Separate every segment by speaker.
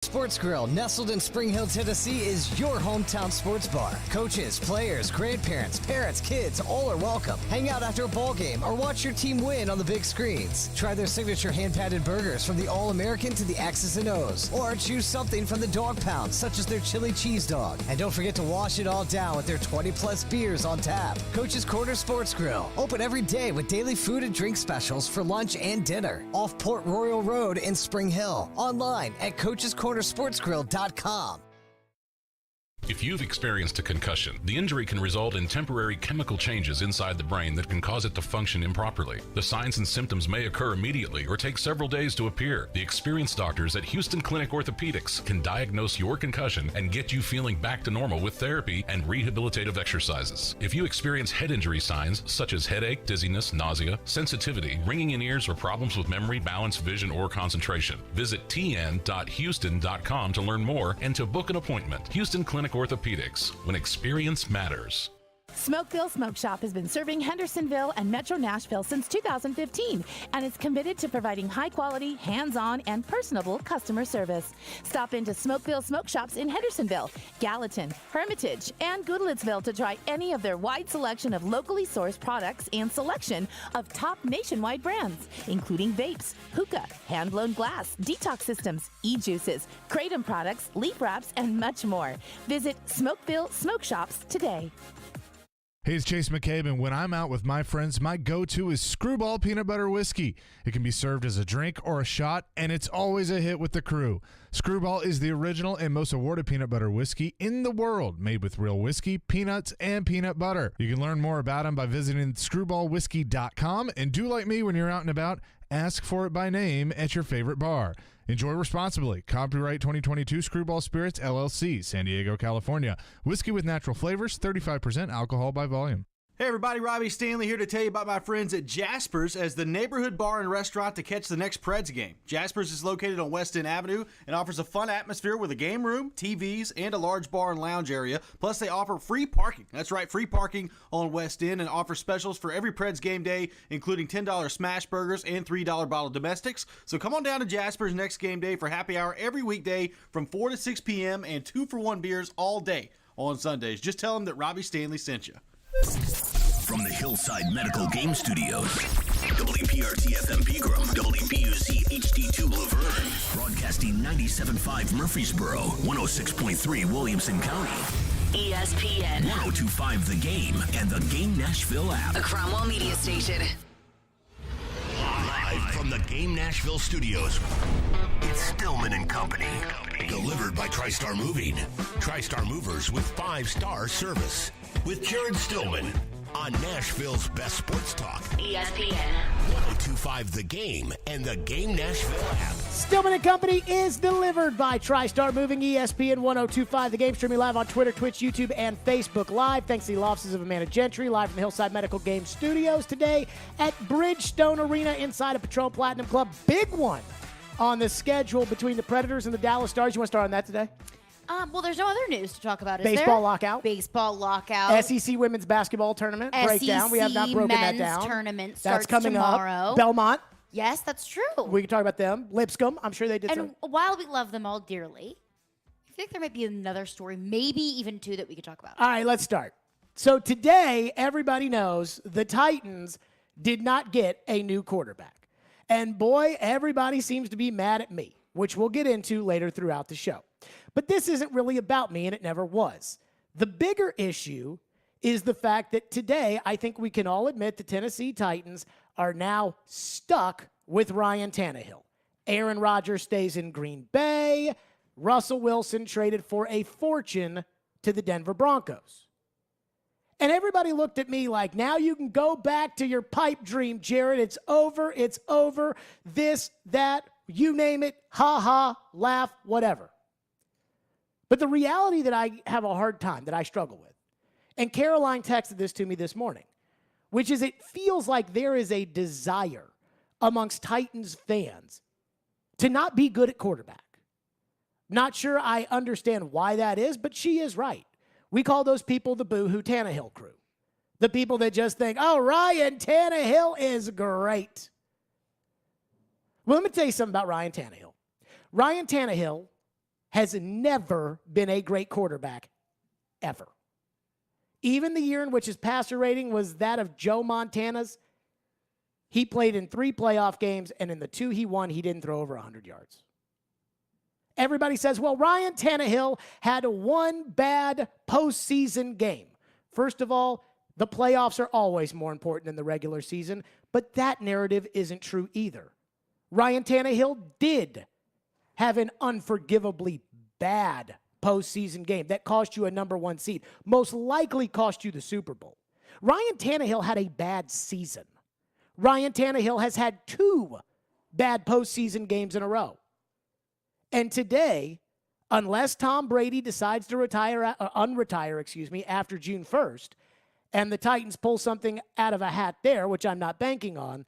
Speaker 1: Sports Grill, nestled in Spring Hill, Tennessee, is your hometown sports bar. Coaches, players, grandparents, parents, kids, all are welcome. Hang out after a ball game or watch your team win on the big screens. Try their signature hand-patted burgers from the All-American to the X's and O's. Or choose something from the dog pound, such as their chili cheese dog. And don't forget to wash it all down with their 20-plus beers on tap. Coach's Corner Sports Grill, open every day with daily food and drink specials for lunch and dinner. Off Port Royal Road in Spring Hill. Online at coachescornersportsgrill.com.
Speaker 2: If you've experienced a concussion, the injury can result in temporary chemical changes inside the brain that can cause it to function improperly. The signs and symptoms may occur immediately or take several days to appear. The experienced doctors at Houston Clinic Orthopedics can diagnose your concussion and get you feeling back to normal with therapy and rehabilitative exercises. If you experience head injury signs such as headache, dizziness, nausea, sensitivity, ringing in ears, or problems with memory, balance, vision, or concentration, visit tn.houston.com to learn more and to book an appointment. Houston Clinic Orthopedics, when experience matters.
Speaker 3: Smokeville Smoke Shop has been serving Hendersonville and Metro Nashville since 2015 and is committed to providing high-quality, hands-on, and personable customer service. Stop into Smokeville Smoke Shops in Hendersonville, Gallatin, Hermitage, and Goodlettsville to try any of their wide selection of locally sourced products and selection of top nationwide brands, including vapes, hookah, hand-blown glass, detox systems, e-juices, kratom products, leaf wraps, and much more. Visit Smokeville Smoke Shops today.
Speaker 4: Hey, it's Chase McCabe, and when I'm out with my friends, my go-to is Screwball Peanut Butter Whiskey. It can be served as a drink or a shot, and it's always a hit with the crew. Screwball is the original and most awarded peanut butter whiskey in the world, made with real whiskey, peanuts, and peanut butter. You can learn more about them by visiting screwballwhiskey.com, and do like me when you're out and about, ask for it by name at your favorite bar. Enjoy responsibly. Copyright 2022 Screwball Spirits, LLC, San Diego, California. Whiskey with natural flavors, 35% alcohol by volume.
Speaker 5: Hey everybody, Robbie Stanley here to tell you about my friends at Jasper's as the neighborhood bar and restaurant to catch the next Preds game. Jasper's is located on West End Avenue and offers a fun atmosphere with a game room, TVs, and a large bar and lounge area. Plus they offer free parking. That's right, free parking on West End, and offer specials for every Preds game day, including $10 smash burgers and $3 bottle domestics. So come on down to Jasper's next game day for happy hour every weekday from 4 to 6 p.m. and 2-for-1 beers all day on Sundays. Just tell them that Robbie Stanley sent you.
Speaker 6: From the Hillside Medical Game Studios, WPRT-FM Pegram, WPUC HD2 Laverne, broadcasting 97.5 Murfreesboro, 106.3 Williamson County,
Speaker 7: ESPN,
Speaker 6: 102.5 The Game, and the Game Nashville app.
Speaker 7: a Cromwell Media Station.
Speaker 6: Live from the Game Nashville studios, it's Stillman and Company. Delivered by TriStar Moving. TriStar Movers with 5-star service. With Jared Stillman on Nashville's best sports talk.
Speaker 7: ESPN.
Speaker 6: 102.5 The Game and the Game Nashville app.
Speaker 8: Stillman and Company is delivered by TriStar Moving, ESPN 102.5 The Game, streaming live on Twitter, Twitch, YouTube, and Facebook Live. Thanks to the law offices of Amanda Gentry, live from the Hillside Medical Game Studios today at Bridgestone Arena inside of Patron Platinum Club. Big one on the schedule between the Predators and the Dallas Stars. You want to start on that today?
Speaker 9: Well, there's no other news to talk about, is
Speaker 8: Baseball
Speaker 9: there?
Speaker 8: lockout.
Speaker 9: Baseball lockout.
Speaker 8: SEC women's basketball tournament breakdown. We have not broken that
Speaker 9: men's
Speaker 8: down.
Speaker 9: tournament
Speaker 8: That's
Speaker 9: starts
Speaker 8: coming
Speaker 9: tomorrow.
Speaker 8: up. Belmont.
Speaker 9: Yes, that's true.
Speaker 8: We can talk about them. Lipscomb. I'm sure they did
Speaker 9: And while we love them all dearly, I think there might be another story, maybe even two, that we could talk about.
Speaker 8: All right, let's start. So today, everybody knows the Titans did not get a new quarterback. And boy, everybody seems to be mad at me, which we'll get into later throughout the show. But this isn't really about me, and it never was. The bigger issue is the fact that today, I think we can all admit the Tennessee Titans are now stuck with Ryan Tannehill. Aaron Rodgers stays in Green Bay. Russell Wilson traded for a fortune to the Denver Broncos. And everybody looked at me like, now you can go back to your pipe dream, Jared. It's over. It's over. This, that, you name it. Ha ha, laugh, whatever. But the reality that I have a hard time, that I struggle with, and Caroline texted this to me this morning, which is it feels like there is a desire amongst Titans fans to not be good at quarterback. Not sure I understand why that is, but she is right. We call those people the Boo-hoo Tannehill crew. The people that just think, oh, Ryan Tannehill is great. Well, let me tell you something about Ryan Tannehill. Ryan Tannehill has never been a great quarterback, ever. Even the year in which his passer rating was that of Joe Montana's, he played in 3 playoff games, and in the 2 he won, he didn't throw over 100 yards. Everybody says, well, Ryan Tannehill had 1 bad postseason game. First of all, the playoffs are always more important than the regular season, but that narrative isn't true either. Ryan Tannehill did have an unforgivably bad postseason game that cost you a number 1 seed, most likely cost you the Super Bowl. Ryan Tannehill had a bad season. Ryan Tannehill has had 2 bad postseason games in a row. And today, unless Tom Brady decides to unretire after June 1st, and the Titans pull something out of a hat there, which I'm not banking on,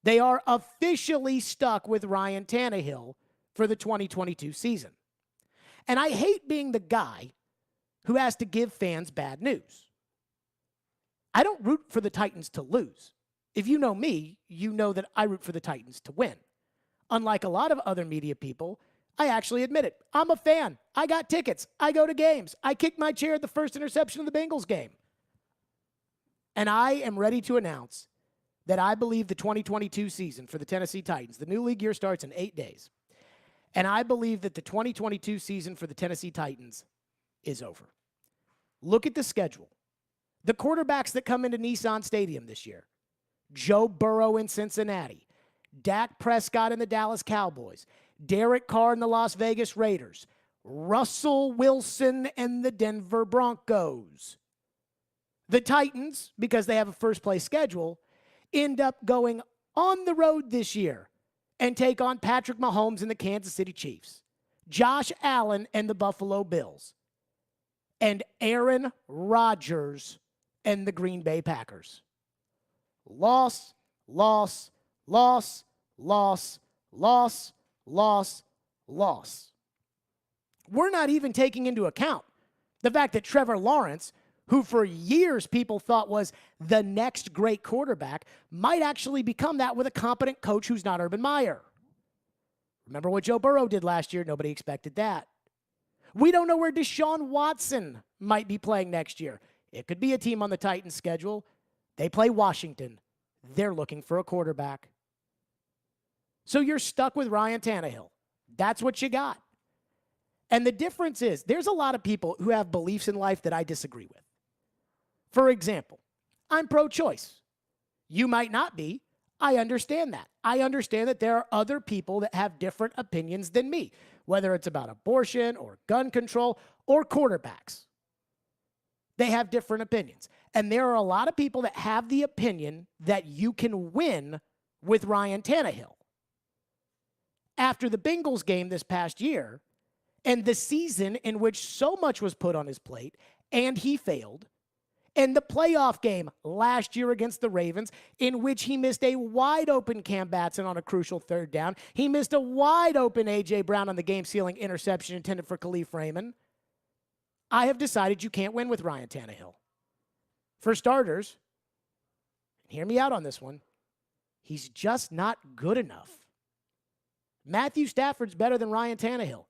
Speaker 8: they are officially stuck with Ryan Tannehill for the 2022 season. And I hate being the guy who has to give fans bad news. I don't root for the Titans to lose. If you know me, you know that I root for the Titans to win. Unlike a lot of other media people, I actually admit it. I'm a fan. I got tickets. I go to games. I kicked my chair at the first interception of the Bengals game. And I am ready to announce that I believe the 2022 season for the Tennessee Titans, the new league year starts in 8 days. And I believe that the 2022 season for the Tennessee Titans is over. Look at the schedule. The quarterbacks that come into Nissan Stadium this year: Joe Burrow in Cincinnati, Dak Prescott in the Dallas Cowboys, Derek Carr in the Las Vegas Raiders, Russell Wilson and the Denver Broncos. The Titans, because they have a first-place schedule, end up going on the road this year and take on Patrick Mahomes and the Kansas City Chiefs, Josh Allen and the Buffalo Bills, and Aaron Rodgers and the Green Bay Packers. Loss, loss, loss, loss, loss, loss, loss. We're not even taking into account the fact that Trevor Lawrence, who for years people thought was the next great quarterback, might actually become that with a competent coach who's not Urban Meyer. Remember what Joe Burrow did last year? Nobody expected that. We don't know where Deshaun Watson might be playing next year. It could be a team on the Titans' schedule. They play Washington. They're looking for a quarterback. So you're stuck with Ryan Tannehill. That's what you got. And the difference is, there's a lot of people who have beliefs in life that I disagree with. For example, I'm pro-choice. You might not be. I understand that. I understand that there are other people that have different opinions than me, whether it's about abortion or gun control or quarterbacks. They have different opinions. And there are a lot of people that have the opinion that you can win with Ryan Tannehill. After the Bengals game this past year, and the season in which so much was put on his plate, and he failed, and the playoff game last year against the Ravens, in which he missed a wide-open Cam Batson on a crucial 3rd down. He missed a wide-open A.J. Brown on the game-sealing interception intended for Khalif Raymond. I have decided you can't win with Ryan Tannehill. For starters, hear me out on this one, he's just not good enough. Matthew Stafford's better than Ryan Tannehill.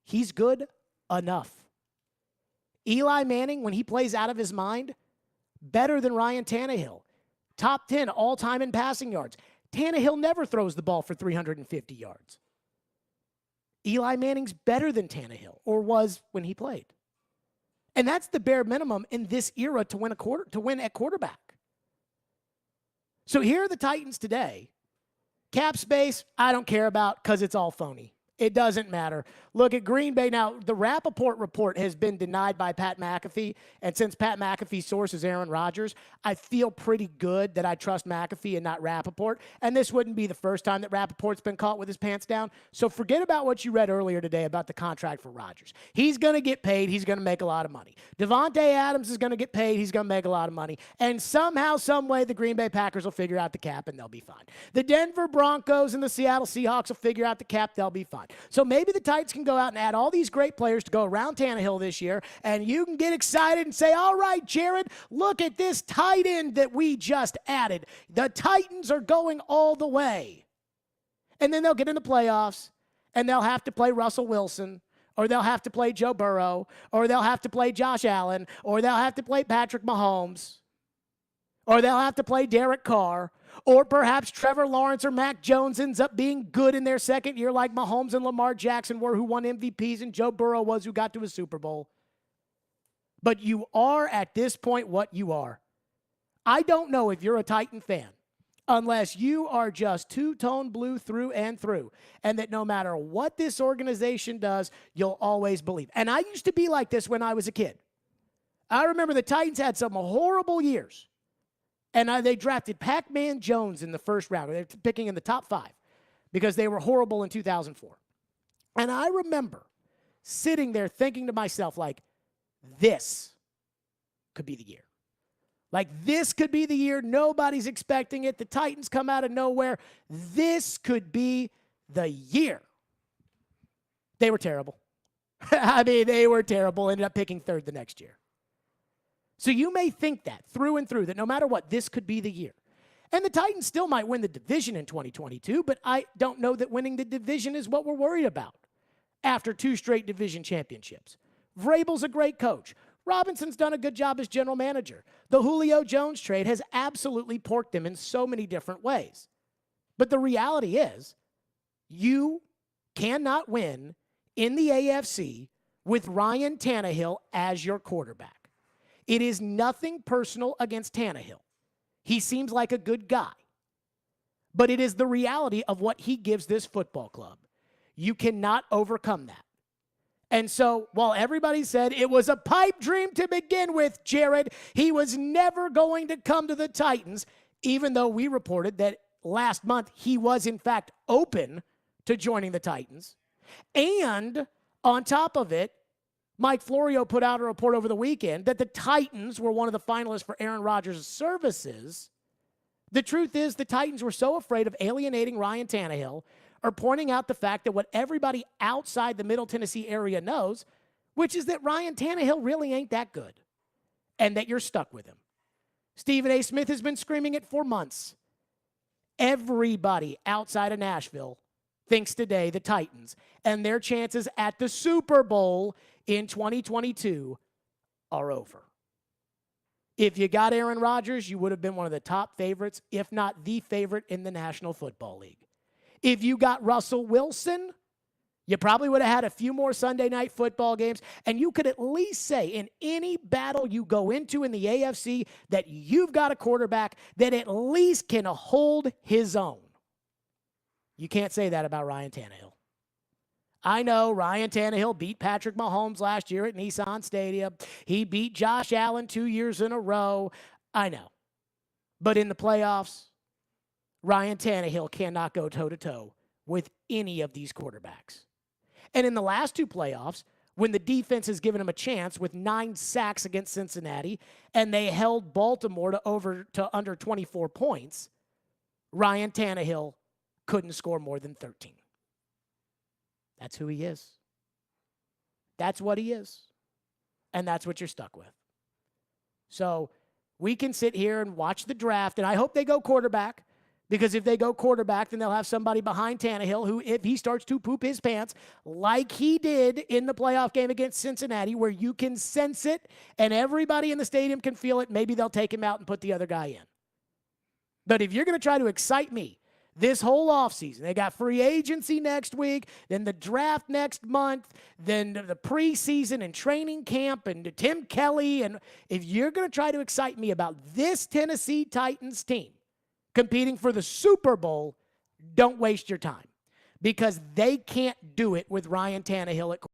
Speaker 8: He's good enough. Eli Manning, when he plays out of his mind, better than Ryan Tannehill. Top 10 all-time in passing yards. Tannehill never throws the ball for 350 yards. Eli Manning's better than Tannehill, or was when he played. And that's the bare minimum in this era to win at quarterback. So here are the Titans today. Cap space, I don't care about because it's all phony. It doesn't matter. Look at Green Bay. Now, the Rappaport report has been denied by Pat McAfee, and since Pat McAfee's source is Aaron Rodgers, I feel pretty good that I trust McAfee and not Rappaport, and this wouldn't be the first time that Rappaport's been caught with his pants down, so forget about what you read earlier today about the contract for Rodgers. He's going to get paid. He's going to make a lot of money. Devontae Adams is going to get paid. He's going to make a lot of money, and somehow, some way, the Green Bay Packers will figure out the cap, and they'll be fine. The Denver Broncos and the Seattle Seahawks will figure out the cap. They'll be fine. So maybe the Titans can go out and add all these great players to go around Tannehill this year, and you can get excited and say, all right, Jared, look at this tight end that we just added. The Titans are going all the way. And then they'll get in the playoffs, and they'll have to play Russell Wilson or they'll have to play Joe Burrow, or they'll have to play Josh Allen, or they'll have to play Patrick Mahomes, or they'll have to play Derek Carr, or perhaps Trevor Lawrence or Mac Jones ends up being good in their second year like Mahomes and Lamar Jackson were, who won MVPs, and Joe Burrow was, who got to a Super Bowl. But you are at this point what you are. I don't know if you're a Titan fan unless you are just two-tone blue through and through, and that no matter what this organization does, you'll always believe. And I used to be like this when I was a kid. I remember the Titans had some horrible years. And they drafted Pac-Man Jones in the first round. They were picking in the top 5 because they were horrible in 2004. And I remember sitting there thinking to myself, like, this could be the year. Like, this could be the year. Nobody's expecting it. The Titans come out of nowhere. This could be the year. They were terrible. I mean, they were terrible. Ended up picking 3rd the next year. So you may think that through and through, that no matter what, this could be the year. And the Titans still might win the division in 2022, but I don't know that winning the division is what we're worried about after 2 straight division championships. Vrabel's a great coach. Robinson's done a good job as general manager. The Julio Jones trade has absolutely porked them in so many different ways. But the reality is, you cannot win in the AFC with Ryan Tannehill as your quarterback. It is nothing personal against Tannehill. He seems like a good guy. But it is the reality of what he gives this football club. You cannot overcome that. And so, while everybody said it was a pipe dream to begin with, Jared, he was never going to come to the Titans, even though we reported that last month he was, in fact, open to joining the Titans. And on top of it, Mike Florio put out a report over the weekend that the Titans were one of the finalists for Aaron Rodgers' services. The truth is, the Titans were so afraid of alienating Ryan Tannehill or pointing out the fact that what everybody outside the Middle Tennessee area knows, which is that Ryan Tannehill really ain't that good, and that you're stuck with him. Stephen A. Smith has been screaming it for months. Everybody outside of Nashville thinks today the Titans and their chances at the Super Bowl in 2022 are over. If you got Aaron Rodgers, you would have been one of the top favorites, if not the favorite in the National Football League. If you got Russell Wilson, you probably would have had a few more Sunday night football games, and you could at least say in any battle you go into in the AFC that you've got a quarterback that at least can hold his own. You can't say that about Ryan Tannehill. I know Ryan Tannehill beat Patrick Mahomes last year at Nissan Stadium. He beat Josh Allen 2 years in a row. I know. But in the playoffs, Ryan Tannehill cannot go toe-to-toe with any of these quarterbacks. And in the last 2 playoffs, when the defense has given him a chance with 9 sacks against Cincinnati, and they held Baltimore to under 24 points, Ryan Tannehill couldn't score more than 13. That's who he is. That's what he is. And that's what you're stuck with. So we can sit here and watch the draft, and I hope they go quarterback, because if they go quarterback, then they'll have somebody behind Tannehill who, if he starts to poop his pants like he did in the playoff game against Cincinnati, where you can sense it and everybody in the stadium can feel it, maybe they'll take him out and put the other guy in. But if you're going to try to excite me this whole offseason, they got free agency next week, then the draft next month, then the preseason and training camp and Tim Kelly, and if you're going to try to excite me about this Tennessee Titans team competing for the Super Bowl, don't waste your time, because they can't do it with Ryan Tannehill at quarterback.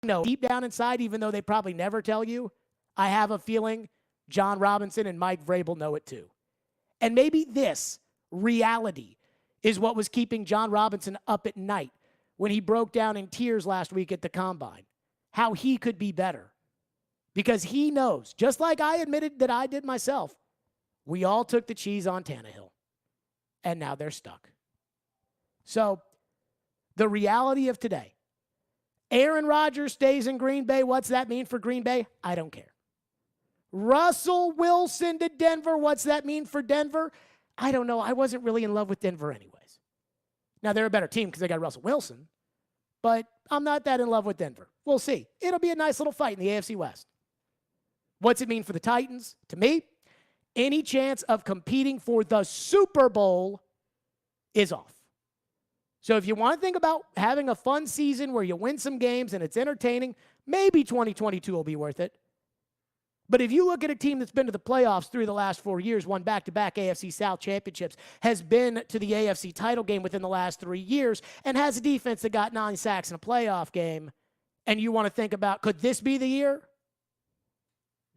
Speaker 8: No, deep down inside, even though they probably never tell you, I have a feeling John Robinson and Mike Vrabel know it too. And maybe this reality is what was keeping John Robinson up at night when he broke down in tears last week at the Combine, how he could be better. Because he knows, just like I admitted that I did myself, we all took the cheese on Tannehill, and now they're stuck. So the reality of today, Aaron Rodgers stays in Green Bay. What's that mean for Green Bay? I don't care. Russell Wilson to Denver. What's that mean for Denver? I don't know. I wasn't really in love with Denver anyways. Now, they're a better team because they got Russell Wilson, but I'm not that in love with Denver. We'll see. It'll be a nice little fight in the AFC West. What's it mean for the Titans? To me, any chance of competing for the Super Bowl is off. So if you want to think about having a fun season where you win some games and it's entertaining, maybe 2022 will be worth it. But if you look at a team that's been to the playoffs 3 of the last 4 years, won back-to-back AFC South championships, has been to the AFC title game within the last 3 years, and has a defense that got 9 sacks in a playoff game, and you want to think about, could this be the year?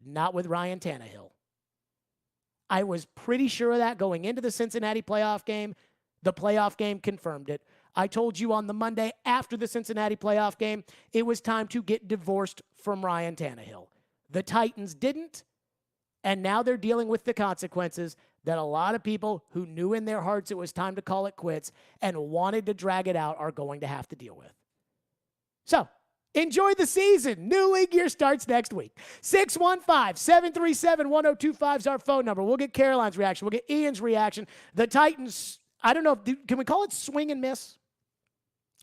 Speaker 8: Not with Ryan Tannehill. I was pretty sure of that going into the Cincinnati playoff game. The playoff game confirmed it. I told you on the Monday after the Cincinnati playoff game, it was time to get divorced from Ryan Tannehill. The Titans didn't, and now they're dealing with the consequences that a lot of people who knew in their hearts it was time to call it quits and wanted to drag it out are going to have to deal with. So, enjoy the season. New league year starts next week. 615-737-1025 is our phone number. We'll get Caroline's reaction. We'll get Ian's reaction. The Titans, I don't know, can we call it swing and miss?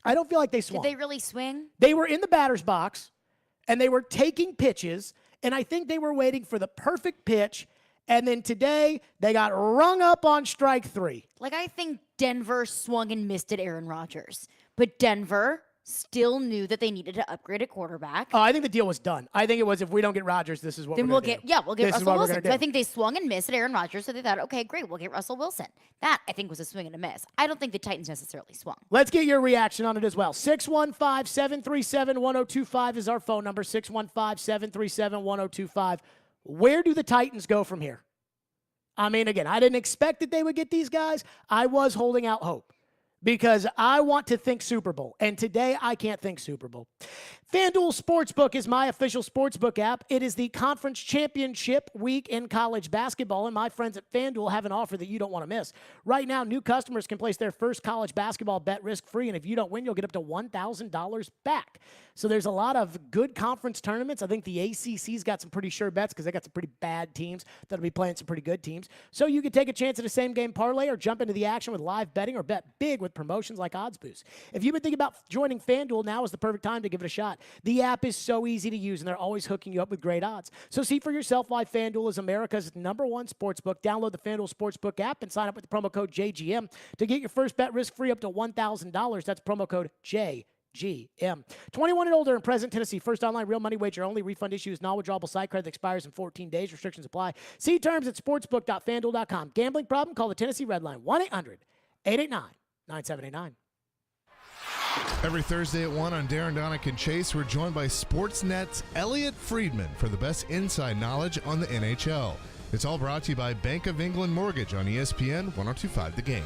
Speaker 8: I don't feel like they swung.
Speaker 9: Did they really swing?
Speaker 8: They were in the batter's box, and they were taking pitches, and I think they were waiting for the perfect pitch, and then today they got rung up on strike 3.
Speaker 9: Like, I think Denver swung and missed at Aaron Rodgers, but Denver still knew that they needed to upgrade a quarterback.
Speaker 8: Oh, I think the deal was done. I think it was, if we don't get Rodgers, this is what
Speaker 9: Then
Speaker 8: we're going to do.
Speaker 9: we'll get
Speaker 8: This is
Speaker 9: Russell
Speaker 8: what we're
Speaker 9: Wilson.
Speaker 8: gonna
Speaker 9: So I
Speaker 8: do.
Speaker 9: think they swung and missed at Aaron Rodgers, so they thought, okay, great, we'll get Russell Wilson. That, I think, was a swing and a miss. I don't think the Titans necessarily swung.
Speaker 8: Let's get your reaction on it as well. 615-737-1025 is our phone number, 615-737-1025. Where do the Titans go from here? I mean, again, I didn't expect that they would get these guys. I was holding out hope because I want to think Super Bowl, and today I can't think Super Bowl. FanDuel Sportsbook is my official sportsbook app. It is the conference championship week in college basketball, and my friends at FanDuel have an offer that you don't want to miss. Right now, new customers can place their first college basketball bet risk-free, and if you don't win, you'll get up to $1,000 back. So there's a lot of good conference tournaments. I think the ACC's got some pretty sure bets because they got some pretty bad teams that'll be playing some pretty good teams. So you can take a chance at a same-game parlay or jump into the action with live betting or bet big with promotions like Odds Boost. If you've been thinking about joining FanDuel, now is the perfect time to give it a shot. The app is so easy to use, and they're always hooking you up with great odds. So see for yourself why FanDuel is America's #1 sportsbook. Download the FanDuel Sportsbook app and sign up with the promo code JGM to get your first bet risk-free up to $1,000. That's promo code JGM. 21 and older in present Tennessee. First online real money wager only. Refund issues. Non-withdrawable site credit that expires in 14 days. Restrictions apply. See terms at sportsbook.fanduel.com. Gambling problem? Call the Tennessee Red Line. 1-800-889-9789.
Speaker 4: Every Thursday at 1 on Darren, Donick, and Chase, we're joined by Sportsnet's Elliot Friedman for the best inside knowledge on the NHL. It's all brought to you by Bank of England Mortgage on ESPN 102.5 The Game.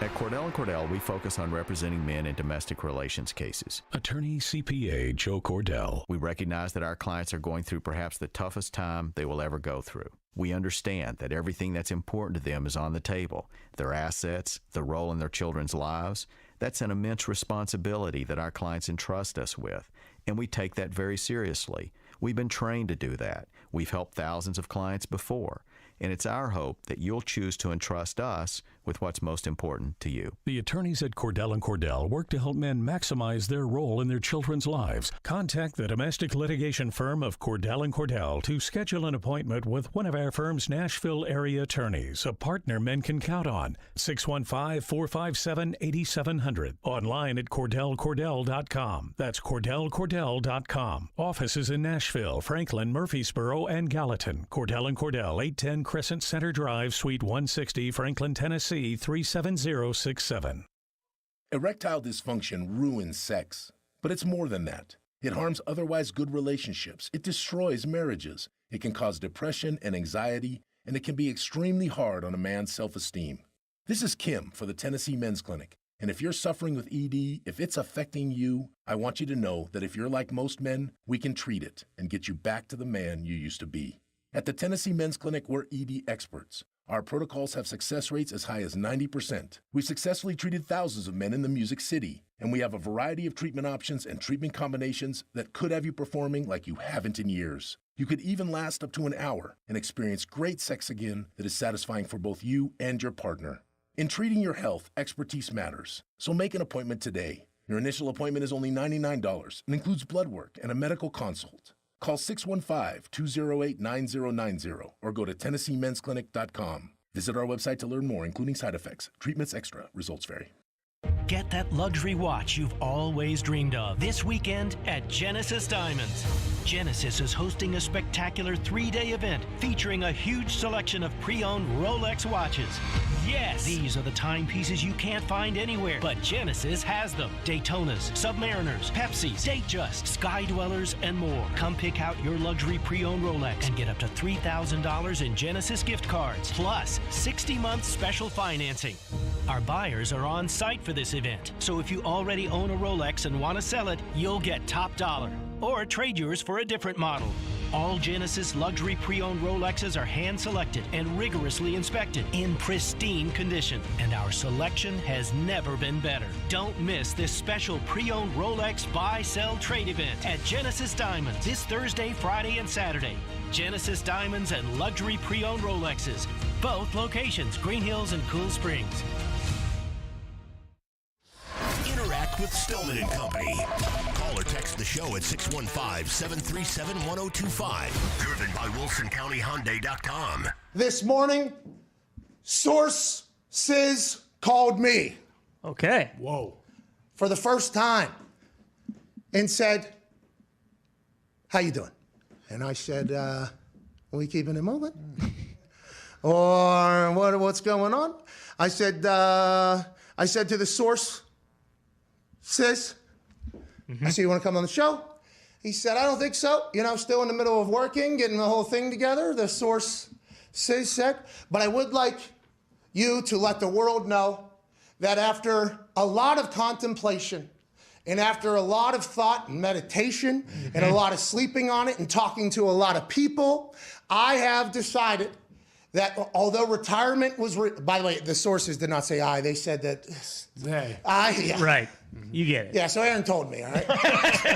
Speaker 10: At Cordell & Cordell, we focus on representing men in domestic relations cases.
Speaker 2: Attorney CPA Joe Cordell.
Speaker 10: We recognize that our clients are going through perhaps the toughest time they will ever go through. We understand that everything that's important to them is on the table. Their assets, the role in their children's lives. That's an immense responsibility that our clients entrust us with, and we take that very seriously. We've been trained to do that. We've helped thousands of clients before, and it's our hope that you'll choose to entrust us with what's most important to you.
Speaker 2: The attorneys at Cordell & Cordell work to help men maximize their role in their children's lives. Contact the domestic litigation firm of Cordell & Cordell to schedule an appointment with one of our firm's Nashville area attorneys, a partner men can count on. 615-457-8700. Online at CordellCordell.com. That's CordellCordell.com. Offices in Nashville, Franklin, Murfreesboro, and Gallatin. Cordell & Cordell, 810 Crescent Center Drive, Suite 160, Franklin, Tennessee, 37067.
Speaker 11: Erectile dysfunction ruins sex, but it's more than that. It harms otherwise good relationships. It destroys marriages. It can cause depression and anxiety, and it can be extremely hard on a man's self-esteem. This is Kim for the Tennessee Men's Clinic, and if you're suffering with ED, if it's affecting you, I want you to know that if you're like most men, we can treat it and get you back to the man you used to be. At the Tennessee Men's Clinic, we're ED experts. Our protocols have success rates as high as 90%. We've successfully treated thousands of men in the Music City, and we have a variety of treatment options and treatment combinations that could have you performing like you haven't in years. You could even last up to an hour and experience great sex again that is satisfying for both you and your partner. In treating your health, expertise matters, so make an appointment today. Your initial appointment is only $99 and includes blood work and a medical consult. Call 615-208-9090 or go to TennesseeMen'sClinic.com. Visit our website to learn more, including side effects. Treatments extra. Results vary.
Speaker 12: Get that luxury watch you've always dreamed of this weekend at Genesis Diamonds. Genesis is hosting a spectacular 3-day event featuring a huge selection of pre-owned Rolex watches. Yes, these are the timepieces you can't find anywhere, but Genesis has them. Daytonas, Submariners, Pepsis, Datejust, Sky Dwellers, and more. Come pick out your luxury pre-owned Rolex and get up to $3,000 in Genesis gift cards, plus 60-month special financing. Our buyers are on site for this event, so if you already own a Rolex and want to sell it, you'll get top dollar. Or trade yours for a different model. All Genesis luxury pre-owned Rolexes are hand-selected and rigorously inspected in pristine condition, and our selection has never been better. Don't miss this special pre-owned Rolex buy, sell, trade event at Genesis Diamonds this Thursday, Friday, and Saturday. Genesis Diamonds and luxury pre-owned Rolexes. Both locations, Green Hills and Cool Springs.
Speaker 6: Interact with Stillman and Company. Call or text the show at 615-737-1025. Driven by WilsonCountyHyundai.com.
Speaker 13: This morning, sources called me.
Speaker 14: Okay.
Speaker 13: Whoa. For the first time and said, how you doing? And I said, we keeping it moving? Or what's going on? I said to the source, sis, I see you want to come on the show. He said, I don't think so. Still in the middle of working, getting the whole thing together. The source said, but I would like you to let the world know that after a lot of contemplation and after a lot of thought and meditation and a lot of sleeping on it and talking to a lot of people, I have decided that although retirement was, by the way, the sources did not say I, they said that
Speaker 14: they.
Speaker 13: Yeah.
Speaker 14: Right. You get it.
Speaker 13: Yeah, so Aaron told me, all right?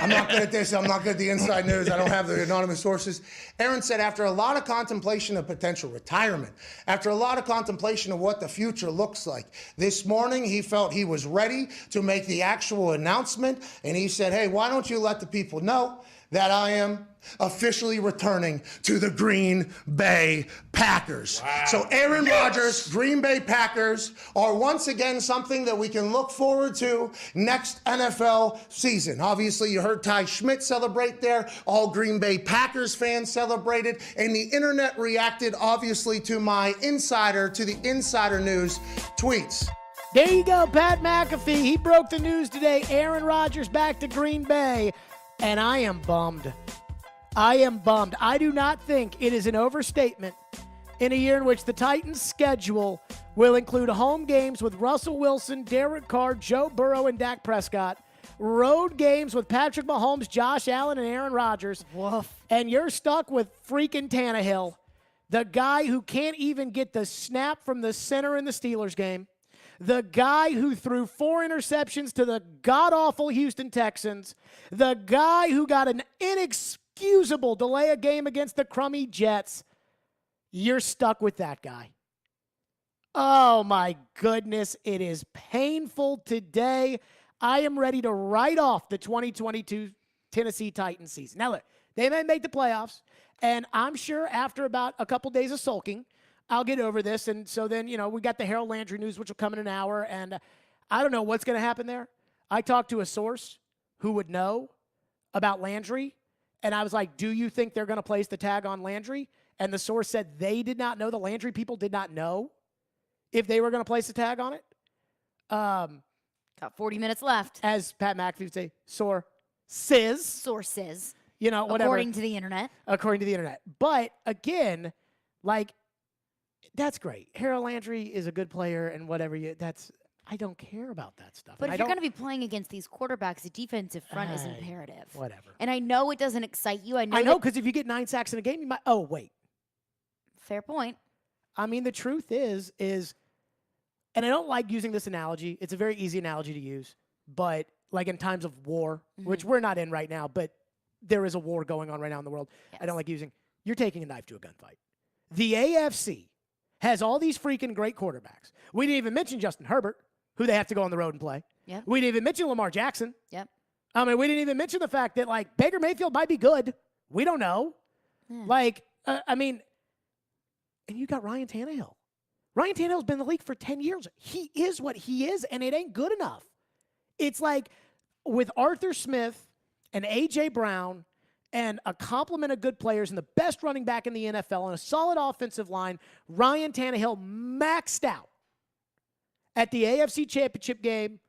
Speaker 13: I'm not good at this. I'm not good at the inside news. I don't have the anonymous sources. Aaron said after a lot of contemplation of potential retirement, after a lot of contemplation of what the future looks like, this morning he felt he was ready to make the actual announcement, and he said, hey, why don't you let the people know that I am officially returning to the Green Bay Packers. Wow. So Aaron Rodgers, Green Bay Packers are once again something that we can look forward to next NFL season. Obviously, you heard Ty Schmidt celebrate there. All Green Bay Packers fans celebrated, and the internet reacted obviously to my insider, to the Insider News tweets.
Speaker 8: There you go, Pat McAfee. He broke the news today. Aaron Rodgers back to Green Bay. And I am bummed. I am bummed. I do not think it is an overstatement in a year in which the Titans' schedule will include home games with Russell Wilson, Derek Carr, Joe Burrow, and Dak Prescott, road games with Patrick Mahomes, Josh Allen, and Aaron Rodgers.
Speaker 9: Woof.
Speaker 8: And you're stuck with freaking Tannehill, the guy who can't even get the snap from the center in the Steelers game, the guy who threw 4 interceptions to the god-awful Houston Texans, the guy who got an inexcusable delay of game against the crummy Jets. You're stuck with that guy. Oh, my goodness. It is painful today. I am ready to write off the 2022 Tennessee Titans season. Now, look, they may make the playoffs, and I'm sure after about a couple days of sulking, I'll get over this. And so then, we got the Harold Landry news, which will come in an hour. And I don't know what's going to happen there. I talked to a source who would know about Landry. And I was like, do you think they're going to place the tag on Landry? And the source said they did not know. The Landry people did not know if they were going to place the tag on it.
Speaker 9: Got 40 minutes left.
Speaker 8: As Pat McAfee would say, sources.
Speaker 9: Sources.
Speaker 8: Whatever.
Speaker 9: According to the internet.
Speaker 8: According to the internet. But again, that's great. Harold Landry is a good player and whatever. I don't care about that stuff.
Speaker 9: But if you're going to be playing against these quarterbacks, the defensive front is imperative.
Speaker 8: Whatever.
Speaker 9: And I know it doesn't excite you. I know
Speaker 8: because if you get 9 sacks in a game, you might. Oh, wait.
Speaker 9: Fair point.
Speaker 8: I mean, the truth is, and I don't like using this analogy. It's a very easy analogy to use, but like in times of war, which we're not in right now, but there is a war going on right now in the world.
Speaker 9: Yes.
Speaker 8: I don't like using, you're taking a knife to a gunfight. The AFC has all these freaking great quarterbacks. We didn't even mention Justin Herbert, who they have to go on the road and play.
Speaker 9: Yep.
Speaker 8: We didn't even mention Lamar Jackson.
Speaker 9: Yep.
Speaker 8: I mean, we didn't even mention the fact that, like, Baker Mayfield might be good. We don't know. Like, I mean, and you got Ryan Tannehill. Ryan Tannehill's been in the league for 10 years. He is what he is, and it ain't good enough. It's like with Arthur Smith and A.J. Brown and a complement of good players and the best running back in the NFL and a solid offensive line, Ryan Tannehill maxed out at the AFC Championship game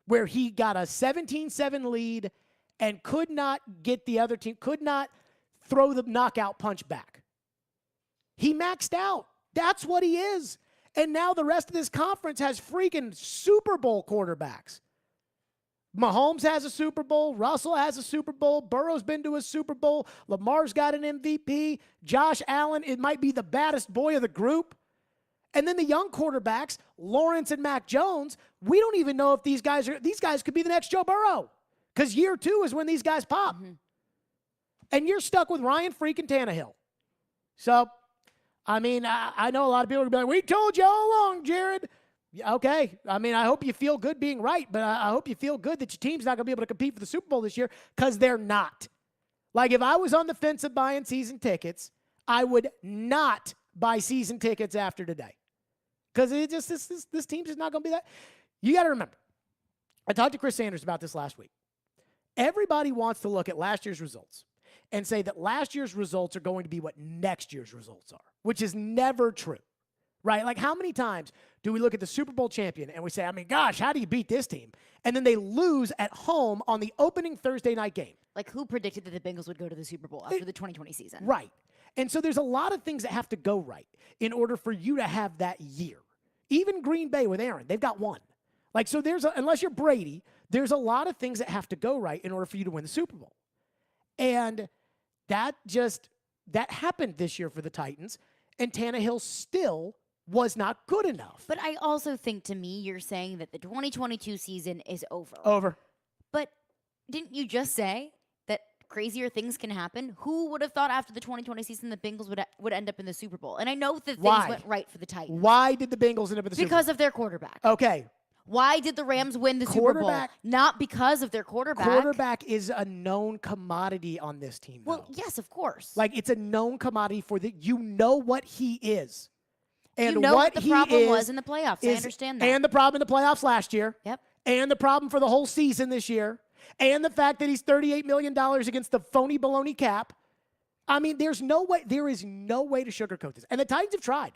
Speaker 8: where he got a 17-7 lead and could not get the other team, could not throw the knockout punch back. He maxed out. That's what he is. And now the rest of this conference has freaking Super Bowl quarterbacks. Mahomes has a Super Bowl. Russell has a Super Bowl. Burrow's been to a Super Bowl. Lamar's got an MVP. Josh Allen, it might be the baddest boy of the group. And then the young quarterbacks, Lawrence and Mac Jones, we don't even know if these guys could be the next Joe Burrow. Because year 2 is when these guys pop. And you're stuck with Ryan freaking Tannehill. So, I mean, I know a lot of people are going to be like, we told you all along, Jared. Yeah, okay. I mean, I hope you feel good being right, but I hope you feel good that your team's not going to be able to compete for the Super Bowl this year because they're not. Like, if I was on the fence of buying season tickets, I would not buy season tickets after today. Because it just this team's just not going to be that. You got to remember, I talked to Chris Sanders about this last week. Everybody wants to look at last year's results and say that last year's results are going to be what next year's results are, which is never true. Right? Like, how many times do we look at the Super Bowl champion and we say, I mean, gosh, how do you beat this team? And then they lose at home on the opening Thursday night game.
Speaker 9: Like, who predicted that the Bengals would go to the Super Bowl after the 2020 season?
Speaker 8: Right. And so there's a lot of things that have to go right in order for you to have that year. Even Green Bay with Aaron, they've got one. Like, so unless you're Brady, there's a lot of things that have to go right in order for you to win the Super Bowl. And that happened this year for the Titans, and Tannehill still was not good enough.
Speaker 9: But I also think, to me, you're saying that the 2022 season is over.
Speaker 8: Over.
Speaker 9: But didn't you just say that crazier things can happen? Who would have thought after the 2020 season the Bengals would end up in the Super Bowl? And I know that things went right for the Titans.
Speaker 8: Why did the Bengals end up in the Super Bowl?
Speaker 9: Because of their quarterback.
Speaker 8: Okay.
Speaker 9: Why did the Rams win the Super Bowl? Not because of their quarterback.
Speaker 8: Quarterback is a known commodity on this team, though.
Speaker 9: Well, yes, of course.
Speaker 8: Like, it's a known commodity you know what he is. And
Speaker 9: you know what the problem was in the playoffs. I understand that.
Speaker 8: And the problem in the playoffs last year.
Speaker 9: Yep.
Speaker 8: And the problem for the whole season this year. And the fact that he's $38 million against the phony baloney cap. I mean, there is no way to sugarcoat this. And the Titans have tried.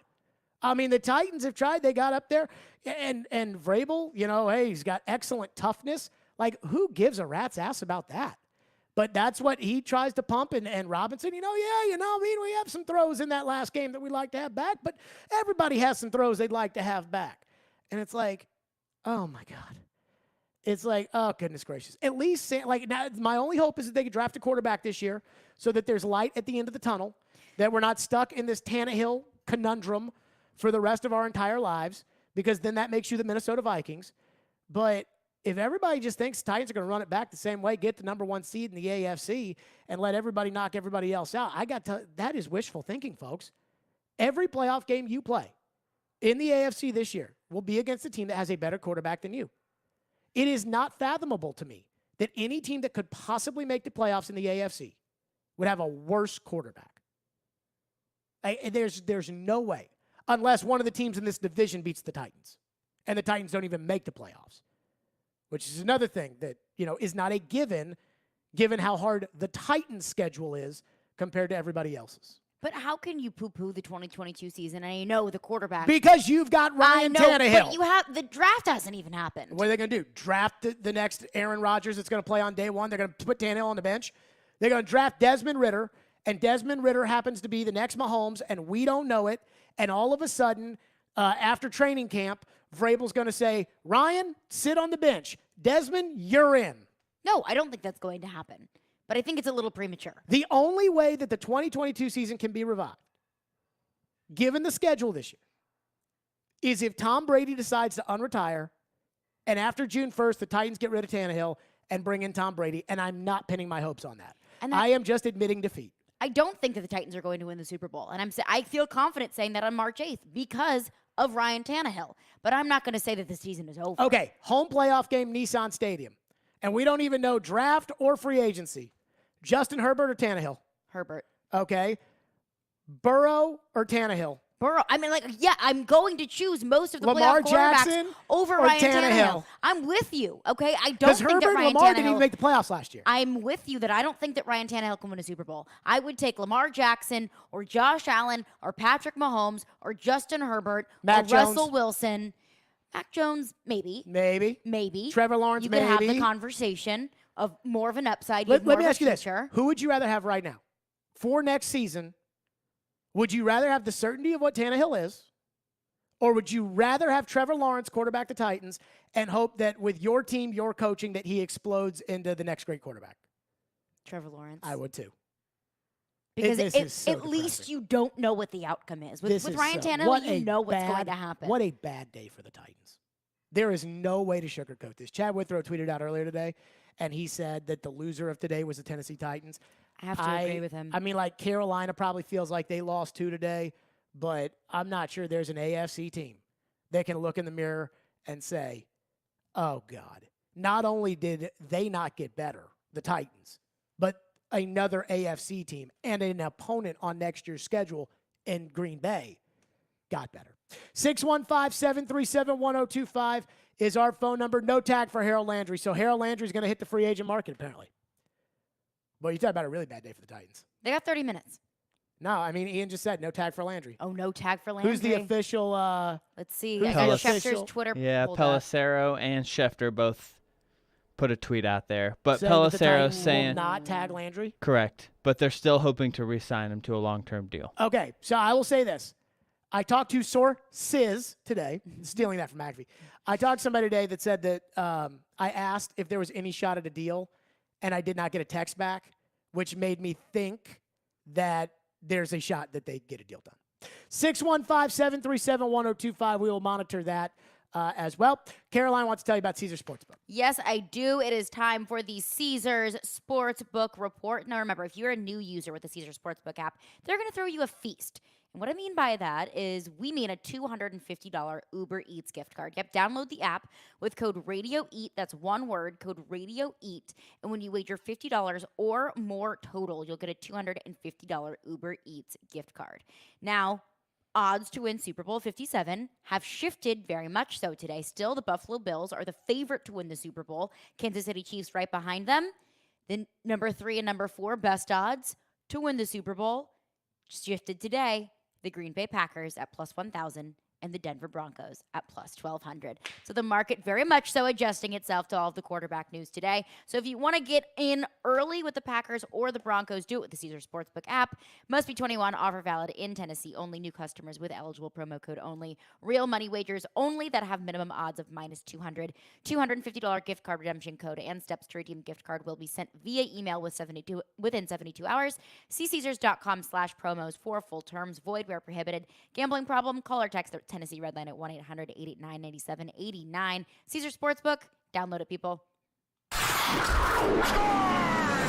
Speaker 8: I mean, the Titans have tried. They got up there. And Vrabel, hey, he's got excellent toughness. Like, who gives a rat's ass about that? But that's what he tries to pump. And Robinson, we have some throws in that last game that we'd like to have back. But everybody has some throws they'd like to have back. And it's like, oh, my God. It's like, oh, goodness gracious. At least, now my only hope is that they could draft a quarterback this year so that there's light at the end of the tunnel, that we're not stuck in this Tannehill conundrum for the rest of our entire lives, because then that makes you the Minnesota Vikings. But if everybody just thinks Titans are going to run it back the same way, get the number 1 seed in the AFC, and let everybody knock everybody else out, that is wishful thinking, folks. Every playoff game you play in the AFC this year will be against a team that has a better quarterback than you. It is not fathomable to me that any team that could possibly make the playoffs in the AFC would have a worse quarterback. There's no way, unless one of the teams in this division beats the Titans, and the Titans don't even make the playoffs, which is another thing that, is not a given how hard the Titans' schedule is compared to everybody else's.
Speaker 9: But how can you poo-poo the 2022 season? And I know the quarterback.
Speaker 8: Because you've got Ryan Tannehill.
Speaker 9: But the draft hasn't even happened.
Speaker 8: What are they going to do? Draft the next Aaron Rodgers that's going to play on day one? They're going to put Tannehill on the bench? They're going to draft Desmond Ridder, and Desmond Ridder happens to be the next Mahomes, and we don't know it. And all of a sudden, after training camp, Vrabel's going to say, Ryan, sit on the bench. Desmond, you're in.
Speaker 9: No, I don't think that's going to happen. But I think it's a little premature.
Speaker 8: The only way that the 2022 season can be revived given the schedule this year, is if Tom Brady decides to unretire, and after June 1st, the Titans get rid of Tannehill and bring in Tom Brady, and I'm not pinning my hopes on that. I am just admitting defeat.
Speaker 9: I don't think that the Titans are going to win the Super Bowl, and I feel confident saying that on March 8th because of Ryan Tannehill. But I'm not going to say that the season is over.
Speaker 8: Okay, home playoff game, Nissan Stadium. And we don't even know draft or free agency. Justin Herbert or Tannehill?
Speaker 9: Herbert.
Speaker 8: Okay. Burrow or Tannehill?
Speaker 9: Burrow. I mean, I'm going to choose most of the
Speaker 8: Lamar
Speaker 9: playoff quarterbacks
Speaker 8: Jackson
Speaker 9: over
Speaker 8: or
Speaker 9: Ryan
Speaker 8: Tannehill?
Speaker 9: I'm with you, okay? I don't
Speaker 8: Because
Speaker 9: think
Speaker 8: Herbert
Speaker 9: that Ryan
Speaker 8: and Lamar
Speaker 9: Tannehill,
Speaker 8: didn't even make the playoffs last year.
Speaker 9: I'm with you that I don't think that Ryan Tannehill can win a Super Bowl. I would take Lamar Jackson or Josh Allen or Patrick Mahomes or Justin Herbert
Speaker 8: Mac
Speaker 9: or
Speaker 8: Jones.
Speaker 9: Russell Wilson. Mac Jones, maybe.
Speaker 8: Maybe. Trevor Lawrence,
Speaker 9: you could have the
Speaker 8: maybe.
Speaker 9: conversation of more of an upside.
Speaker 8: Let
Speaker 9: more
Speaker 8: me
Speaker 9: of a
Speaker 8: ask you this.
Speaker 9: future.
Speaker 8: Who would you rather have right now? For next season, would you rather have the certainty of what Tannehill is, or would you rather have Trevor Lawrence quarterback the Titans and hope that with your team, your coaching, that he explodes into the next great quarterback?
Speaker 9: Trevor Lawrence.
Speaker 8: I would too.
Speaker 9: Because
Speaker 8: This is so
Speaker 9: at least
Speaker 8: depressing.
Speaker 9: you don't know what the outcome is. With Ryan Tannehill, you know what's going to happen.
Speaker 8: What a bad day for the Titans. There is no way to sugarcoat this. Chad Withrow tweeted out earlier today, and he said that the loser of today was the Tennessee Titans.
Speaker 9: I have to agree with him.
Speaker 8: I mean, like, Carolina probably feels like they lost 2 today, but I'm not sure there's an AFC team that can look in the mirror and say, oh, God, not only did they not get better, the Titans, but another AFC team and an opponent on next year's schedule in Green Bay got better. 615-737-1025 is our phone number. No tag for Harold Landry. So Harold Landry's going to hit the free agent market, apparently. Well, you talk about a really bad day for the Titans.
Speaker 9: They got 30 minutes.
Speaker 8: No, I mean, Ian just said no tag for Landry.
Speaker 9: Oh, no tag for Landry.
Speaker 8: Who's the official?
Speaker 9: Let's see.
Speaker 8: Who's
Speaker 9: I got
Speaker 8: the
Speaker 9: Schefter's
Speaker 8: official?
Speaker 9: Twitter.
Speaker 14: Yeah,
Speaker 9: pulled up.
Speaker 14: Pelissero and Schefter both put a tweet out there. But
Speaker 8: Saying that the
Speaker 14: Pelissero
Speaker 8: Titans
Speaker 14: saying
Speaker 8: will not tag Landry?
Speaker 14: correct, but they're still hoping to re-sign him to a long-term deal.
Speaker 8: Okay, so I will say this. I talked to sources today, stealing that from McAfee. I talked to somebody today that said that I asked if there was any shot at a deal, and I did not get a text back, which made me think that there's a shot that they get a deal done. 615-737-1025. We will monitor that as well. Caroline wants to tell you about Caesars Sportsbook.
Speaker 9: Yes, I do. It is time for the Caesars Sportsbook Report. Now, remember, if you're a new user with the Caesars Sportsbook app, they're going to throw you a feast. And what I mean by that is we mean a $250 Uber Eats gift card. Yep, download the app with code RADIOEAT. That's one word, code RADIOEAT. And when you wager $50 or more total, you'll get a $250 Uber Eats gift card. Now, odds to win Super Bowl 57 have shifted very much so today. Still, the Buffalo Bills are the favorite to win the Super Bowl. Kansas City Chiefs right behind them. Then number 3 and number 4, best odds to win the Super Bowl, shifted today. The Green Bay Packers at plus 1,000 and the Denver Broncos at plus 1,200. So the market very much so adjusting itself to all of the quarterback news today. So if you want to get in early with the Packers or the Broncos, do it with the Caesars Sportsbook app. Must be 21, offer valid in Tennessee. Only new customers with eligible promo code only. Real money wagers only that have minimum odds of minus 200. $250 gift card redemption code and steps to redeem gift card will be sent via email within 72 hours. See Caesars.com/promos for full terms. Void where prohibited. Gambling problem? Call or text the Tennessee Redline at 1-800-889-9789. Caesars Sportsbook. Download it, people.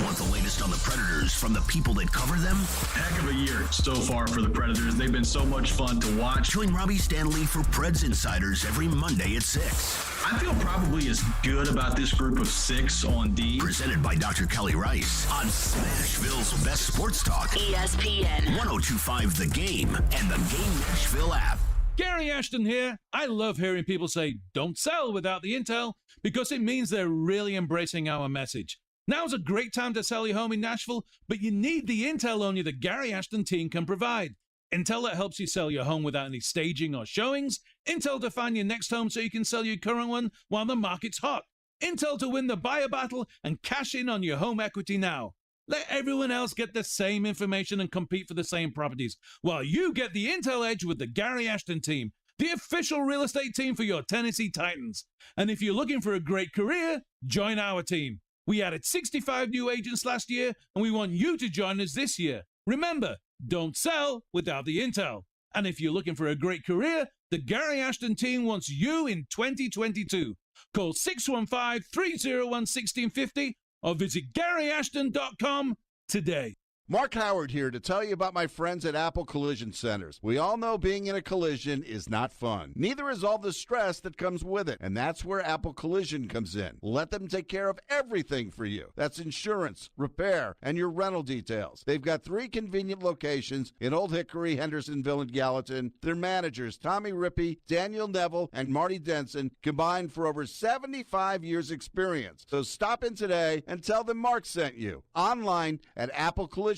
Speaker 6: Want the latest on the Predators from the people that cover them?
Speaker 15: Heck of a year so far for the Predators. They've been so much fun to watch.
Speaker 6: Join Robbie Stanley for Preds Insiders every Monday at 6.
Speaker 15: I feel probably as good about this group of 6 on D.
Speaker 6: Presented by Dr. Kelly Rice on Smashville's best sports talk.
Speaker 7: ESPN.
Speaker 6: 102.5 The Game and the Game Nashville app.
Speaker 16: Gary Ashton here. I love hearing people say, don't sell without the intel, because it means they're really embracing our message. Now's a great time to sell your home in Nashville, but you need the intel only the Gary Ashton team can provide. Intel that helps you sell your home without any staging or showings. Intel to find your next home so you can sell your current one while the market's hot. Intel to win the buyer battle and cash in on your home equity now. Let everyone else get the same information and compete for the same properties, while you get the intel edge with the Gary Ashton team, the official real estate team for your Tennessee Titans. And if you're looking for a great career, join our team. We added 65 new agents last year, and we want you to join us this year. Remember, don't sell without the intel. And if you're looking for a great career, the Gary Ashton team wants you in 2022. Call 615-301-1650 or visit GaryAshton.com today.
Speaker 17: Mark Howard here to tell you about my friends at Apple Collision Centers. We all know being in a collision is not fun. Neither is all the stress that comes with it, and that's where Apple Collision comes in. Let them take care of everything for you. That's insurance, repair, and your rental details. They've got 3 convenient locations in Old Hickory, Hendersonville, and Gallatin. Their managers, Tommy Rippey, Daniel Neville, and Marty Denson, combined for over 75 years experience. So stop in today and tell them Mark sent you. Online at applecollisioncenters.com.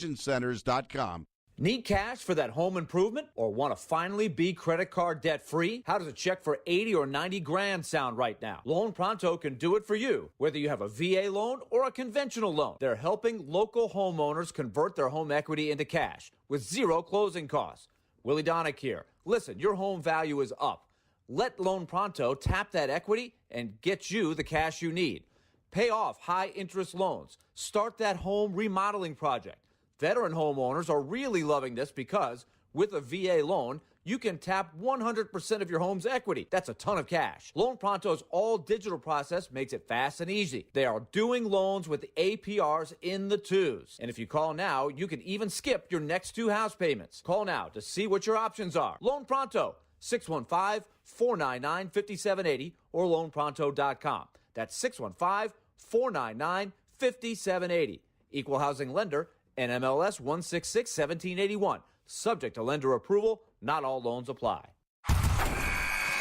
Speaker 18: Need cash for that home improvement or want to finally be credit card debt free? How does a check for 80 or 90 grand sound right now? Loan Pronto can do it for you, whether you have a VA loan or a conventional loan. They're helping local homeowners convert their home equity into cash with 0 closing costs. Willie Donick here. Listen, your home value is up. Let Loan Pronto tap that equity and get you the cash you need. Pay off high interest loans. Start that home remodeling project. Veteran homeowners are really loving this because with a VA loan, you can tap 100% of your home's equity. That's a ton of cash. Loan Pronto's all-digital process makes it fast and easy. They are doing loans with APRs in the 2s. And if you call now, you can even skip your next 2 house payments. Call now to see what your options are. Loan Pronto, 615-499-5780 or loanpronto.com. That's 615-499-5780. Equal housing lender, NMLS 166-1781. Subject to lender approval. Not all loans apply.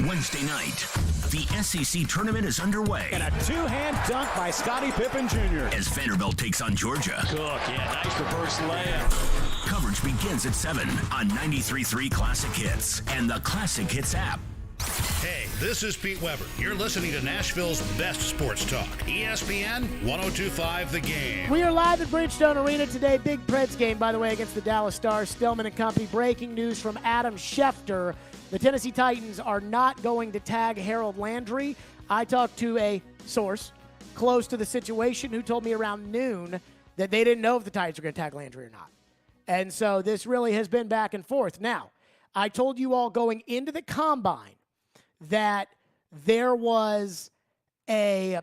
Speaker 6: Wednesday night, the SEC tournament is underway.
Speaker 19: And a 2-hand dunk by Scottie Pippen Jr.
Speaker 6: As Vanderbilt takes on Georgia.
Speaker 19: Cook, yeah, nice reverse layup.
Speaker 6: Coverage begins at 7 on 93.3 Classic Hits and the Classic Hits app.
Speaker 20: Hey, this is Pete Weber. You're listening to Nashville's best sports talk. ESPN 102.5 The Game.
Speaker 8: We are live at Bridgestone Arena today. Big Preds game, by the way, against the Dallas Stars. Stillman and company. Breaking news from Adam Schefter. The Tennessee Titans are not going to tag Harold Landry. I talked to a source close to the situation who told me around noon that they didn't know if the Titans were going to tag Landry or not. And so this really has been back and forth. Now, I told you all going into the combine that there was a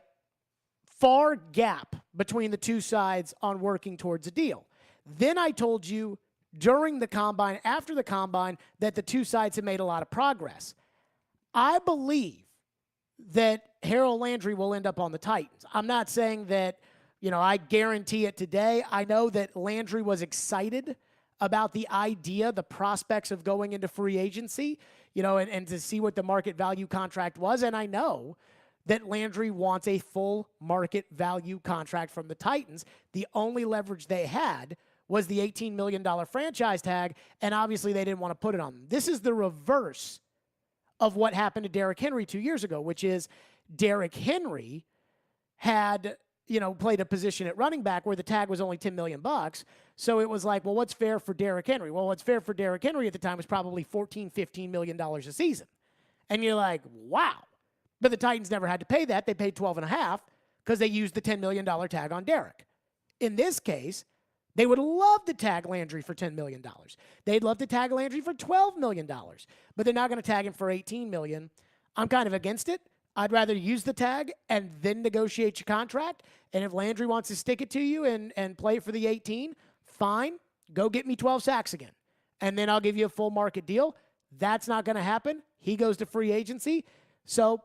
Speaker 8: far gap between the two sides on working towards a deal. Then I told you during the combine, after the combine, that the two sides have made a lot of progress. I believe that Harold Landry will end up on the Titans. I'm not saying that, I guarantee it today. I know that Landry was excited about the idea, the prospects of going into free agency, and to see what the market value contract was. And I know that Landry wants a full market value contract from the Titans. The only leverage they had was the $18 million franchise tag, and obviously they didn't want to put it on them. This is the reverse of what happened to Derrick Henry 2 years ago, which is Derrick Henry had played a position at running back where the tag was only $10 million. So it was like, well, what's fair for Derrick Henry? Well, what's fair for Derrick Henry at the time was probably $14-15 million a season. And you're like, wow. But the Titans never had to pay that. They paid $12.5 because they used the $10 million tag on Derrick. In this case, they would love to tag Landry for $10 million. They'd love to tag Landry for $12 million. But they're not going to tag him for $18 million. I'm kind of against it. I'd rather use the tag and then negotiate your contract. And if Landry wants to stick it to you and play for the 18, fine. Go get me 12 sacks again. And then I'll give you a full market deal. That's not going to happen. He goes to free agency. So,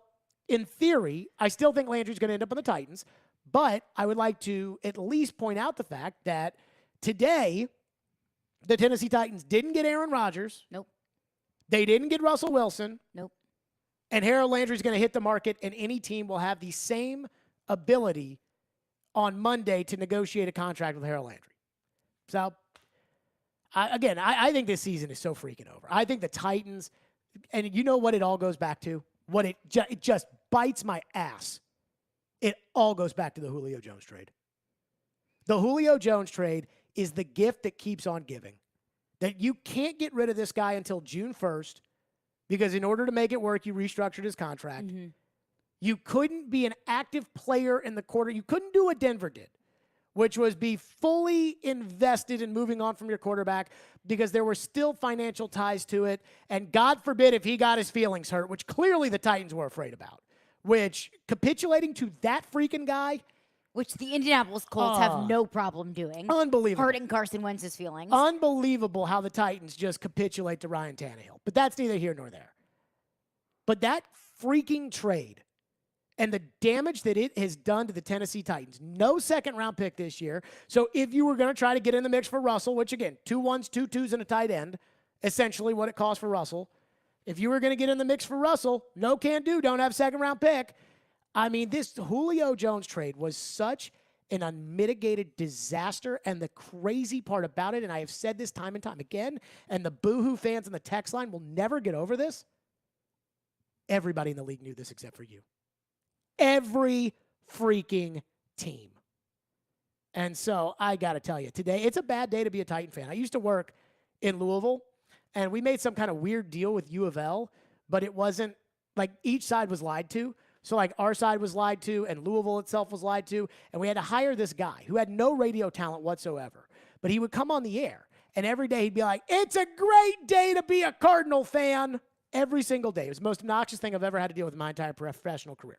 Speaker 8: in theory, I still think Landry's going to end up on the Titans. But I would like to at least point out the fact that today, the Tennessee Titans didn't get Aaron Rodgers.
Speaker 9: Nope.
Speaker 8: They didn't get Russell Wilson.
Speaker 9: Nope.
Speaker 8: And Harold Landry's going to hit the market, and any team will have the same ability on Monday to negotiate a contract with Harold Landry. So, I think this season is so freaking over. I think the Titans, and you know what it all goes back to? What it just bites my ass. It all goes back to the Julio Jones trade. The Julio Jones trade is the gift that keeps on giving. That you can't get rid of this guy until June 1st, because in order to make it work, you restructured his contract. Mm-hmm. You couldn't be an active player in the quarter. You couldn't do what Denver did, which was be fully invested in moving on from your quarterback because there were still financial ties to it. And God forbid if he got his feelings hurt, which clearly the Titans were afraid about, which capitulating to that freaking guy.
Speaker 9: Which the Indianapolis Colts have no problem doing.
Speaker 8: Unbelievable.
Speaker 9: Hurting Carson Wentz's feelings.
Speaker 8: Unbelievable how the Titans just capitulate to Ryan Tannehill. But that's neither here nor there. But that freaking trade and the damage that it has done to the Tennessee Titans. No second-round pick this year. So if you were going to try to get in the mix for Russell, which, again, 2 1s, 2 2s, and a tight end, essentially what it costs for Russell. If you were going to get in the mix for Russell, no can do, don't have second-round pick. I mean, this Julio Jones trade was such an unmitigated disaster, and the crazy part about it, and I have said this time and time again, and the boohoo fans on the text line will never get over this, everybody in the league knew this except for you. Every freaking team. And so I got to tell you, today, it's a bad day to be a Titan fan. I used to work in Louisville, and we made some kind of weird deal with U of L, but it wasn't, like, each side was lied to. So, like, our side was lied to, and Louisville itself was lied to, and we had to hire this guy who had no radio talent whatsoever. But he would come on the air, and every day he'd be like, "It's a great day to be a Cardinal fan." Every single day. It was the most obnoxious thing I've ever had to deal with in my entire professional career.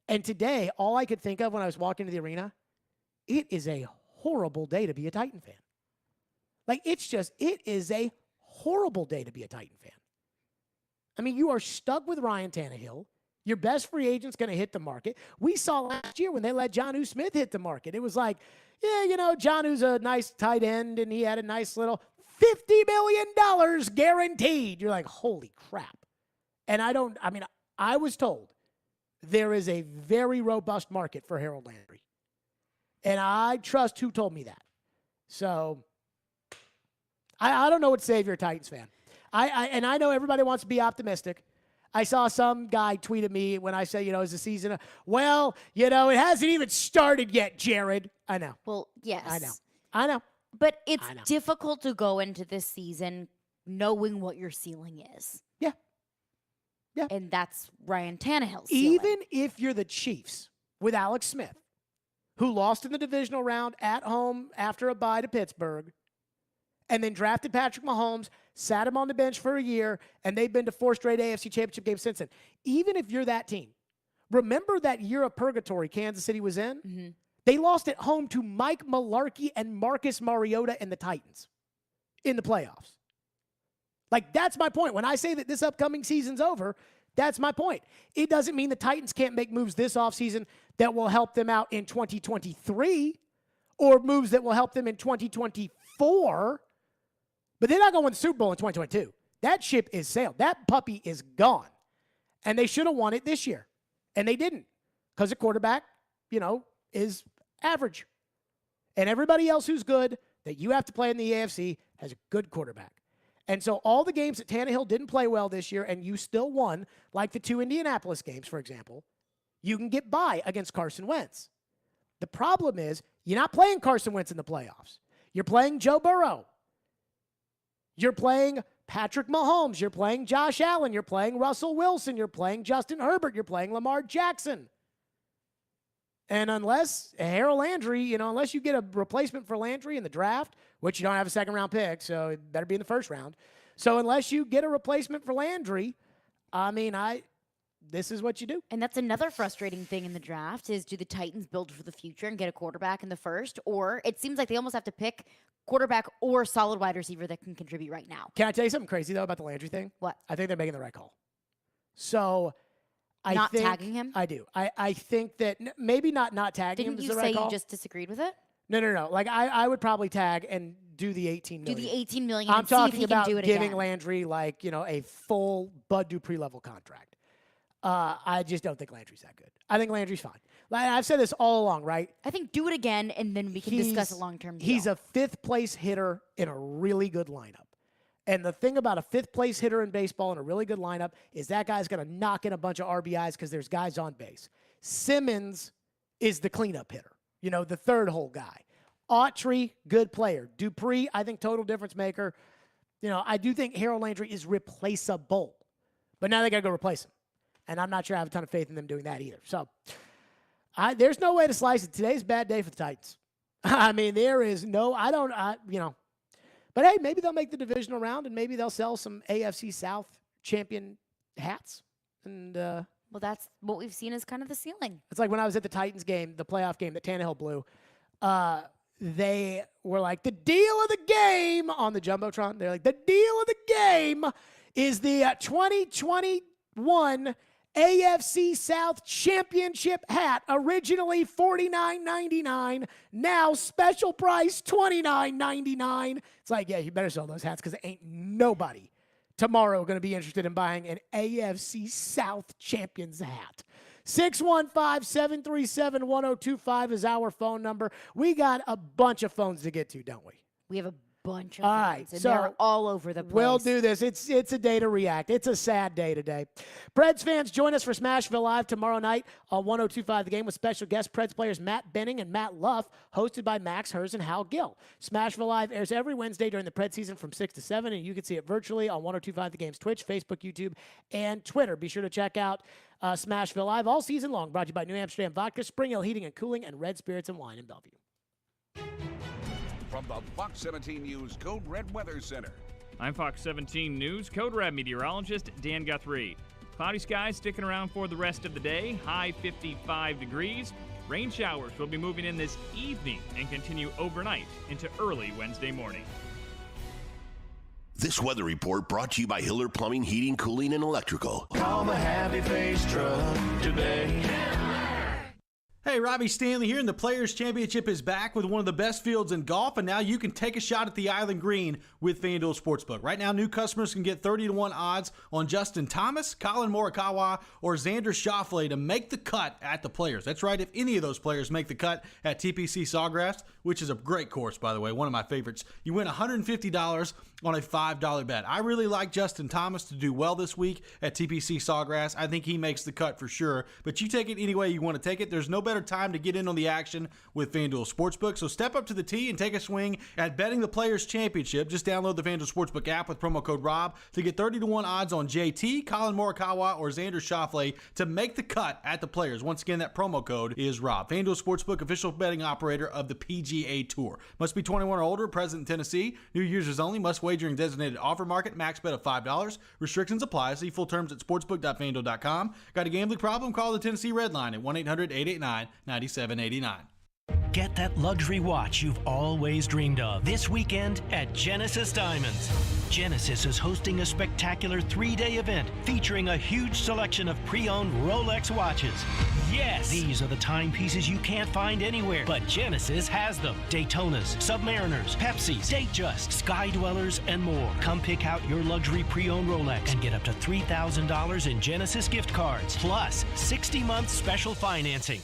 Speaker 8: And today, all I could think of when I was walking to the arena, it is a horrible day to be a Titan fan. Like, it is a horrible day to be a Titan fan. I mean, you are stuck with Ryan Tannehill. Your best free agent's going to hit the market. We saw last year when they let Jonnu Smith hit the market. It was like, yeah, you know, Jonnu's a nice tight end, and he had a nice little $50 million guaranteed. You're like, holy crap. And I was told there is a very robust market for Harold Landry. And I trust who told me that. So I don't know what to say if you're a Titans fan. I know everybody wants to be optimistic. I saw some guy tweet at me when I said, is the season, well, it hasn't even started yet, Jared. I know.
Speaker 9: Well, yes.
Speaker 8: I know.
Speaker 9: But it's difficult to go into this season knowing what your ceiling is.
Speaker 8: Yeah. Yeah.
Speaker 9: And that's Ryan Tannehill's ceiling.
Speaker 8: Even if you're the Chiefs with Alex Smith, who lost in the divisional round at home after a bye to Pittsburgh, and then drafted Patrick Mahomes, sat him on the bench for a year, and they've been to 4 straight AFC Championship games since then. Even if you're that team, remember that year of purgatory Kansas City was in?
Speaker 9: Mm-hmm.
Speaker 8: They lost at home to Mike Mularkey and Marcus Mariota and the Titans in the playoffs. Like, that's my point. When I say that this upcoming season's over, that's my point. It doesn't mean the Titans can't make moves this offseason that will help them out in 2023 or moves that will help them in 2024. But they're not going to win the Super Bowl in 2022. That ship is sailed. That puppy is gone. And they should have won it this year. And they didn't because the quarterback, is average. And everybody else who's good that you have to play in the AFC has a good quarterback. And so all the games that Tannehill didn't play well this year and you still won, like the 2 Indianapolis games, for example, you can get by against Carson Wentz. The problem is you're not playing Carson Wentz in the playoffs. You're playing Joe Burrow. You're playing Patrick Mahomes. You're playing Josh Allen. You're playing Russell Wilson. You're playing Justin Herbert. You're playing Lamar Jackson. And unless Harold Landry, unless you get a replacement for Landry in the draft, which you don't have a second-round pick, so it better be in the first round. So unless you get a replacement for Landry, this is what you do.
Speaker 9: And that's another frustrating thing in the draft is, do the Titans build for the future and get a quarterback in the first? Or it seems like they almost have to pick quarterback or solid wide receiver that can contribute right now.
Speaker 8: Can I tell you something crazy, though, about the Landry thing?
Speaker 9: What?
Speaker 8: I think they're making the right call. So I think
Speaker 9: tagging him?
Speaker 8: I do. I think that maybe not tagging him is the right call.
Speaker 9: Didn't you say you just disagreed with it?
Speaker 8: No. Like, I would probably tag and do the $18 million.
Speaker 9: Do the $18 million
Speaker 8: I'm
Speaker 9: and see if
Speaker 8: talking
Speaker 9: he
Speaker 8: about
Speaker 9: can do it
Speaker 8: giving
Speaker 9: again.
Speaker 8: Landry, a full Bud Dupree level contract. I just don't think Landry's that good. I think Landry's fine. Like, I've said this all along, right?
Speaker 9: I think do it again, and then we can discuss a long-term deal.
Speaker 8: He's a 5th-place hitter in a really good lineup. And the thing about a 5th-place hitter in baseball in a really good lineup is that guy's going to knock in a bunch of RBIs because there's guys on base. Simmons is the cleanup hitter, the third hole guy. Autry, good player. Dupree, I think total difference maker. I do think Harold Landry is replaceable. But now they got to go replace him. And I'm not sure I have a ton of faith in them doing that either. So There's no way to slice it. Today's a bad day for the Titans. I mean, there is no, but hey, maybe they'll make the divisional round and maybe they'll sell some AFC South champion hats. And,
Speaker 9: well, that's what we've seen as kind of the ceiling.
Speaker 8: It's like when I was at the Titans game, the playoff game that Tannehill blew, they were like, the deal of the game on the Jumbotron. They're like, the deal of the game is the 2021 AFC South Championship hat, originally $49.99, now special price $29.99. It's like, yeah, you better sell those hats because ain't nobody tomorrow going to be interested in buying an AFC South Champions hat. 615-737-1025 is our phone number. We got a bunch of phones to get to, don't we?
Speaker 9: We have a bunch of
Speaker 8: all
Speaker 9: phones,
Speaker 8: right,
Speaker 9: and
Speaker 8: so
Speaker 9: they're all over the place.
Speaker 8: We'll do this. It's a day to react. It's a sad day today. Preds fans, join us for Smashville Live tomorrow night on 102.5 The Game with special guest Preds players Matt Benning and Matt Luff, hosted by Max Hers and Hal Gill. Smashville Live airs every Wednesday during the Preds season from 6 to 7, and you can see it virtually on 102.5 The Game's Twitch, Facebook, YouTube, and Twitter. Be sure to check out Smashville Live all season long, brought to you by New Amsterdam Vodka, Spring Hill Heating and Cooling, and Red Spirits and Wine in Bellevue.
Speaker 21: From the Fox 17 News Code Red Weather Center.
Speaker 22: I'm Fox 17 News Code Red meteorologist Dan Guthrie. Cloudy skies sticking around for the rest of the day, high 55 degrees. Rain showers will be moving in this evening and continue overnight into early Wednesday morning.
Speaker 6: This weather report brought to you by Hiller Plumbing, Heating, Cooling, and Electrical.
Speaker 19: Call the Happy Face Truck today.
Speaker 5: Hey, Robbie Stanley here, and the Players' Championship is back with one of the best fields in golf, and now you can take a shot at the Island Green with FanDuel Sportsbook. Right now, new customers can get 30-1 odds on Justin Thomas, Colin Morikawa, or Xander Schauffele to make the cut at the Players. That's right, if any of those players make the cut at TPC Sawgrass, which is a great course, by the way, one of my favorites, you win $150 on a $5 bet. I really like Justin Thomas to do well this week at TPC Sawgrass. I think he makes the cut for sure, but you take it any way you want to take it. There's no better time to get in on the action with FanDuel Sportsbook. So step up to the tee and take a swing at betting the Players' Championship. Just download the FanDuel Sportsbook app with promo code ROB to get 30-1 odds on JT, Colin Morikawa, or Xander Schauffele to make the cut at the Players. Once again, that promo code is ROB. FanDuel Sportsbook, official betting operator of the PGA Tour. Must be 21 or older, present in Tennessee. New users only. Must wager in designated offer market. Max bet of $5. Restrictions apply. See full terms at sportsbook.fanduel.com. Got a gambling problem? Call the Tennessee Red Line at 1-800-889-9789.
Speaker 12: Get that luxury watch you've always dreamed of this weekend at Genesis Diamonds. Genesis is hosting a spectacular 3-day event featuring a huge selection of pre-owned Rolex watches. Yes! These are the timepieces you can't find anywhere, but Genesis has them. Daytonas, Submariners, Pepsis, Datejust, Sky Dwellers, and more. Come pick out your luxury pre-owned Rolex and get up to $3,000 in Genesis gift cards, plus 60-month special financing.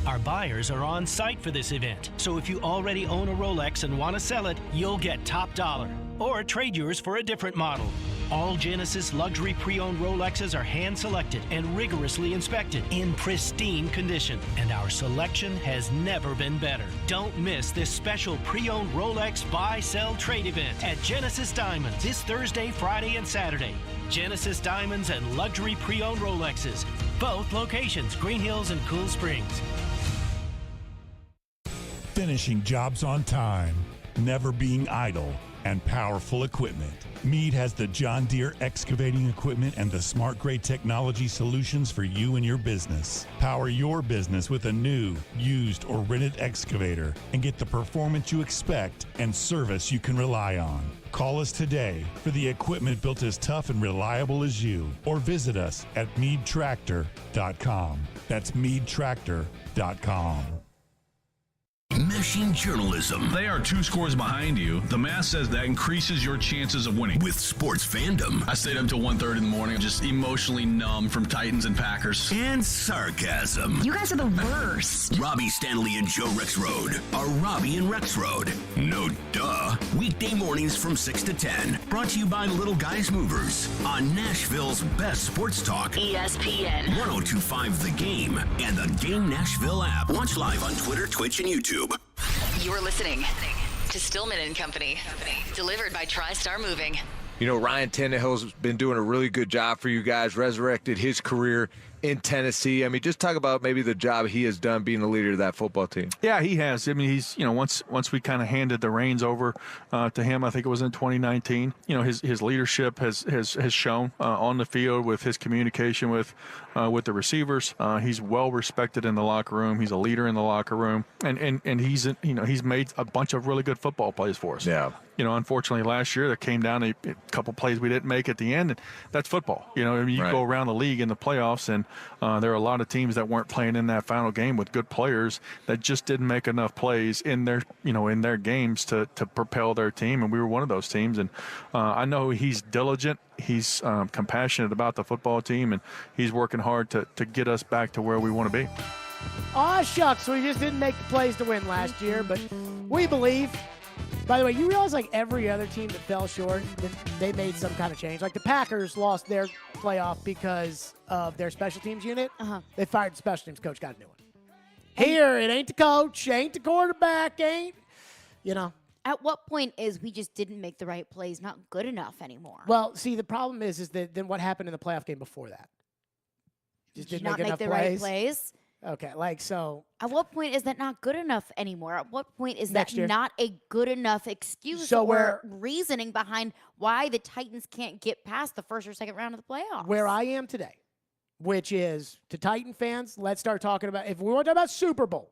Speaker 12: Our buyers are on site for this event, so if you already own a Rolex and want to sell it, you'll get top dollar. Or trade yours for a different model. All Genesis luxury pre-owned Rolexes are hand-selected and rigorously inspected in pristine condition, and our selection has never been better. Don't miss this special pre-owned Rolex buy, sell, trade event at Genesis Diamonds this Thursday, Friday, and Saturday. Genesis Diamonds and luxury pre-owned Rolexes. Both locations, Green Hills and Cool Springs.
Speaker 23: Finishing jobs on time, never being idle, and powerful equipment. Meade has the John Deere excavating equipment and the smart grade technology solutions for you and your business. Power your business with a new, used, or rented excavator and get the performance you expect and service you can rely on. Call us today for the equipment built as tough and reliable as you, or visit us at meadtractor.com. That's meadtractor.com.
Speaker 6: Meshing journalism.
Speaker 15: They are 2 scores behind you. The math says that increases your chances of winning.
Speaker 6: With sports fandom.
Speaker 15: I stayed up till 1:30 in the morning, just emotionally numb from Titans and Packers.
Speaker 6: And sarcasm.
Speaker 7: You guys are the worst.
Speaker 6: Robbie Stanley and Joe Rexrode are Robbie and Rexrode. No duh. Weekday mornings from 6 to 10. Brought to you by Little Guys Movers on Nashville's best sports talk.
Speaker 7: ESPN.
Speaker 6: 102.5 The Game and the Game Nashville app. Watch live on Twitter, Twitch, and YouTube.
Speaker 7: You're listening to Stillman and Company. Delivered by TriStar Moving.
Speaker 24: You know, Ryan Tannehill's been doing a really good job for you guys, resurrected his career
Speaker 1: in Tennessee. I mean, just talk about maybe the job he has done being the leader of that football team.
Speaker 3: Yeah, he has. I mean, he's, once we kind of handed the reins over to him, I think it was in 2019, his leadership has shown on the field with his communication with the receivers. He's well respected in the locker room. He's a leader in the locker room, and he's made a bunch of really good football plays for us.
Speaker 1: Yeah.
Speaker 3: Unfortunately, last year there came down a couple plays we didn't make at the end, and that's football. You
Speaker 1: Right.
Speaker 3: go around the league in the playoffs, and there are a lot of teams that weren't playing in that final game with good players that just didn't make enough plays in their games to propel their team, and we were one of those teams. And I know he's diligent. He's compassionate about the football team, and he's working hard to get us back to where we want to be.
Speaker 8: Aw, shucks, we just didn't make the plays to win last year, but we believe. By the way, you realize like every other team that fell short, that they made some kind of change. Like the Packers lost their playoff because of their special teams unit. They fired the special teams coach, got a new one. Here, it ain't the coach, ain't the quarterback, ain't.
Speaker 9: At what point is we just didn't make the right plays not good enough anymore?
Speaker 8: Well, see, the problem is that then what happened in the playoff game before that? Just
Speaker 9: Did
Speaker 8: didn't
Speaker 9: you not
Speaker 8: make
Speaker 9: make
Speaker 8: enough
Speaker 9: the
Speaker 8: plays?
Speaker 9: right plays?
Speaker 8: Okay, so.
Speaker 9: At what point is that not good enough anymore? At what point is
Speaker 8: Next
Speaker 9: that
Speaker 8: year.
Speaker 9: not a good enough excuse
Speaker 8: So
Speaker 9: or reasoning behind why the Titans can't get past the first or second round of the playoffs?
Speaker 8: Where I am today, which is to Titan fans, let's start talking about, if we want to talk about Super Bowl,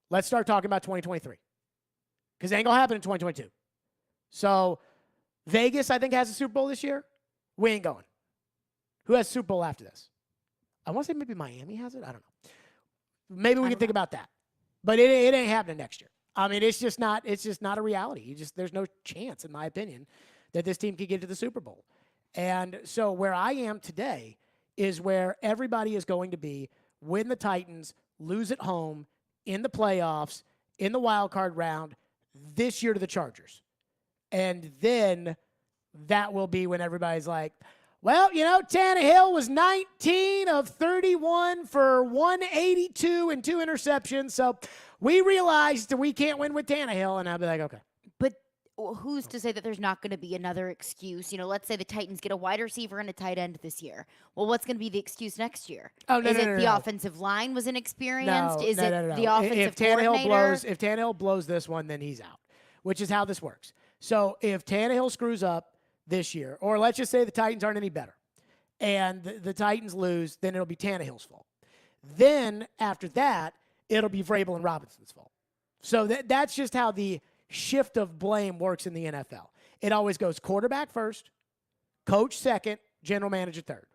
Speaker 8: let's start talking about 2023. Because it ain't going to happen in 2022. So Vegas, I think, has a Super Bowl this year. We ain't going. Who has Super Bowl after this? I want to say maybe Miami has it. I don't know. Maybe we can think about that. But it ain't happening next year. I mean, it's just not a reality. There's no chance, in my opinion, that this team could get to the Super Bowl. And so where I am today is where everybody is going to be when the Titans lose at home in the playoffs, in the wild card round, this year to the Chargers. And then that will be when everybody's like, well, Tannehill was 19 of 31 for 182 and 2 interceptions. So we realized that we can't win with Tannehill. And I'll be like, okay.
Speaker 9: But who's to say that there's not going to be another excuse? Let's say the Titans get a wide receiver and a tight end this year. Well, what's going to be the excuse next year?
Speaker 8: Oh, no,
Speaker 9: Is
Speaker 8: no,
Speaker 9: it
Speaker 8: no,
Speaker 9: the
Speaker 8: no.
Speaker 9: offensive line was inexperienced?
Speaker 8: No,
Speaker 9: Is
Speaker 8: no,
Speaker 9: it
Speaker 8: no, no.
Speaker 9: the offensive coordinator?
Speaker 8: If Tannehill blows this one, then he's out, which is how this works. So if Tannehill screws up this year, or let's just say the Titans aren't any better, and the Titans lose, then it'll be Tannehill's fault. Then after that, it'll be Vrabel and Robinson's fault. So that's just how the shift of blame works in the NFL. It always goes quarterback first, coach second, general manager third.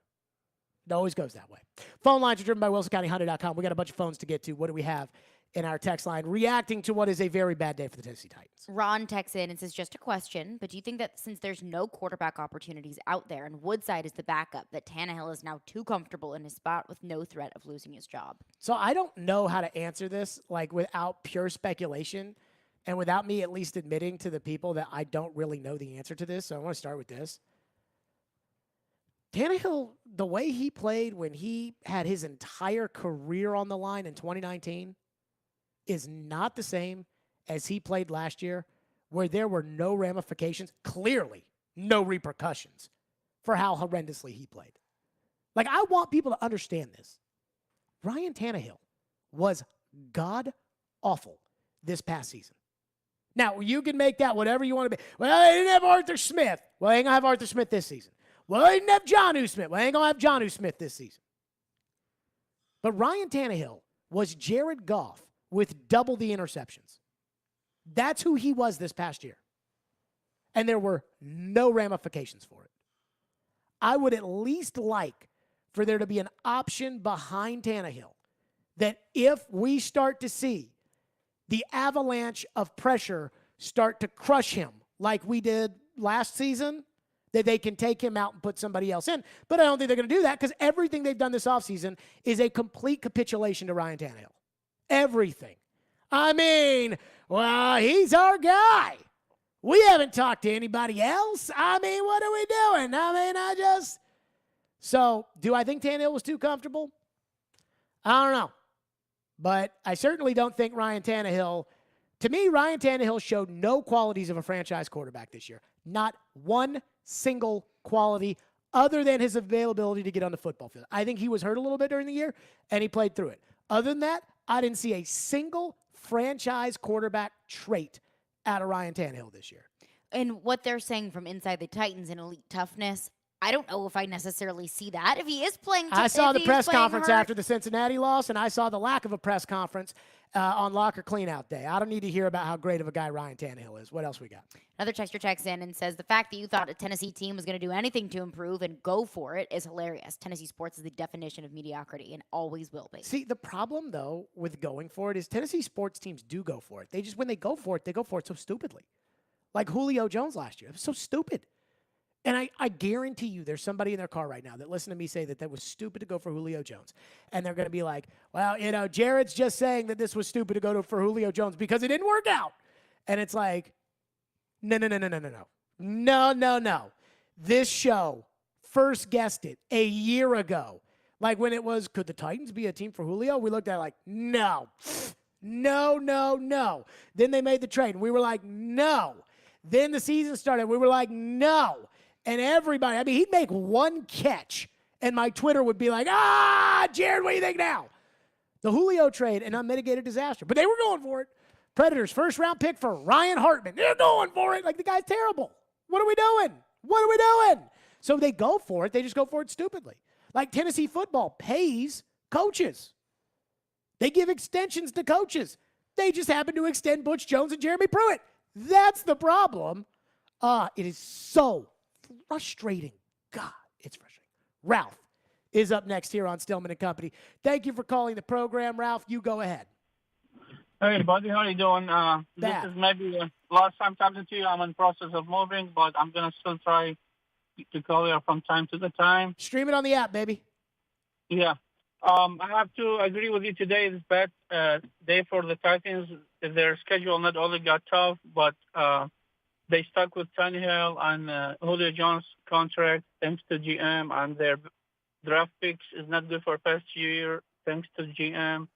Speaker 8: It always goes that way. Phone lines are driven by WilsonCountyHonda.com. We got a bunch of phones to get to. What do we have in our text line reacting to what is a very bad day for the Tennessee Titans?
Speaker 9: Ron texts in and says, just a question, but do you think that since there's no quarterback opportunities out there and Woodside is the backup, that Tannehill is now too comfortable in his spot with no threat of losing his job?
Speaker 8: So I don't know how to answer this, without pure speculation and without me at least admitting to the people that I don't really know the answer to this. So I want to start with this. Tannehill, the way he played when he had his entire career on the line in 2019 is not the same as he played last year, where there were no ramifications, clearly no repercussions for how horrendously he played. I want people to understand this. Ryan Tannehill was god-awful this past season. Now, you can make that whatever you want to be. Well, they didn't have Arthur Smith. Well, they ain't going to have Arthur Smith this season. Well, they didn't have Jonnu Smith. Well, they ain't going to have Jonnu Smith this season. But Ryan Tannehill was Jared Goff with double the interceptions. That's who he was this past year. And there were no ramifications for it. I would at least like for there to be an option behind Tannehill that if we start to see the avalanche of pressure start to crush him like we did last season, that they can take him out and put somebody else in. But I don't think they're going to do that because everything they've done this offseason is a complete capitulation to Ryan Tannehill. Everything. I mean, well, he's our guy. We haven't talked to anybody else. I mean, what are we doing? So, do I think Tannehill was too comfortable? I don't know. But I certainly don't think Ryan Tannehill, to me, Ryan Tannehill showed no qualities of a franchise quarterback this year. Not one single quality other than his availability to get on the football field. I think he was hurt a little bit during the year, and he played through it. Other than that, I didn't see a single franchise quarterback trait out of Ryan Tannehill this year.
Speaker 9: And what they're saying from inside the Titans in elite toughness, I don't know if I necessarily see that. If he is playing,
Speaker 8: I saw the press conference
Speaker 9: hurt,
Speaker 8: after the Cincinnati loss, and I saw the lack of a press conference on locker cleanout day. I don't need to hear about how great of a guy Ryan Tannehill is. What else we got?
Speaker 9: Another texter checks in and says, the fact that you thought a Tennessee team was going to do anything to improve and go for it is hilarious. Tennessee sports is the definition of mediocrity and always will be.
Speaker 8: See, the problem, though, with going for it is Tennessee sports teams do go for it. When they go for it so stupidly. Like Julio Jones last year. It was so stupid. And I guarantee you there's somebody in their car right now that listened to me say that was stupid to go for Julio Jones. And they're going to be like, well, Jared's just saying that this was stupid to go for Julio Jones because it didn't work out. And it's like, no. This show first guessed it a year ago. Like when it was, could the Titans be a team for Julio? We looked at it like, no. Then they made the trade, and we were like, no. Then the season started. We were like, no. And everybody, he'd make one catch, and my Twitter would be like, Jared, what do you think now? The Julio trade, an unmitigated disaster. But they were going for it. Predators, first-round pick for Ryan Hartman. They're going for it. Like, the guy's terrible. What are we doing? So they go for it. They just go for it stupidly. Like Tennessee football pays coaches. They give extensions to coaches. They just happen to extend Butch Jones and Jeremy Pruitt. That's the problem. It is so frustrating. God, it's frustrating. Ralph is up next here on Stillman and Company. Thank you for calling the program, Ralph. You go ahead.
Speaker 2: Hey, buddy. How are you doing? This is maybe the last time talking to you. I'm in the process of moving, but I'm going to still try to call you from time to time.
Speaker 8: Stream it on the app, baby.
Speaker 2: Yeah. I have to agree with you. Today is bad day for the Titans. Their schedule not only got tough, but they stuck with Tannehill and Julio Jones' contract thanks to GM, and their draft picks is not good for past year thanks to GM.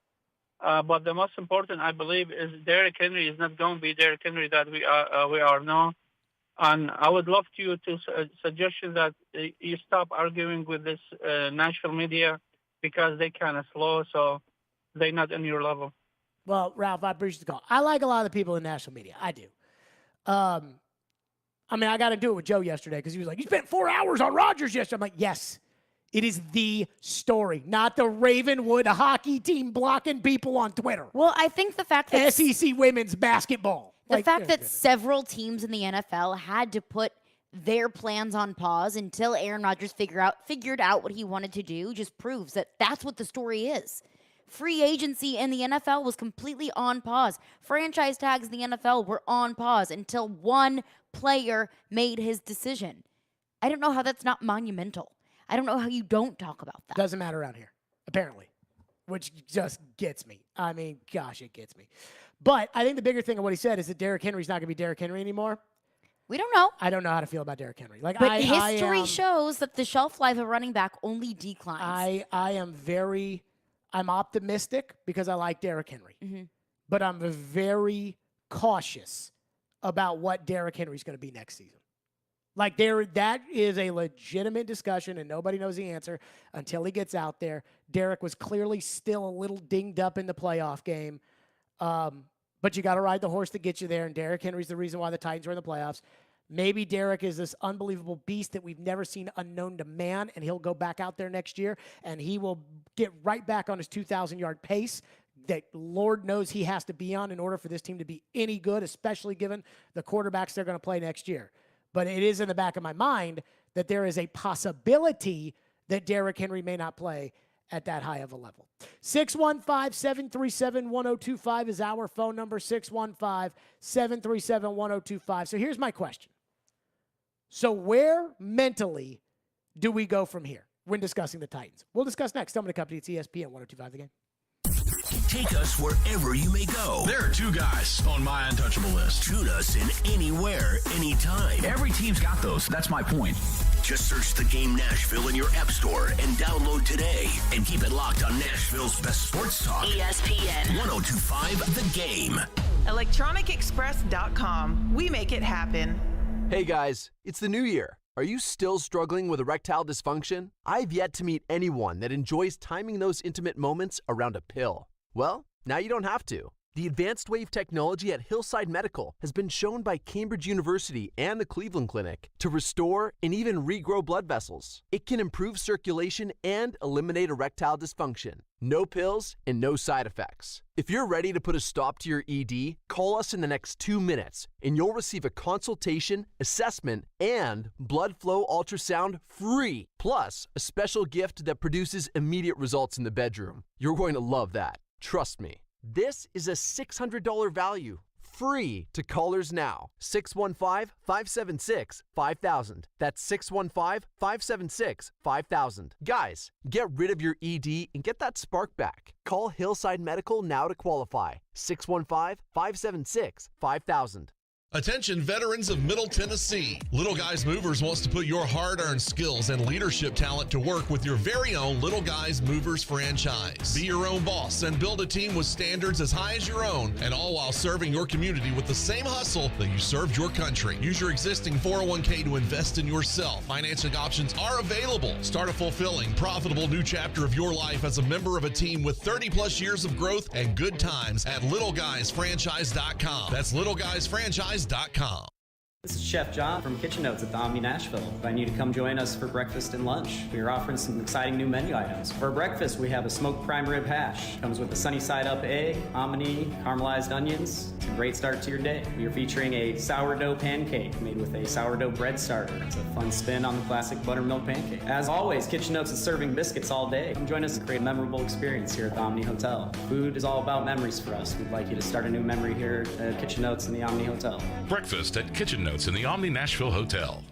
Speaker 2: But the most important, I believe, is Derrick Henry is not going to be Derrick Henry that we are now. And I would love to suggest that you stop arguing with this national media because they kind of slow, so they're not on your level.
Speaker 8: Well, Ralph, I appreciate the call. I like a lot of the people in national media. I do. I got to do it with Joe yesterday because he was like, you spent 4 hours on Rodgers yesterday. I'm like, yes, it is the story, not the Ravenwood hockey team blocking people on Twitter.
Speaker 9: Well, I think the fact that
Speaker 8: SEC women's basketball.
Speaker 9: The fact that several teams in the NFL had to put their plans on pause until Aaron Rodgers figured out what he wanted to do just proves that that's what the story is. Free agency in the NFL was completely on pause. Franchise tags in the NFL were on pause until one player made his decision. I don't know how that's not monumental. I don't know how you don't talk about that.
Speaker 8: Doesn't matter around here, apparently, which just gets me. Gosh, it gets me. But I think the bigger thing of what he said is that Derrick Henry's not going to be Derrick Henry anymore.
Speaker 9: We don't know.
Speaker 8: I don't know how to feel about Derrick Henry.
Speaker 9: But history shows that the shelf life of running back only declines.
Speaker 8: I'm optimistic because I like Derrick Henry.
Speaker 9: Mm-hmm.
Speaker 8: But I'm very cautious about what Derrick Henry's going to be next season. That is a legitimate discussion, and nobody knows the answer until he gets out there. Derrick was clearly still a little dinged up in the playoff game. But you got to ride the horse that gets you there, and Derrick Henry's the reason why the Titans are in the playoffs. Maybe Derrick is this unbelievable beast that we've never seen unknown to man, and he'll go back out there next year, and he will get right back on his 2,000-yard pace that Lord knows he has to be on in order for this team to be any good, especially given the quarterbacks they're going to play next year. But it is in the back of my mind that there is a possibility that Derrick Henry may not play at that high of a level. 615-737-1025 is our phone number, 615-737-1025. So here's my question. So where mentally do we go from here when discussing the Titans? We'll discuss next. Stillman & Company, it's ESPN 1025 The Game.
Speaker 6: Take us wherever you may go.
Speaker 15: There are two guys on my untouchable list.
Speaker 6: Tune us in anywhere, anytime.
Speaker 15: Every team's got those. That's my point.
Speaker 6: Just search The Game Nashville in your app store and download today. And keep it locked on Nashville's best sports talk.
Speaker 7: ESPN
Speaker 6: 1025 The Game.
Speaker 4: ElectronicExpress.com. We make it happen.
Speaker 10: Hey guys, it's the new year,
Speaker 4: Are you still struggling with erectile dysfunction? I've yet to meet anyone that enjoys timing those intimate moments around a pill. Well, now you don't have to. The advanced wave technology at Hillside Medical has been shown by Cambridge University and the Cleveland Clinic to restore and even regrow blood vessels. It can improve circulation and eliminate erectile dysfunction. No pills and no side effects. If you're ready to put a stop to your ED, call us in the next 2 minutes and you'll receive a consultation, assessment, and blood flow ultrasound free. Plus, a special gift that produces immediate results in the bedroom. You're going to love that. Trust me. This is a $600 value, free to callers now. 615-576-5000. That's 615-576-5000. Guys, get rid of your ED and get that spark back. Call Hillside Medical now to qualify. 615-576-5000.
Speaker 10: Attention veterans of Middle Tennessee. Little Guys Movers wants to put your hard-earned skills and leadership talent to work with your very own Little Guys Movers franchise. Be your own boss and build a team with standards as high as your own, and all while serving your community with the same hustle that you served your country. Use your existing 401k to invest in yourself. Financing options are available. Start a fulfilling, profitable new chapter of your life as a member of a team with 30-plus years of growth and good times at littleguysfranchise.com. That's littleguysfranchise.com.
Speaker 11: This is Chef John from Kitchen Notes at the Omni Nashville. Inviting you to come join us for breakfast and lunch. We are offering some exciting new menu items. For breakfast, we have a smoked prime rib hash. Comes with a sunny side up egg, hominy, caramelized onions. It's a great start to your day. We are featuring a sourdough pancake made with a sourdough bread starter. It's a fun spin on the classic buttermilk pancake. As always, Kitchen Notes is serving biscuits all day. Come join us and create a memorable experience here at the Omni Hotel. Food is all about memories for us. We'd like you to start a new memory here at Kitchen Notes in the Omni Hotel.
Speaker 24: Breakfast at Kitchen Notes in the Omni Nashville Hotel.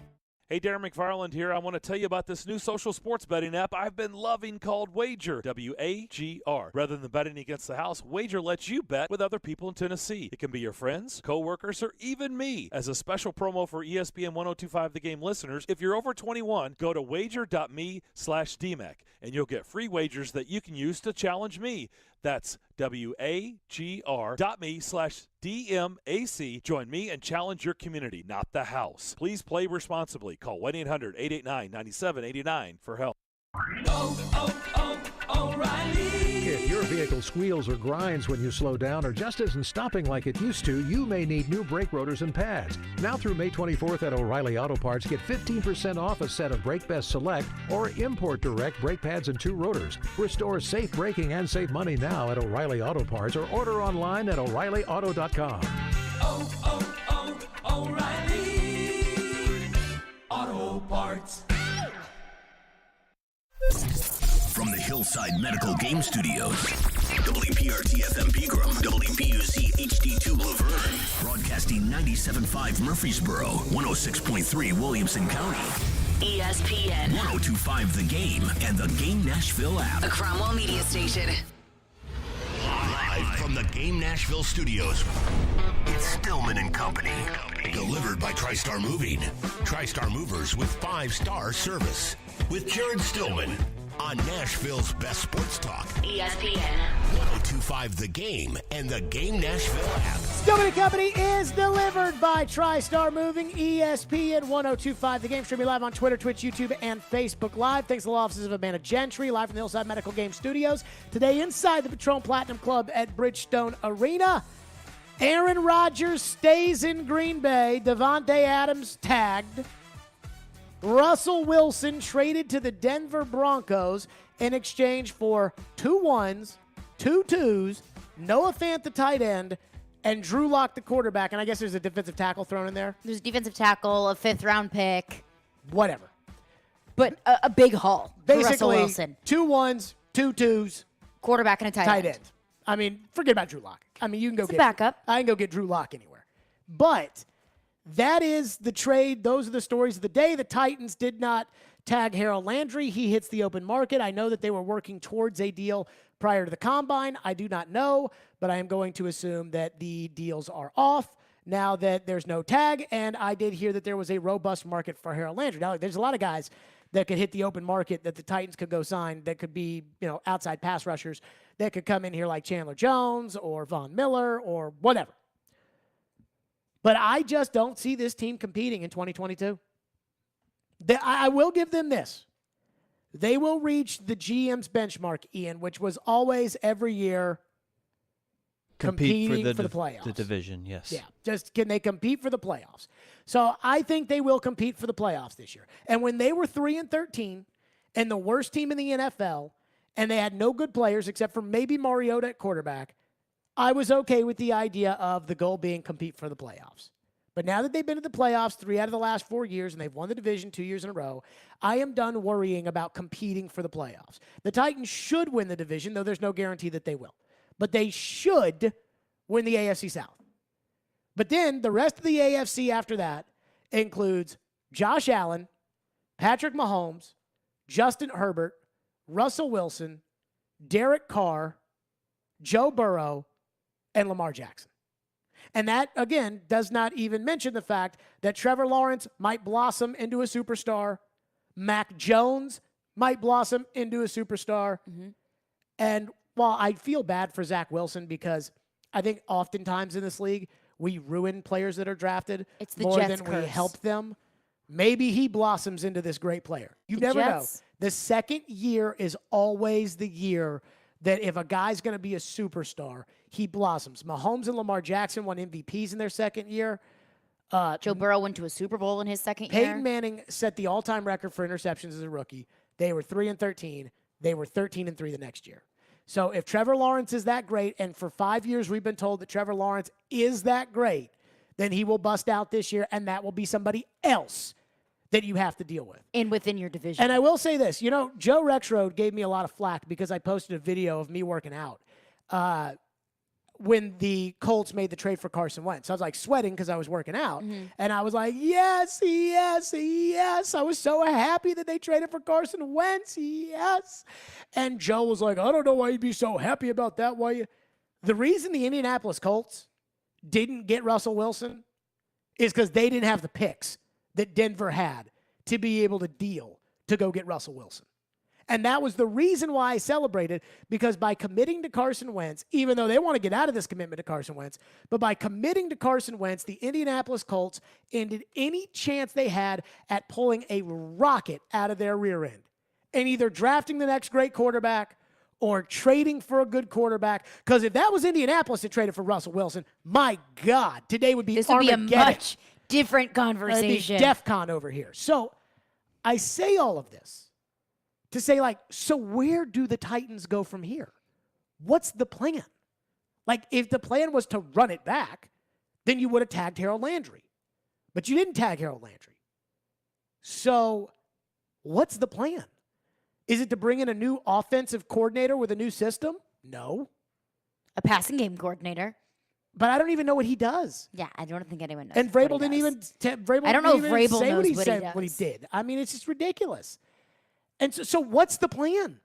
Speaker 25: Hey, Darren McFarland here. I want to tell you about this new social sports betting app I've been loving called Wager, W-A-G-R. Rather than betting against the house, Wager lets you bet with other people in Tennessee. It can be your friends, coworkers, or even me. As a special promo for ESPN 102.5 The Game listeners, if you're over 21, go to wager.me/DMAC, and you'll get free wagers that you can use to challenge me. That's WAGR.me/DMAC. Join me and challenge your community, not the house. Please play responsibly. Call 1-800-889-9789 for help.
Speaker 26: If your vehicle squeals or grinds when you slow down or just isn't stopping like it used to, you may need new brake rotors and pads. Now through May 24th at O'Reilly Auto Parts, get 15% off a set of Brake Best Select or Import Direct brake pads and 2 rotors. Restore safe braking and save money now at O'Reilly Auto Parts or order online at O'ReillyAuto.com.
Speaker 6: O'Reilly Auto Parts. From the Hillside Medical Game Studios, WPRT-FM Pegram, WPUC HD2 Laverne, broadcasting 97.5 Murfreesboro, 106.3 Williamson County,
Speaker 7: ESPN
Speaker 6: 102.5 The Game, and the Game Nashville app.
Speaker 7: A Cromwell Media Station.
Speaker 6: Live from the Game Nashville studios, it's Stillman and Company. Delivered by TriStar Moving. TriStar Movers with 5-star service. With Jared Stillman on Nashville's best sports talk.
Speaker 7: ESPN
Speaker 6: 102.5 The Game and the Game Nashville app.
Speaker 8: Stillman and Company is delivered by TriStar Moving, ESPN 102.5 The Game. Streaming live on Twitter, Twitch, YouTube, and Facebook Live. Thanks to the law offices of Amanda Gentry, live from the Hillside Medical Game Studios. Today inside the Patron Platinum Club at Bridgestone Arena. Aaron Rodgers stays in Green Bay. Devontae Adams tagged. Russell Wilson traded to the Denver Broncos in exchange for 2 1s, 2 2s, Noah Fant the tight end, and Drew Lock the quarterback. And I guess there's a defensive tackle thrown in there.
Speaker 9: There's a defensive tackle, a 5th-round pick.
Speaker 8: Whatever.
Speaker 9: But a big haul for Russell
Speaker 8: Basically,
Speaker 9: Wilson.
Speaker 8: 2 1s, 2 2s.
Speaker 9: Quarterback and a tight end.
Speaker 8: I mean, forget about Drew Lock. I mean, you can go
Speaker 9: It's a
Speaker 8: get
Speaker 9: backup.
Speaker 8: I can go get Drew Lock anywhere. But that is the trade. Those are the stories of the day. The Titans did not tag Harold Landry. He hits the open market. I know that they were working towards a deal prior to the Combine. I do not know, but I am going to assume that the deals are off now that there's no tag. And I did hear that there was a robust market for Harold Landry. Now, there's a lot of guys that could hit the open market that the Titans could go sign that could be, outside pass rushers that could come in here like Chandler Jones or Von Miller or whatever. But I just don't see this team competing in 2022. I will give them this. They will reach the GM's benchmark, Ian, which was always every year competing for the playoffs.
Speaker 13: The division, yes.
Speaker 8: Yeah, just can they compete for the playoffs? So I think they will compete for the playoffs this year. And when they were 3-13 and the worst team in the NFL, and they had no good players except for maybe Mariota at quarterback, I was okay with the idea of the goal being compete for the playoffs. But now that they've been to the playoffs 3 out of the last 4 years and they've won the division 2 years in a row, I am done worrying about competing for the playoffs. The Titans should win the division, though there's no guarantee that they will. But they should win the AFC South. But then the rest of the AFC after that includes Josh Allen, Patrick Mahomes, Justin Herbert, Russell Wilson, Derek Carr, Joe Burrow, and Lamar Jackson. And that, again, does not even mention the fact that Trevor Lawrence might blossom into a superstar. Mac Jones might blossom into a superstar.
Speaker 9: Mm-hmm.
Speaker 8: And while I feel bad for Zach Wilson because I think oftentimes in this league we ruin players that are drafted more
Speaker 9: Jets
Speaker 8: than
Speaker 9: curse.
Speaker 8: we help them, maybe he blossoms into this great player. You never know. The second year is always the year that if a guy's going to be a superstar, he blossoms. Mahomes and Lamar Jackson won MVPs in their second year.
Speaker 9: Joe Burrow went to a Super Bowl in his second year.
Speaker 8: Peyton Manning set the all-time record for interceptions as a rookie. They were 3-13. They were 13-3 the next year. So if Trevor Lawrence is that great, and for 5 years we've been told that Trevor Lawrence is that great, then he will bust out this year, and that will be somebody else that you have to deal with.
Speaker 9: And within your division.
Speaker 8: And I will say this. You know, Joe Rexrode gave me a lot of flack because I posted a video of me working out when the Colts made the trade for Carson Wentz. I was like sweating because I was working out.
Speaker 9: Mm-hmm.
Speaker 8: And I was like, yes, yes, yes. I was so happy that they traded for Carson Wentz. Yes. And Joe was like, I don't know why you'd be so happy about that. The reason the Indianapolis Colts didn't get Russell Wilson is because they didn't have the picks that Denver had to be able to deal to go get Russell Wilson. And that was the reason why I celebrated, because by committing to Carson Wentz, even though they want to get out of this commitment to Carson Wentz, but by committing to Carson Wentz, the Indianapolis Colts ended any chance they had at pulling a rocket out of their rear end and either drafting the next great quarterback or trading for a good quarterback. Because if that was Indianapolis that traded for Russell Wilson, my God, today would be
Speaker 9: this would
Speaker 8: Armageddon.
Speaker 9: be a much different conversation.
Speaker 8: It'd be DEF CON over here. So I say all of this to say, like, so where do the Titans go from here? What's the plan? Like, if the plan was to run it back, then you would have tagged Harold Landry. But you didn't tag Harold Landry. So what's the plan? Is it to bring in a new offensive coordinator with a new system? No.
Speaker 9: A passing game coordinator.
Speaker 8: But I don't even know what he does.
Speaker 9: Yeah, I don't think anyone knows.
Speaker 8: And Vrabel didn't even.
Speaker 9: I don't know if Vrabel
Speaker 8: say
Speaker 9: knows
Speaker 8: what he
Speaker 9: what
Speaker 8: said,
Speaker 9: he does.
Speaker 8: what he did. I mean, it's just ridiculous. And so what's the plan?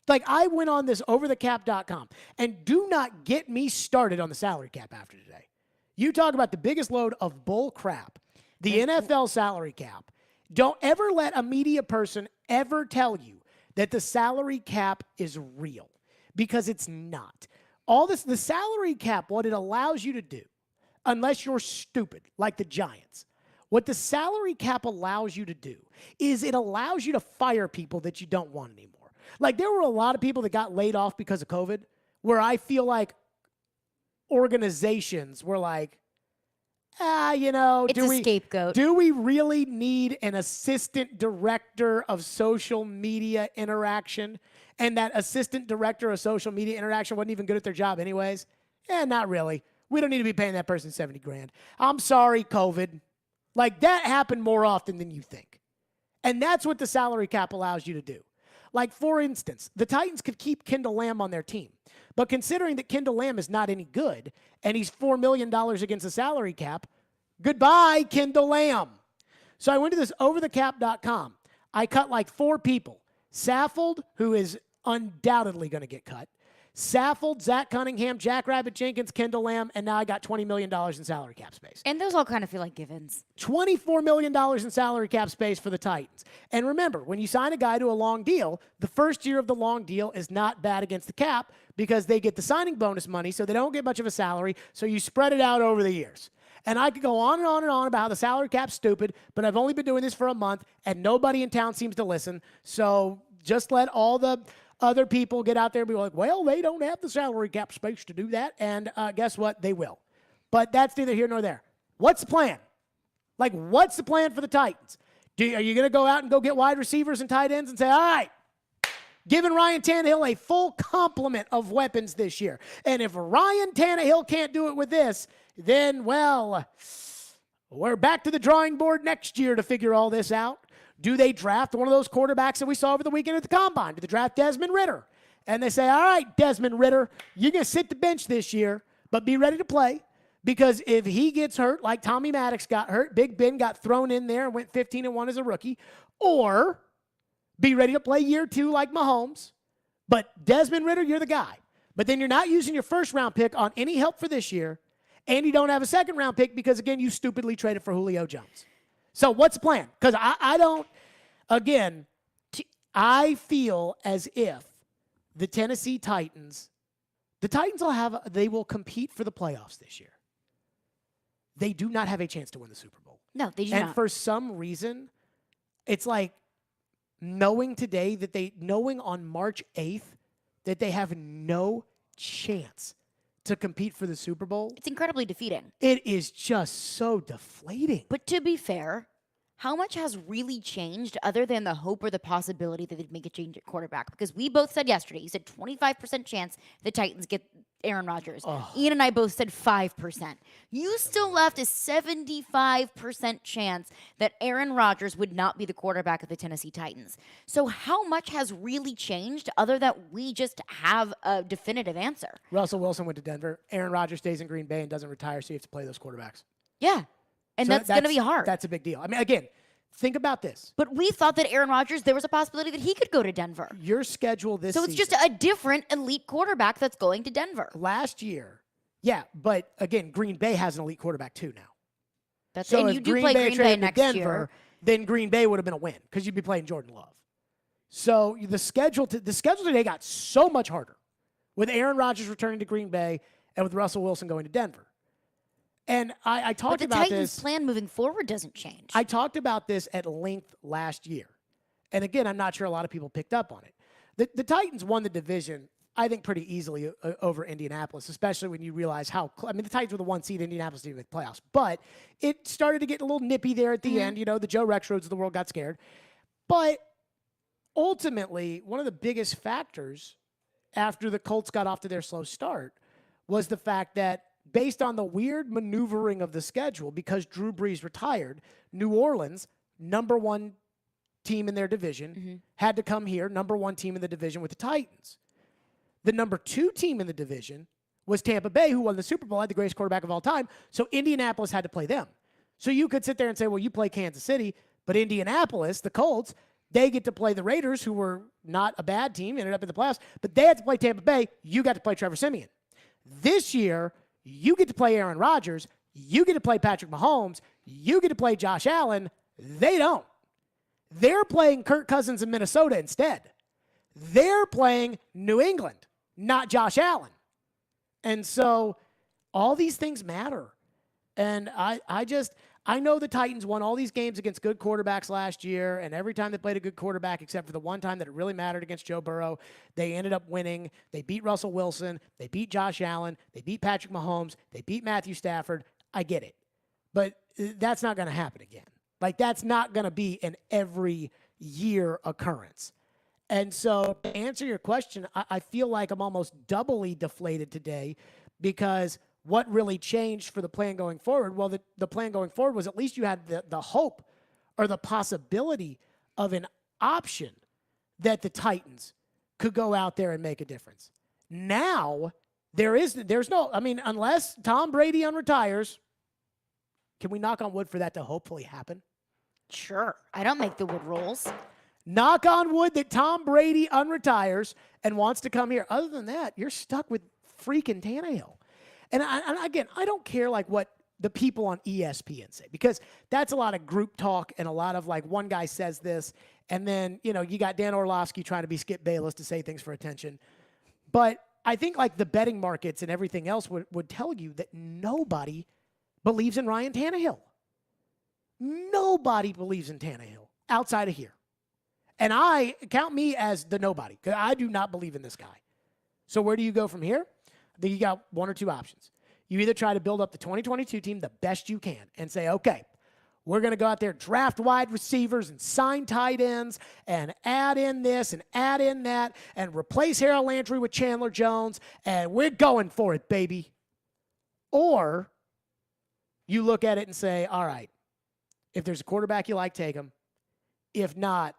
Speaker 8: Like, I went on this overthecap.com, and do not get me started on the salary cap after today. You talk about the biggest load of bull crap, the NFL salary cap. Don't ever let a media person ever tell you that the salary cap is real, because it's not. All this, the salary cap, what it allows you to do, unless you're stupid, like the Giants, what the salary cap allows you to do is it allows you to fire people that you don't want anymore. Like, there were a lot of people that got laid off because of COVID, where I feel like organizations were like,
Speaker 9: it's a scapegoat.
Speaker 8: Do we really need an assistant director of social media interaction? And that assistant director of social media interaction wasn't even good at their job anyways? Not really. We don't need to be paying that person $70,000. I'm sorry, COVID. Like, that happened more often than you think. And that's what the salary cap allows you to do. Like, for instance, the Titans could keep Kendall Lamb on their team. But considering that Kendall Lamb is not any good, and he's $4 million against the salary cap, goodbye, Kendall Lamb. So I went to this overthecap.com. I cut like 4 people. Saffold, who is undoubtedly going to get cut. Saffold, Zach Cunningham, Jackrabbit Jenkins, Kendall Lamb, and now I got $20 million in salary cap space.
Speaker 9: And those all kind of feel like givens.
Speaker 8: $24 million in salary cap space for the Titans. And remember, when you sign a guy to a long deal, the first year of the long deal is not bad against the cap because they get the signing bonus money, so they don't get much of a salary, so you spread it out over the years. And I could go on and on and on about how the salary cap's stupid, but I've only been doing this for a month, and nobody in town seems to listen. So just let all the other people get out there and be like, well, they don't have the salary cap space to do that. And guess what? They will. But that's neither here nor there. What's the plan? Like, what's the plan for the Titans? Are you going to go out and go get wide receivers and tight ends and say, all right, giving Ryan Tannehill a full complement of weapons this year. And if Ryan Tannehill can't do it with this, then, well, we're back to the drawing board next year to figure all this out. Do they draft one of those quarterbacks that we saw over the weekend at the Combine? Do they draft Desmond Ridder? And they say, all right, Desmond Ridder, you're going to sit the bench this year, but be ready to play. Because if he gets hurt, like Tommy Maddox got hurt, Big Ben got thrown in there and went 15-1 as a rookie, or be ready to play year 2 like Mahomes. But Desmond Ridder, you're the guy. But then you're not using your first-round pick on any help for this year, and you don't have a second-round pick because, again, you stupidly traded for Julio Jones. So what's the plan? Because I don't, again, I feel as if the Tennessee Titans, they will compete for the playoffs this year. They do not have a chance to win the Super Bowl.
Speaker 9: No, they do not.
Speaker 8: And for some reason, it's like knowing on March 8th that they have no chance to compete for the Super Bowl.
Speaker 9: It's incredibly defeating.
Speaker 8: It is just so deflating.
Speaker 9: But to be fair, how much has really changed other than the hope or the possibility that they'd make a change at quarterback? Because we both said yesterday, you said 25% chance the Titans get Aaron Rodgers.
Speaker 8: Oh.
Speaker 9: Ian and I both said 5%. You still left a 75% chance that Aaron Rodgers would not be the quarterback of the Tennessee Titans. So how much has really changed other than we just have a definitive answer?
Speaker 8: Russell Wilson went to Denver. Aaron Rodgers stays in Green Bay and doesn't retire, so you have to play those quarterbacks.
Speaker 9: Yeah. And
Speaker 8: So
Speaker 9: that's going to be hard.
Speaker 8: That's a big deal. I mean, again, think about this.
Speaker 9: But we thought that Aaron Rodgers, there was a possibility that he could go to Denver.
Speaker 8: Your schedule this
Speaker 9: season. So it's just a different elite quarterback that's going to Denver.
Speaker 8: Last year, yeah, but again, Green Bay has an elite quarterback too now.
Speaker 9: That's
Speaker 8: so
Speaker 9: and
Speaker 8: if
Speaker 9: you do play Green Bay next
Speaker 8: Denver,
Speaker 9: year.
Speaker 8: Then Green Bay would have been a win because you'd be playing Jordan Love. So the schedule today got so much harder with Aaron Rodgers returning to Green Bay and with Russell Wilson going to Denver. And I talked about this.
Speaker 9: But the Titans' plan moving forward doesn't change.
Speaker 8: I talked about this at length last year. And again, I'm not sure a lot of people picked up on it. The Titans won the division, I think, pretty easily over Indianapolis, especially when you realize the Titans were the 1 seed, Indianapolis didn't make the playoffs. But it started to get a little nippy there at the end. You know, the Joe Rexroads of the world got scared. But ultimately, one of the biggest factors after the Colts got off to their slow start was the fact that based on the weird maneuvering of the schedule, because Drew Brees retired, New Orleans, number 1 team in their division, had to come here, number 1 team in the division with the Titans. The number 2 team in the division was Tampa Bay, who won the Super Bowl, had the greatest quarterback of all time, so Indianapolis had to play them. So you could sit there and say, well, you play Kansas City, but Indianapolis, the Colts, they get to play the Raiders, who were not a bad team, ended up in the playoffs, but they had to play Tampa Bay. You got to play Trevor Siemian. This year, you get to play Aaron Rodgers. You get to play Patrick Mahomes. You get to play Josh Allen. They don't. They're playing Kirk Cousins in Minnesota instead. They're playing New England, not Josh Allen. And so all these things matter. And I know the Titans won all these games against good quarterbacks last year, and every time they played a good quarterback, except for the one time that it really mattered against Joe Burrow, they ended up winning. They beat Russell Wilson. They beat Josh Allen. They beat Patrick Mahomes. They beat Matthew Stafford. I get it. But that's not going to happen again. Like, that's not going to be an every year occurrence. And so to answer your question, I feel like I'm almost doubly deflated today because what really changed for the plan going forward? Well, the plan going forward was at least you had the hope or the possibility of an option that the Titans could go out there and make a difference. Now, there's no, unless Tom Brady unretires, can we knock on wood for that to hopefully happen?
Speaker 9: Sure. I don't make the wood rules.
Speaker 8: Knock on wood that Tom Brady unretires and wants to come here. Other than that, you're stuck with freaking Tannehill. And again, I don't care like what the people on ESPN say, because that's a lot of group talk and a lot of like one guy says this, and then, you got Dan Orlovsky trying to be Skip Bayless to say things for attention. But I think like the betting markets and everything else would tell you that nobody believes in Ryan Tannehill. Nobody believes in Tannehill outside of here. And I count me as the nobody, because I do not believe in this guy. So where do you go from here? I think you got one or two options. You either try to build up the 2022 team the best you can and say, okay, we're going to go out there, draft wide receivers and sign tight ends and add in this and add in that and replace Harold Landry with Chandler Jones, and we're going for it, baby. Or you look at it and say, all right, if there's a quarterback you like, take him. If not,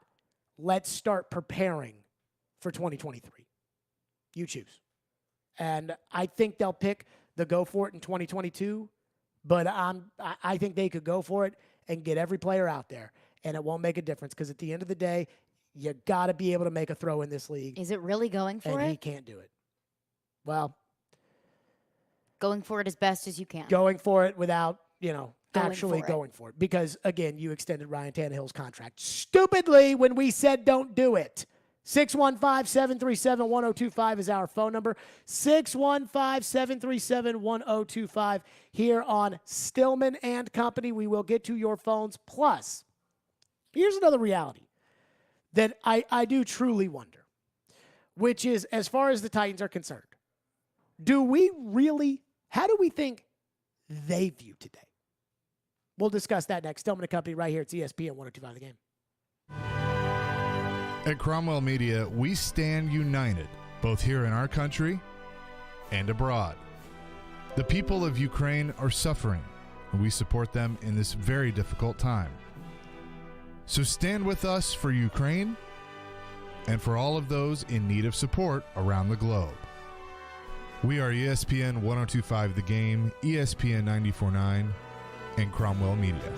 Speaker 8: let's start preparing for 2023. You choose. And I think they'll pick the go for it in 2022, but I think they could go for it and get every player out there, and it won't make a difference, because at the end of the day, you got to be able to make a throw in this league.
Speaker 9: Is it really going for it?
Speaker 8: And he can't do it.
Speaker 9: Going for it as best as you can.
Speaker 8: Going for it without, actually going for it. Because, again, you extended Ryan Tannehill's contract stupidly when we said don't do it. 615-737-1025 is our phone number. 615-737-1025 here on Stillman and Company. We will get to your phones. Plus, here's another reality that I do truly wonder, which is, as far as the Titans are concerned, how do we think they view today? We'll discuss that next. Stillman and Company right here at ESPN 1025 The Game.
Speaker 13: At Cromwell Media, we stand united, both here in our country and abroad. The people of Ukraine are suffering, and we support them in this very difficult time. So stand with us for Ukraine and for all of those in need of support around the globe. We are ESPN 1025 The Game, ESPN 94.9, and Cromwell Media.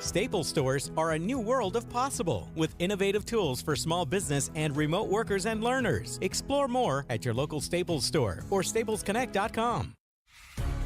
Speaker 14: Staples stores are a new world of possible with innovative tools for small business and remote workers and learners. Explore more at your local Staples store or staplesconnect.com.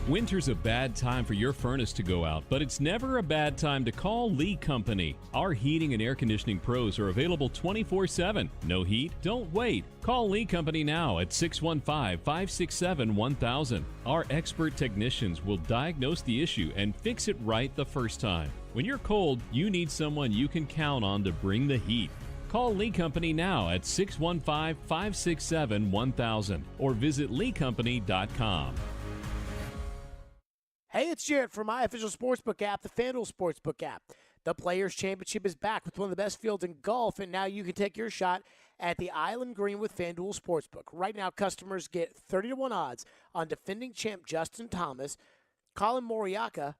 Speaker 16: Winter's a bad time for your furnace to go out, but it's never a bad time to call Lee Company. Our heating and air conditioning pros are available 24/7. No heat? Don't wait. Call Lee Company now at 615-567-1000. Our expert technicians will diagnose the issue and fix it right the first time. When you're cold, you need someone you can count on to bring the heat. Call Lee Company now at 615-567-1000 or visit leecompany.com.
Speaker 8: Hey, it's Jared from my official sportsbook app, the FanDuel Sportsbook app. The Players' Championship is back with one of the best fields in golf, and now you can take your shot at the Island Green with FanDuel Sportsbook. Right now, customers get 30-1 odds on defending champ Justin Thomas, Colin Moriaka,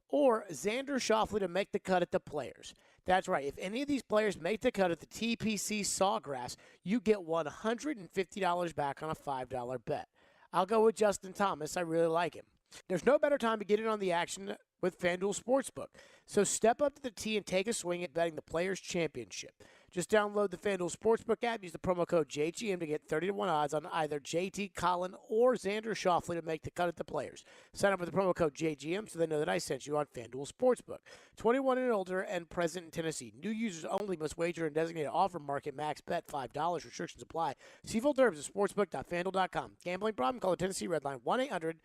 Speaker 8: or Xander Schauffele to make the cut at the Players. That's right. If any of these players make the cut at the TPC Sawgrass, you get $150 back on a $5 bet. I'll go with Justin Thomas. I really like him. There's no better time to get in on the action with FanDuel Sportsbook. So step up to the tee and take a swing at betting the Players' Championship. Just download the FanDuel Sportsbook app. Use the promo code JGM to get 30-1 odds on either JT, Colin, or Xander Schauffele to make the cut at the Players. Sign up with the promo code JGM so they know that I sent you on FanDuel Sportsbook. 21 and older and present in Tennessee. New users only must wager in designated offer market. Max bet $5. Restrictions apply. See full terms at sportsbook.fanduel.com. Gambling problem? Call the Tennessee Red Line 1-800-889.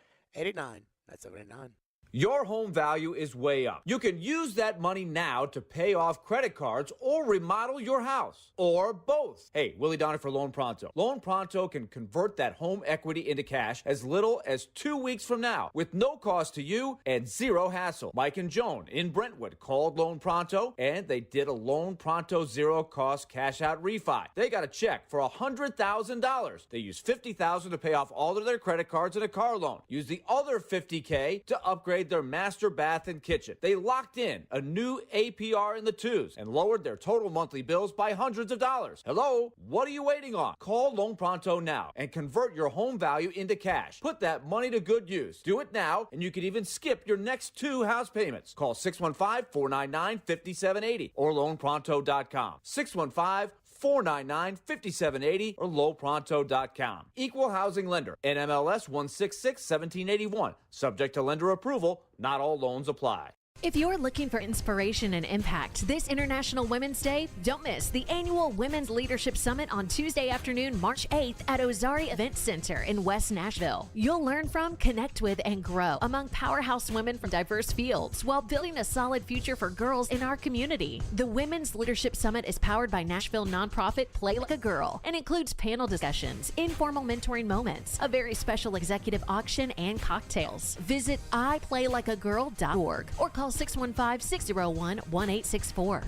Speaker 8: That's 789.
Speaker 17: Your home value is way up. You can use that money now to pay off credit cards or remodel your house, or both. Hey, Willie Donner for Loan Pronto. Loan Pronto can convert that home equity into cash as little as 2 weeks from now with no cost to you and zero hassle. Mike and Joan in Brentwood called Loan Pronto and they did a Loan Pronto zero cost cash out refi. They got a check for $100,000. They used $50,000 to pay off all of their credit cards and a car loan. Use the other $50K to upgrade upgrade their master bath and kitchen. They locked in a new APR in the 2s and lowered their total monthly bills by hundreds of dollars. Hello? What are you waiting on? Call Loan Pronto now and convert your home value into cash. Put that money to good use. Do it now, and you can even skip your next 2 house payments. Call 615-499-5780 or loanpronto.com. 615-499-5780 or lowpronto.com. Equal housing lender. NMLS 166-1781. Subject to lender approval. Not all loans apply.
Speaker 5: If you're looking for inspiration and impact this International Women's Day, don't miss the annual Women's Leadership Summit on Tuesday afternoon, March 8th at Ozari Event Center in West Nashville. You'll learn from, connect with, and grow among powerhouse women from diverse fields while building a solid future for girls in our community. The Women's Leadership Summit is powered by Nashville nonprofit Play Like a Girl and includes panel discussions, informal mentoring moments, a very special executive auction, and cocktails. Visit iplaylikeagirl.org or call 615-601-1864.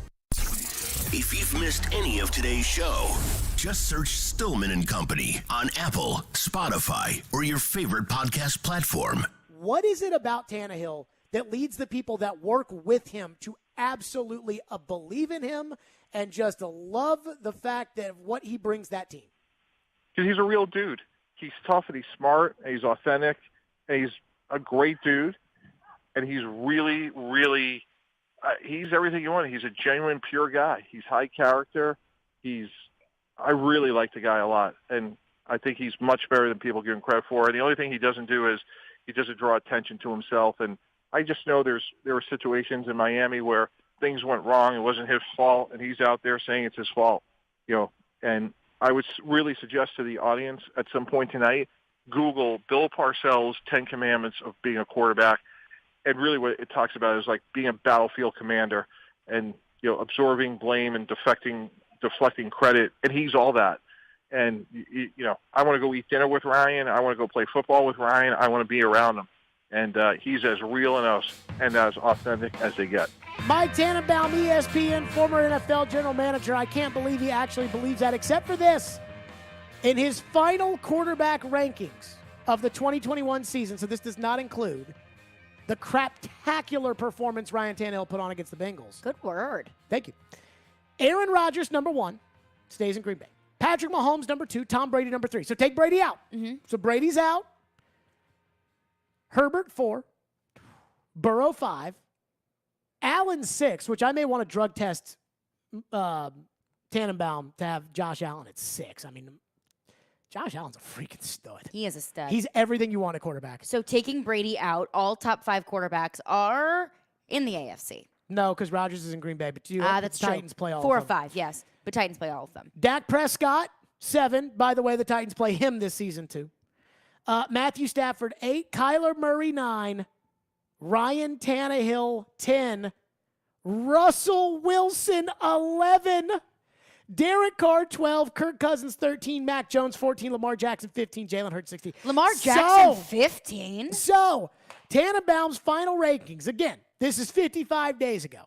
Speaker 6: If you've missed any of today's show, just search Stillman and Company on Apple, Spotify, or your favorite podcast platform.
Speaker 8: What is it about Tannehill that leads the people that work with him to absolutely believe in him and just love the fact that what he brings that team?
Speaker 18: Because he's a real dude. He's tough and he's smart and he's authentic and he's a great dude. And he's really, really, he's everything you want. He's a genuine, pure guy. He's high character. I really like the guy a lot. And I think he's much better than people give him credit for. And the only thing he doesn't do is he doesn't draw attention to himself. And I just know there were situations in Miami where things went wrong. It wasn't his fault. And he's out there saying it's his fault. And I would really suggest to the audience at some point tonight, Google Bill Parcells' 10 Commandments of being a quarterback. And really what it talks about is like being a battlefield commander and, absorbing blame and deflecting credit. And he's all that. And, I want to go eat dinner with Ryan. I want to go play football with Ryan. I want to be around him. And he's as real and as authentic as they get.
Speaker 8: Mike Tannenbaum, ESPN, former NFL general manager. I can't believe he actually believes that, except for this. In his final quarterback rankings of the 2021 season, so this does not include the craptacular performance Ryan Tannehill put on against the Bengals.
Speaker 9: Good word.
Speaker 8: Thank you. Aaron Rodgers, number 1, stays in Green Bay. Patrick Mahomes, number 2. Tom Brady, number 3. So take Brady out.
Speaker 9: Mm-hmm.
Speaker 8: So Brady's out. Herbert, 4. Burrow, 5. Allen, 6, which I may want to drug test Tannenbaum to have Josh Allen at 6. I mean, Josh Allen's a freaking stud.
Speaker 9: He is a stud.
Speaker 8: He's everything you want a quarterback.
Speaker 9: So taking Brady out, all top 5 quarterbacks are in the AFC.
Speaker 8: No, because Rodgers is in Green Bay, but the
Speaker 9: that's
Speaker 8: Titans
Speaker 9: true.
Speaker 8: play all
Speaker 9: 4
Speaker 8: of them.
Speaker 9: or 5, yes. But Titans play all of them.
Speaker 8: Dak Prescott, 7. By the way, the Titans play him this season, too. Matthew Stafford, 8. Kyler Murray, 9. Ryan Tannehill, 10. Russell Wilson, 11. Derek Carr, 12. Kirk Cousins, 13. Mac Jones, 14. Lamar Jackson, 15. Jalen Hurts, 16.
Speaker 9: Lamar Jackson, 15?
Speaker 8: So, Tannenbaum's final rankings. Again, this is 55 days ago.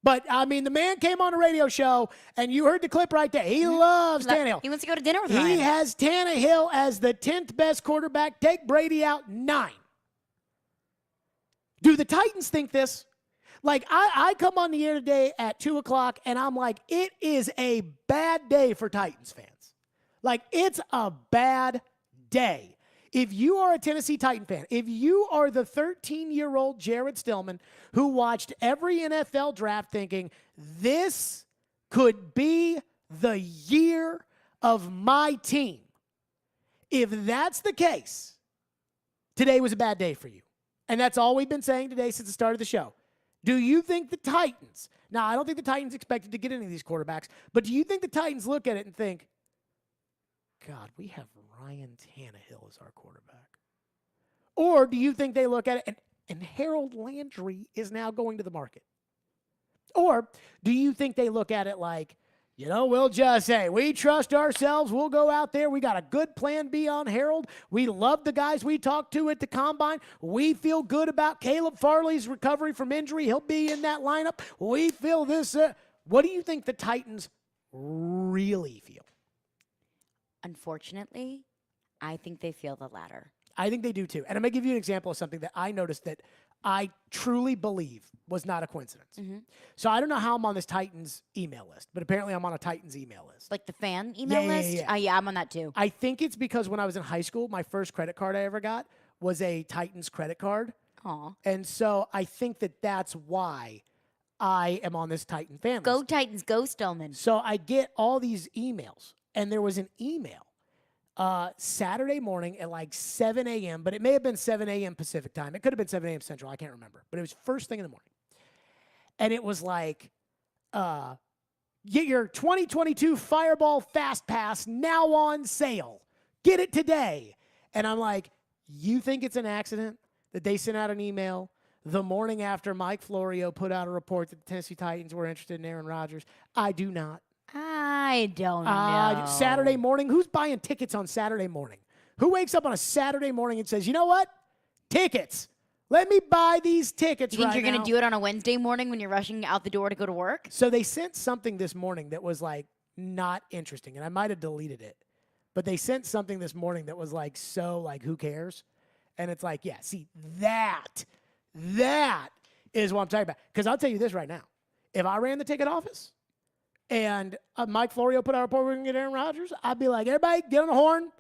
Speaker 8: But, I mean, the man came on a radio show, and you heard the clip right there. He loves Tannehill.
Speaker 9: He wants to go to dinner with Ryan.
Speaker 8: He has Tannehill as the 10th best quarterback. Take Brady out, 9. Do the Titans think this? Like, I come on the air today at 2 o'clock, and I'm like, it is a bad day for Titans fans. Like, it's a bad day. If you are a Tennessee Titan fan, if you are the 13-year-old Jared Stillman who watched every NFL draft thinking, this could be the year of my team, if that's the case, today was a bad day for you. And that's all we've been saying today since the start of the show. Do you think the Titans, now I don't think the Titans expected to get any of these quarterbacks, but do you think the Titans look at it and think, God, we have Ryan Tannehill as our quarterback? Or do you think they look at it and Harold Landry is now going to the market? Or do you think they look at it like, we'll just say, we trust ourselves. We'll go out there. We got a good plan B on Harold. We love the guys we talked to at the Combine. We feel good about Caleb Farley's recovery from injury. He'll be in that lineup. We feel this. What do you think the Titans really feel?
Speaker 9: Unfortunately, I think they feel the latter.
Speaker 8: I think they do too. And I'm going to give you an example of something that I noticed that I truly believe was not a coincidence.
Speaker 9: Mm-hmm.
Speaker 8: So I don't know how I'm on this Titans email list, but apparently I'm on a Titans email list.
Speaker 9: Like the fan email list? Yeah, I'm on that too.
Speaker 8: I think it's because when I was in high school, my first credit card I ever got was a Titans credit card.
Speaker 9: Aw.
Speaker 8: And so I think that that's why I am on this Titan fan list.
Speaker 9: Go Titans, go Stillman.
Speaker 8: So I get all these emails, and there was an email Saturday morning at like 7 a.m., but it may have been 7 a.m. Pacific time. It could have been 7 a.m. Central. I can't remember. But it was first thing in the morning. And it was like, get your 2022 Fireball Fast Pass now on sale. Get it today. And I'm like, you think it's an accident that they sent out an email the morning after Mike Florio put out a report that the Tennessee Titans were interested in Aaron Rodgers? I do not.
Speaker 9: I don't know.
Speaker 8: Saturday morning? Who's buying tickets on Saturday morning? Who wakes up on a Saturday morning and says, you know what? Tickets. Let me buy these tickets
Speaker 9: You think
Speaker 8: right
Speaker 9: you're going
Speaker 8: now.
Speaker 9: to do it on a Wednesday morning when you're rushing out the door to go to work?
Speaker 8: So they sent something this morning that was like not interesting, and I might have deleted it. But they sent something this morning that was like, so like, who cares? And it's like, yeah, see, that is what I'm talking about. Because I'll tell you this right now. If I ran the ticket office and Mike Florio put out a report we're going to get Aaron Rodgers, I'd be like, everybody, get on the horn,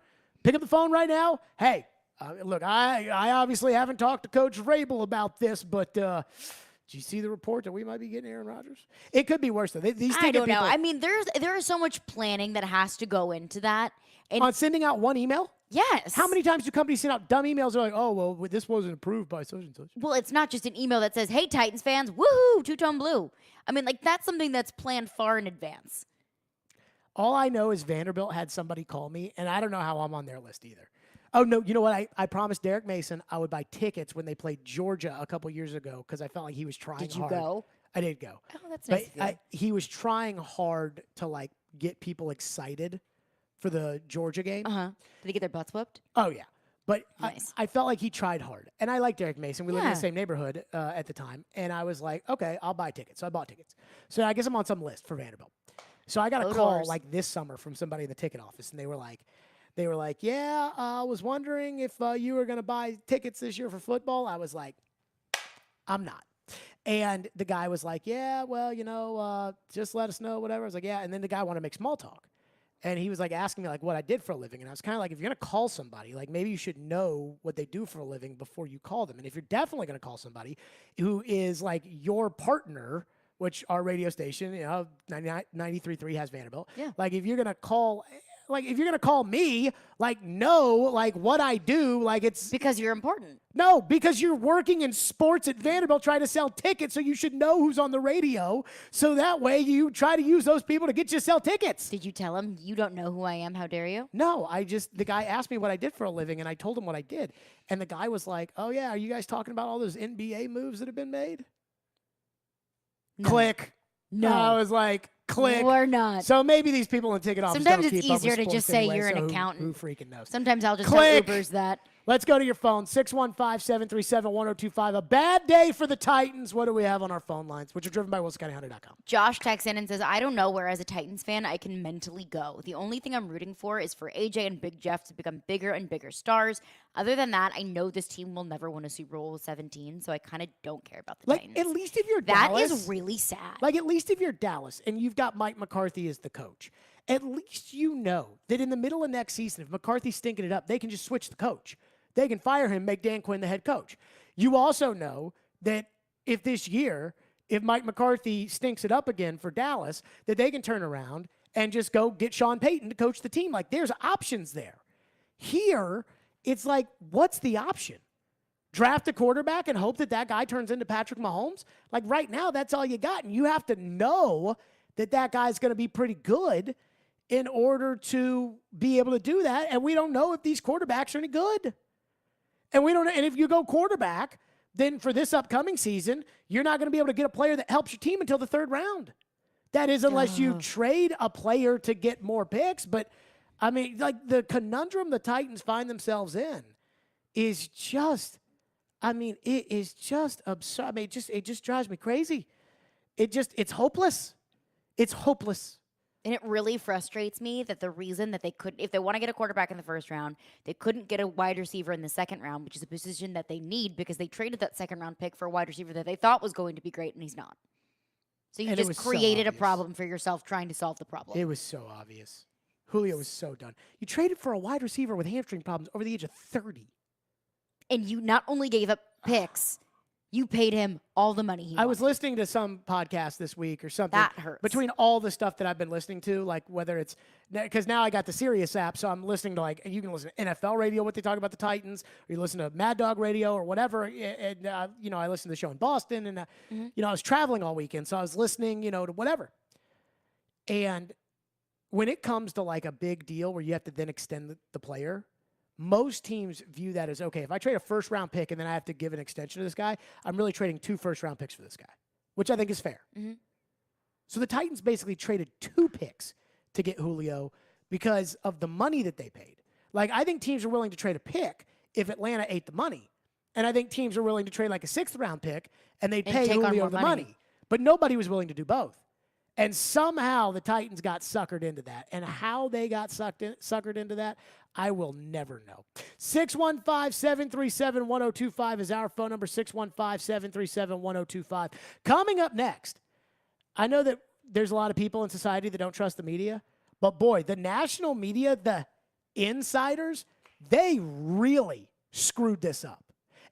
Speaker 8: pick up the phone right now. Hey, look, I obviously haven't talked to Coach Vrabel about this, but do you see the report that we might be getting Aaron Rodgers? It could be worse, though. These
Speaker 9: I don't know.
Speaker 8: people,
Speaker 9: I mean, there is so much planning that has to go into that. And
Speaker 8: on sending out one email?
Speaker 9: Yes.
Speaker 8: How many times do companies send out dumb emails? They're like, oh, well, this wasn't approved by such and such.
Speaker 9: Well, it's not just an email that says, hey, Titans fans, woohoo, two-tone blue. I mean, like, that's something that's planned far in advance.
Speaker 8: All I know is Vanderbilt had somebody call me, and I don't know how I'm on their list either. Oh, no, you know what? I promised Derek Mason I would buy tickets when they played Georgia a couple years ago because I felt like he was trying hard.
Speaker 9: Did you go?
Speaker 8: I did go.
Speaker 9: Oh, that's nice of you.
Speaker 8: He was trying hard to, like, get people excited for the Georgia game.
Speaker 9: Uh-huh. Did he get their butts whooped?
Speaker 8: Oh, yeah. But
Speaker 9: Nice.
Speaker 8: I felt like he tried hard. And I like Derek Mason. We lived in
Speaker 9: Yeah.
Speaker 8: the same neighborhood at the time. And I was like, okay, I'll buy tickets. So I bought tickets. So I guess I'm on some list for Vanderbilt. So I got a
Speaker 9: Go
Speaker 8: call
Speaker 9: Doors.
Speaker 8: like this summer from somebody in the ticket office. And they were like, yeah, I was wondering if you were going to buy tickets this year for football. I was like, I'm not. And the guy was like, yeah, well, just let us know, whatever. I was like, yeah. And then the guy wanted to make small talk. And he was like asking me like what I did for a living. And I was kind of like, if you're going to call somebody, like maybe you should know what they do for a living before you call them. And if you're definitely going to call somebody who is like your partner, which our radio station, 93.3 has Vanderbilt.
Speaker 9: Yeah.
Speaker 8: Like if you're going to call, like if you're going to call me, like know like what I do, like it's
Speaker 9: because you're important.
Speaker 8: No, because you're working in sports at Vanderbilt trying to sell tickets, so you should know who's on the radio. So that way you try to use those people to get you to sell tickets.
Speaker 9: Did you tell him you don't know who I am? How dare you?
Speaker 8: No, the guy asked me what I did for a living, and I told him what I did. And the guy was like, oh, yeah, are you guys talking about all those NBA moves that have been made?
Speaker 9: No.
Speaker 8: Click.
Speaker 9: No.
Speaker 8: I was like, click.
Speaker 9: We're not.
Speaker 8: So maybe these people in the ticket office
Speaker 9: Sometimes
Speaker 8: don't
Speaker 9: it's
Speaker 8: keep up with
Speaker 9: easier to
Speaker 8: sports
Speaker 9: just say
Speaker 8: anyway,
Speaker 9: you're an
Speaker 8: so
Speaker 9: accountant.
Speaker 8: Who freaking knows?
Speaker 9: Sometimes I'll just
Speaker 8: Click.
Speaker 9: tell Ubers that.
Speaker 8: Let's go to your phone, 615-737-1025. A bad day for the Titans. What do we have on our phone lines, which are driven by WilsonCountyHunter.com?
Speaker 9: Josh texts in and says, I don't know where as a Titans fan I can mentally go. The only thing I'm rooting for is for AJ and Big Jeff to become bigger and bigger stars. Other than that, I know this team will never win a Super Bowl with 17, so I kind of don't care about the Titans.
Speaker 8: At least if you're
Speaker 9: That
Speaker 8: Dallas.
Speaker 9: is really sad.
Speaker 8: Like, at least if you're Dallas and you've got Mike McCarthy as the coach, at least you know that in the middle of next season, if McCarthy's stinking it up, they can just switch the coach. They can fire him, make Dan Quinn the head coach. You also know that if this year, if Mike McCarthy stinks it up again for Dallas, that they can turn around and just go get Sean Payton to coach the team. Like, there's options there. Here, it's like, what's the option? Draft a quarterback and hope that that guy turns into Patrick Mahomes? Like, right now, that's all you got. And you have to know that that guy's going to be pretty good in order to be able to do that. And we don't know if these quarterbacks are any good. And we don't know. And if you go quarterback, then for this upcoming season, you're not going to be able to get a player that helps your team until the third round. That is, unless you trade a player to get more picks. But, I mean, like, the conundrum the Titans find themselves in is just, I mean, it is just absurd. I mean, it just drives me crazy. It's hopeless. It's hopeless.
Speaker 9: And it really frustrates me that the reason that they couldn't, if they want to get a quarterback in the first round, they couldn't get a wide receiver in the second round, which is a position that they need because they traded that second round pick for a wide receiver that they thought was going to be great, and he's not. So you just created a problem for yourself trying to solve the problem.
Speaker 8: It was so obvious. Julio was so done. You traded for a wide receiver with hamstring problems over the age of 30.
Speaker 9: And you not only gave up picks, you paid him all the money he wanted.
Speaker 8: I was listening to some podcast this week or something.
Speaker 9: That hurts.
Speaker 8: Between all the stuff that I've been listening to, like whether it's because now I got the Sirius app, so I'm listening to you can listen to NFL radio, what they talk about the Titans, or you listen to Mad Dog radio or whatever. And I listened to the show in Boston, and I was traveling all weekend, so I was listening, to whatever. And when it comes to like a big deal where you have to then extend the player, most teams view that as, okay, if I trade a first-round pick and then I have to give an extension to this guy, I'm really trading 2 first-round picks for this guy, which I think is fair.
Speaker 9: Mm-hmm.
Speaker 8: So the Titans basically traded 2 picks to get Julio because of the money that they paid. Like, I think teams are willing to trade a pick if Atlanta ate the money. And I think teams are willing to trade like a 6th-round pick and they'd pay Julio the money. But nobody was willing to do both. And somehow the Titans got suckered into that. And how they got suckered into that, I will never know. 615-737-1025 is our phone number, 615-737-1025. Coming up next, I know that there's a lot of people in society that don't trust the media, but boy, the national media, the insiders, they really screwed this up.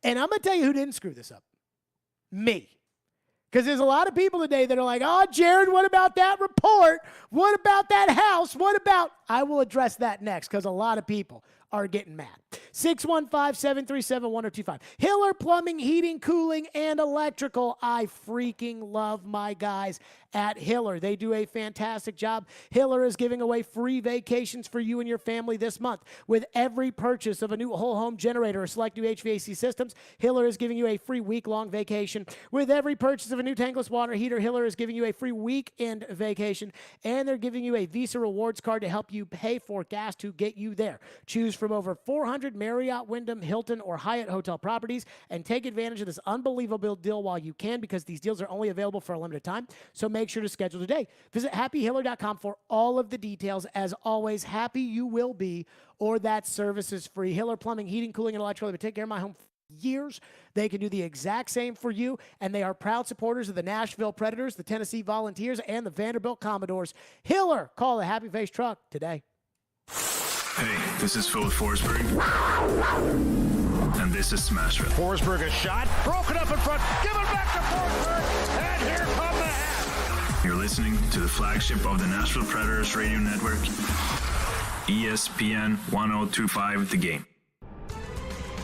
Speaker 8: And I'm going to tell you who didn't screw this up. Me. Because there's a lot of people today that are like, oh, Jared, what about that report? What about that house? What about? I will address that next because a lot of people are getting mad. 615-737-1025. Hiller Plumbing, Heating, Cooling, and Electrical. I freaking love my guys at Hiller. They do a fantastic job. Hiller is giving away free vacations for you and your family this month. With every purchase of a new whole home generator or select new HVAC systems, Hiller is giving you a free week-long vacation. With every purchase of a new tankless water heater, Hiller is giving you a free weekend vacation. And they're giving you a Visa Rewards card to help you pay for gas to get you there. Choose from over 400 Marriott, Wyndham, Hilton, or Hyatt hotel properties and take advantage of this unbelievable deal while you can because these deals are only available for a limited time. So make sure to schedule today. Visit happyhiller.com for all of the details. As always, happy you will be, or that service is free. Hiller Plumbing, Heating, Cooling, and Electrical. They've been taking care of my home for years. They can do the exact same for you, and they are proud supporters of the Nashville Predators, the Tennessee Volunteers, and the Vanderbilt Commodores. Hiller, call the Happy Face Truck today.
Speaker 12: Hey, this is Phil Forsberg, and this is Smashville.
Speaker 19: Forsberg a shot, broken up in front, give it back to Forsberg, and here come the hat.
Speaker 12: You're listening to the flagship of the Nashville Predators radio network, ESPN 1025 The Game.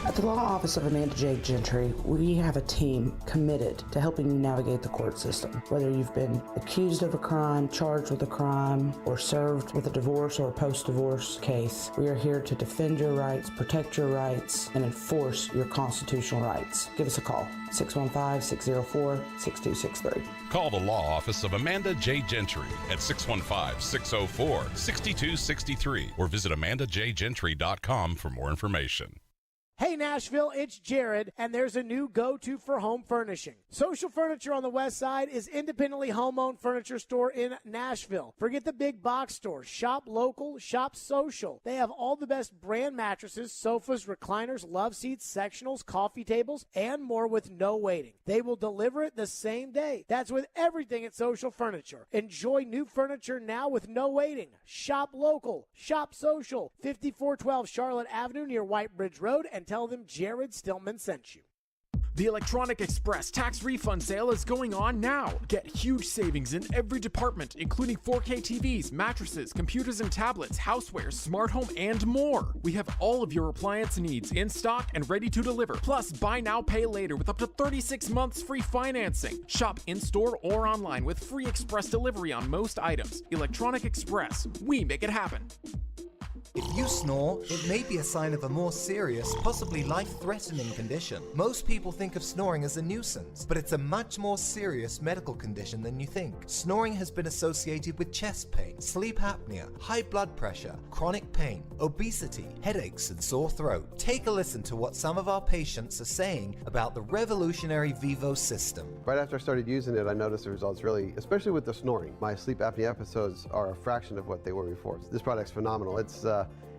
Speaker 20: At the law office of Amanda J. Gentry, we have a team committed to helping you navigate the court system. Whether you've been accused of a crime, charged with a crime, or served with a divorce or a post-divorce case, we are here to defend your rights, protect your rights, and enforce your constitutional rights. Give us a call, 615-604-6263.
Speaker 24: Call the law office of Amanda J. Gentry at 615-604-6263 or visit amandajgentry.com for more information.
Speaker 8: Hey Nashville, it's Jared, and there's a new go-to for home furnishing. Social Furniture on the West Side is independently home-owned furniture store in Nashville. Forget the big box stores. Shop local, shop social. They have all the best brand mattresses, sofas, recliners, love seats, sectionals, coffee tables, and more with no waiting. They will deliver it the same day. That's with everything at Social Furniture. Enjoy new furniture now with no waiting. Shop local, shop social. 5412 Charlotte Avenue near White Bridge Road, and tell them Jared Stillman sent you.
Speaker 21: The Electronic Express tax refund sale is going on now. Get huge savings in every department, including 4K TVs, mattresses, computers and tablets, housewares, smart home, and more. We have all of your appliance needs in stock and ready to deliver. Plus, buy now, pay later with up to 36 months free financing. Shop in-store or online with free express delivery on most items. Electronic Express. We make it happen.
Speaker 1: If you snore, it may be a sign of a more serious, possibly life-threatening condition. Most people think of snoring as a nuisance, but it's a much more serious medical condition than you think. Snoring has been associated with chest pain, sleep apnea, high blood pressure, chronic pain, obesity, headaches, and sore throat. Take a listen to what some of our patients are saying about the revolutionary Vivo system.
Speaker 2: Right after I started using it, I noticed the results really, especially with the snoring. My sleep apnea episodes are a fraction of what they were before. This product's phenomenal.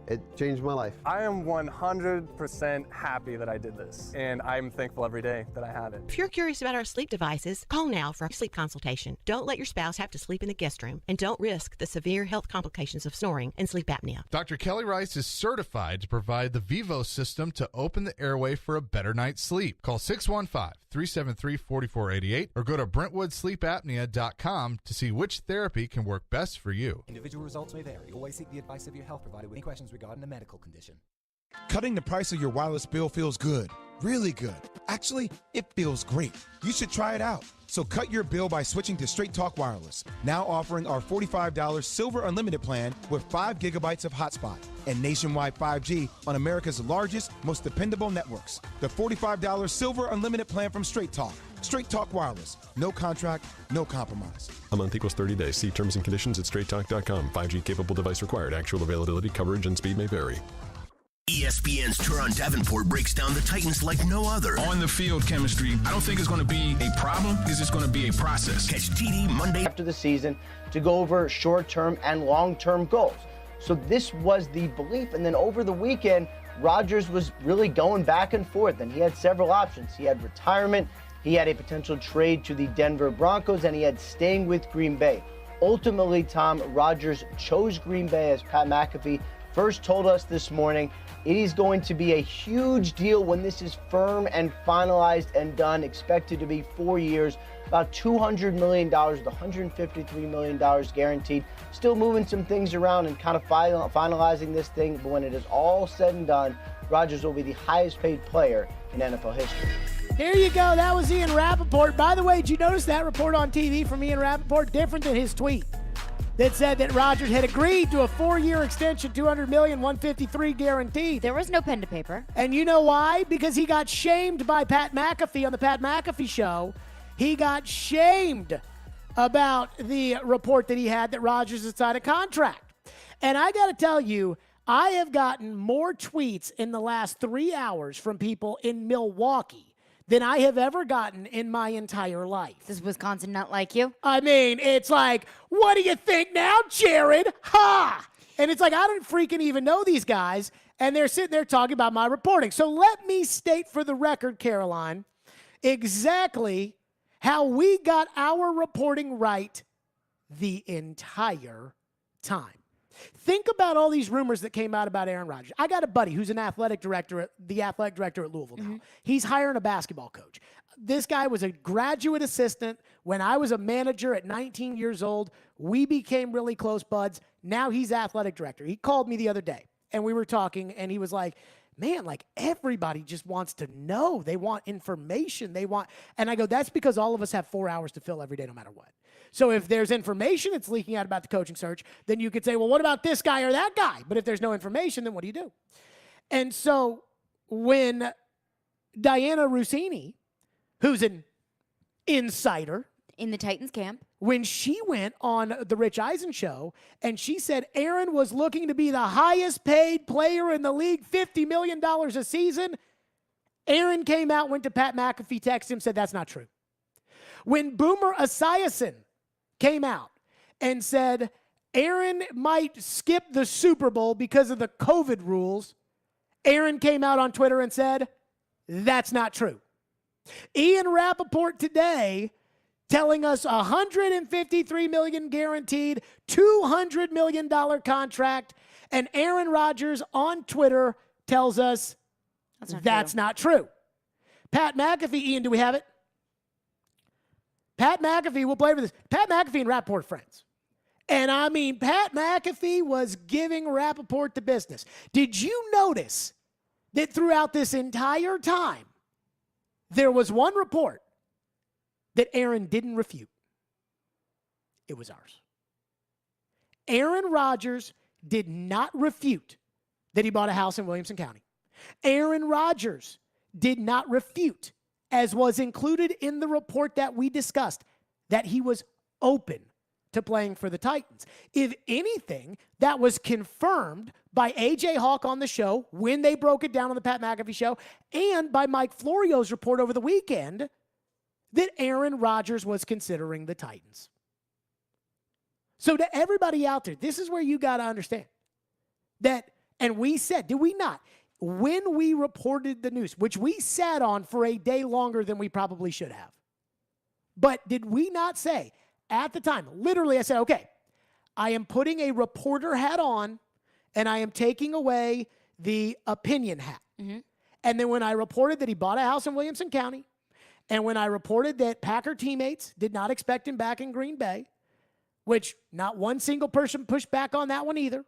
Speaker 2: It changed my life.
Speaker 3: I am 100% happy that I did this, and I'm thankful every day that I have it.
Speaker 15: If you're curious about our sleep devices, call now for a sleep consultation. Don't let your spouse have to sleep in the guest room, and don't risk the severe health complications of snoring and sleep apnea.
Speaker 13: Dr. Kelly Rice is certified to provide the Vivo system to open the airway for a better night's sleep. Call 615-373-4488 or go to BrentwoodSleepApnea.com to see which therapy can work best for you.
Speaker 22: Individual results may vary. Always seek the advice of your health provider with any questions regarding a medical condition.
Speaker 23: Cutting the price of your wireless bill feels good. Really good. Actually, it feels great. You should try it out. So cut your bill by switching to Straight Talk Wireless. Now offering our $45 Silver Unlimited plan with 5 gigabytes of hotspot and nationwide 5G on America's largest, most dependable networks. The $45 Silver Unlimited plan from Straight Talk. Straight Talk Wireless. No contract, no compromise.
Speaker 27: A month equals 30 days. See terms and conditions at straighttalk.com. 5G capable device required. Actual availability, coverage, and speed may vary.
Speaker 6: ESPN's Teron Davenport breaks down the Titans like no other.
Speaker 28: On the field chemistry, I don't think it's going to be a problem. It's just going to be a process.
Speaker 6: Catch TD Monday
Speaker 29: after the season to go over short-term and long-term goals. So this was the belief. And then over the weekend, Rodgers was really going back and forth, and he had several options. He had retirement, he had a potential trade to the Denver Broncos, and he had staying with Green Bay. Ultimately, Tom, Rodgers chose Green Bay, as Pat McAfee first told us this morning. It is going to be a huge deal when this is firm and finalized and done, expected to be 4 years, about $200 million, with $153 million guaranteed. Still moving some things around and kind of finalizing this thing, but when it is all said and done, Rodgers will be the highest paid player in NFL history.
Speaker 8: Here you go. That was Ian Rappaport. By the way, did you notice that report on TV from Ian Rappaport? Different than his tweet that said that Rodgers had agreed to a 4-year extension, $200 million, $153 guaranteed.
Speaker 9: There was no pen to paper.
Speaker 8: And you know why? Because he got shamed by Pat McAfee on the Pat McAfee show. He got shamed about the report that he had that Rodgers had signed a contract. And I got to tell you, I have gotten more tweets in the last 3 hours from people in Milwaukee than I have ever gotten in my entire life.
Speaker 9: Does Wisconsin not like you?
Speaker 8: I mean, it's like, what do you think now, Jared? Ha! And it's like, I don't freaking even know these guys, and they're sitting there talking about my reporting. So let me state for the record, Caroline, exactly how we got our reporting right the entire time. Think about all these rumors that came out about Aaron Rodgers. I got a buddy who's the athletic director at Louisville now. He's hiring a basketball coach. This guy was a graduate assistant when I was a manager at 19 years old. We became really close buds. Now he's athletic director. He called me the other day, and we were talking, and he was like, man, like everybody just wants to know. They want information. And I go, that's because all of us have 4 hours to fill every day no matter what. So if there's information that's leaking out about the coaching search, then you could say, well, what about this guy or that guy? But if there's no information, then what do you do? And so when Diana Rossini, who's an insider
Speaker 9: in the Titans camp,
Speaker 8: when she went on the Rich Eisen show and she said Aaron was looking to be the highest paid player in the league, $50 million a season, Aaron came out, went to Pat McAfee, texted him, said that's not true. When Boomer Esiason came out and said Aaron might skip the Super Bowl because of the COVID rules, Aaron came out on Twitter and said, that's not true. Ian Rappaport today telling us $153 million guaranteed, $200 million contract, and Aaron Rodgers on Twitter tells us that's not true. Pat McAfee, Ian, do we have it? Pat McAfee will play for this. Pat McAfee and Rappaport are friends. And I mean, Pat McAfee was giving Rappaport the business. Did you notice that throughout this entire time, there was one report that Aaron didn't refute? It was ours. Aaron Rodgers did not refute that he bought a house in Williamson County. Aaron Rodgers did not refute, as was included in the report that we discussed, that he was open to playing for the Titans. If anything, that was confirmed by A.J. Hawk on the show when they broke it down on the Pat McAfee show, and by Mike Florio's report over the weekend that Aaron Rodgers was considering the Titans. So to everybody out there, this is where you got to understand that, and we said, did we not? When we reported the news, which we sat on for a day longer than we probably should have, but did we not say at the time, literally I said, okay, I am putting a reporter hat on and I am taking away the opinion hat.
Speaker 9: Mm-hmm.
Speaker 8: And then when I reported that he bought a house in Williamson County, and when I reported that Packer teammates did not expect him back in Green Bay, which not one single person pushed back on that one either,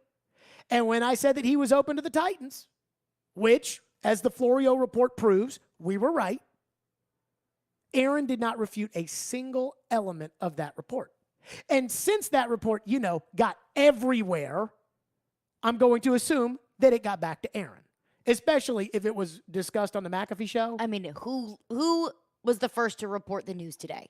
Speaker 8: and when I said that he was open to the Titans, which, as the Florio report proves, we were right, Aaron did not refute a single element of that report. And since that report, got everywhere, I'm going to assume that it got back to Aaron, especially if it was discussed on the McAfee show.
Speaker 9: I mean, who was the first to report the news today?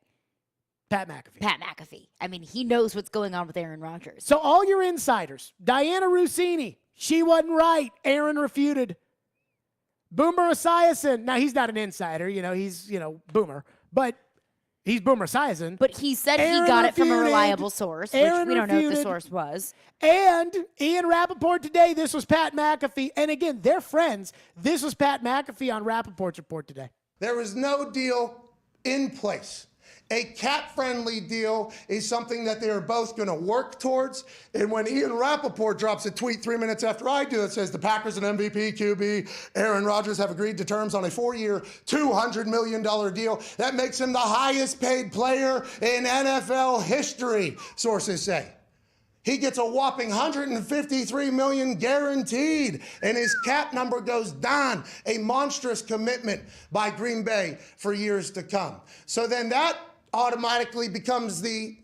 Speaker 8: Pat McAfee.
Speaker 9: Pat McAfee. I mean, he knows what's going on with Aaron Rodgers.
Speaker 8: So all your insiders, Diana Rossini, she wasn't right. Aaron refuted. Boomer Esiason. Now, he's not an insider. He's, Boomer. But he's Boomer Esiason.
Speaker 9: But he said
Speaker 8: Aaron
Speaker 9: he got it from a
Speaker 8: refuted.
Speaker 9: reliable source,
Speaker 8: Aaron
Speaker 9: which we don't know if the
Speaker 8: refuted.
Speaker 9: source was.
Speaker 8: And Ian Rappaport today, this was Pat McAfee. And again, they're friends. This was Pat McAfee on Rappaport's report today.
Speaker 4: There is no deal in place. A cap-friendly deal is something that they are both going to work towards. And when Ian Rappaport drops a tweet 3 minutes after I do that says the Packers and MVP QB Aaron Rodgers have agreed to terms on a 4-year, $200 million deal, that makes him the highest paid player in NFL history, sources say. He gets a whopping $153 million guaranteed, and his cap number goes down, a monstrous commitment by Green Bay for years to come. So then that automatically becomes the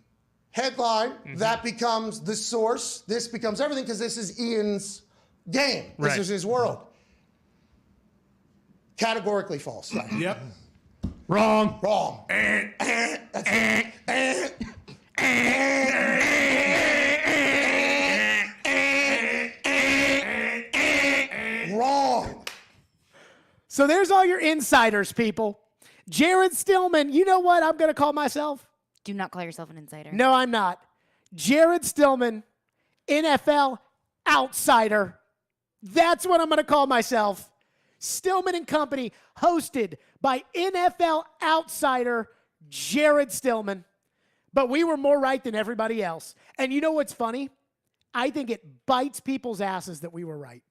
Speaker 4: headline. Mm-hmm. That becomes the source. This becomes everything because this is Ian's game. This
Speaker 7: Right.
Speaker 4: is his world. Categorically false.
Speaker 7: Yep. Wrong.
Speaker 4: Wrong. That's it. Wrong.
Speaker 8: So there's all your insiders, people. Jared Stillman, you know what I'm going to call myself?
Speaker 9: Do not call yourself an insider.
Speaker 8: No, I'm not. Jared Stillman, NFL outsider. That's what I'm going to call myself. Stillman and Company, hosted by NFL outsider Jared Stillman. But we were more right than everybody else. And you know what's funny? I think it bites people's asses that we were right.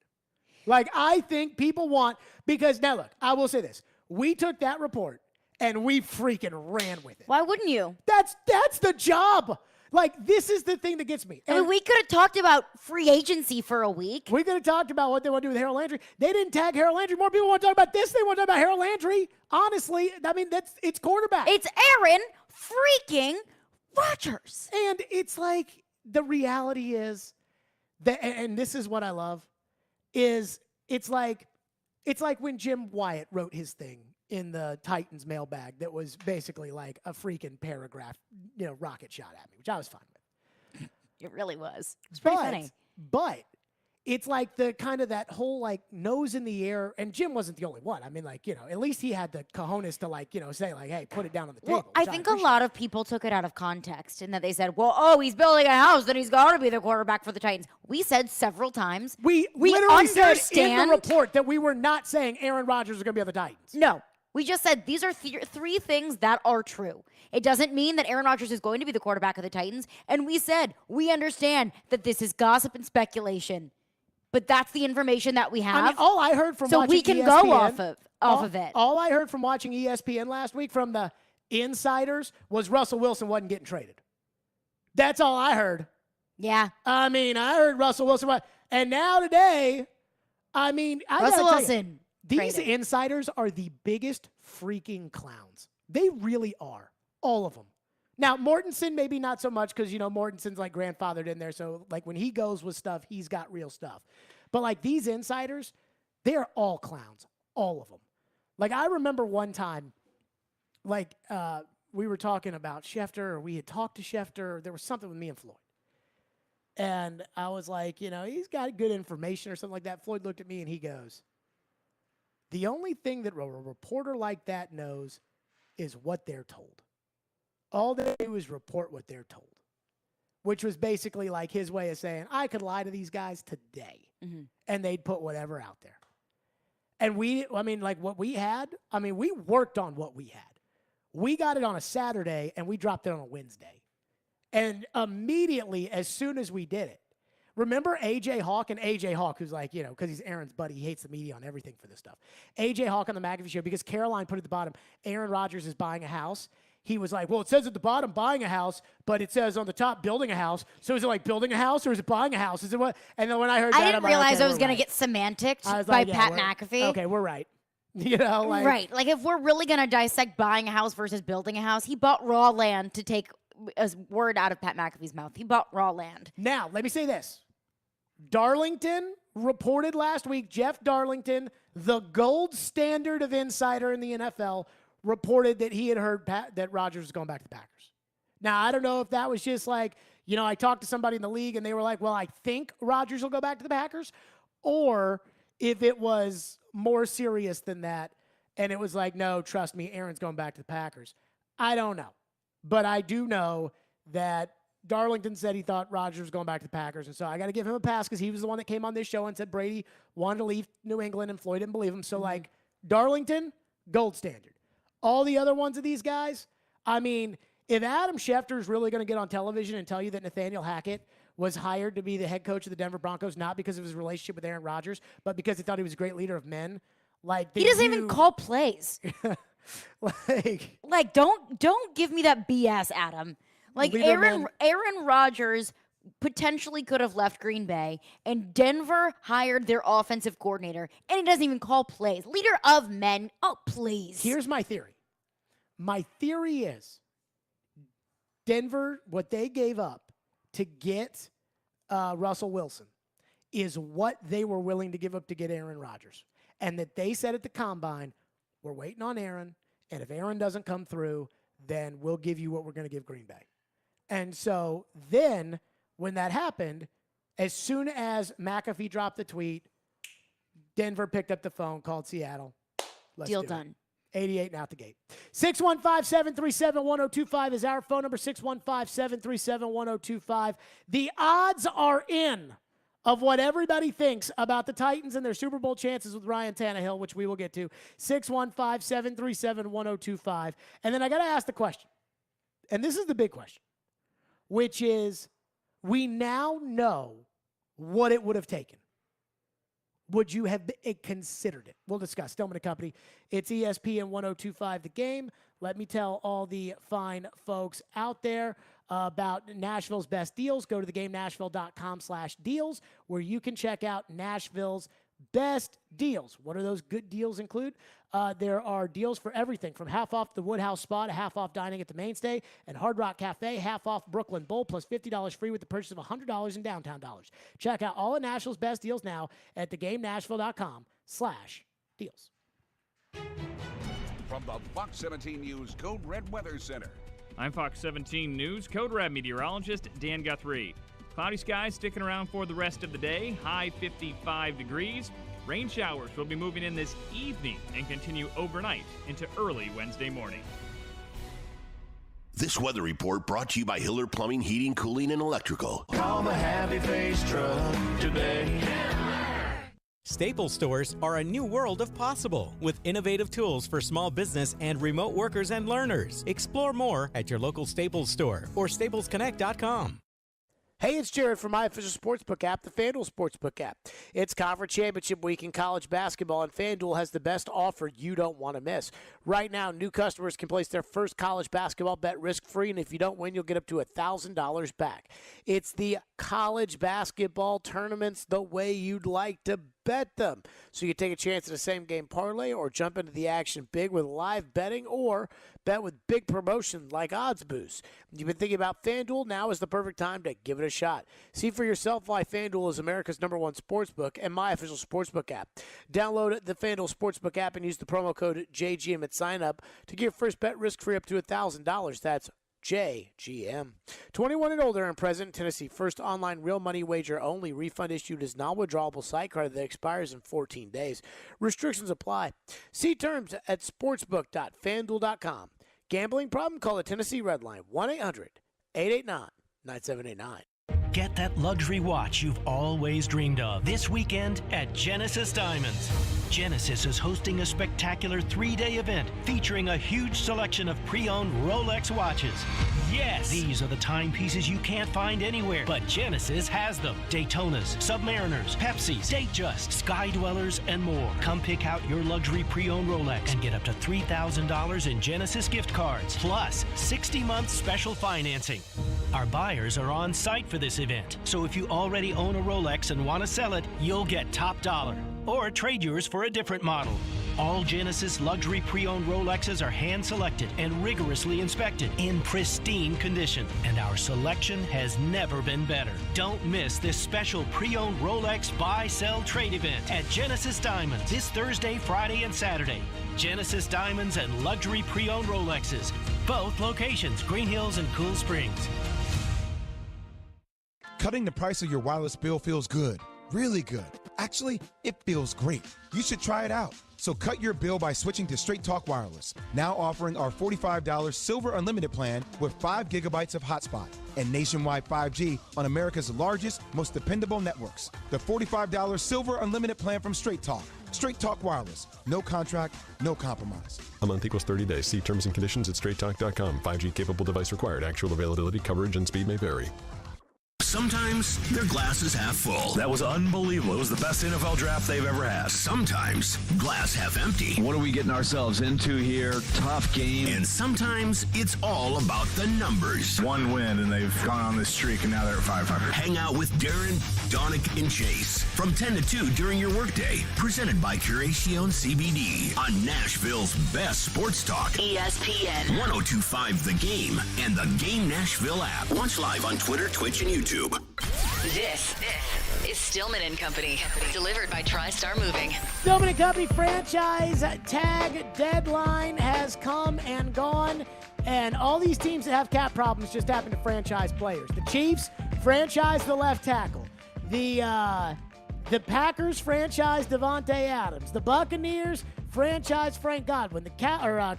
Speaker 8: Like, I think people want, because now look, I will say this. We took that report and we freaking ran with it.
Speaker 9: Why wouldn't you?
Speaker 8: That's the job. Like, this is the thing that gets me.
Speaker 9: I mean, we could have talked about free agency for a week.
Speaker 8: We could have talked about what they want to do with Harold Landry. They didn't tag Harold Landry. More people want to talk about this. They want to talk about Harold Landry. Honestly, I mean, it's quarterback.
Speaker 9: It's Aaron freaking Rodgers.
Speaker 8: And it's like, the reality is that, and this is what I love, is it's like when Jim Wyatt wrote his thing in the Titans mailbag that was basically like a freaking paragraph, rocket shot at me, which I was fine with.
Speaker 9: It really was. It's pretty funny.
Speaker 8: But it's like the kind of that whole like nose in the air, and Jim wasn't the only one. I mean, like, at least he had the cojones to like, say like, hey, put it down on the table.
Speaker 9: Well, I think a lot of people took it out of context and that they said, well, he's building a house, then he's got to be the quarterback for the Titans. We said several times.
Speaker 8: We literally said in the report that we were not saying Aaron Rodgers is going to be on the Titans.
Speaker 9: No. We just said these are three things that are true. It doesn't mean that Aaron Rodgers is going to be the quarterback of the Titans. And we said, we understand that this is gossip and speculation. But that's the information that we have.
Speaker 8: I mean, all I heard from
Speaker 9: so
Speaker 8: watching
Speaker 9: we can
Speaker 8: ESPN,
Speaker 9: go off of it.
Speaker 8: All I heard from watching ESPN last week from the insiders was Russell Wilson wasn't getting traded. That's all I heard.
Speaker 9: Yeah.
Speaker 8: I mean, I heard Russell Wilson. And now today, I mean,
Speaker 9: Russell Wilson.
Speaker 8: These insiders are the biggest freaking clowns. They really are. All of them. Now, Mortensen, maybe not so much because, Mortensen's like grandfathered in there. So, like, when he goes with stuff, he's got real stuff. But, like, these insiders, they are all clowns, all of them. Like, I remember one time, like, we were talking about Schefter, or we had talked to Schefter. There was something with me and Floyd. And I was like, you know, he's got good information or something like that. Floyd looked at me and he goes, the only thing that a reporter like that knows is what they're told. All they do is report what they're told, which was basically like his way of saying, I could lie to these guys today, and they'd put whatever out there. And we worked on what we had. We got it on a Saturday, and we dropped it on a Wednesday. And immediately, as soon as we did it, remember A.J. Hawk, and A.J. Hawk, who's like, you know, because he's Aaron's buddy, he hates the media on everything for this stuff. A.J. Hawk on the McAfee show, because Caroline put at the bottom, Aaron Rodgers is buying a house. He was like, well, it says at the bottom buying a house, but it says on the top building a house. So is it like building a house or is it buying a house? Is it what? And then when I heard
Speaker 9: I
Speaker 8: that,
Speaker 9: didn't
Speaker 8: I'm like,
Speaker 9: realize
Speaker 8: okay,
Speaker 9: I was going
Speaker 8: right.
Speaker 9: to get semanticked by
Speaker 8: like, yeah,
Speaker 9: Pat
Speaker 8: we're-
Speaker 9: McAfee.
Speaker 8: Okay, we're right. You know, like,
Speaker 9: right. Like, if we're really going to dissect buying a house versus building a house, he bought raw land, to take a word out of Pat McAfee's mouth. He bought raw land.
Speaker 8: Now, let me say this. Darlington reported last week, Jeff Darlington, the gold standard of insider in the NFL, reported that he had heard that Rodgers was going back to the Packers. Now, I don't know if that was just like, you know, I talked to somebody in the league and they were like, well, I think Rodgers will go back to the Packers, or if it was more serious than that and it was like, no, trust me, Aaron's going back to the Packers. I don't know. But I do know that Darlington said he thought Rodgers was going back to the Packers, and so I got to give him a pass because he was the one that came on this show and said Brady wanted to leave New England, and Floyd didn't believe him. So, like, Darlington, gold standard. All the other ones of these guys, I mean, if Adam Schefter is really going to get on television and tell you that Nathaniel Hackett was hired to be the head coach of the Denver Broncos, not because of his relationship with Aaron Rodgers, but because he thought he was a great leader of men, like,
Speaker 9: He doesn't even call plays. Like, don't give me that BS, Adam. Like, Aaron Rodgers potentially could have left Green Bay, and Denver hired their offensive coordinator, and he doesn't even call plays. Leader of men. Oh, please.
Speaker 8: Here's my theory. My theory is Denver, what they gave up to get Russell Wilson is what they were willing to give up to get Aaron Rodgers. And that they said at the Combine, we're waiting on Aaron, and if Aaron doesn't come through, then we'll give you what we're going to give Green Bay. And so then when that happened, as soon as McAfee dropped the tweet, Denver picked up the phone, called Seattle.
Speaker 9: Deal done.
Speaker 8: 88 and out the gate. 615-737-1025 is our phone number, 615-737-1025. The odds are in of what everybody thinks about the Titans and their Super Bowl chances with Ryan Tannehill, which we will get to, 615-737-1025. And then I got to ask the question, and this is the big question, which is, we now know what it would have taken. Would you have considered it? We'll discuss. Stillman & Company. It's ESPN 1025 The Game. Let me tell all the fine folks out there about Nashville's best deals. Go to thegamenashville.com/deals where you can check out Nashville's best deals. What do those good deals include? There are deals for everything from half off the Woodhouse Spa to half off dining at the Mainstay and Hard Rock Cafe, half off Brooklyn Bowl, plus $50 free with the purchase of $100 in downtown dollars. Check out all of Nashville's best deals now at thegamenashville.com/deals.
Speaker 5: From the Fox 17 News Code Red Weather Center.
Speaker 10: I'm Fox 17 News Code Red meteorologist Dan Guthrie. Cloudy skies sticking around for the rest of the day, high 55 degrees. Rain showers will be moving in this evening and continue overnight into early Wednesday morning.
Speaker 6: This weather report brought to you by Hiller Plumbing, Heating, Cooling, and Electrical.
Speaker 19: Call the Happy Face Truck today.
Speaker 11: Staples stores are a new world of possible with innovative tools for small business and remote workers and learners. Explore more at your local Staples store or staplesconnect.com.
Speaker 8: Hey, it's Jared from my official sportsbook app, the FanDuel Sportsbook app. It's Conference Championship Week in college basketball, and FanDuel has the best offer you don't want to miss. Right now, new customers can place their first college basketball bet risk-free, and if you don't win, you'll get up to $1,000 back. It's the college basketball tournaments the way you'd like to bet them. So you can take a chance at a same-game parlay or jump into the action big with live betting or bet with big promotions like Odds Boost. You've been thinking about FanDuel? Now is the perfect time to give it a shot. See for yourself why FanDuel is America's #1 sportsbook and my official sportsbook app. Download the FanDuel Sportsbook app and use the promo code JGM at sign-up to get your first bet risk-free up to $1,000. That's JGM. 21 and older and present in Tennessee. First online real money wager only. Refund issued as non-withdrawable site credit that expires in 14 days. Restrictions apply. See terms at sportsbook.fanduel.com. Gambling problem? Call the Tennessee Red Line 1-800-889-9789.
Speaker 12: Get that luxury watch you've always dreamed of this weekend at Genesis Diamonds. Genesis is hosting a spectacular 3-day event featuring a huge selection of pre-owned Rolex watches. Yes, these are the timepieces you can't find anywhere, but Genesis has them. Daytonas, Submariners, Pepsis, Datejust, Sky Dwellers, and more. Come pick out your luxury pre-owned Rolex and get up to $3,000 in Genesis gift cards, plus 60-month special financing. Our buyers are on site for this event, so if you already own a Rolex and want to sell it, you'll get top dollar. Or trade yours for a different model. All Genesis luxury pre-owned Rolexes are hand-selected and rigorously inspected in pristine condition, and our selection has never been better. Don't miss this special pre-owned Rolex buy-sell-trade event at Genesis Diamonds this Thursday, Friday, and Saturday. Genesis Diamonds and luxury pre-owned Rolexes. Both locations, Green Hills and Cool Springs.
Speaker 23: Cutting the price of your wireless bill feels good, really good. Actually, it feels great. You should try it out. So cut your bill by switching to Straight Talk Wireless. Now offering our $45 Silver Unlimited plan with 5 gigabytes of hotspot and nationwide 5G on America's largest, most dependable networks. The $45 Silver Unlimited plan from Straight Talk. Straight Talk Wireless. No contract, no compromise.
Speaker 27: A month equals 30 days. See terms and conditions at straighttalk.com. 5G capable device required. Actual availability, coverage, and speed may vary.
Speaker 6: Sometimes their glass is half full.
Speaker 14: That was unbelievable. It was the best NFL draft they've ever had.
Speaker 6: Sometimes glass half empty.
Speaker 14: What are we getting ourselves into here? Tough game.
Speaker 6: And sometimes it's all about the numbers.
Speaker 14: One win, and they've gone on this streak, and now they're at 500.
Speaker 6: Hang out with Darren, Donick, and Chase from 10 to 2 during your workday. Presented by Curacion CBD on Nashville's best sports talk.
Speaker 16: ESPN
Speaker 6: 102.5 The Game and the Game Nashville app. Watch live on Twitter, Twitch, and YouTube.
Speaker 16: This is Stillman and Company, delivered by TriStar Moving.
Speaker 8: Stillman and Company franchise tag deadline has come and gone, and all these teams that have cap problems just happen to franchise players. The Chiefs franchise the left tackle. The Packers franchise Devontae Adams. The Buccaneers franchise Frank Godwin.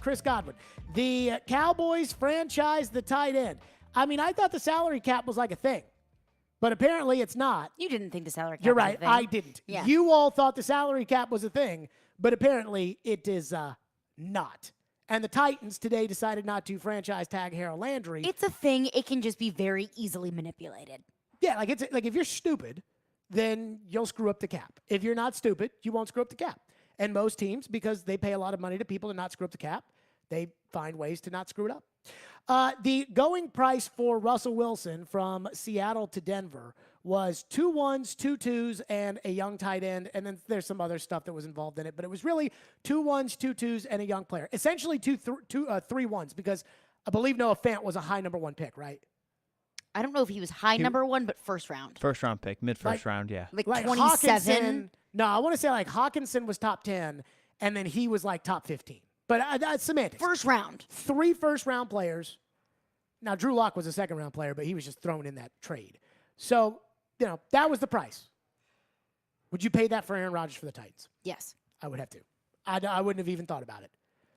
Speaker 8: Chris Godwin. The Cowboys franchise the tight end. I mean, I thought the salary cap was like a thing. But apparently it's not.
Speaker 9: You didn't think the salary cap
Speaker 8: You're
Speaker 9: was
Speaker 8: right.
Speaker 9: a thing.
Speaker 8: I didn't.
Speaker 9: Yeah.
Speaker 8: You all thought the salary cap was a thing, but apparently it is not. And the Titans today decided not to franchise tag Harold Landry.
Speaker 9: It's a thing. It can just be very easily manipulated.
Speaker 8: Yeah, like if you're stupid, then you'll screw up the cap. If you're not stupid, you won't screw up the cap. And most teams, because they pay a lot of money to people to not screw up the cap, they find ways to not screw it up. The going price for Russell Wilson from Seattle to Denver was 2 1s, 2 2s, and a young tight end. And then there's some other stuff that was involved in it. But it was really 2 1s, 2 2s, and a young player. Essentially 3 1s, because I believe Noah Fant was a high number 1 pick, right?
Speaker 9: I don't know if he was high number 1, but first round.
Speaker 17: First round pick, mid-first round, yeah.
Speaker 9: Like
Speaker 8: 27?
Speaker 9: Hawkinson.
Speaker 8: No, I want to say like Hawkinson was top 10, and then he was like top 15. But that's semantics.
Speaker 9: First round.
Speaker 8: 3 first-round players. Now, Drew Lock was a second-round player, but he was just thrown in that trade. So, that was the price. Would you pay that for Aaron Rodgers for the Titans?
Speaker 9: Yes.
Speaker 8: I would have to. I wouldn't have even thought about it.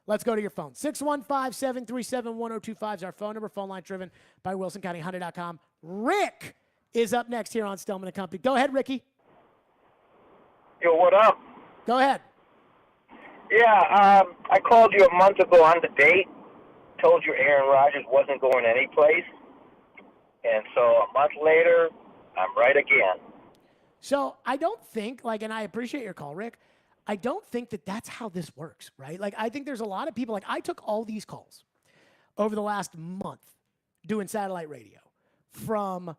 Speaker 8: Let's go to your phone. 615-737-1025 is our phone number. Phone line driven by WilsonCountyHunter.com. Rick is up next here on Stillman & Company. Go ahead, Ricky.
Speaker 18: Yo, what up?
Speaker 8: Go ahead.
Speaker 18: Yeah, I called you a month ago on the date, told you Aaron Rodgers wasn't going any place, and so a month later, I'm right again.
Speaker 8: So I don't think, and I appreciate your call, Rick, I don't think that that's how this works, right? I think there's a lot of people, I took all these calls over the last month doing satellite radio from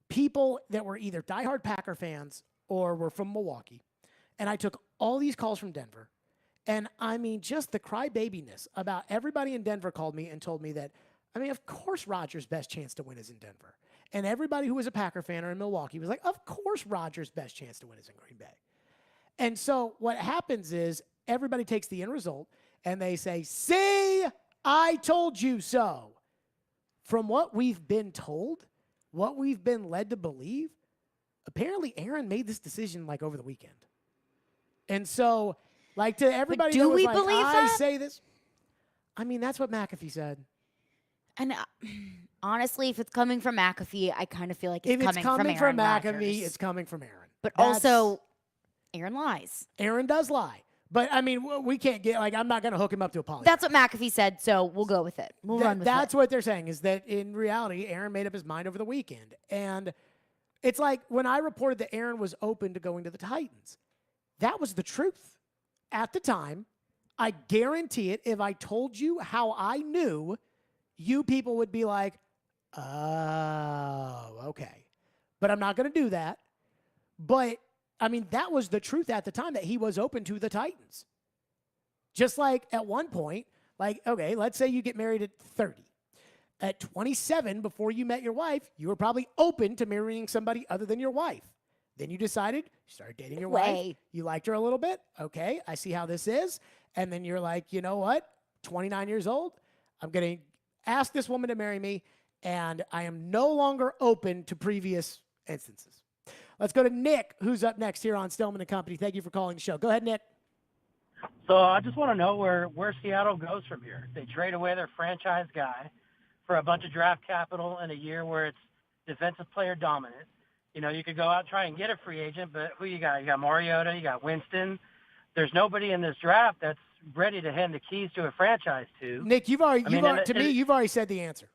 Speaker 8: people that were either diehard Packer fans or were from Milwaukee. And I took all these calls from Denver. And I mean, just the crybabiness about everybody in Denver called me and told me that, I mean, of course Rodgers' best chance to win is in Denver. And everybody who was a Packer fan or in Milwaukee was like, of course Rodgers' best chance to win is in Green Bay. And so what happens is everybody takes the end result and they say, see, I told you so. From what we've been told, what we've been led to believe, apparently Aaron made this decision like over the weekend. And so, like, to everybody
Speaker 9: do
Speaker 8: that was
Speaker 9: we
Speaker 8: like,
Speaker 9: believe
Speaker 8: I
Speaker 9: that?
Speaker 8: say this. I mean, that's what McAfee said.
Speaker 9: And honestly, if it's coming from McAfee, I kind of feel like it's
Speaker 8: If it's coming from
Speaker 9: Aaron
Speaker 8: McAfee,
Speaker 9: Rodgers.
Speaker 8: it's coming from Aaron.
Speaker 9: But
Speaker 8: That's-
Speaker 9: also, Aaron lies.
Speaker 8: Aaron does lie. But, I mean, we can't get, like, I'm not going to hook him up to a apology.
Speaker 9: That's what McAfee said, so we'll go with it. We'll run with
Speaker 8: That's
Speaker 9: it.
Speaker 8: what they're saying, is that in reality, Aaron made up his mind over the weekend. And it's like when I reported that Aaron was open to going to the Titans, that was the truth. At the time, I guarantee it, if I told you how I knew, you people would be like, oh, okay. But I'm not going to do that. But, I mean, that was the truth at the time, that he was open to the Titans. Just like at one point, like, okay, let's say you get married at 30. At 27, before you met your wife, you were probably open to marrying somebody other than your wife. Then you decided, you started dating your wife. You liked her a little bit. Okay, I see how this is. And then you're like, you know what? 29 years old, I'm going to ask this woman to marry me, and I am no longer open to previous instances. Let's go to Nick, who's up next here on Stillman & Company. Thank you for calling the show. Go ahead, Nick.
Speaker 1: So I just want to know where Seattle goes from here. They trade away their franchise guy for a bunch of draft capital in a year where it's defensive player dominant. You know, you could go out and try and get a free agent, but who you got? You got Mariota, you got Winston. There's nobody in this draft that's ready to hand the keys to a franchise to.
Speaker 8: Nick, you've already said the answer.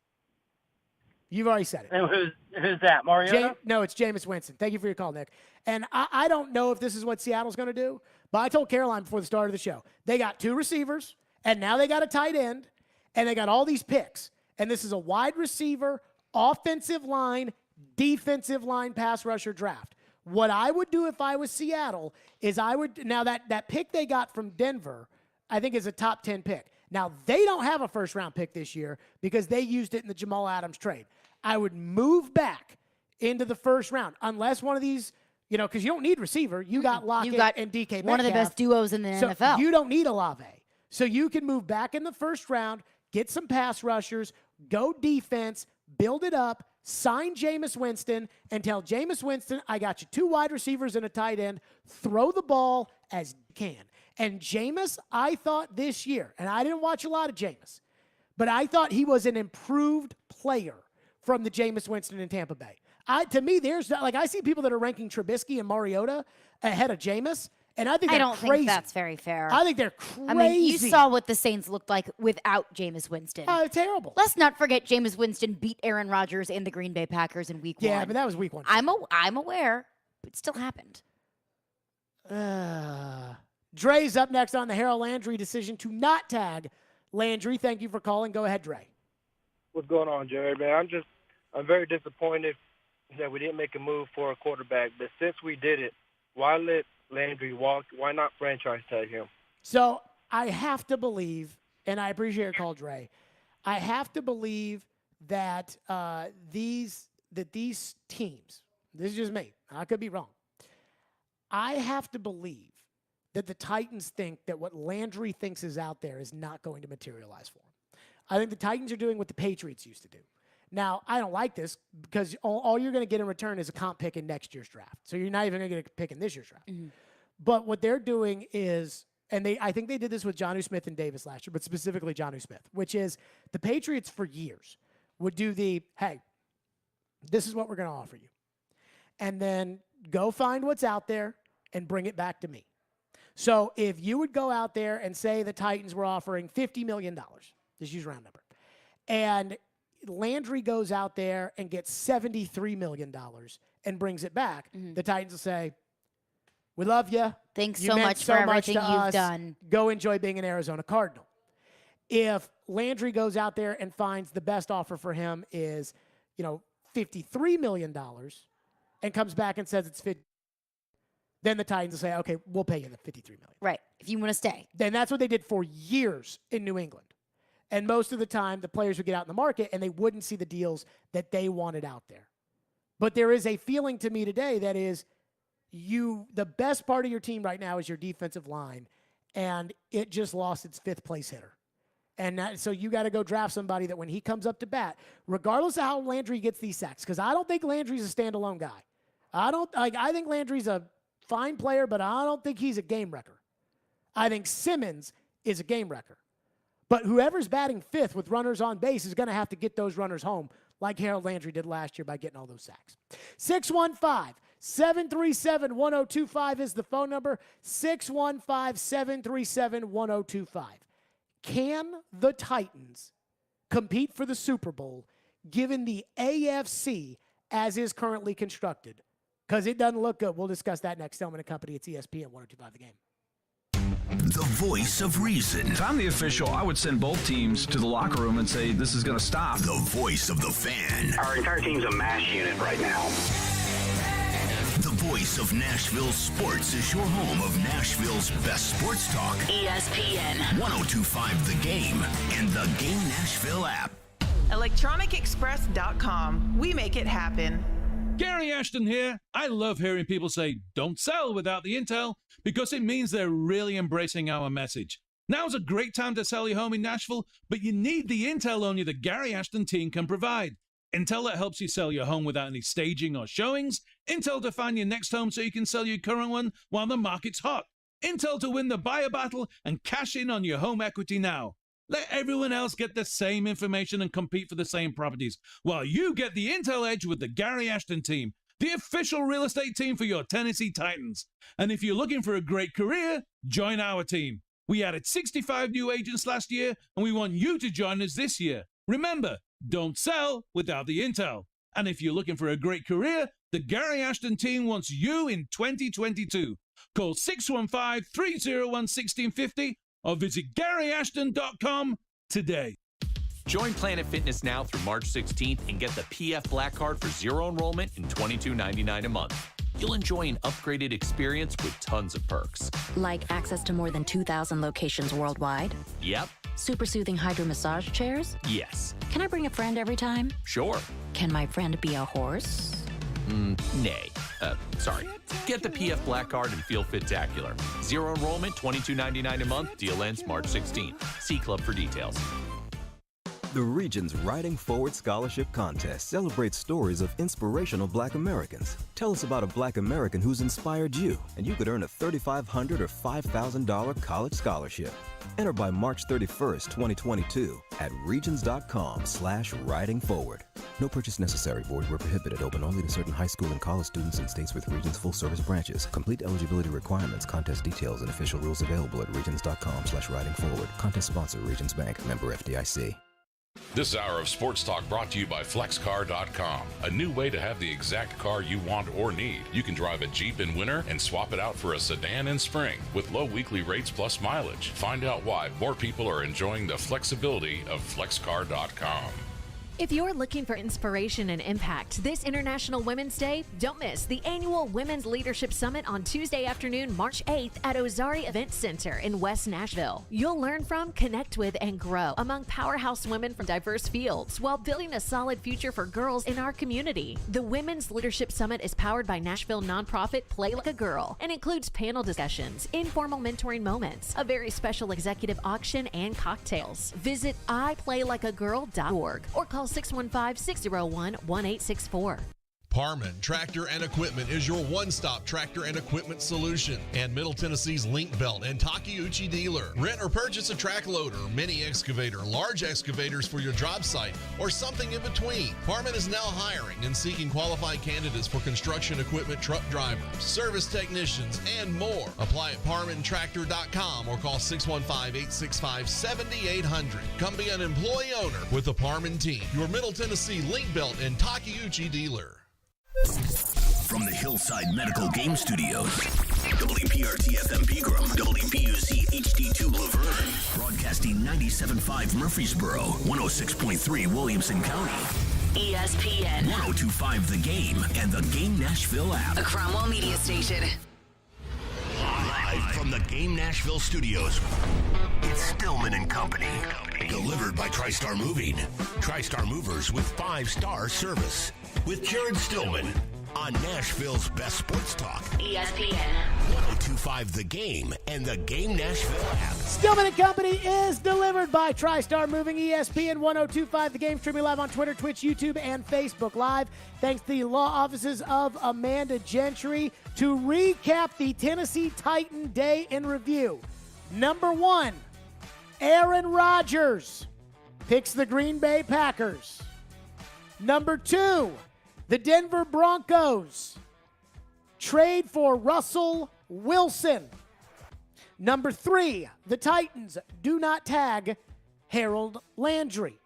Speaker 8: You've already said it.
Speaker 1: And who's that? Mariota?
Speaker 8: No, it's Jameis Winston. Thank you for your call, Nick. And I don't know if this is what Seattle's going to do, but I told Caroline before the start of the show, they got 2 receivers, and now they got a tight end, and they got all these picks. And this is a wide receiver, offensive line, defensive line pass rusher draft. What I would do if I was Seattle is now that pick they got from Denver, I think is a top 10 pick. Now, they don't have a first-round pick this year because they used it in the Jamal Adams trade. I would move back into the first round unless one of these, you know, because you don't need receiver. You got Lockett and DK Metcalf.
Speaker 9: One of the best duos in the NFL.
Speaker 8: You don't need Olave. So you can move back in the first round, get some pass rushers, go defense, build it up, sign Jameis Winston, and tell Jameis Winston, I got you 2 wide receivers and a tight end. Throw the ball as you can. And Jameis, I thought this year, and I didn't watch a lot of Jameis, but I thought he was an improved player from the Jameis Winston in Tampa Bay. To me, I see people that are ranking Trubisky and Mariota ahead of Jameis, and I think
Speaker 9: I
Speaker 8: they're
Speaker 9: don't
Speaker 8: crazy.
Speaker 9: think that's very fair.
Speaker 8: I think they're crazy.
Speaker 9: I mean, you saw what the Saints looked like without Jameis Winston.
Speaker 8: Oh, terrible.
Speaker 9: Let's not forget Jameis Winston beat Aaron Rodgers and the Green Bay Packers in week 1.
Speaker 8: Yeah, but that was week 1.
Speaker 9: I'm aware, but it still happened.
Speaker 8: Dre's up next on the Harold Landry decision to not tag Landry. Thank you for calling. Go ahead, Dre.
Speaker 2: What's going on, Jerry? Man, I'm very disappointed that we didn't make a move for a quarterback. But since we did it, why let Landry walk? Why not franchise tag him?
Speaker 8: So I have to believe, and I appreciate your call, Dre. I have to believe that these teams, this is just me, I could be wrong. I have to believe that the Titans think that what Landry thinks is out there is not going to materialize for him. I think the Titans are doing what the Patriots used to do. Now, I don't like this because all you're going to get in return is a comp pick in next year's draft. So you're not even going to get a pick in this year's draft.
Speaker 9: Mm-hmm.
Speaker 8: But what they're doing is, and I think they did this with Jonnu Smith and Davis last year, but specifically Jonnu Smith, which is the Patriots for years would do hey, this is what we're going to offer you. And then go find what's out there and bring it back to me. So if you would go out there and say the Titans were offering $50 million, just use a round number, and Landry goes out there and gets $73 million and brings it back, the Titans will say, we love you.
Speaker 9: Thanks
Speaker 8: You
Speaker 9: so
Speaker 8: meant
Speaker 9: much for everything
Speaker 8: to
Speaker 9: you've
Speaker 8: us.
Speaker 9: done.
Speaker 8: Go enjoy being an Arizona Cardinal. If Landry goes out there and finds the best offer for him is, $53 million and comes back and says it's 50, then the Titans will say, okay, we'll pay you the $53 million.
Speaker 9: Right. If you want to stay.
Speaker 8: Then that's what they did for years in New England. And most of the time, the players would get out in the market and they wouldn't see the deals that they wanted out there. But there is a feeling to me today that is the best part of your team right now is your defensive line, and it just lost its 5th place hitter. And so you got to go draft somebody that when he comes up to bat, regardless of how Landry gets these sacks, because I don't think Landry's a standalone guy. I think Landry's a fine player, but I don't think he's a game wrecker. I think Simmons is a game wrecker. But whoever's batting 5th with runners on base is going to have to get those runners home like Harold Landry did last year by getting all those sacks. 615-737-1025 is the phone number. 615-737-1025. Can the Titans compete for the Super Bowl given the AFC as is currently constructed? Because it doesn't look good. We'll discuss that next. Stillman and Company. It's ESPN 102.5 The Game.
Speaker 6: The voice of reason.
Speaker 14: If I'm the official, I would send both teams to the locker room and say, this is going to stop.
Speaker 6: The voice of the fan.
Speaker 18: Our entire team's a mash unit right now.
Speaker 6: The voice of Nashville sports is your home of Nashville's best sports talk.
Speaker 16: ESPN
Speaker 6: 102.5 The Game and the Game Nashville app.
Speaker 3: ElectronicExpress.com. We make it happen.
Speaker 13: Gary Ashton here. I love hearing people say, don't sell without the intel, because it means they're really embracing our message. Now's a great time to sell your home in Nashville, but you need the intel only the Gary Ashton team can provide. Intel that helps you sell your home without any staging or showings. Intel to find your next home so you can sell your current one while the market's hot. Intel to win the buyer battle and cash in on your home equity now. Let everyone else get the same information and compete for the same properties, while you get the intel edge with the Gary Ashton team, the official real estate team for your Tennessee Titans. And if you're looking for a great career, join our team. We added 65 new agents last year, and we want you to join us this year. Remember, don't sell without the intel. And if you're looking for a great career, the Gary Ashton team wants you in 2022. Call 615-301-1650 or visit GaryAshton.com today.
Speaker 15: Join Planet Fitness now through March 16th and get the PF Black Card for zero enrollment and $22.99 a month. You'll enjoy an upgraded experience with tons of perks.
Speaker 20: Like access to more than 2,000 locations worldwide?
Speaker 15: Yep.
Speaker 20: Super soothing hydro massage chairs?
Speaker 15: Yes.
Speaker 20: Can I bring a friend every time?
Speaker 15: Sure.
Speaker 20: Can my friend be a horse?
Speaker 15: Nay. Sorry. Get the PF Black Card and feel fit-tacular. Zero enrollment, $22.99 a month. Deal ends March 16th. See Club for details.
Speaker 21: The Region's Writing Forward Scholarship Contest celebrates stories of inspirational Black Americans. Tell us about a Black American who's inspired you, and you could earn a $3,500 or $5,000 college scholarship. Enter by March 31st, 2022 at regions.com/writingforward. No purchase necessary. Void where prohibited. Open only to certain high school and college students in states with Regions full service branches. Complete eligibility requirements, contest details, and official rules available at regions.com/writingforward. Contest sponsor, Regions Bank, member FDIC.
Speaker 22: This hour of Sports Talk brought to you by FlexCar.com. A new way to have the exact car you want or need. You can drive a Jeep in winter and swap it out for a sedan in spring with low weekly rates plus mileage. Find out why more people are enjoying the flexibility of FlexCar.com.
Speaker 24: If you're looking for inspiration and impact this International Women's Day, don't miss the annual Women's Leadership Summit on Tuesday afternoon, March 8th at Ozari Event Center in West Nashville. You'll learn from, connect with, and grow among powerhouse women from diverse fields while building a solid future for girls in our community. The Women's Leadership Summit is powered by Nashville nonprofit Play Like a Girl and includes panel discussions, informal mentoring moments, a very special executive auction, and cocktails. Visit iplaylikeagirl.org or call 615-601-1864.
Speaker 25: Parman Tractor and Equipment is your one-stop tractor and equipment solution and Middle Tennessee's Link Belt and Takeuchi dealer. Rent or purchase a track loader, mini excavator, large excavators for your job site, or something in between. Parman is now hiring and seeking qualified candidates for construction equipment truck drivers, service technicians, and more. Apply at parmantractor.com or call 615-865-7800. Come be an employee owner with the Parman team, your Middle Tennessee Link Belt and Takeuchi dealer.
Speaker 6: From the Hillside Medical Game Studios, WPRT-FM Pegram, WPUC HD2 Laverne, broadcasting 97.5 Murfreesboro, 106.3 Williamson County,
Speaker 16: ESPN
Speaker 6: 102.5 The Game and the Game Nashville app.
Speaker 16: A Cromwell media station.
Speaker 6: Live from the Game Nashville studios, it's Stillman and Company. Delivered by TriStar Moving. TriStar Movers with 5-star service. With Jared Stillman on Nashville's best sports talk.
Speaker 16: ESPN.
Speaker 6: 1025 The Game and the Game Nashville app.
Speaker 8: Stillman and Company is delivered by TriStar Moving. ESPN 1025 The Game, streaming live on Twitter, Twitch, YouTube, and Facebook Live. Thanks to the law offices of Amanda Gentry. To recap the Tennessee Titan Day in review. Number 1, Aaron Rodgers picks the Green Bay Packers. Number 2, the Denver Broncos trade for Russell Wilson. Number 3, the Titans do not tag Harold Landry.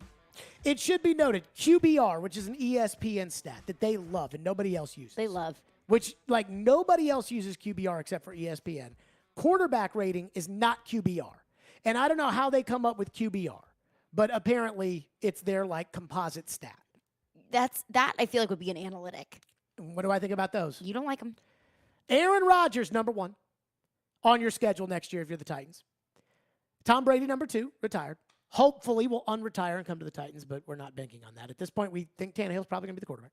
Speaker 8: It should be noted, QBR, which is an ESPN stat that they love and nobody else uses.
Speaker 9: They love.
Speaker 8: Which, like, nobody else uses QBR except for ESPN. Quarterback rating is not QBR. And I don't know how they come up with QBR, but apparently it's their, like, composite stat.
Speaker 9: That I feel like would be an analytic.
Speaker 8: What do I think about those?
Speaker 9: You don't like them.
Speaker 8: Aaron Rodgers, number 1, on your schedule next year if you're the Titans. Tom Brady, number 2, retired. Hopefully will unretire and come to the Titans, but we're not banking on that. At this point, we think Tannehill's probably going to be the quarterback.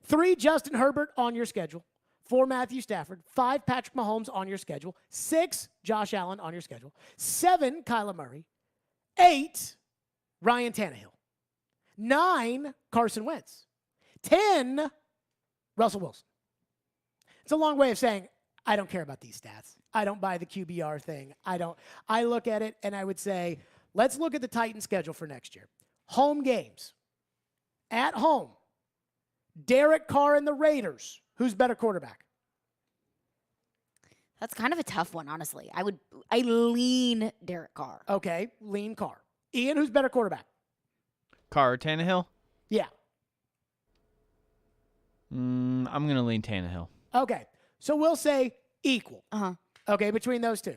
Speaker 8: 3, Justin Herbert on your schedule. 4, Matthew Stafford. 5, Patrick Mahomes on your schedule. 6, Josh Allen on your schedule. 7, Kyler Murray. 8, Ryan Tannehill. 9, Carson Wentz. 10, Russell Wilson. It's a long way of saying I don't care about these stats. I don't buy the QBR thing. I look at it and I would say, let's look at the Titans schedule for next year. Home games. At home. Derek Carr and the Raiders. Who's better quarterback?
Speaker 9: That's kind of a tough one, honestly. I lean Derek Carr.
Speaker 8: Okay, lean Carr. Ian, who's better quarterback?
Speaker 17: Carr or Tannehill?
Speaker 8: Yeah.
Speaker 17: I'm going to lean Tannehill.
Speaker 8: Okay, so we'll say equal. Okay, between those two.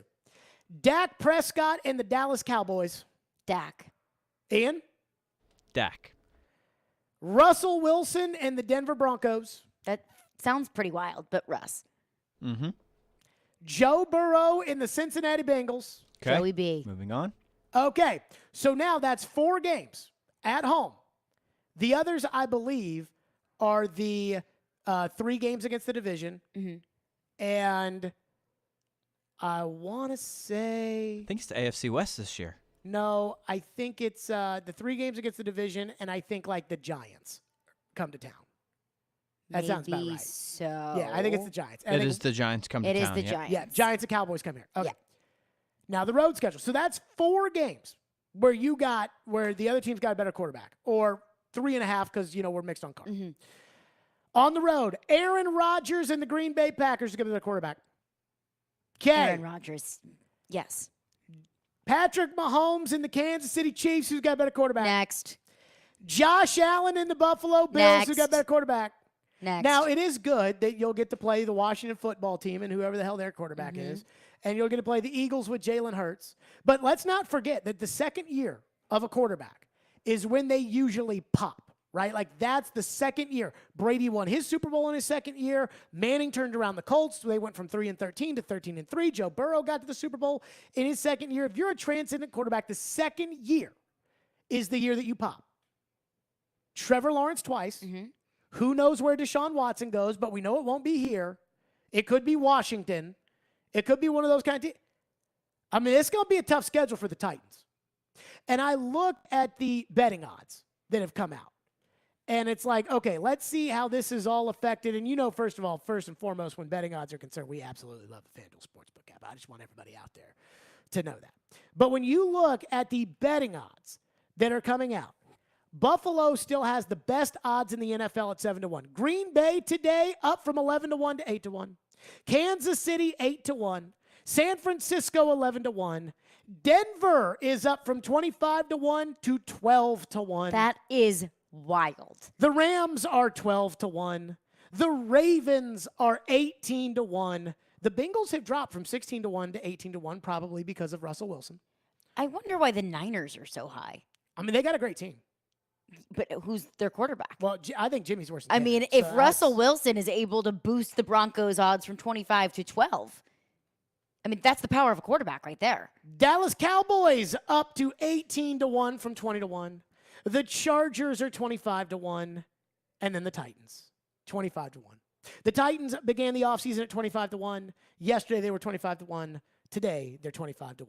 Speaker 8: Dak Prescott and the Dallas Cowboys.
Speaker 9: Dak.
Speaker 8: Ian?
Speaker 17: Dak.
Speaker 8: Russell Wilson and the Denver Broncos.
Speaker 9: That sounds pretty wild, but Russ.
Speaker 17: Mm-hmm.
Speaker 8: Joe Burrow in the Cincinnati Bengals.
Speaker 17: Okay.
Speaker 9: Joey B.
Speaker 17: Moving on.
Speaker 8: Okay, so now that's 4 games at home. The others, I believe, are the 3 games against the division.
Speaker 9: Mm-hmm.
Speaker 8: And I want to say...
Speaker 17: I think it's the AFC West this year.
Speaker 8: No, I think it's the 3 games against the division, and I think, like, the Giants come to town. That sounds about right.
Speaker 9: So.
Speaker 8: Yeah, I think it's the Giants.
Speaker 17: It is the Giants come to town.
Speaker 9: It is the Giants.
Speaker 8: Yeah, Giants and Cowboys come here. Okay.
Speaker 9: Yeah.
Speaker 8: Now, the road schedule. So that's 4 games where the other team's got a better quarterback, or 3.5 because, we're mixed on cards.
Speaker 9: Mm-hmm.
Speaker 8: On the road, Aaron Rodgers and the Green Bay Packers are going to be the quarterback. Okay.
Speaker 9: Aaron Rodgers. Yes.
Speaker 8: Patrick Mahomes and the Kansas City Chiefs, who's got a better quarterback?
Speaker 9: Next.
Speaker 8: Josh Allen and the Buffalo Bills, who got a better quarterback?
Speaker 9: Next.
Speaker 8: Now, it is good that you'll get to play the Washington football team and whoever the hell their quarterback is, and you'll get to play the Eagles with Jalen Hurts. But let's not forget that the second year of a quarterback is when they usually pop, right? Like, that's the second year. Brady won his Super Bowl in his second year. Manning turned around the Colts. They went from 3-13 to 13-3. Joe Burrow got to the Super Bowl in his second year. If you're a transcendent quarterback, the second year is the year that you pop. Trevor Lawrence twice. Who knows where Deshaun Watson goes, but we know it won't be here. It could be Washington. It could be one of those kind of teams. I mean, it's going to be a tough schedule for the Titans. And I looked at the betting odds that have come out. And it's like, okay, let's see how this is all affected. And first and foremost, when betting odds are concerned, we absolutely love the FanDuel Sportsbook app. I just want everybody out there to know that. But when you look at the betting odds that are coming out, Buffalo still has the best odds in the NFL at 7-1. Green Bay today up from 11-1 to 8-1. Kansas City 8-1. San Francisco 11-1. Denver is up from 25-1 to 12-1.
Speaker 9: That is wild.
Speaker 8: The Rams are 12-1. The Ravens are 18-1. The Bengals have dropped from 16-1 to 18-1, probably because of Russell Wilson.
Speaker 9: I wonder why the Niners are so high.
Speaker 8: I mean, they got a great team.
Speaker 9: But who's their quarterback?
Speaker 8: Well, I think Jimmy's worse than
Speaker 9: Taylor, if Russell Wilson is able to boost the Broncos odds from 25 to 12, I mean, that's the power of a quarterback right there.
Speaker 8: Dallas Cowboys up to 18-1 from 20-1. The Chargers are 25-1. And then the Titans, 25-1. The Titans began the offseason at 25-1. Yesterday, they were 25-1. Today, they're 25-1.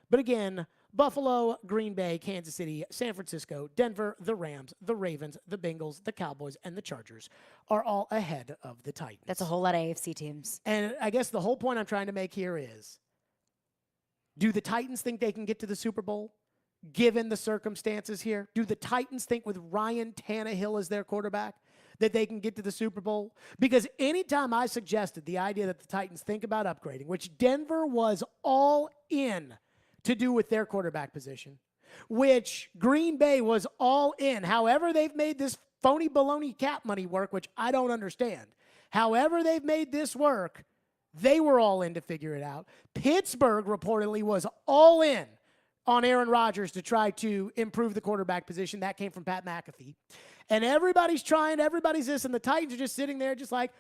Speaker 8: But again, Buffalo, Green Bay, Kansas City, San Francisco, Denver, the Rams, the Ravens, the Bengals, the Cowboys, and the Chargers are all ahead of the Titans.
Speaker 9: That's a whole lot of AFC teams.
Speaker 8: And I guess the whole point I'm trying to make here is, do the Titans think they can get to the Super Bowl, given the circumstances here? Do the Titans think with Ryan Tannehill as their quarterback that they can get to the Super Bowl? Because anytime I suggested the idea that the Titans think about upgrading, which Denver was all in to do with their quarterback position, which Green Bay was all in. However, they've made this phony baloney cap money work, which I don't understand. However they've made this work, they were all in to figure it out. Pittsburgh reportedly was all in on Aaron Rodgers to try to improve the quarterback position. That came from Pat McAfee. And everybody's trying, everybody's this, and the Titans are just sitting there just like,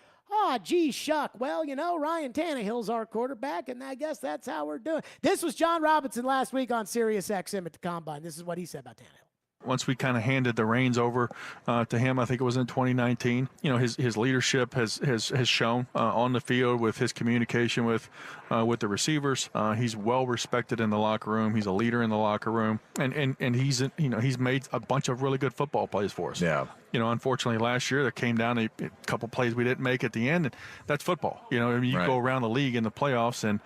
Speaker 8: gee, shuck. Well, Ryan Tannehill's our quarterback, and I guess that's how we're doing. This was John Robinson last week on Sirius XM at the Combine. This is what he said about Tannehill.
Speaker 4: Once we kind of handed the reins over to him, I think it was in 2019, his leadership has shown on the field with his communication with the receivers. He's well respected in the locker room. He's a leader in the locker room, and he's made a bunch of really good football plays for us.
Speaker 5: Yeah.
Speaker 4: Unfortunately, last year there came down a couple plays we didn't make at the end. And that's football. You
Speaker 5: Right.
Speaker 4: go around the league in the playoffs, and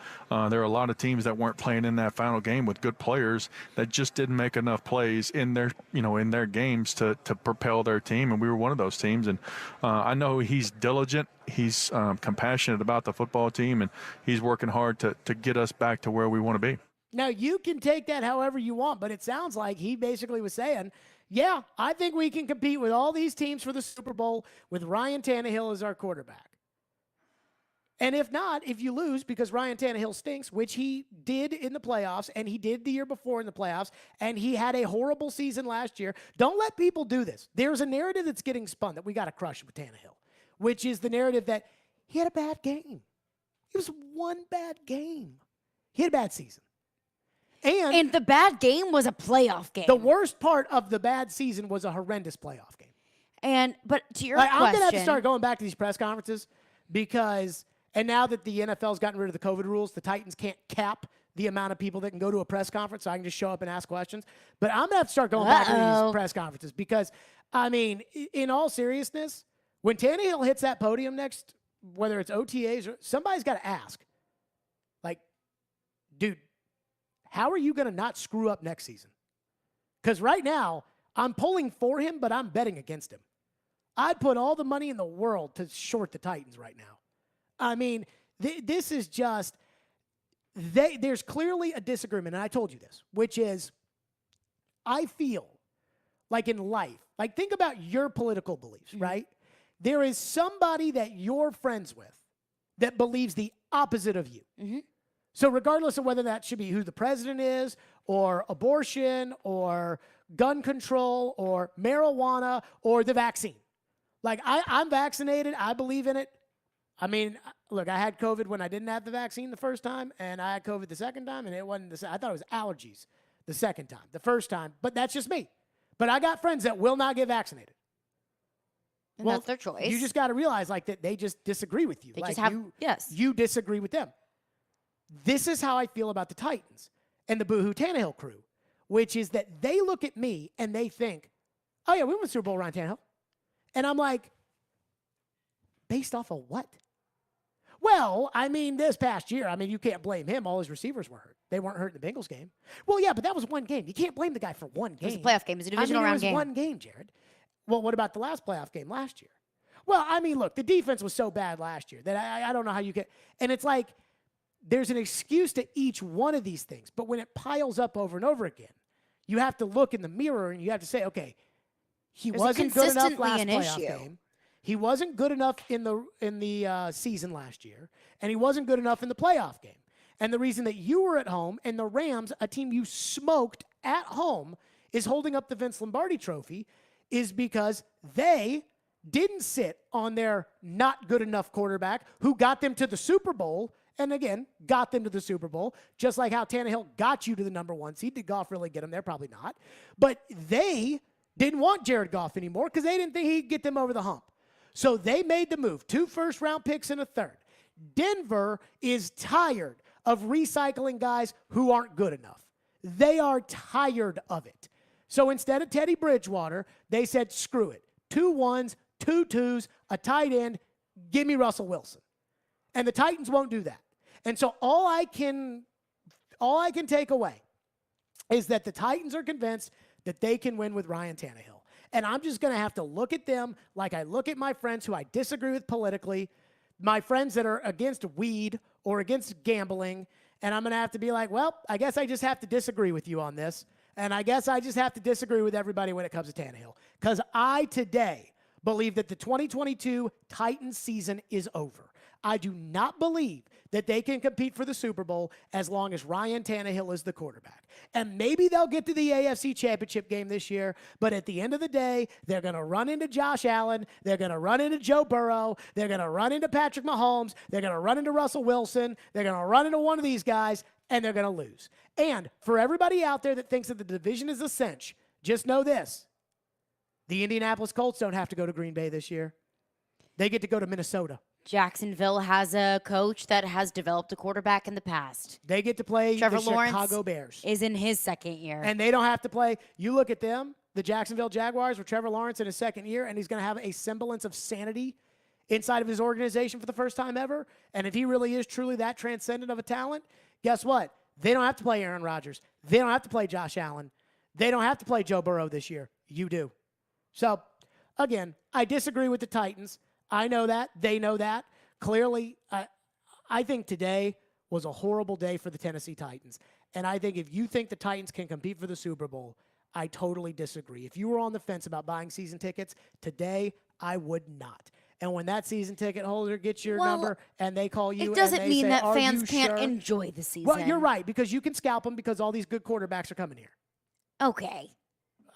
Speaker 4: there are a lot of teams that weren't playing in that final game with good players that just didn't make enough plays in their games to propel their team. And we were one of those teams. And I know he's diligent. He's compassionate about the football team, and he's working hard to get us back to where we want to be.
Speaker 8: Now, you can take that however you want, but it sounds like he basically was saying, yeah, I think we can compete with all these teams for the Super Bowl with Ryan Tannehill as our quarterback. And if not, if you lose because Ryan Tannehill stinks, which he did in the playoffs, and he did the year before in the playoffs, and he had a horrible season last year, don't let people do this. There's a narrative that's getting spun that we got to crush with Tannehill, which is the narrative that he had a bad game. It was one bad game. He had a bad season. And
Speaker 9: the bad game was a playoff game.
Speaker 8: The worst part of the bad season was a horrendous playoff game.
Speaker 9: But to your question,
Speaker 8: I'm going to have to start going back to these press conferences because, and now that the NFL's gotten rid of the COVID rules, the Titans can't cap the amount of people that can go to a press conference, so I can just show up and ask questions. But I'm going to have to start going back to these press conferences because, in all seriousness, when Tannehill hits that podium next, whether it's OTAs or somebody's got to ask, dude, how are you going to not screw up next season? Because right now, I'm pulling for him, but I'm betting against him. I'd put all the money in the world to short the Titans right now. This is just, there's clearly a disagreement, and I told you this, which is I feel like in life, think about your political beliefs, right? There is somebody that you're friends with that believes the opposite of you.
Speaker 9: Mm-hmm.
Speaker 8: So regardless of whether that should be who the president is or abortion or gun control or marijuana or the vaccine. I'm vaccinated. I believe in it. Look, I had COVID when I didn't have the vaccine the first time, and I had COVID the second time, and it wasn't I thought it was allergies the second time. The first time, but that's just me. But I got friends that will not get vaccinated.
Speaker 9: And that's their choice.
Speaker 8: You just got to realize that they just disagree with you.
Speaker 9: They just have,
Speaker 8: you disagree with them. This is how I feel about the Titans and the Boohoo Tannehill crew, which is that they look at me and they think, oh, yeah, we won the Super Bowl, Ryan Tannehill. And I'm like, based off of what? Well, this past year, you can't blame him. All his receivers were hurt. They weren't hurt in the Bengals game. Well, yeah, but that was one game. You can't blame the guy for one game.
Speaker 9: It was a playoff game. It was a divisional round game.
Speaker 8: It was one game, Jared. Well, what about the last playoff game last year? Well, look, the defense was so bad last year that I don't know how you can. And it's like, there's an excuse to each one of these things. But when it piles up over and over again, you have to look in the mirror and you have to say, okay, he wasn't good enough last playoff game. He wasn't good enough in the season last year, and he wasn't good enough in the playoff game. And the reason that you were at home and the Rams, a team you smoked at home, is holding up the Vince Lombardi trophy is because they didn't sit on their not good enough quarterback who got them to the Super Bowl and again, got them to the Super Bowl, just like how Tannehill got you to the number 1 seed. Did Goff really get them there? Probably not. But they didn't want Jared Goff anymore because they didn't think he'd get them over the hump. So they made the move. 2 first-round picks and a third. Denver is tired of recycling guys who aren't good enough. They are tired of it. So instead of Teddy Bridgewater, they said, screw it. 2 1s, 2 2s, a tight end, give me Russell Wilson. And the Titans won't do that. And so all I can take away is that the Titans are convinced that they can win with Ryan Tannehill. And I'm just going to have to look at them like I look at my friends who I disagree with politically, my friends that are against weed or against gambling, and I'm going to have to be like, well, I guess I just have to disagree with you on this, and I guess I just have to disagree with everybody when it comes to Tannehill. Because I today believe that the 2022 Titans season is over. I do not believe that they can compete for the Super Bowl as long as Ryan Tannehill is the quarterback. And maybe they'll get to the AFC Championship game this year, but at the end of the day, they're going to run into Josh Allen, they're going to run into Joe Burrow, they're going to run into Patrick Mahomes, they're going to run into Russell Wilson, they're going to run into one of these guys, and they're going to lose. And for everybody out there that thinks that the division is a cinch, just know this. The Indianapolis Colts don't have to go to Green Bay this year. They get to go to Minnesota.
Speaker 9: Jacksonville has a coach that has developed a quarterback in the past.
Speaker 8: They get to play
Speaker 9: Trevor
Speaker 8: the
Speaker 9: Lawrence
Speaker 8: Chicago Bears.
Speaker 9: Is in his second year.
Speaker 8: And they don't have to play. You look at them, the Jacksonville Jaguars with Trevor Lawrence in his second year, and he's going to have a semblance of sanity inside of his organization for the first time ever. And if he really is truly that transcendent of a talent, guess what? They don't have to play Aaron Rodgers. They don't have to play Josh Allen. They don't have to play Joe Burrow this year. You do. So, again, I disagree with the Titans. I know that. They know that. Clearly, I think today was a horrible day for the Tennessee Titans. And I think if you think the Titans can compete for the Super Bowl, I totally disagree. If you were on the fence about buying season tickets, today I would not. And when that season ticket holder gets your number and they call you,
Speaker 9: it doesn't mean that fans can't
Speaker 8: sure?
Speaker 9: enjoy the season.
Speaker 8: Well, you're right, because you can scalp them because all these good quarterbacks are coming here.
Speaker 9: Okay.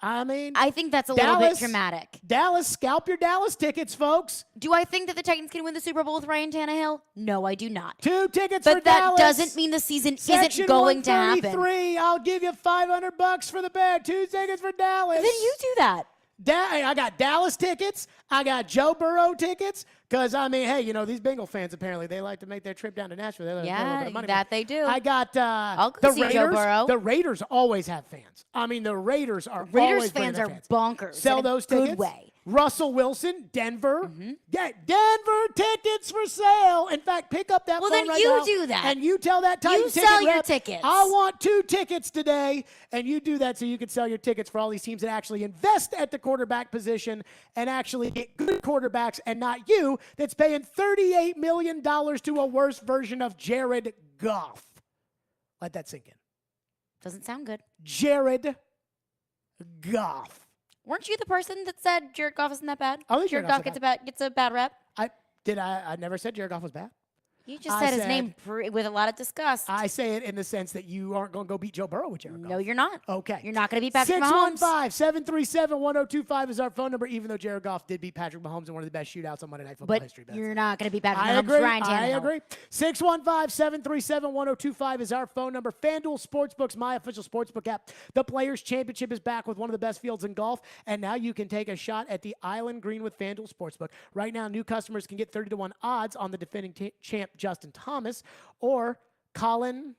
Speaker 8: I mean,
Speaker 9: I think that's a little bit dramatic.
Speaker 8: Dallas, scalp your Dallas tickets, folks.
Speaker 9: Do I think that the Titans can win the Super Bowl with Ryan Tannehill? No, I do not.
Speaker 8: 2 tickets for Dallas.
Speaker 9: But that doesn't mean the season isn't going to happen.
Speaker 8: I'll give you $500 for the bet. 2 tickets for Dallas.
Speaker 9: Then you do that.
Speaker 8: I got Dallas tickets. I got Joe Burrow tickets. Because, I mean, hey, you know, these Bengal fans, apparently, they like to make their trip down to Nashville. They like a little bit of money.
Speaker 9: That they do.
Speaker 8: I got
Speaker 9: I'll go
Speaker 8: the
Speaker 9: see
Speaker 8: Raiders.
Speaker 9: Joe Burrow.
Speaker 8: The Raiders always have fans. I mean, the Raiders are
Speaker 9: Raiders
Speaker 8: always
Speaker 9: fans are
Speaker 8: fans.
Speaker 9: bonkers.
Speaker 8: Sell
Speaker 9: in a
Speaker 8: those
Speaker 9: good
Speaker 8: tickets.
Speaker 9: way.
Speaker 8: Russell Wilson, Denver. Get Denver tickets for sale. In fact, pick up that phone
Speaker 9: then
Speaker 8: right
Speaker 9: you
Speaker 8: now
Speaker 9: do that.
Speaker 8: and you tell that Titan
Speaker 9: You
Speaker 8: ticket
Speaker 9: sell your
Speaker 8: rep,
Speaker 9: tickets.
Speaker 8: I want 2 tickets today, and you do that so you can sell your tickets for all these teams that actually invest at the quarterback position and actually get good quarterbacks, and not you that's paying $38 million to a worse version of Jared Goff. Let that sink in.
Speaker 9: Doesn't sound good.
Speaker 8: Jared Goff.
Speaker 9: Weren't you the person that said Jared Goff isn't that bad?
Speaker 8: I think
Speaker 9: Jared Goff gets a bad rep.
Speaker 8: I never said Jared Goff was bad.
Speaker 9: You just said his name with a lot of disgust.
Speaker 8: I say it in the sense that you aren't going to go beat Joe Burrow with Jared Goff.
Speaker 9: No, you're not.
Speaker 8: Okay.
Speaker 9: You're not going to beat Patrick Mahomes.
Speaker 8: 615-737-1025 is our phone number, even though Jared Goff did beat Patrick Mahomes in one of the best shootouts on Monday Night Football history.
Speaker 9: But you're not going to beat Patrick Mahomes.
Speaker 8: I agree.
Speaker 9: Ryan Tannehill.
Speaker 8: I agree. 615-737-1025 is our phone number. FanDuel Sportsbook's my official sportsbook app. The Players' Championship is back with one of the best fields in golf, and now you can take a shot at the Island Green with FanDuel Sportsbook. Right now, new customers can get 30-1 odds on the defending champ Justin Thomas or Colin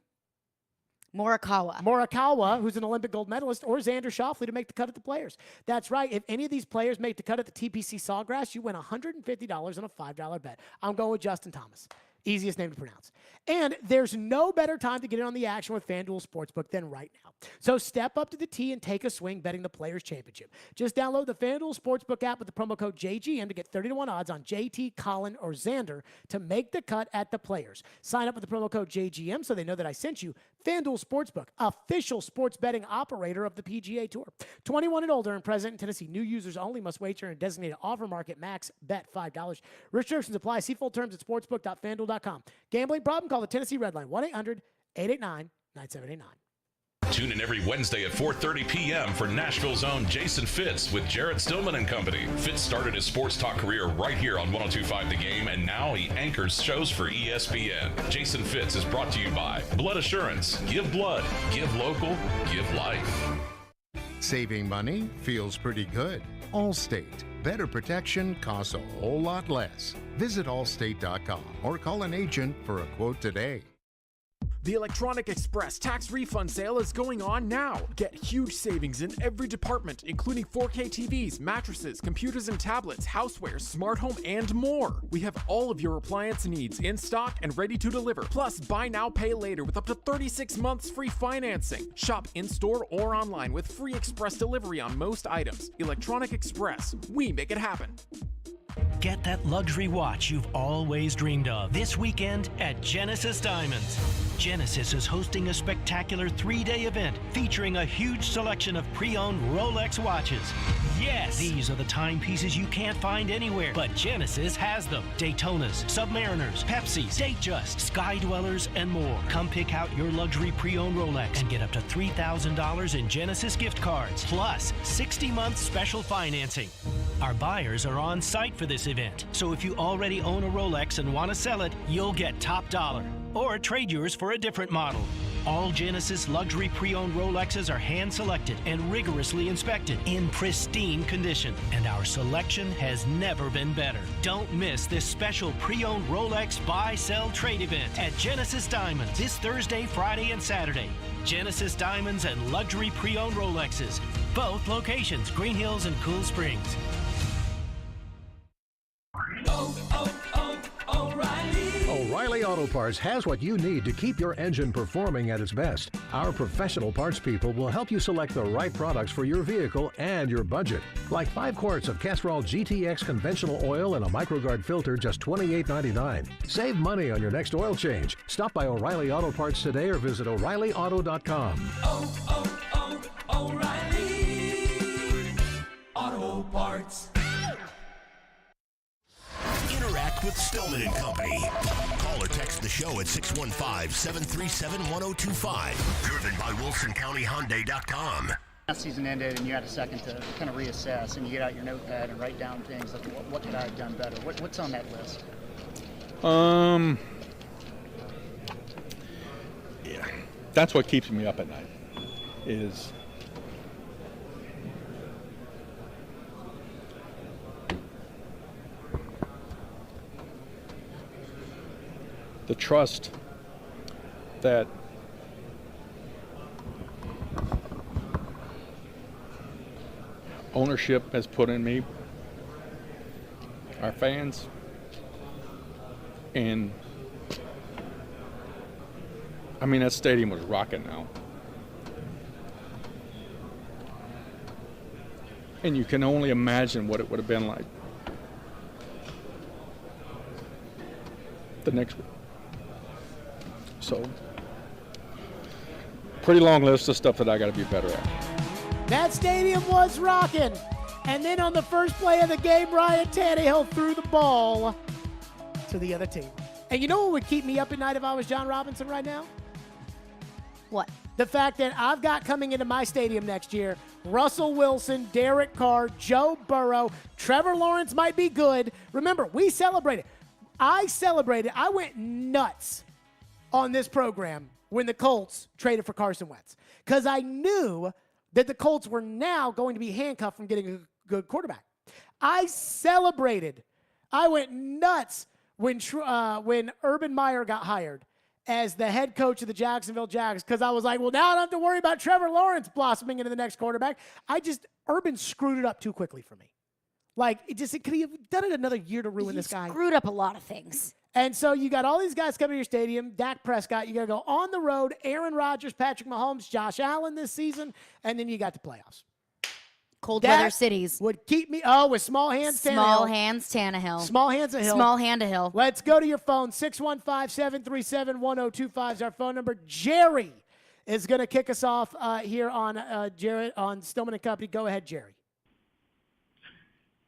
Speaker 8: Morikawa, who's an Olympic gold medalist, or Xander Schauffele to make the cut at the Players. That's right. If any of these players make the cut at the TPC Sawgrass, you win $150 on a $5 bet. I'm going with Justin Thomas. Easiest name to pronounce. And there's no better time to get in on the action with FanDuel Sportsbook than right now. So step up to the tee and take a swing betting the Players' Championship. Just download the FanDuel Sportsbook app with the promo code JGM to get 30-1 odds on JT, Colin, or Xander to make the cut at the Players. Sign up with the promo code JGM so they know that I sent you. FanDuel Sportsbook, official sports betting operator of the PGA Tour. 21 and older and present in Tennessee. New users only must wager in a designated offer market. Max bet $5. Restrictions apply. See full terms at sportsbook.fanduel.com. Gambling problem? Call the Tennessee Red Line, 1-800-889-9789.
Speaker 22: Tune in every Wednesday at 4:30 p.m. for Nashville's own Jason Fitz with Jared Stillman and Company. Fitz started his sports talk career right here on 102.5 The Game, and now he anchors shows for ESPN. Jason Fitz is brought to you by Blood Assurance. Give blood, give local, give life.
Speaker 5: Saving money feels pretty good. Allstate. Better protection costs a whole lot less. Visit allstate.com or call an agent for a quote today.
Speaker 7: The Electronic Express tax refund sale is going on now. Get huge savings in every department, including 4K TVs, mattresses, computers and tablets, housewares, smart home, and more. We have all of your appliance needs in stock and ready to deliver. Plus, buy now, pay later with up to 36 months free financing. Shop in-store or online with free express delivery on most items. Electronic Express. We make it happen.
Speaker 10: Get that luxury watch you've always dreamed of this weekend at Genesis Diamonds. Genesis is hosting a spectacular 3-day event featuring a huge selection of pre-owned Rolex watches. Yes, these are the timepieces you can't find anywhere, but Genesis has them. Daytonas, Submariners, Pepsis, Datejust, Sky Dwellers, and more. Come pick out your luxury pre-owned Rolex and get up to $3,000 in Genesis gift cards, plus 60-month special financing. Our buyers are on site for this event, so if you already own a Rolex and want to sell it, you'll get top dollar. Or trade yours for a different model. All Genesis luxury pre-owned Rolexes are hand-selected and rigorously inspected in pristine condition, and our selection has never been better. Don't miss this special pre-owned Rolex buy-sell trade event at Genesis Diamonds this Thursday, Friday, and Saturday. Genesis Diamonds and luxury pre-owned Rolexes. Both locations, Green Hills and Cool Springs.
Speaker 11: O'Reilly Auto Parts has what you need to keep your engine performing at its best. Our professional parts people will help you select the right products for your vehicle and your budget. Like 5 quarts of Castrol GTX conventional oil and a MicroGuard filter, just $28.99. Save money on your next oil change. Stop by O'Reilly Auto Parts today or visit O'ReillyAuto.com.
Speaker 6: O'Reilly Auto Parts. Interact with Stillman and Company. Call or text the show at 615-737-1025. Driven by WilsonCountyHyundai.com.
Speaker 12: Last season ended and you had a second to kind of reassess, and you get out your notepad and write down things like what could I have done better? What's on that list?
Speaker 4: Yeah, that's what keeps me up at night. Is the trust that ownership has put in me, our fans, and I mean, that stadium was rocking now. And you can only imagine what it would have been like the next week. So, pretty long list of stuff that I got to be better at.
Speaker 8: That stadium was rocking. And then on the first play of the game, Ryan Tannehill threw the ball to the other team. And you know what would keep me up at night if I was John Robinson right now?
Speaker 9: What?
Speaker 8: The fact that I've got coming into my stadium next year, Russell Wilson, Derek Carr, Joe Burrow, Trevor Lawrence might be good. Remember, we celebrated. I went nuts on this program when the Colts traded for Carson Wentz, because I knew that the Colts were now going to be handcuffed from getting a good quarterback. I celebrated. I went nuts when Urban Meyer got hired as the head coach of the Jacksonville Jags, because I was like, well, now I don't have to worry about Trevor Lawrence blossoming into the next quarterback. Urban screwed it up too quickly for me. Like, could he have done it another year to ruin this guy?
Speaker 9: Screwed up a lot of things.
Speaker 8: And so you got all these guys coming to your stadium, Dak Prescott, you got to go on the road, Aaron Rodgers, Patrick Mahomes, Josh Allen this season, and then you got the playoffs.
Speaker 9: Cold weather cities.
Speaker 8: Would keep me, with small hands, Tannehill.
Speaker 9: Small hands, Tannehill.
Speaker 8: Small hands, a hill.
Speaker 9: Small hand, a hill.
Speaker 8: Let's go to your phone. 615-737-1025 is our phone number. Jerry is going to kick us off here on Stillman and Company. Go ahead, Jerry.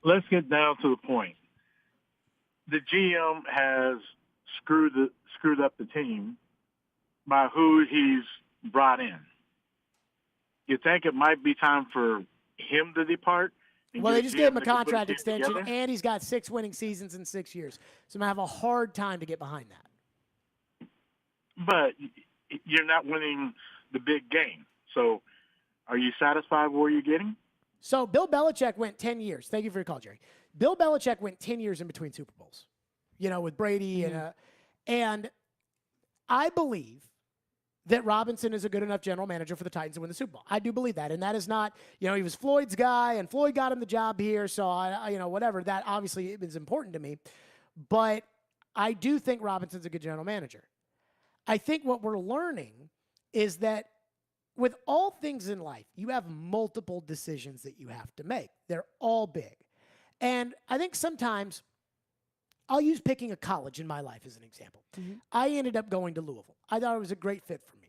Speaker 19: Let's get down to the point. The GM has screwed up the team by who he's brought in. you think it might be time for him to depart?
Speaker 8: Well, they just gave him a contract
Speaker 19: team
Speaker 8: extension,
Speaker 19: together?
Speaker 8: and he's got 6 winning seasons in 6 years. So I'm going to have a hard time to get behind that.
Speaker 19: But you're not winning the big game. So are you satisfied with where you're getting?
Speaker 8: So Bill Belichick went 10 years. Thank you for your call, Jerry. Bill Belichick went 10 years in between Super Bowls, with Brady. And I believe that Robinson is a good enough general manager for the Titans to win the Super Bowl. I do believe that. And that is not, he was Floyd's guy, and Floyd got him the job here. So, whatever. That obviously is important to me. But I do think Robinson's a good general manager. I think what we're learning is that with all things in life, you have multiple decisions that you have to make. They're all big. And I think sometimes I'll use picking a college in my life as an example. I ended up going to Louisville. I thought it was a great fit for me.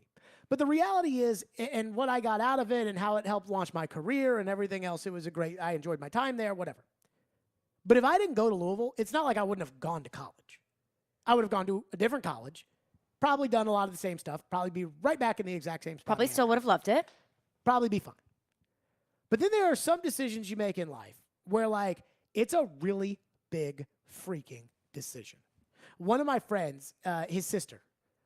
Speaker 8: But the reality is, and what I got out of it and how it helped launch my career and everything else, I enjoyed my time there, whatever. But if I didn't go to Louisville, it's not like I wouldn't have gone to college. I would have gone to a different college, probably done a lot of the same stuff, probably be right back in the exact same spot.
Speaker 9: Probably still would have loved it.
Speaker 8: Probably be fine. But then there are some decisions you make in life where, it's a really big freaking decision. One of my friends, his sister,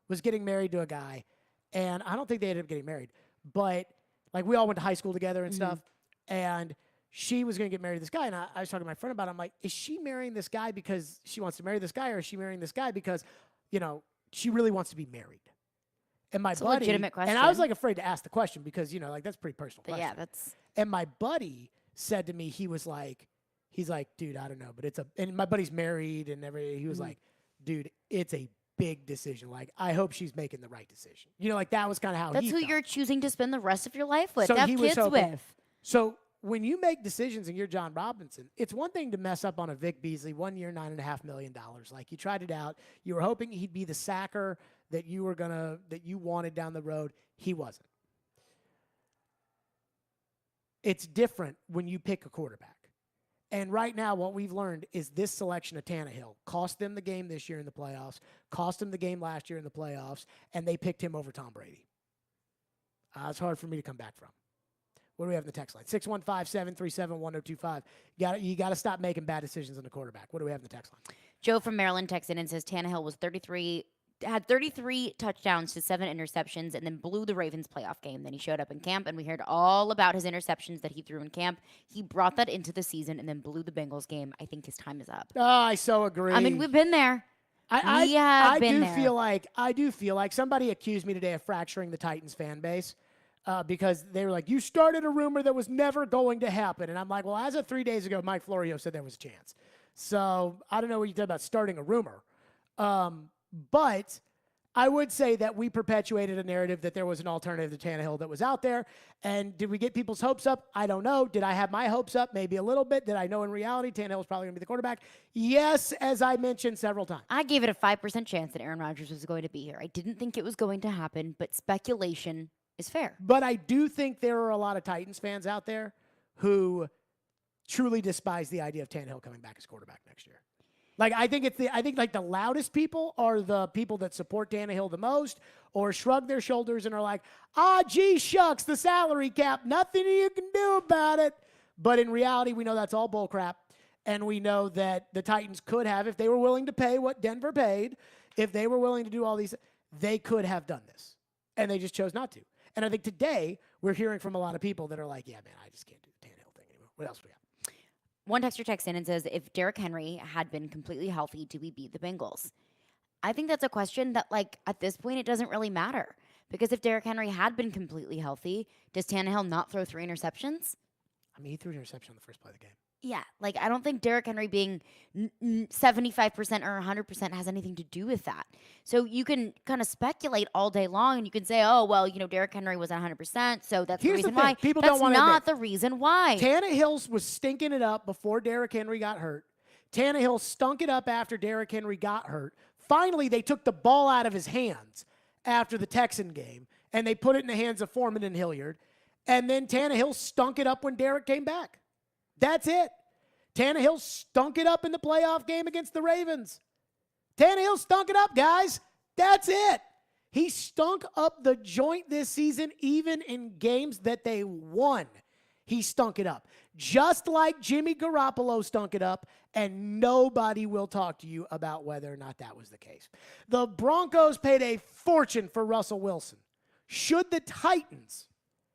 Speaker 8: was getting married to a guy, and I don't think they ended up getting married, but we all went to high school together and stuff, and she was going to get married to this guy, and I was talking to my friend about it. I'm like, is she marrying this guy because she wants to marry this guy, or is she marrying this guy because, she really wants to be married? And my buddy,
Speaker 9: a legitimate question.
Speaker 8: and I was afraid to ask the question because, that's a pretty personal
Speaker 9: But
Speaker 8: question.
Speaker 9: yeah, that's.
Speaker 8: And my buddy said to me, he's like, dude, I don't know, but and my buddy's married and everything. He was like, dude, it's a big decision. I hope she's making the right decision. That was kind of how
Speaker 9: That's
Speaker 8: he
Speaker 9: who
Speaker 8: felt.
Speaker 9: you're choosing to spend the rest of your life with,
Speaker 8: So
Speaker 9: to have
Speaker 8: he was
Speaker 9: kids
Speaker 8: hoping-
Speaker 9: with.
Speaker 8: So when you make decisions and you're John Robinson, it's one thing to mess up on a Vic Beasley, 1 year, $9.5 million. You tried it out. You were hoping he'd be the sacker that you wanted down the road. He wasn't. It's different when you pick a quarterback. And right now, what we've learned is this selection of Tannehill cost them the game this year in the playoffs, cost them the game last year in the playoffs, and they picked him over Tom Brady. It's hard for me to come back from. What do we have in the text line? 615-737-1025. You got to stop making bad decisions on the quarterback. What do we have in the text line?
Speaker 9: Joe from Maryland texted in and says Tannehill had 33 touchdowns to 7 interceptions and then blew the Ravens playoff game. Then he showed up in camp, and we heard all about his interceptions that he threw in camp. He brought that into the season and then blew the Bengals game. I think his time is up.
Speaker 8: Oh, I so agree.
Speaker 9: I mean, we've been there.
Speaker 8: I
Speaker 9: been
Speaker 8: do
Speaker 9: there.
Speaker 8: feel like somebody accused me today of fracturing the Titans fan base because they were like, you started a rumor that was never going to happen. And I'm like, well, as of 3 days ago, Mike Florio said there was a chance. So I don't know what you did about starting a rumor. But I would say that we perpetuated a narrative that there was an alternative to Tannehill that was out there. And did we get people's hopes up? I don't know. Did I have my hopes up? Maybe a little bit. Did I know in reality Tannehill was probably going to be the quarterback? Yes, as I mentioned several times.
Speaker 9: I gave it a 5% chance that Aaron Rodgers was going to be here. I didn't think it was going to happen, but speculation is fair.
Speaker 8: But I do think there are a lot of Titans fans out there who truly despise the idea of Tannehill coming back as quarterback next year. I think the loudest people are the people that support Tannehill the most or shrug their shoulders and are like, gee, shucks, the salary cap, nothing you can do about it. But in reality, we know that's all bull crap. And we know that the Titans could have, if they were willing to pay what Denver paid, if they were willing to do all these, they could have done this. And they just chose not to. And I think today we're hearing from a lot of people that are like, yeah, man, I just can't do the Tannehill thing anymore. What else we got?
Speaker 9: One texter texts in and says, if Derrick Henry had been completely healthy, do we beat the Bengals? I think that's a question that, at this point, it doesn't really matter. Because if Derrick Henry had been completely healthy, does Tannehill not throw 3 interceptions?
Speaker 8: I mean, he threw an interception on the first play of the game.
Speaker 9: Yeah, I don't think Derrick Henry being 75% or 100% has anything to do with that. So you can kind of speculate all day long, and you can say, oh, well, Derrick Henry was 100%, so that's the reason why.
Speaker 8: People
Speaker 9: that's
Speaker 8: don't want
Speaker 9: not the reason why.
Speaker 8: Tannehill was stinking it up before Derrick Henry got hurt. Tannehill stunk it up after Derrick Henry got hurt. Finally, they took the ball out of his hands after the Texan game, and they put it in the hands of Foreman and Hilliard. And then Tannehill stunk it up when Derrick came back. That's it. Tannehill stunk it up in the playoff game against the Ravens. Tannehill stunk it up, guys. That's it. He stunk up the joint this season, even in games that they won. He stunk it up. Just like Jimmy Garoppolo stunk it up, and nobody will talk to you about whether or not that was the case. The Broncos paid a fortune for Russell Wilson. Should the Titans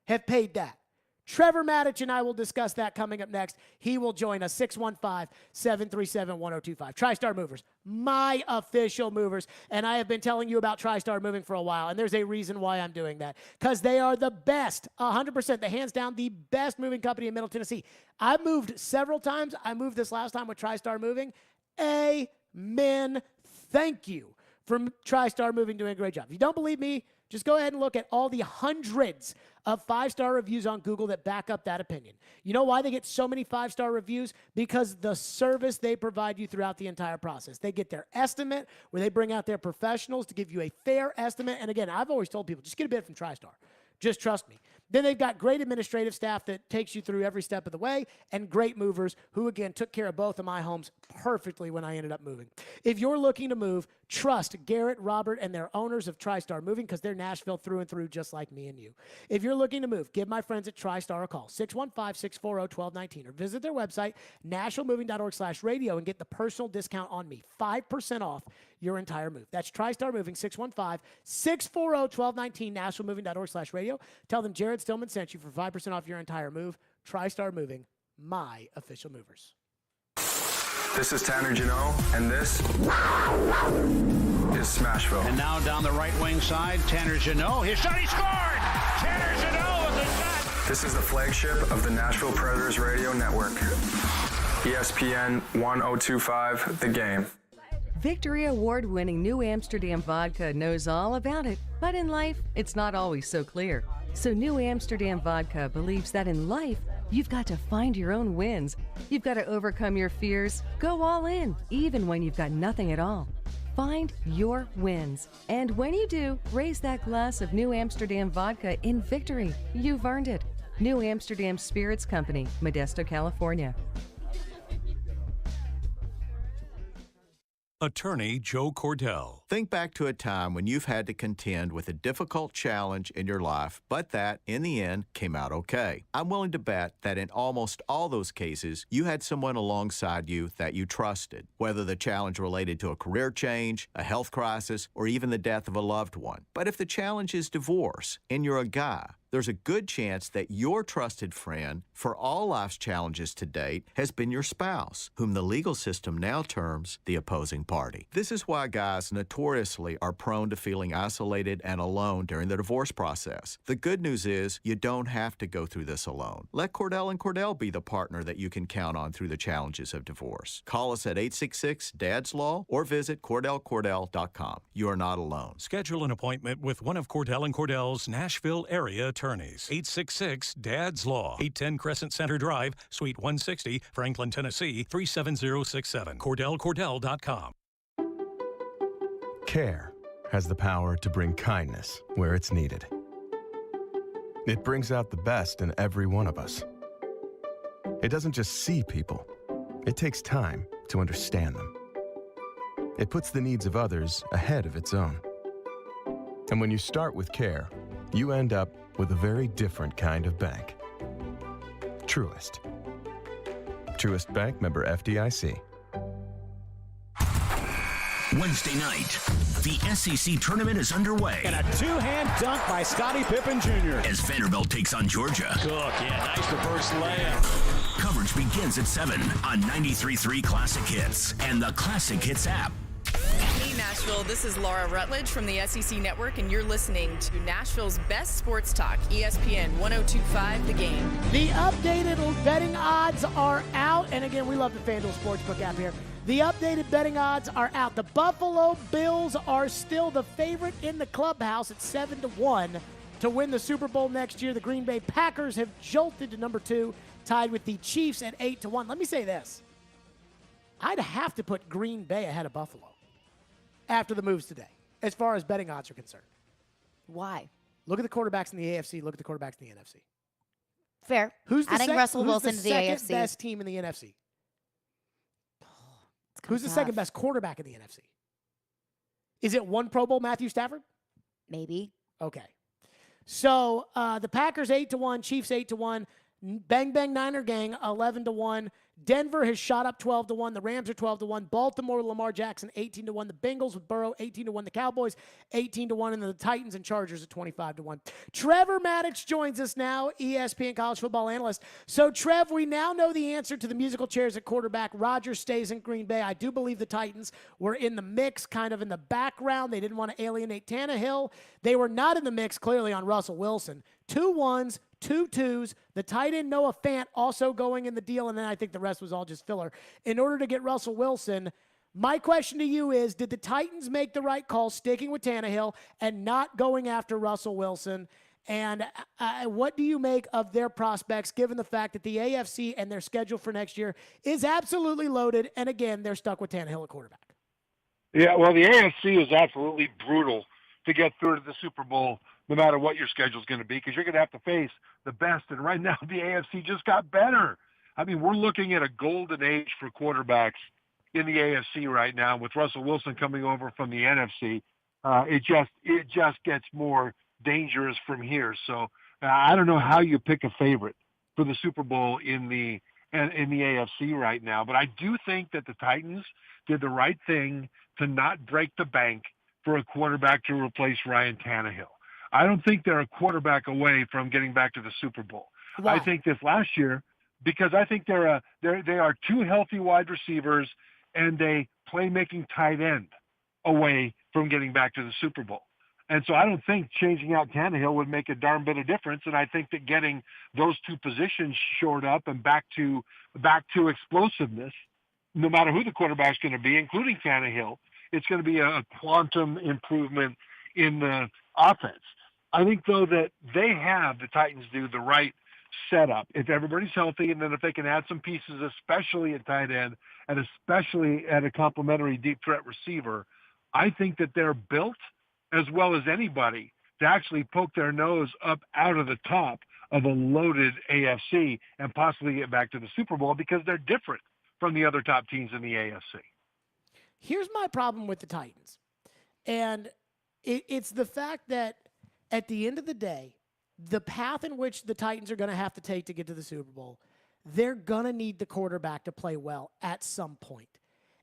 Speaker 8: have paid that? Trevor Maddich and I will discuss that coming up next. He will join us, 615-737-1025. TriStar Movers, my official movers. And I have been telling you about TriStar Moving for a while, and there's a reason why I'm doing that. Because they are the best, 100%, the hands down, the best moving company in Middle Tennessee. I've moved several times. I moved this last time with TriStar Moving. Amen. Thank you for TriStar Moving doing a great job. If you don't believe me, just go ahead and look at all the hundreds of 5-star reviews on Google that back up that opinion. You know why they get so many 5-star reviews? Because the service they provide you throughout the entire process. They get their estimate where they bring out their professionals to give you a fair estimate. And again, I've always told people, just get a bid from TriStar. Just trust me. Then they've got great administrative staff that takes you through every step of the way, and great movers who, again, took care of both of my homes perfectly when I ended up moving. If you're looking to move, trust Garrett, Robert, and their owners of TriStar Moving, because they're Nashville through and through, just like me and you. If you're looking to move, give my friends at TriStar a call, 615-640-1219, or visit their website, nashvillemoving.org/radio, and get the personal discount on me, 5% off your entire move. That's TriStar Moving, 615-640-1219, nashvillemoving.org/radio. Tell them Jared Stillman sent you for 5% off your entire move. TriStar Moving, my official movers.
Speaker 1: This is Tanner Janot, and this is Smashville.
Speaker 2: And now down the right wing side, Tanner Janot. His shot, he scored! Tanner Janot with a shot!
Speaker 1: This is the flagship of the Nashville Predators Radio Network. ESPN 1025, The Game.
Speaker 14: Victory Award-winning New Amsterdam Vodka knows all about it, but in life, it's not always so clear. So New Amsterdam Vodka believes that in life, you've got to find your own wins. You've got to overcome your fears, go all in, even when you've got nothing at all. Find your wins. And when you do, raise that glass of New Amsterdam Vodka in victory. You've earned it. New Amsterdam Spirits Company, Modesto, California.
Speaker 18: Attorney Joe Cordell.
Speaker 23: Think back to a time when you've had to contend with a difficult challenge in your life, but that, in the end, came out okay. I'm willing to bet that in almost all those cases, you had someone alongside you that you trusted, whether the challenge related to a career change, a health crisis, or even the death of a loved one. But if the challenge is divorce, and you're a guy, there's a good chance that your trusted friend for all life's challenges to date has been your spouse, whom the legal system now terms the opposing party. This is why guys notoriously are prone to feeling isolated and alone during the divorce process. The good news is you don't have to go through this alone. Let Cordell & Cordell be the partner that you can count on through the challenges of divorce. Call us at 866-DADS-LAW or visit CordellCordell.com. You are not alone.
Speaker 18: Schedule an appointment with one of Cordell & Cordell's Nashville area attorneys. 866-DADS-LAW, 810 Crescent Center Drive, Suite 160, Franklin, Tennessee, 37067. CordellCordell.com.
Speaker 26: Care has the power to bring kindness where it's needed. It brings out the best in every one of us. It doesn't just see people. It takes time to understand them. It puts the needs of others ahead of its own. And when you start with care, you end up with a very different kind of bank. Truist. Truist Bank, member FDIC.
Speaker 6: Wednesday night, the SEC tournament is underway.
Speaker 2: And a two-hand dunk by Scottie Pippen Jr.
Speaker 6: As Vanderbilt takes on Georgia.
Speaker 2: Cook, yeah, nice reverse layup.
Speaker 6: Coverage begins at 7 on 93.3 Classic Hits and the Classic Hits app.
Speaker 27: Hey Nashville, this is Laura Rutledge from the SEC Network, and you're listening to Nashville's best sports talk, ESPN 1025 The Game.
Speaker 8: The updated betting odds are out, and again, we love the FanDuel Sportsbook app here. The updated betting odds are out. The Buffalo Bills are still the favorite in the clubhouse at 7-1 to win the Super Bowl next year. The Green Bay Packers have jolted to number 2, tied with the Chiefs at 8-1. Let me say this. I'd have to put Green Bay ahead of Buffalo after the moves today, as far as betting odds are concerned.
Speaker 9: Why?
Speaker 8: Look at the quarterbacks in the AFC. Look at the quarterbacks in the NFC.
Speaker 9: Fair.
Speaker 8: Who's the
Speaker 9: Russell Wilson to the AFC?
Speaker 8: second best team in the NFC? Who's the second best quarterback in the NFC? Is it one Pro Bowl Matthew Stafford?
Speaker 9: Maybe.
Speaker 8: Okay. So the Packers 8-1, Chiefs 8-1, Bang Bang Niner Gang 11-1. Denver has shot up 12-1. The Rams are 12-1. Baltimore, Lamar Jackson 18-1. The Bengals with Burrow 18-1. The Cowboys 18-1, and then the Titans and Chargers at 25-1. Trevor Maddox joins us now, ESPN college football analyst. So Trev, we now know the answer to the musical chairs at quarterback. Rodgers stays in Green Bay. I do believe the Titans were in the mix, kind of in the background. They didn't want to alienate Tannehill. They were not in the mix clearly on Russell Wilson. 2 1s, 2 2s, the tight end Noah Fant also going in the deal, and then I think the rest was all just filler. In order to get Russell Wilson, my question to you is, did the Titans make the right call sticking with Tannehill and not going after Russell Wilson? And what do you make of their prospects, given the fact that the AFC and their schedule for next year is absolutely loaded, and again, they're stuck with Tannehill at quarterback?
Speaker 3: Yeah, well, the AFC is absolutely brutal to get through to the Super Bowl, no matter what your schedule is going to be, because you're going to have to face the best. And right now, the AFC just got better. I mean, we're looking at a golden age for quarterbacks in the AFC right now, with Russell Wilson coming over from the NFC. It just gets more dangerous from here. So I don't know how you pick a favorite for the Super Bowl in the AFC right now, but I do think that the Titans did the right thing to not break the bank for a quarterback to replace Ryan Tannehill. I don't think they're a quarterback away from getting back to the Super Bowl.
Speaker 8: Why?
Speaker 3: I think this last year, because I think they are 2 healthy wide receivers and a playmaking tight end away from getting back to the Super Bowl. And so I don't think changing out Tannehill would make a darn bit of difference. And I think that getting those 2 positions shored up and back to explosiveness, no matter who the quarterback's going to be, including Tannehill, it's going to be a quantum improvement in the offense. I think, though, that the Titans do the right setup if everybody's healthy, and then if they can add some pieces, especially at tight end and especially at a complementary deep threat receiver. I think that they're built as well as anybody to actually poke their nose up out of the top of a loaded AFC and possibly get back to the Super Bowl, because they're different from the other top teams in the AFC.
Speaker 8: Here's my problem with the Titans. And it's the fact that at the end of the day, the path in which the Titans are going to have to take to get to the Super Bowl, they're going to need the quarterback to play well at some point.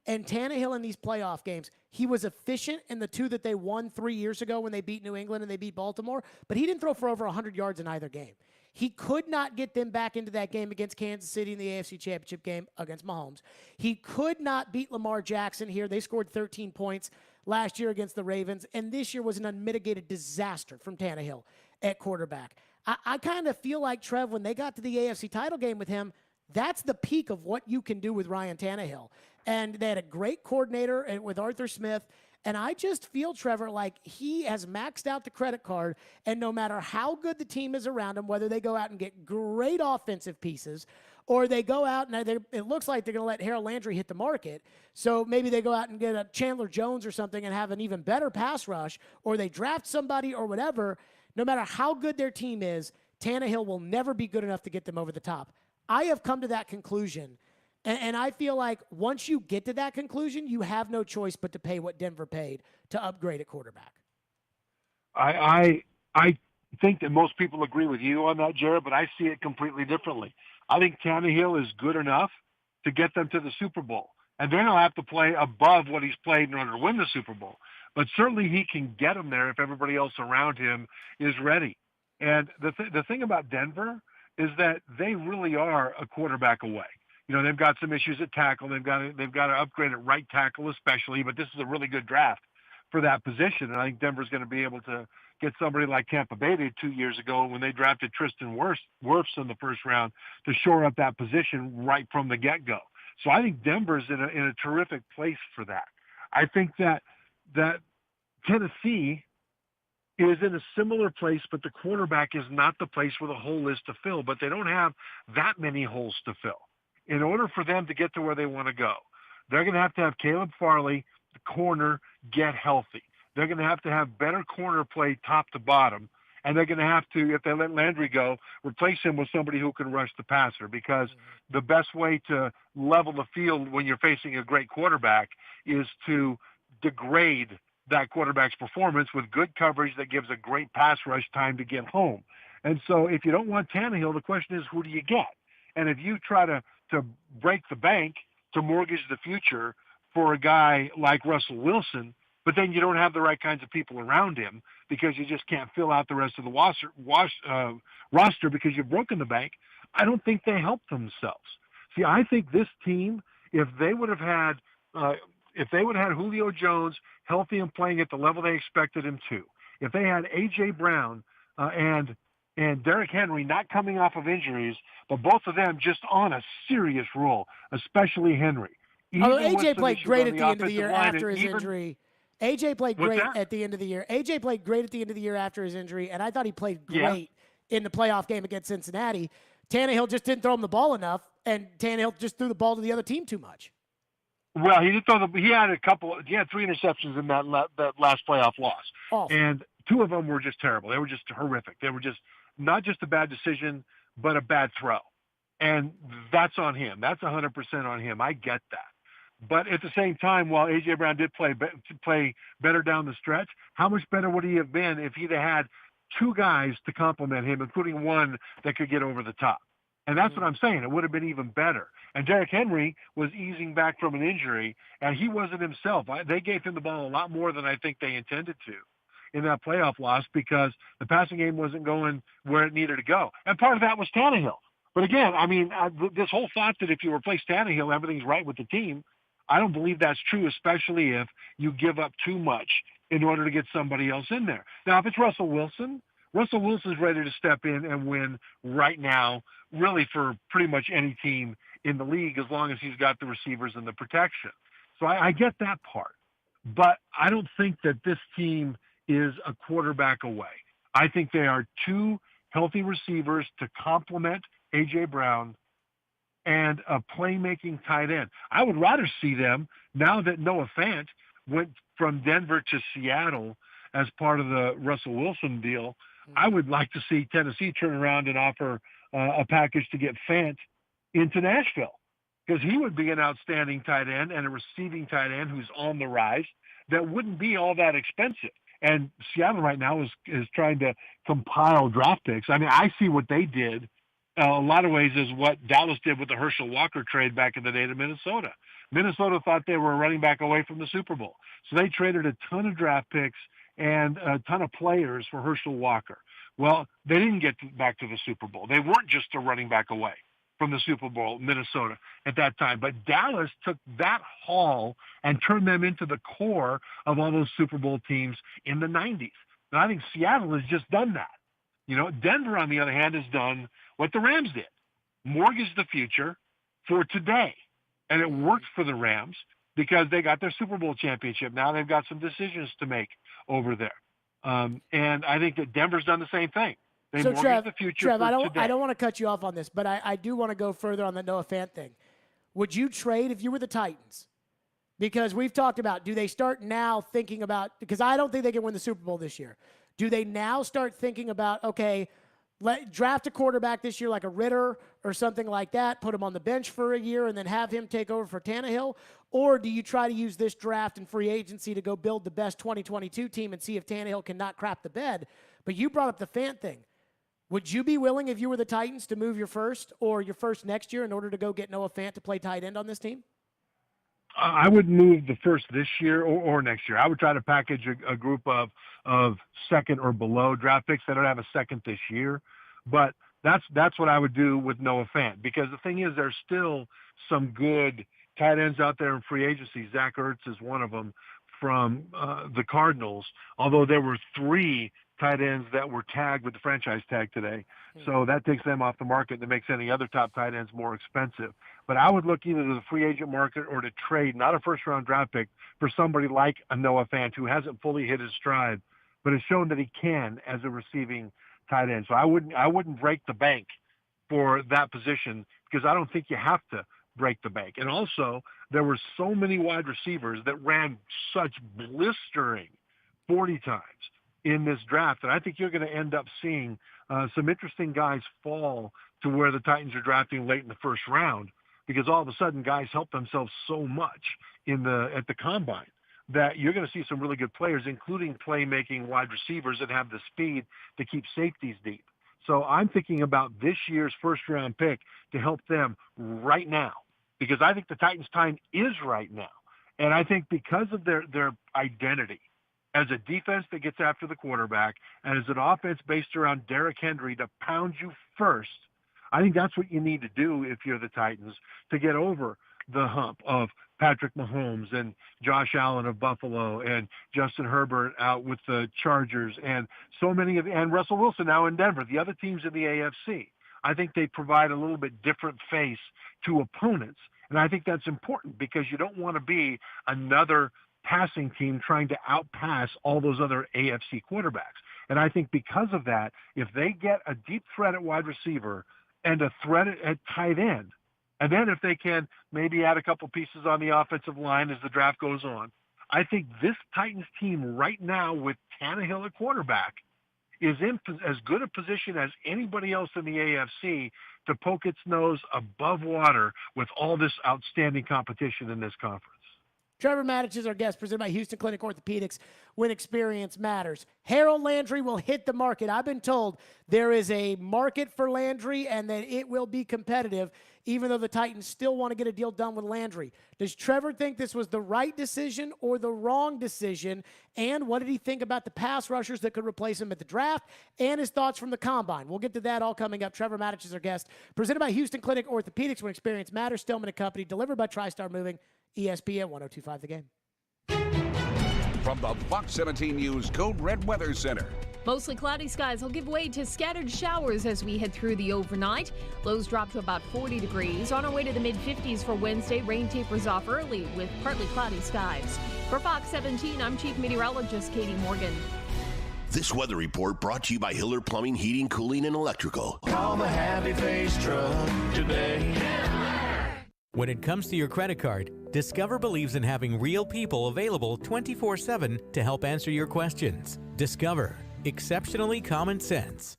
Speaker 8: And Tannehill in these playoff games, he was efficient in the 2 that they won 3 years ago when they beat New England and they beat Baltimore, but he didn't throw for over 100 yards in either game. He could not get them back into that game against Kansas City in the AFC Championship game against Mahomes. He could not beat Lamar Jackson here. They scored 13 points last year against the Ravens, and this year was an unmitigated disaster from Tannehill at quarterback. I kind of feel like, Trev, when they got to the AFC title game with him, that's the peak of what you can do with Ryan Tannehill. And they had a great coordinator with Arthur Smith. And I just feel, Trevor, like he has maxed out the credit card. And no matter how good the team is around him, whether they go out and get great offensive pieces or they go out and it looks like they're going to let Harold Landry hit the market. So maybe they go out and get a Chandler Jones or something and have an even better pass rush, or they draft somebody or whatever. No matter how good their team is, Tannehill will never be good enough to get them over the top. I have come to that conclusion. And I feel like once you get to that conclusion, you have no choice but to pay what Denver paid to upgrade at quarterback.
Speaker 3: I think that most people agree with you on that, Jared, but I see it completely differently. I think Tannehill is good enough to get them to the Super Bowl. And then he'll have to play above what he's played in order to win the Super Bowl. But certainly he can get them there if everybody else around him is ready. And the thing about Denver is that they really are a quarterback away. You know, they've got some issues at tackle. They've got to upgrade at right tackle especially, but this is a really good draft for that position. And I think Denver's going to be able to get somebody like Tampa Bay did 2 years ago when they drafted Tristan Wirfs in the first round to shore up that position right from the get-go. So I think Denver's in a terrific place for that. I think that Tennessee is in a similar place, but the quarterback is not the place where the hole is to fill. But they don't have that many holes to fill. In order for them to get to where they want to go, they're going to have Caleb Farley, the corner, get healthy. They're going to have better corner play top to bottom. And they're going to have to, if they let Landry go, replace him with somebody who can rush the passer, because the best way to level the field when you're facing a great quarterback is to degrade that quarterback's performance with good coverage that gives a great pass rush time to get home. And so if you don't want Tannehill, the question is, who do you get? And if you try to break the bank to mortgage the future for a guy like Russell Wilson, but then you don't have the right kinds of people around him because you just can't fill out the rest of the roster because you've broken the bank, I don't think they help themselves. See, I think this team, if they would have had Julio Jones healthy and playing at the level they expected him to, if they had A.J. Brown and Derrick Henry not coming off of injuries, but both of them just on a serious roll, especially Henry.
Speaker 8: Although A.J. played great at the end of the year after his injury. A.J. played great at the end of the year. A.J. played great at the end of the year after his injury, and I thought he played great in the playoff game against Cincinnati. Tannehill just didn't throw him the ball enough, and Tannehill just threw the ball to the other team too much.
Speaker 3: Well, he did throw he had 3 interceptions in that last playoff loss.
Speaker 8: Awful.
Speaker 3: And 2 of them were just terrible. They were just horrific. They were just not just a bad decision, but a bad throw. And that's on him. That's 100% on him. I get that. But at the same time, while A.J. Brown did play better down the stretch, how much better would he have been if he'd had 2 guys to complement him, including one that could get over the top? And that's what I'm saying. It would have been even better. And Derrick Henry was easing back from an injury, and he wasn't himself. They gave him the ball a lot more than I think they intended to in that playoff loss because the passing game wasn't going where it needed to go. And part of that was Tannehill. But again, I mean, this whole thought that if you replace Tannehill, everything's right with the team, I don't believe that's true, especially if you give up too much in order to get somebody else in there. Now, if it's Russell Wilson's ready to step in and win right now, really for pretty much any team in the league, as long as he's got the receivers and the protection. So I get that part. But I don't think that this team is a quarterback away. I think they are 2 healthy receivers to complement A.J. Brown and a playmaking tight end. I would rather see them, now that Noah Fant went from Denver to Seattle as part of the Russell Wilson deal, I would like to see Tennessee turn around and offer a package to get Fant into Nashville, because he would be an outstanding tight end and a receiving tight end who's on the rise that wouldn't be all that expensive. And Seattle right now is trying to compile draft picks. I mean, I see what they did a lot of ways is what Dallas did with the Herschel Walker trade back in the day to Minnesota. Minnesota thought they were running back away from the Super Bowl. So they traded a ton of draft picks and a ton of players for Herschel Walker. Well, they didn't get back to the Super Bowl. They weren't just a running back away from the Super Bowl, Minnesota, at that time. But Dallas took that haul and turned them into the core of all those Super Bowl teams in the 90s. And I think Seattle has just done that. You know, Denver, on the other hand, has done what the Rams did. Mortgage the future for today. And it worked for the Rams because they got their Super Bowl championship. Now they've got some decisions to make over there. And I think that Denver's done the same thing. They
Speaker 8: So
Speaker 3: mortgage the future
Speaker 8: Trev,
Speaker 3: for
Speaker 8: I
Speaker 3: today.
Speaker 8: don't want to cut you off on this, but I do want to go further on the Noah Fant thing. Would you trade if you were the Titans? Because we've talked about, do they start now thinking about, because I don't think they can win the Super Bowl this year. Do they now start thinking about, okay, draft a quarterback this year like a Ritter or something like that, put him on the bench for a year and then have him take over for Tannehill? Or do you try to use this draft and free agency to go build the best 2022 team and see if Tannehill can not crap the bed? But you brought up the Fant thing. Would you be willing, if you were the Titans, to move your first or your first next year in order to go get Noah Fant to play tight end on this team?
Speaker 3: I would move the first this year or next year. I would try to package a group of second or below draft picks that don't have a second this year. But that's what I would do with Noah Fant, because the thing is there's still some good tight ends out there in free agency. Zach Ertz is one of them from the Cardinals, although there were 3 tight ends that were tagged with the franchise tag today. So that takes them off the market and makes any other top tight ends more expensive. But I would look either to the free agent market or to trade, not a first-round draft pick, for somebody like a Noah Fant who hasn't fully hit his stride, but has shown that he can as a receiving tight end. So I wouldn't break the bank for that position, because I don't think you have to break the bank. And also, there were so many wide receivers that ran such blistering 40 times in this draft that I think you're going to end up seeing some interesting guys fall to where the Titans are drafting late in the first round, because all of a sudden guys help themselves so much at the combine that you're going to see some really good players, including playmaking wide receivers that have the speed to keep safeties deep. So I'm thinking about this year's first-round pick to help them right now, because I think the Titans' time is right now. And I think because of their identity as a defense that gets after the quarterback and as an offense based around Derrick Henry to pound you first, I think that's what you need to do if you're the Titans to get over the hump of Patrick Mahomes and Josh Allen of Buffalo and Justin Herbert out with the Chargers and so many and Russell Wilson now in Denver, the other teams in the AFC. I think they provide a little bit different face to opponents. And I think that's important because you don't want to be another passing team trying to outpass all those other AFC quarterbacks. And I think because of that, if they get a deep threat at wide receiver and a threat at tight end, and then if they can maybe add a couple pieces on the offensive line as the draft goes on, I think this Titans team right now with Tannehill at quarterback is in as good a position as anybody else in the AFC to poke its nose above water with all this outstanding competition in this conference.
Speaker 8: Trevor Matich is our guest, presented by Houston Clinic Orthopedics, when experience matters. Harold Landry will hit the market. I've been told there is a market for Landry and that it will be competitive, even though the Titans still want to get a deal done with Landry. Does Trevor think this was the right decision or the wrong decision? And what did he think about the pass rushers that could replace him at the draft and his thoughts from the combine? We'll get to that all coming up. Trevor Matich is our guest, presented by Houston Clinic Orthopedics, when experience matters. Stillman and Company, delivered by TriStar Moving, ESPN 102.5 The Game.
Speaker 13: From the Fox 17 News Code Red Weather Center.
Speaker 15: Mostly cloudy skies will give way to scattered showers as we head through the overnight. Lows drop to about 40 degrees. On our way to the mid-50s for Wednesday, rain tapers off early with partly cloudy skies. For Fox 17, I'm Chief Meteorologist Katie Morgan.
Speaker 6: This weather report brought to you by Hiller Plumbing, Heating, Cooling, and Electrical.
Speaker 16: Call the Happy Face Truck today.
Speaker 20: When it comes to your credit card, Discover believes in having real people available 24/7 to help answer your questions. Discover. Exceptionally common sense.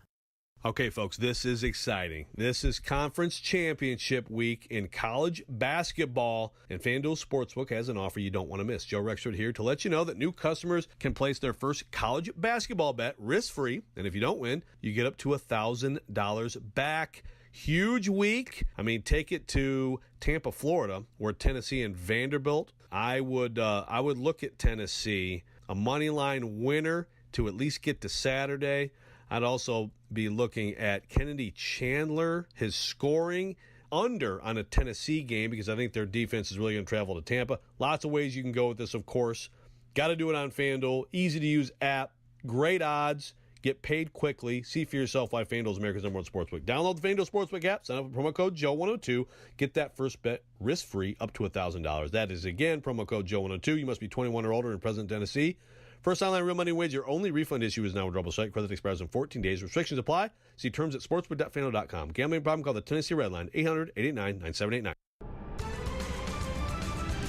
Speaker 21: Okay, folks, this is exciting. This is Conference Championship Week in college basketball, and FanDuel Sportsbook has an offer you don't want to miss. Joe Rexford here to let you know that new customers can place their first college basketball bet risk-free, and if you don't win, you get up to $1,000 back. Huge week. I mean, take it to Tampa, Florida, where Tennessee and Vanderbilt. I would look at Tennessee, a money line winner to at least get to Saturday. I'd also be looking at Kennedy Chandler, his scoring under on a Tennessee game, because I think their defense is really going to travel to Tampa. Lots of ways you can go with this, of course. Got to do it on FanDuel. Easy to use app. Great odds. Get paid quickly. See for yourself why FanDuel is America's #1 sportsbook. Download the FanDuel Sportsbook app. Sign up with promo code Joe102. Get that first bet risk-free up to $1,000. That is, again, promo code Joe102. You must be 21 or older and present in Tennessee. First online real money wager. Your only refund issue is now with Double Strike. Credit expires in 14 days. Restrictions apply. See terms at sportsbook.fanduel.com. Gambling problem? Call the Tennessee Red Line, 800-889-9789.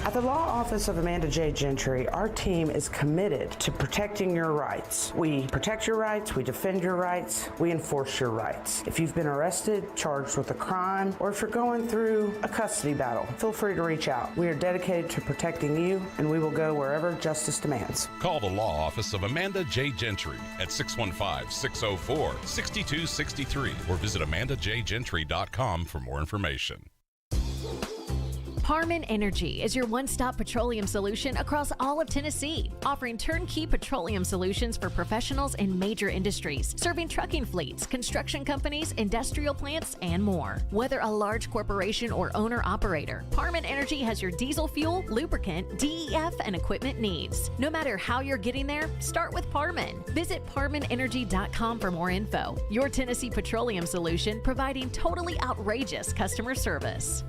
Speaker 24: At the Law Office of Amanda J. Gentry, our team is committed to protecting your rights. We protect your rights, we defend your rights, we enforce your rights. If you've been arrested, charged with a crime, or if you're going through a custody battle, feel free to reach out. We are dedicated to protecting you, and we will go wherever justice demands.
Speaker 22: Call the Law Office of Amanda J. Gentry at 615-604-6263 or visit amandajgentry.com for more information.
Speaker 25: Parman Energy is your one-stop petroleum solution across all of Tennessee, offering turnkey petroleum solutions for professionals in major industries, serving trucking fleets, construction companies, industrial plants, and more. Whether a large corporation or owner-operator, Parman Energy has your diesel fuel, lubricant, DEF, and equipment needs. No matter how you're getting there, start with Parman. Visit ParmanEnergy.com for more info. Your Tennessee petroleum solution, providing totally outrageous customer service.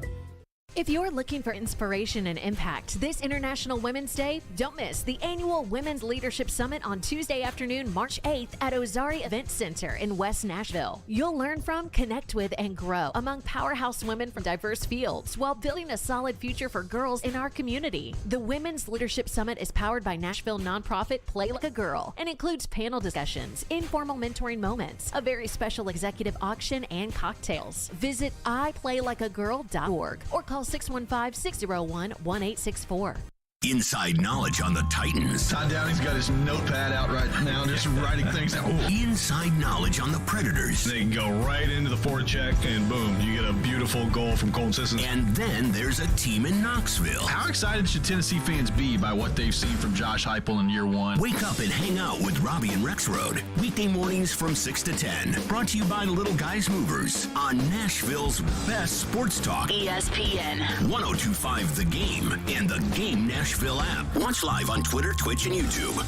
Speaker 25: If you're looking for inspiration and impact this International Women's Day, don't miss the annual Women's Leadership Summit on Tuesday afternoon, March 8th at Ozari Event Center in West Nashville. You'll learn from, connect with, and grow among powerhouse women from diverse fields while building a solid future for girls in our community. The Women's Leadership Summit is powered by Nashville nonprofit Play Like a Girl and includes panel discussions, informal mentoring moments, a very special executive auction, and cocktails. Visit IPlayLikeAGirl.org or call 615-601-1864.
Speaker 6: Inside knowledge on the Titans.
Speaker 4: Todd Downey's got his notepad out right now, just writing things out.
Speaker 6: Inside knowledge on the Predators.
Speaker 4: They can go right into the forecheck, and boom, you get a beautiful goal from Colton Sissons.
Speaker 6: And then there's a team in Knoxville.
Speaker 4: How excited should Tennessee fans be by what they've seen from Josh Heupel in year one?
Speaker 6: Wake up and hang out with Robbie and Rex Road. Weekday mornings from 6 to 10. Brought to you by Little Guys Movers on Nashville's best sports talk.
Speaker 5: ESPN
Speaker 6: 1025 The Game and The Game Nashville app. Watch live on Twitter, Twitch, and YouTube.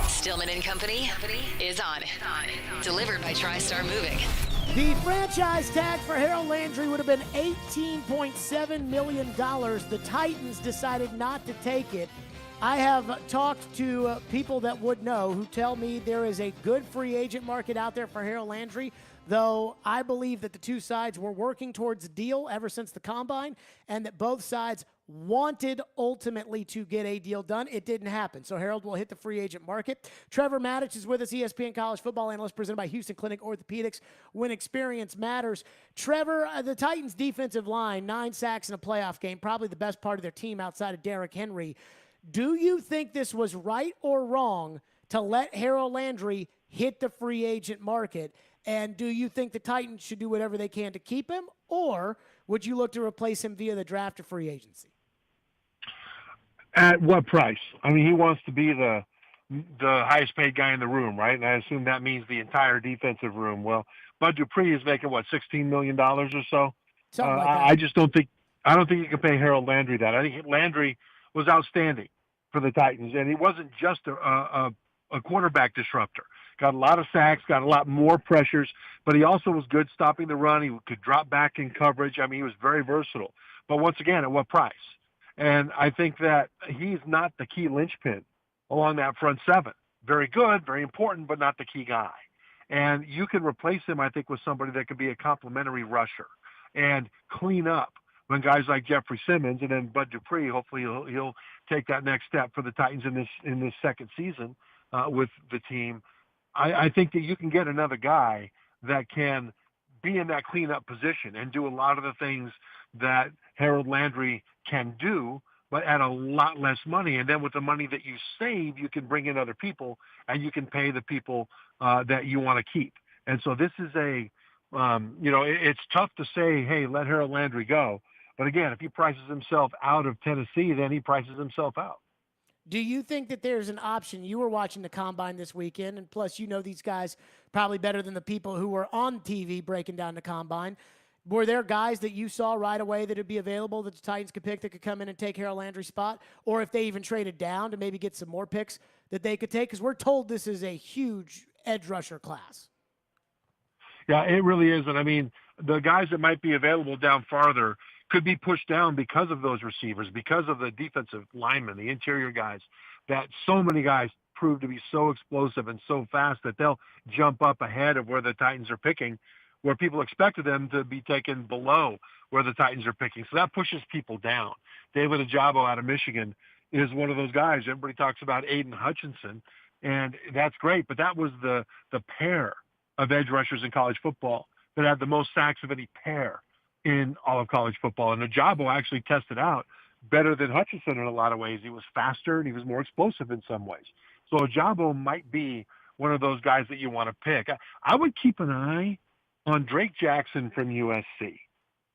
Speaker 5: Stillman and Company is on. Delivered by TriStar Moving.
Speaker 8: The franchise tag for Harold Landry would have been $18.7 million. The Titans decided not to take it. I have talked to people that would know who tell me there is a good free agent market out there for Harold Landry, though I believe that the two sides were working towards a deal ever since the Combine and that both sides wanted ultimately to get a deal done. It didn't happen. So Harold will hit the free agent market. Trevor Maddich is with us, ESPN college football analyst presented by Houston Clinic Orthopedics, when experience matters. Trevor, the Titans defensive line, 9 sacks in a playoff game, probably the best part of their team outside of Derrick Henry. Do you think this was right or wrong to let Harold Landry hit the free agent market? And do you think the Titans should do whatever they can to keep him, or would you look to replace him via the draft or free agency?
Speaker 3: At what price? I mean, he wants to be the highest paid guy in the room, right? And I assume that means the entire defensive room. Well, Bud Dupree is making what, $16 million or so?
Speaker 8: Something like that.
Speaker 3: I don't think you can pay Harold Landry that. I think Landry was outstanding for the Titans, and he wasn't just a quarterback disruptor. Got a lot of sacks, got a lot more pressures, but he also was good stopping the run. He could drop back in coverage. I mean, he was very versatile. But once again, at what price? And I think that he's not the key linchpin along that front seven. Very good, very important, but not the key guy. And you can replace him, I think, with somebody that could be a complementary rusher and clean up when guys like Jeffrey Simmons and then Bud Dupree, hopefully he'll take that next step for the Titans in this second season with the team. I think that you can get another guy that can be in that cleanup position and do a lot of the things that Harold Landry can do, but at a lot less money. And then with the money that you save, you can bring in other people and you can pay the people that you want to keep. And so this is it's tough to say, hey, let Harold Landry go. But again, if he prices himself out of Tennessee, then he prices himself out.
Speaker 8: Do you think that there's an option? You were watching the Combine this weekend, and plus you know these guys probably better than the people who were on TV breaking down the Combine. Were there guys that you saw right away that would be available that the Titans could pick that could come in and take Harold Landry's spot? Or if they even traded down to maybe get some more picks that they could take? Because we're told this is a huge edge rusher class.
Speaker 3: Yeah, it really is. And I mean, the guys that might be available down farther could be pushed down because of those receivers, because of the defensive linemen, the interior guys, that so many guys prove to be so explosive and so fast that they'll jump up ahead of where the Titans are picking, where people expected them to be taken below where the Titans are picking. So that pushes people down. David Ajabo out of Michigan is one of those guys. Everybody talks about Aiden Hutchinson, and that's great, but that was the pair of edge rushers in college football that had the most sacks of any pair in all of college football. And Ajabo actually tested out better than Hutchinson in a lot of ways. He was faster and he was more explosive in some ways. So Ajabo might be one of those guys that you want to pick. I would keep an eye on Drake Jackson from USC.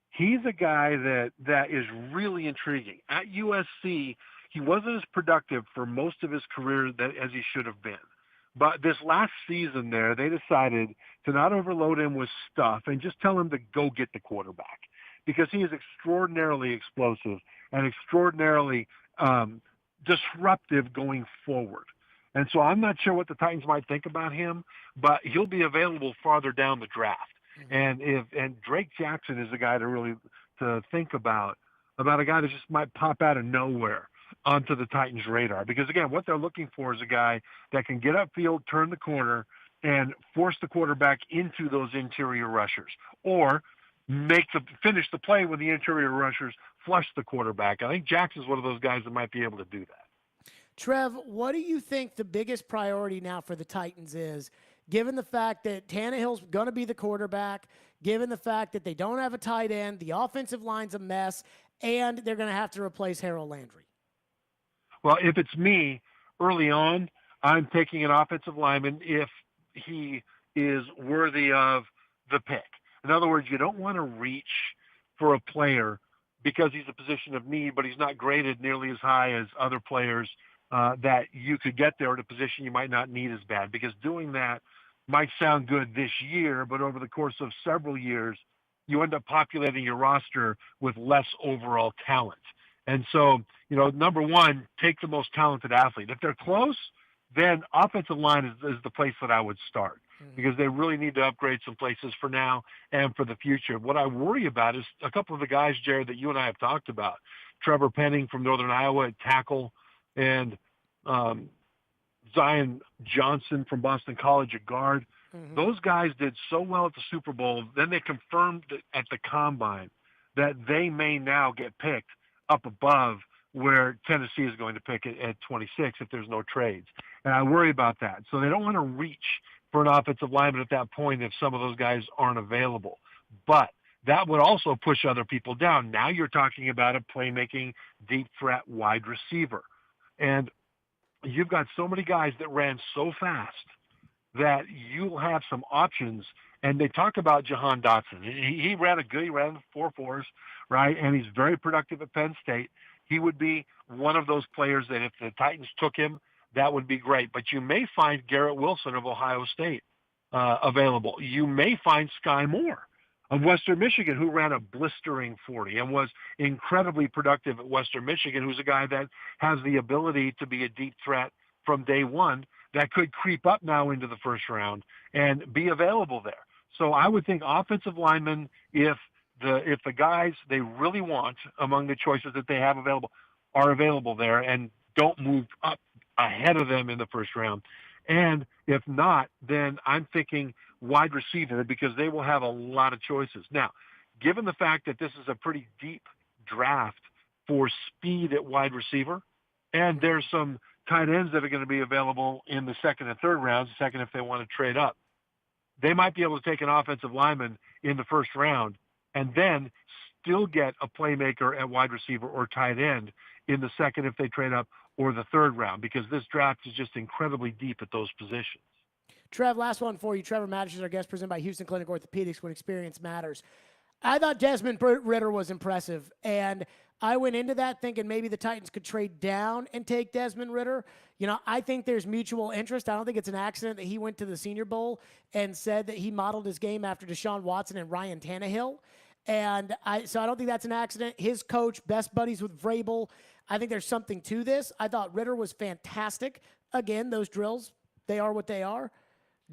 Speaker 3: He's a guy that is really intriguing. At USC, he wasn't as productive for most of his career as he should have been. But this last season there, they decided to not overload him with stuff and just tell him to go get the quarterback, because he is extraordinarily explosive and extraordinarily disruptive going forward. And so I'm not sure what the Titans might think about him, but he'll be available farther down the draft. Mm-hmm. And Drake Jackson is a guy to think about a guy that just might pop out of nowhere onto the Titans' radar. Because, again, what they're looking for is a guy that can get upfield, turn the corner, and force the quarterback into those interior rushers, or finish the play when the interior rushers flush the quarterback. I think Jackson's one of those guys that might be able to do that.
Speaker 8: Trev, what do you think the biggest priority now for the Titans is, given the fact that Tannehill's going to be the quarterback, given the fact that they don't have a tight end, the offensive line's a mess, and they're going to have to replace Harold Landry?
Speaker 3: Well, if it's me early on, I'm taking an offensive lineman if he is worthy of the pick. In other words, you don't want to reach for a player because he's a position of need, but he's not graded nearly as high as other players that you could get there at a position you might not need as bad. Because doing that might sound good this year, but over the course of several years, you end up populating your roster with less overall talent. And so, number one, take the most talented athlete. If they're close, then offensive line is the place that I would start because they really need to upgrade some places for now and for the future. What I worry about is a couple of the guys, Jared, that you and I have talked about. Trevor Penning from Northern Iowa at tackle and Zion Johnson from Boston College at guard. Those guys did so well at the Super Bowl. Then they confirmed at the Combine that they may now get picked up above where Tennessee is going to pick it at 26 if there's no trades. And I worry about that. So they don't want to reach for an offensive lineman at that point if some of those guys aren't available. But that would also push other people down. Now you're talking about a playmaking, deep threat wide receiver. And you've got so many guys that ran so fast that you'll have some options. And they talk about Jahan Dotson. He ran he ran 4.4s, right? And he's very productive at Penn State. He would be one of those players that if the Titans took him, that would be great. But you may find Garrett Wilson of Ohio State available. You may find Sky Moore of Western Michigan, who ran a blistering 40 and was incredibly productive at Western Michigan, who's a guy that has the ability to be a deep threat from day one that could creep up now into the first round and be available there. So I would think offensive linemen, if the guys they really want among the choices that they have available are available there and don't move up ahead of them in the first round. And if not, then I'm thinking wide receiver because they will have a lot of choices. Now, given the fact that this is a pretty deep draft for speed at wide receiver, and there's some tight ends that are going to be available in the second and third rounds, second if they want to trade up, they might be able to take an offensive lineman in the first round and then still get a playmaker at wide receiver or tight end in the second if they trade up or the third round because this draft is just incredibly deep at those positions.
Speaker 8: Trev, last one for you. Trevor Maddox is our guest, presented by Houston Clinic Orthopedics, when experience matters. I thought Desmond Ridder was impressive, and I went into that thinking maybe the Titans could trade down and take Desmond Ridder. I think there's mutual interest. I don't think it's an accident that he went to the Senior Bowl and said that he modeled his game after Deshaun Watson and Ryan Tannehill. And so I don't think that's an accident. His coach, best buddies with Vrabel. I think there's something to this. I thought Ridder was fantastic. Again, those drills, they are what they are.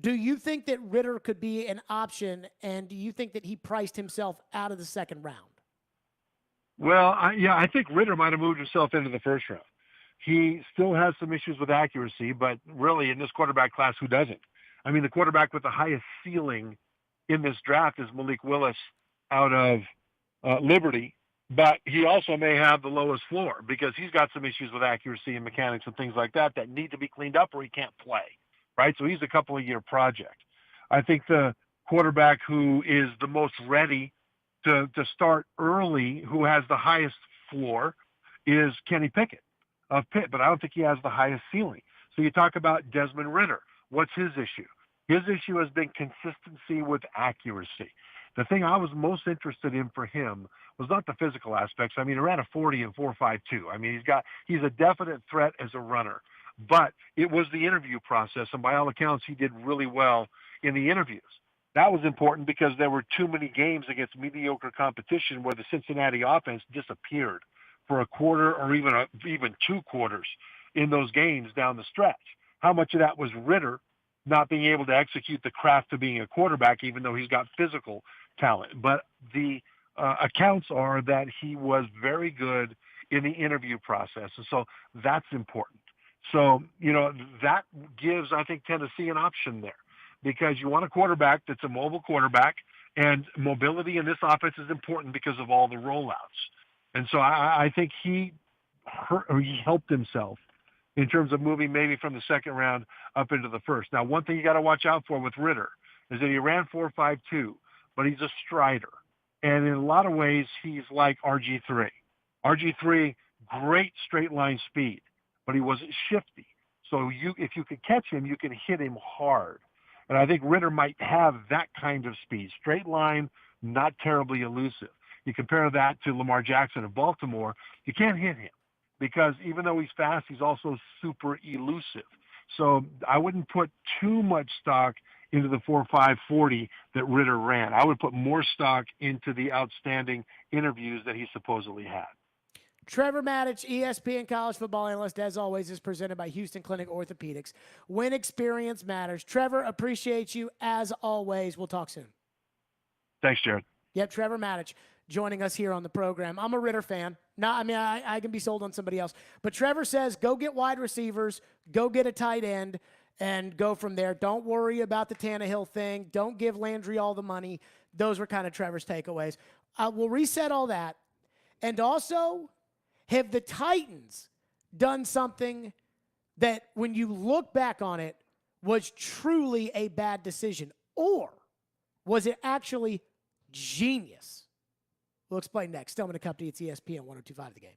Speaker 8: Do you think that Ridder could be an option, and do you think that he priced himself out of the second round?
Speaker 3: Well, I think Ridder might have moved himself into the first round. He still has some issues with accuracy, but really in this quarterback class, who doesn't? I mean, the quarterback with the highest ceiling in this draft is Malik Willis out of Liberty, but he also may have the lowest floor because he's got some issues with accuracy and mechanics and things like that that need to be cleaned up or he can't play, right? So he's a couple-of-year project. I think the quarterback who is the most ready to start early, who has the highest floor, is Kenny Pickett of Pitt, but I don't think he has the highest ceiling. So you talk about Desmond Ridder. What's his issue? His issue has been consistency with accuracy. The thing I was most interested in for him was not the physical aspects. I mean, he ran a 40 and 4.52. I mean, he's a definite threat as a runner, but it was the interview process, and by all accounts, he did really well in the interviews. That was important because there were too many games against mediocre competition where the Cincinnati offense disappeared for a quarter or even 2 quarters in those games down the stretch. How much of that was Ridder not being able to execute the craft of being a quarterback, even though he's got physical talent? But the accounts are that he was very good in the interview process, and so that's important. So, that gives, I think, Tennessee an option there because you want a quarterback that's a mobile quarterback, and mobility in this offense is important because of all the rollouts. And so I think he helped himself in terms of moving maybe from the second round up into the first. Now, one thing you got to watch out for with Ridder is that he ran 4.52, but he's a strider. And in a lot of ways, he's like RG3. RG3, great straight line speed, but he wasn't shifty. So if you could catch him, you can hit him hard. And I think Ritter might have that kind of speed. Straight line, not terribly elusive. You compare that to Lamar Jackson of Baltimore, you can't hit him because even though he's fast, he's also super elusive. So I wouldn't put too much stock into the 4.5 40 that Ritter ran. I would put more stock into the outstanding interviews that he supposedly had.
Speaker 8: Trevor Maddich, ESPN college football analyst, as always, is presented by Houston Clinic Orthopedics. When experience matters. Trevor, appreciate you as always. We'll talk soon.
Speaker 3: Thanks, Jared.
Speaker 8: Yep, Trevor Maddich joining us here on the program. I'm a Ritter fan. I can be sold on somebody else. But Trevor says go get wide receivers, go get a tight end, and go from there. Don't worry about the Tannehill thing. Don't give Landry all the money. Those were kind of Trevor's takeaways. We'll reset all that. And also, have the Titans done something that, when you look back on it, was truly a bad decision? Or was it actually genius? We'll explain next. Stillman and Company, it's ESPN 102.5 The Game.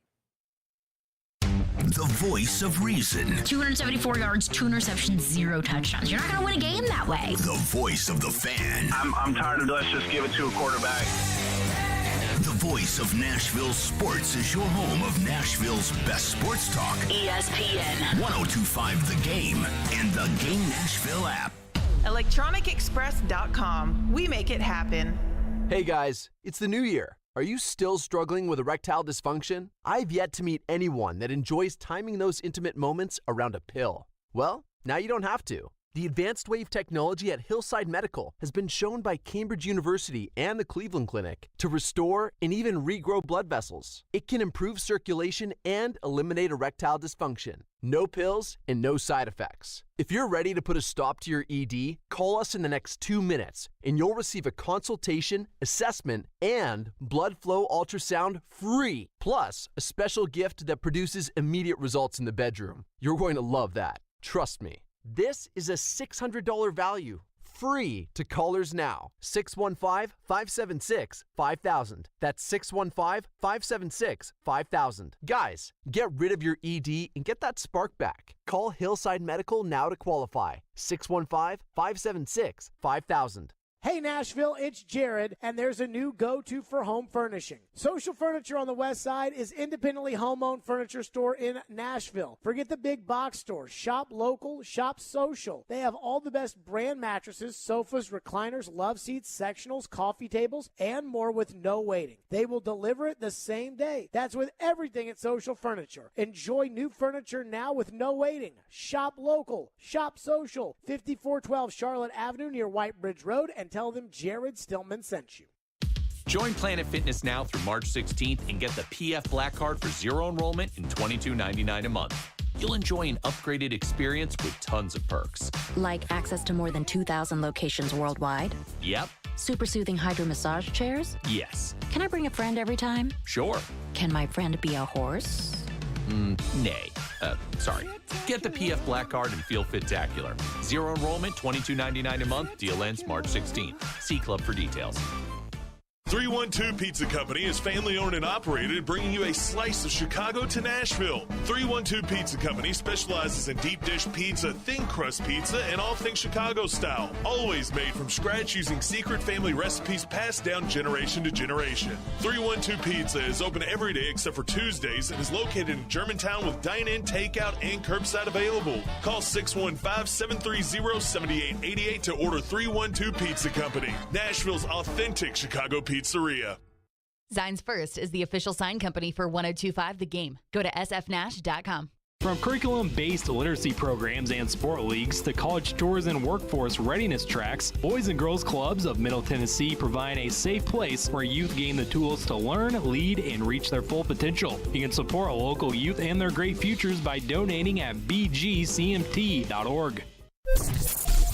Speaker 6: The voice of reason.
Speaker 1: 274 yards, 2 interceptions, 0 touchdowns. You're not going to win a game that way.
Speaker 6: The voice of the fan.
Speaker 7: I'm tired of let's just give it to a quarterback.
Speaker 6: The voice of Nashville sports is your home of Nashville's best sports talk.
Speaker 5: ESPN
Speaker 6: 102.5 The Game and the Game Nashville app.
Speaker 10: ElectronicExpress.com. We make it happen.
Speaker 11: Hey guys, it's the new year. Are you still struggling with erectile dysfunction? I've yet to meet anyone that enjoys timing those intimate moments around a pill. Well, now you don't have to. The advanced wave technology at Hillside Medical has been shown by Cambridge University and the Cleveland Clinic to restore and even regrow blood vessels. It can improve circulation and eliminate erectile dysfunction. No pills and no side effects. If you're ready to put a stop to your ED, call us in the next 2 minutes and you'll receive a consultation, assessment, and blood flow ultrasound free. Plus, a special gift that produces immediate results in the bedroom. You're going to love that. Trust me. This is a $600 value, free to callers now. 615-576-5000. That's 615-576-5000. Guys, get rid of your ED and get that spark back. Call Hillside Medical now to qualify. 615-576-5000.
Speaker 8: Hey Nashville, it's Jared, and there's a new go-to for home furnishing. Social Furniture on the West Side is independently home-owned furniture store in Nashville. Forget the big box stores. Shop local, shop social. They have all the best brand mattresses, sofas, recliners, love seats, sectionals, coffee tables, and more with no waiting. They will deliver it the same day. That's with everything at Social Furniture. Enjoy new furniture now with no waiting. Shop local, shop social. 5412 Charlotte Avenue near White Bridge Road, and tell them Jared Stillman sent you.
Speaker 12: Join Planet Fitness now through March 16th and get the PF Black Card for zero enrollment and $22.99 a month. You'll enjoy an upgraded experience with tons of perks.
Speaker 1: Like access to more than 2,000 locations worldwide?
Speaker 12: Yep.
Speaker 1: Super soothing hydro massage chairs?
Speaker 12: Yes.
Speaker 1: Can I bring a friend every time?
Speaker 12: Sure.
Speaker 1: Can my friend be a horse?
Speaker 12: Nay. Sorry. Get the PF Black Card and feel fit-tacular. Zero enrollment, $22.99 a month. Deal ends March 16th. See Club for details.
Speaker 17: 312 Pizza Company is family-owned and operated, bringing you a slice of Chicago to Nashville. 312 Pizza Company specializes in deep dish pizza, thin crust pizza, and all things Chicago style. Always made from scratch using secret family recipes passed down generation to generation. 312 Pizza is open every day except for Tuesdays and is located in Germantown with dine-in, takeout, and curbside available. Call 615-730-7888 to order 312 Pizza Company, Nashville's authentic Chicago pizzeria.
Speaker 19: Zines First is the official sign company for 102.5 The Game. Go to sfnash.com.
Speaker 28: From curriculum-based literacy programs and sport leagues to college tours and workforce readiness tracks, Boys and Girls Clubs of Middle Tennessee provide a safe place where youth gain the tools to learn, lead, and reach their full potential. You can support local youth and their great futures by donating at bgcmt.org.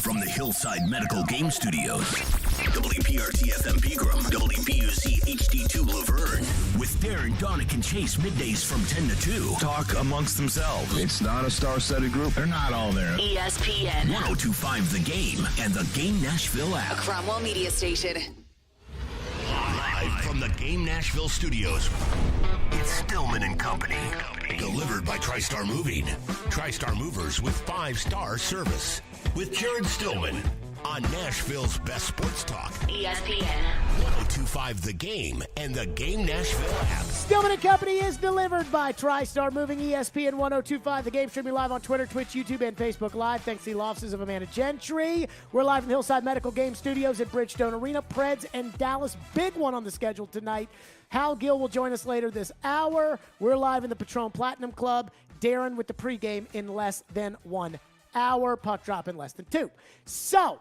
Speaker 6: From the Hillside Medical Game Studios, WPRT-FM Pegram, WPUC HD2 Laverne, with Darren, Donick, and Chase middays from 10 to 2.
Speaker 4: Talk amongst themselves. It's not a star-studded group. They're not all there.
Speaker 5: ESPN
Speaker 6: 102.5 The Game and the Game Nashville app.
Speaker 5: A Cromwell Media Station.
Speaker 6: Live From the Game Nashville studios, it's Stillman and Company. Delivered by TriStar Moving. TriStar Movers with 5-star service. With Jared Stillman on Nashville's best sports talk.
Speaker 5: ESPN.
Speaker 6: 1025 The Game and the Game Nashville app.
Speaker 8: Stillman and Company is delivered by TriStar Moving, ESPN 1025 The Game. Streaming live on Twitter, Twitch, YouTube, and Facebook Live. Thanks to the law offices of Amanda Gentry. We're live in the Hillside Medical Game Studios at Bridgestone Arena. Preds and Dallas, big one on the schedule tonight. Hal Gill will join us later this hour. We're live in the Patron Platinum Club. Darren with the pregame in less than 1 hour. Puck drop in less than 2. So,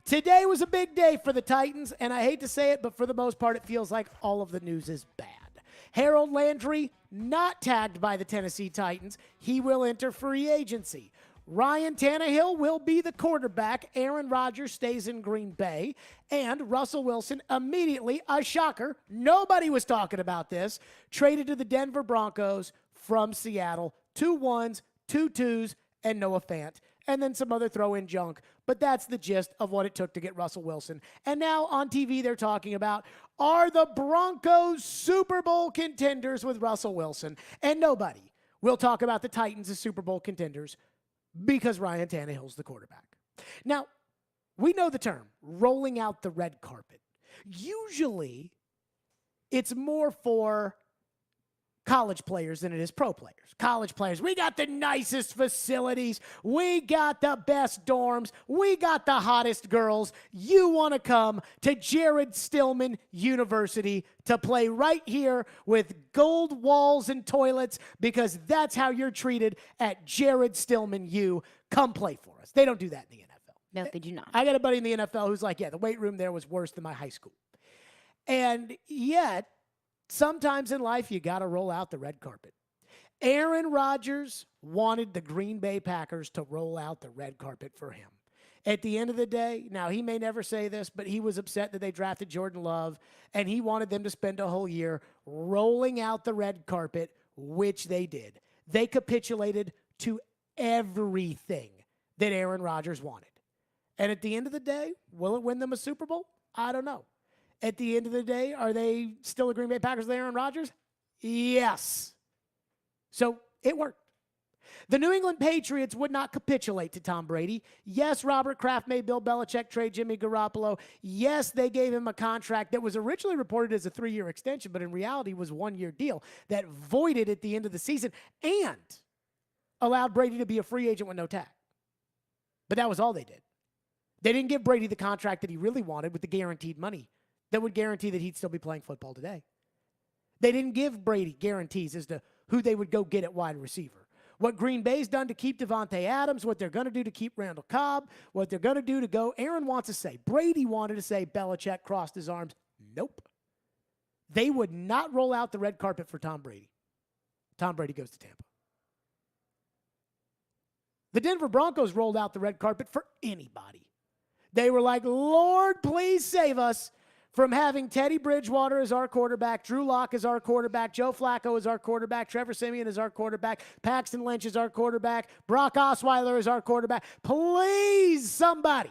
Speaker 8: today was a big day for the Titans, and I hate to say it, but for the most part, it feels like all of the news is bad. Harold Landry, not tagged by the Tennessee Titans. He will enter free agency. Ryan Tannehill will be the quarterback. Aaron Rodgers stays in Green Bay. And Russell Wilson immediately, a shocker, nobody was talking about this, traded to the Denver Broncos from Seattle. 2 1s, 2 2s, and Noah Fant. And then some other throw-in junk. But that's the gist of what it took to get Russell Wilson. And now on TV they're talking about, are the Broncos Super Bowl contenders with Russell Wilson? And nobody will talk about the Titans as Super Bowl contenders because Ryan Tannehill's the quarterback. Now, we know the term, rolling out the red carpet. Usually, it's more for college players than it is pro players. College players, we got the nicest facilities. We got the best dorms. We got the hottest girls. You want to come to Jared Stillman University to play right here with gold walls and toilets because that's how you're treated at Jared Stillman U. Come play for us. They don't do that in the NFL.
Speaker 1: No, they do not.
Speaker 8: I got a buddy in the NFL who's like, yeah, the weight room there was worse than my high school. And yet, sometimes in life, you got to roll out the red carpet. Aaron Rodgers wanted the Green Bay Packers to roll out the red carpet for him. At the end of the day, now he may never say this, but he was upset that they drafted Jordan Love, and he wanted them to spend a whole year rolling out the red carpet, which they did. They capitulated to everything that Aaron Rodgers wanted. And at the end of the day, will it win them a Super Bowl? I don't know. At the end of the day, are they still the Green Bay Packers with Aaron Rodgers? Yes. So it worked. The New England Patriots would not capitulate to Tom Brady. Yes, Robert Kraft made Bill Belichick trade Jimmy Garoppolo. Yes, they gave him a contract that was originally reported as a 3-year extension, but in reality was a 1-year deal that voided at the end of the season and allowed Brady to be a free agent with no tag. But that was all they did. They didn't give Brady the contract that he really wanted with the guaranteed money that would guarantee that he'd still be playing football today. They didn't give Brady guarantees as to who they would go get at wide receiver. What Green Bay's done to keep Devontae Adams, what they're going to do to keep Randall Cobb, what they're going to do to go. Aaron wants to say, Brady wanted to say, Belichick crossed his arms. Nope. They would not roll out the red carpet for Tom Brady. Tom Brady goes to Tampa. The Denver Broncos rolled out the red carpet for anybody. They were like, Lord, please save us from having Teddy Bridgewater as our quarterback, Drew Lock as our quarterback, Joe Flacco as our quarterback, Trevor Siemian as our quarterback, Paxton Lynch as our quarterback, Brock Osweiler as our quarterback. Please, somebody,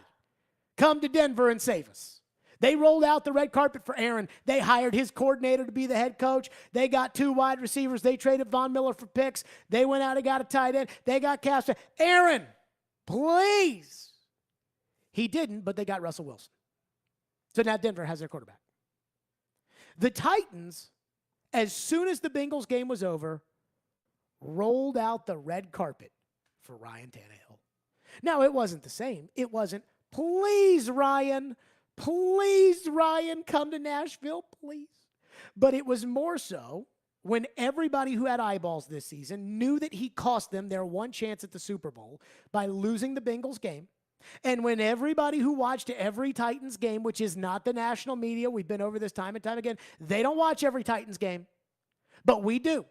Speaker 8: come to Denver and save us. They rolled out the red carpet for Aaron. They hired his coordinator to be the head coach. They got 2 wide receivers. They traded Von Miller for picks. They went out and got a tight end. They got Castro. Aaron, please. He didn't, but they got Russell Wilson. So now Denver has their quarterback. The Titans, as soon as the Bengals game was over, rolled out the red carpet for Ryan Tannehill. Now, it wasn't the same. It wasn't, please, Ryan, come to Nashville, please. But it was more so when everybody who had eyeballs this season knew that he cost them their one chance at the Super Bowl by losing the Bengals game. And when everybody who watched every Titans game, which is not the national media, we've been over this time and time again, they don't watch every Titans game, but we do.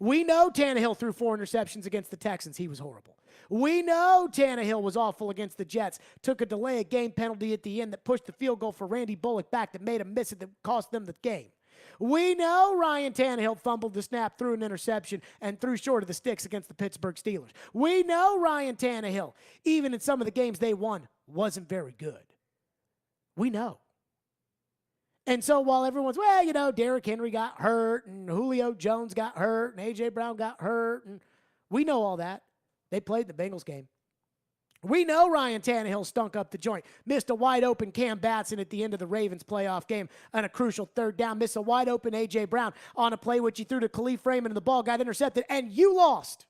Speaker 8: We know Tannehill threw 4 interceptions against the Texans. He was horrible. We know Tannehill was awful against the Jets, took a delay of game penalty at the end that pushed the field goal for Randy Bullock back that made him miss it that cost them the game. We know Ryan Tannehill fumbled the snap, threw an interception, and threw short of the sticks against the Pittsburgh Steelers. We know Ryan Tannehill, even in some of the games they won, wasn't very good. We know. And so while everyone's, Derrick Henry got hurt and Julio Jones got hurt and A.J. Brown got hurt, and we know all that. They played the Bengals game. We know Ryan Tannehill stunk up the joint. Missed a wide-open Cam Batson at the end of the Ravens playoff game on a crucial third down. Missed a wide-open A.J. Brown on a play which he threw to Khalif Raymond and the ball got intercepted, and you lost.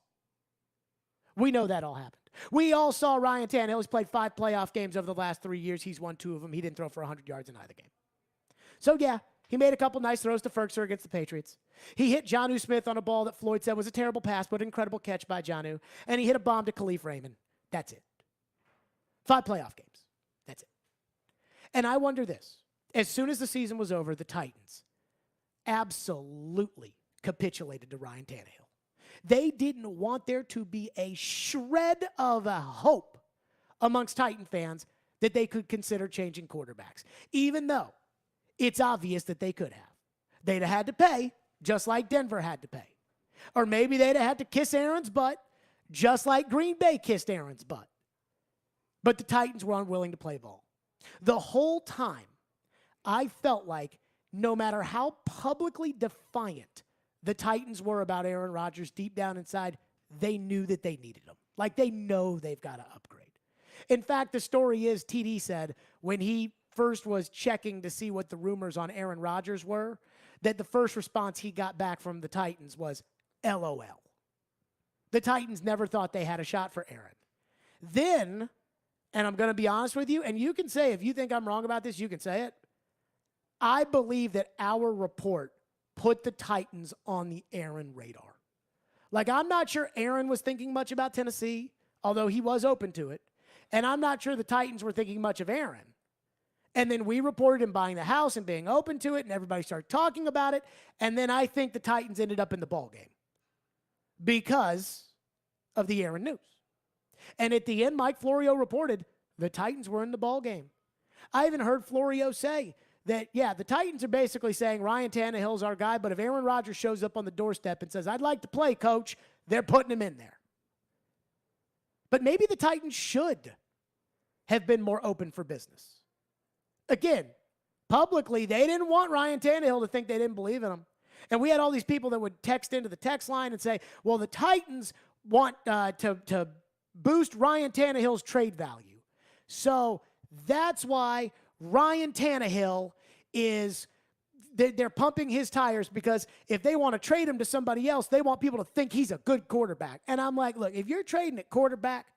Speaker 8: We know that all happened. We all saw Ryan Tannehill. He's played 5 playoff games over the last 3 years. He's won 2 of them. He didn't throw for 100 yards in either game. So, yeah, he made a couple nice throws to Ferkser against the Patriots. He hit Jonnu Smith on a ball that Floyd said was a terrible pass, but an incredible catch by Jonnu. And he hit a bomb to Khalif Raymond. That's it. 5 playoff games. That's it. And I wonder this. As soon as the season was over, the Titans absolutely capitulated to Ryan Tannehill. They didn't want there to be a shred of a hope amongst Titan fans that they could consider changing quarterbacks, even though it's obvious that they could have. They'd have had to pay, just like Denver had to pay. Or maybe they'd have had to kiss Aaron's butt, just like Green Bay kissed Aaron's butt. But the Titans were unwilling to play ball. The whole time, I felt like no matter how publicly defiant the Titans were about Aaron Rodgers, deep down inside, they knew that they needed him. Like, they know they've got to upgrade. In fact, the story is, TD said, when he first was checking to see what the rumors on Aaron Rodgers were, that the first response he got back from the Titans was, LOL. The Titans never thought they had a shot for Aaron. Then, and I'm going to be honest with you, and you can say, if you think I'm wrong about this, you can say it. I believe that our report put the Titans on the Aaron radar. Like, I'm not sure Aaron was thinking much about Tennessee, although he was open to it. And I'm not sure the Titans were thinking much of Aaron. And then we reported him buying the house and being open to it, and everybody started talking about it. And then I think the Titans ended up in the ballgame because of the Aaron news. And at the end, Mike Florio reported the Titans were in the ballgame. I even heard Florio say that, yeah, the Titans are basically saying Ryan Tannehill's our guy, but if Aaron Rodgers shows up on the doorstep and says, I'd like to play, coach, they're putting him in there. But maybe the Titans should have been more open for business. Again, publicly, they didn't want Ryan Tannehill to think they didn't believe in him. And we had all these people that would text into the text line and say, well, the Titans want to boost Ryan Tannehill's trade value. So that's why Ryan Tannehill is, they're pumping his tires, because if they want to trade him to somebody else, they want people to think he's a good quarterback. And I'm like, look, if you're trading at quarterback,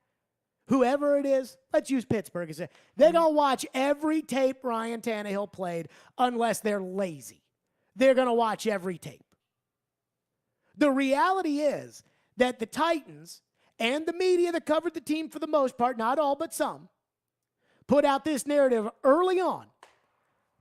Speaker 8: whoever it is, let's use Pittsburgh as they're going to watch every tape Ryan Tannehill played unless they're lazy. They're going to watch every tape. The reality is that the Titans and the media that covered the team for the most part, not all but some, put out this narrative early on.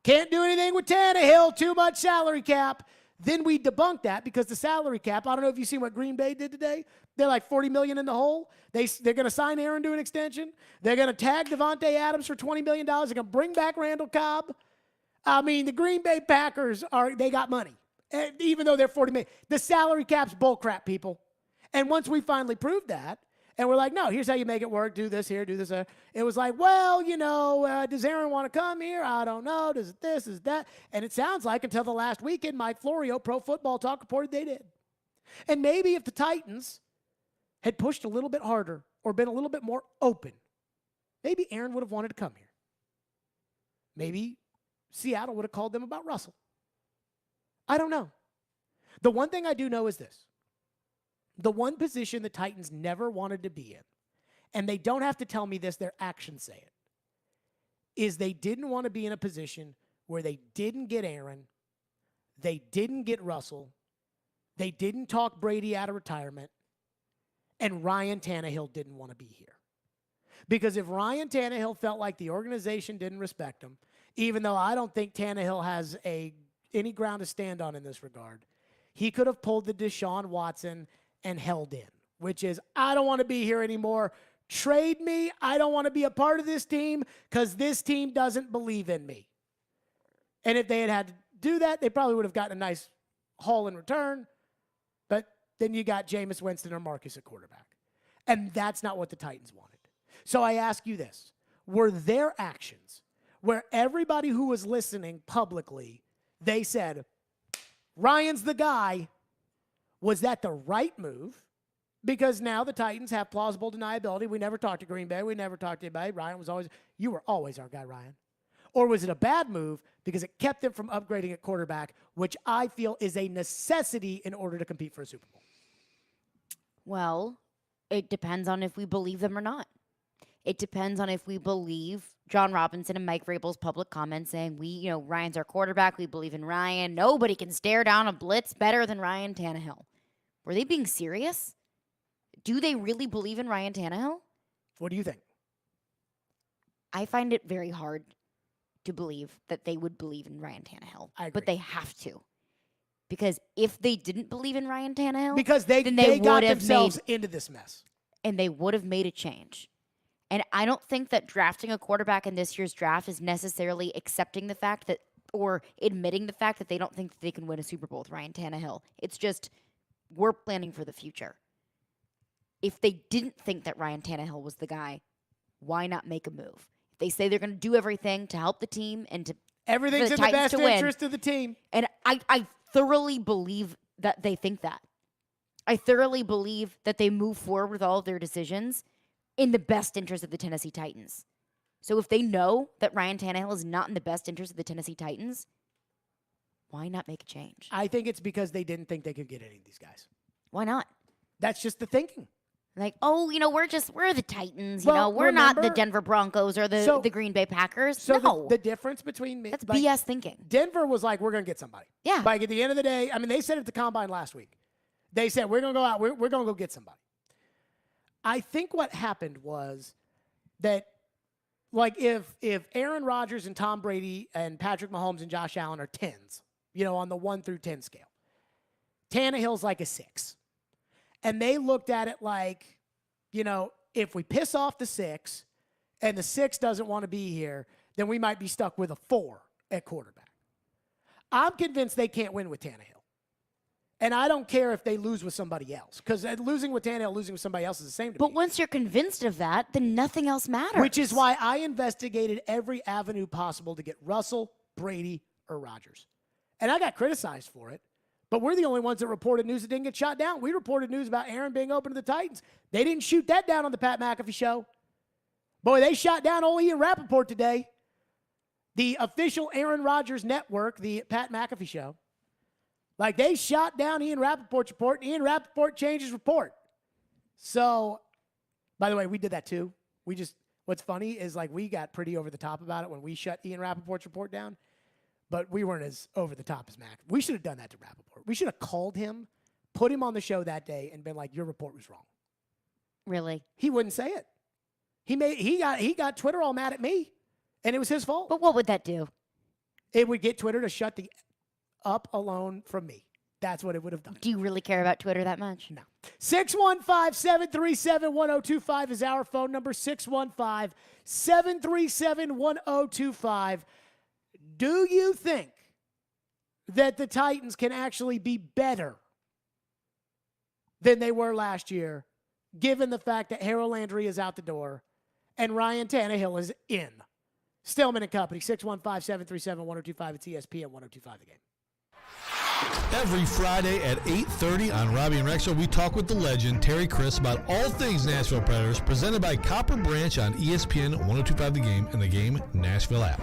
Speaker 8: Can't do anything with Tannehill, too much salary cap. Then we debunked that because the salary cap, I don't know if you've seen what Green Bay did today. They're like $40 million in the hole. They're going to sign Aaron to an extension. They're going to tag Devontae Adams for $20 million. They're going to bring back Randall Cobb. I mean, the Green Bay Packers, they got money, even though they're $40 million. The salary cap's bullcrap, people. And once we finally proved that, and we're like, no, here's how you make it work. Do this here, do this there. It was like, well, does Aaron want to come here? I don't know. Does it this, is that? And it sounds like until the last weekend, Mike Florio, Pro Football Talk, reported they did. And maybe if the Titans had pushed a little bit harder or been a little bit more open, maybe Aaron would have wanted to come here. Maybe Seattle would have called them about Russell. I don't know. The one thing I do know is this. The one position the Titans never wanted to be in, and they don't have to tell me this, their actions say it, is they didn't want to be in a position where they didn't get Aaron, they didn't get Russell, they didn't talk Brady out of retirement, and Ryan Tannehill didn't want to be here. Because if Ryan Tannehill felt like the organization didn't respect him, even though I don't think Tannehill has any ground to stand on in this regard, he could have pulled the Deshaun Watson and held in, which is, I don't want to be here anymore. Trade me. I don't want to be a part of this team because this team doesn't believe in me. And if they had to do that, they probably would have gotten a nice haul in return. But then you got Jameis Winston or Marcus at quarterback. And that's not what the Titans wanted. So I ask you this. Were their actions, where everybody who was listening publicly, they said, Ryan's the guy. Was that the right move? Because now the Titans have plausible deniability. We never talked to Green Bay. We never talked to anybody. You were always our guy, Ryan. Or was it a bad move because it kept them from upgrading at quarterback, which I feel is a necessity in order to compete for a Super Bowl?
Speaker 2: Well, it depends on if we believe them or not. It depends on if we believe John Robinson and Mike Vrabel's public comments saying, Ryan's our quarterback. We believe in Ryan. Nobody can stare down a blitz better than Ryan Tannehill. Were they being serious? Do they really believe in Ryan Tannehill?
Speaker 8: What do you think?
Speaker 2: I find it very hard to believe that they would believe in Ryan Tannehill.
Speaker 8: I agree.
Speaker 2: But they have to. Because if they didn't believe in Ryan Tannehill,
Speaker 8: because they got themselves into this mess.
Speaker 2: And they would have made a change. And I don't think that drafting a quarterback in this year's draft is necessarily accepting the fact that, or admitting the fact that they don't think that they can win a Super Bowl with Ryan Tannehill. It's just, we're planning for the future. If they didn't think that Ryan Tannehill was the guy, why not make a move? If they say they're going to do everything to help the team and to
Speaker 8: everything's in the best interest of the team.
Speaker 2: And I thoroughly believe that they think that. I thoroughly believe that they move forward with all of their decisions in the best interest of the Tennessee Titans. So if they know that Ryan Tannehill is not in the best interest of the Tennessee Titans, why not make a change?
Speaker 8: I think it's because they didn't think they could get any of these guys.
Speaker 2: Why not?
Speaker 8: That's just the thinking.
Speaker 2: Like, we're the Titans. We're not the Denver Broncos or the Green Bay Packers.
Speaker 8: So
Speaker 2: no.
Speaker 8: The difference between
Speaker 2: that's BS thinking.
Speaker 8: Denver was like, we're going to get somebody.
Speaker 2: Yeah.
Speaker 8: Like at the end of the day, they said at the Combine last week, they said, we're going to go out, we're going to go get somebody. I think what happened was that, like, if Aaron Rodgers and Tom Brady and Patrick Mahomes and Josh Allen are 10s, on the 1 through 10 scale, Tannehill's like a 6. And they looked at it like, if we piss off the 6 and the 6 doesn't want to be here, then we might be stuck with a 4 at quarterback. I'm convinced they can't win with Tannehill. And I don't care if they lose with somebody else, because losing with Tannehill, losing with somebody else is the same to me.
Speaker 2: But once you're convinced of that, then nothing else matters.
Speaker 8: Which is why I investigated every avenue possible to get Russell, Brady, or Rodgers. And I got criticized for it. But we're the only ones that reported news that didn't get shot down. We reported news about Aaron being open to the Titans. They didn't shoot that down on the Pat McAfee show. Boy, they shot down old Ian Rappaport today. The official Aaron Rodgers network, the Pat McAfee show. Like, they shot down Ian Rappaport's report, and Ian Rappaport changed his report. So, by the way, we did that too. What's funny is, like, we got pretty over the top about it when we shut Ian Rappaport's report down. But we weren't as over the top as Mac. We should have done that to Rappaport. We should have called him, put him on the show that day, and been like, your report was wrong.
Speaker 2: Really?
Speaker 8: He wouldn't say it. He got Twitter all mad at me, and it was his fault.
Speaker 2: But what would that do?
Speaker 8: It would get Twitter to shut the up alone from me. That's what it would have done.
Speaker 2: Do you really care about Twitter that much?
Speaker 8: No. 615-737-1025 is our phone number, 615-737-1025. Do you think that the Titans can actually be better than they were last year, given the fact that Harold Landry is out the door and Ryan Tannehill is in? Stillman and Company, 615-737-1025. It's ESPN 1025 The Game.
Speaker 4: Every Friday at 8:30 on Robbie and Rex Show, we talk with the legend, Terry Chris, about all things Nashville Predators, presented by Copper Branch on ESPN 1025 The Game and the Game Nashville app.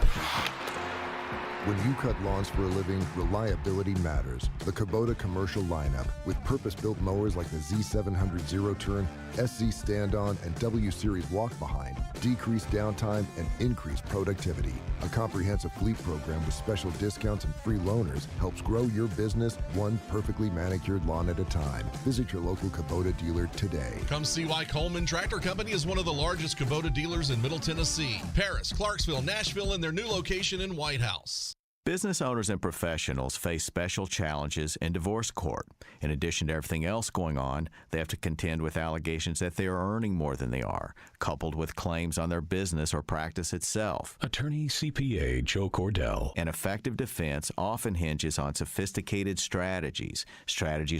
Speaker 9: When you cut lawns for a living, reliability matters. The Kubota commercial lineup, with purpose-built mowers like the Z700 zero-turn, SZ stand-on, and W-Series walk-behind, decrease downtime and increase productivity. A comprehensive fleet program with special discounts and free loaners helps grow your business one perfectly manicured lawn at a time. Visit your local Kubota dealer today.
Speaker 13: Come see why Coleman Tractor Company is one of the largest Kubota dealers in Middle Tennessee, Paris, Clarksville, Nashville, and their new location in White House.
Speaker 14: Business owners and professionals face special challenges in divorce court. In addition to everything else going on, they have to contend with allegations that they are earning more than they are, coupled with claims on their business or practice itself.
Speaker 18: Attorney CPA Joe Cordell.
Speaker 14: An effective defense often hinges on sophisticated strategies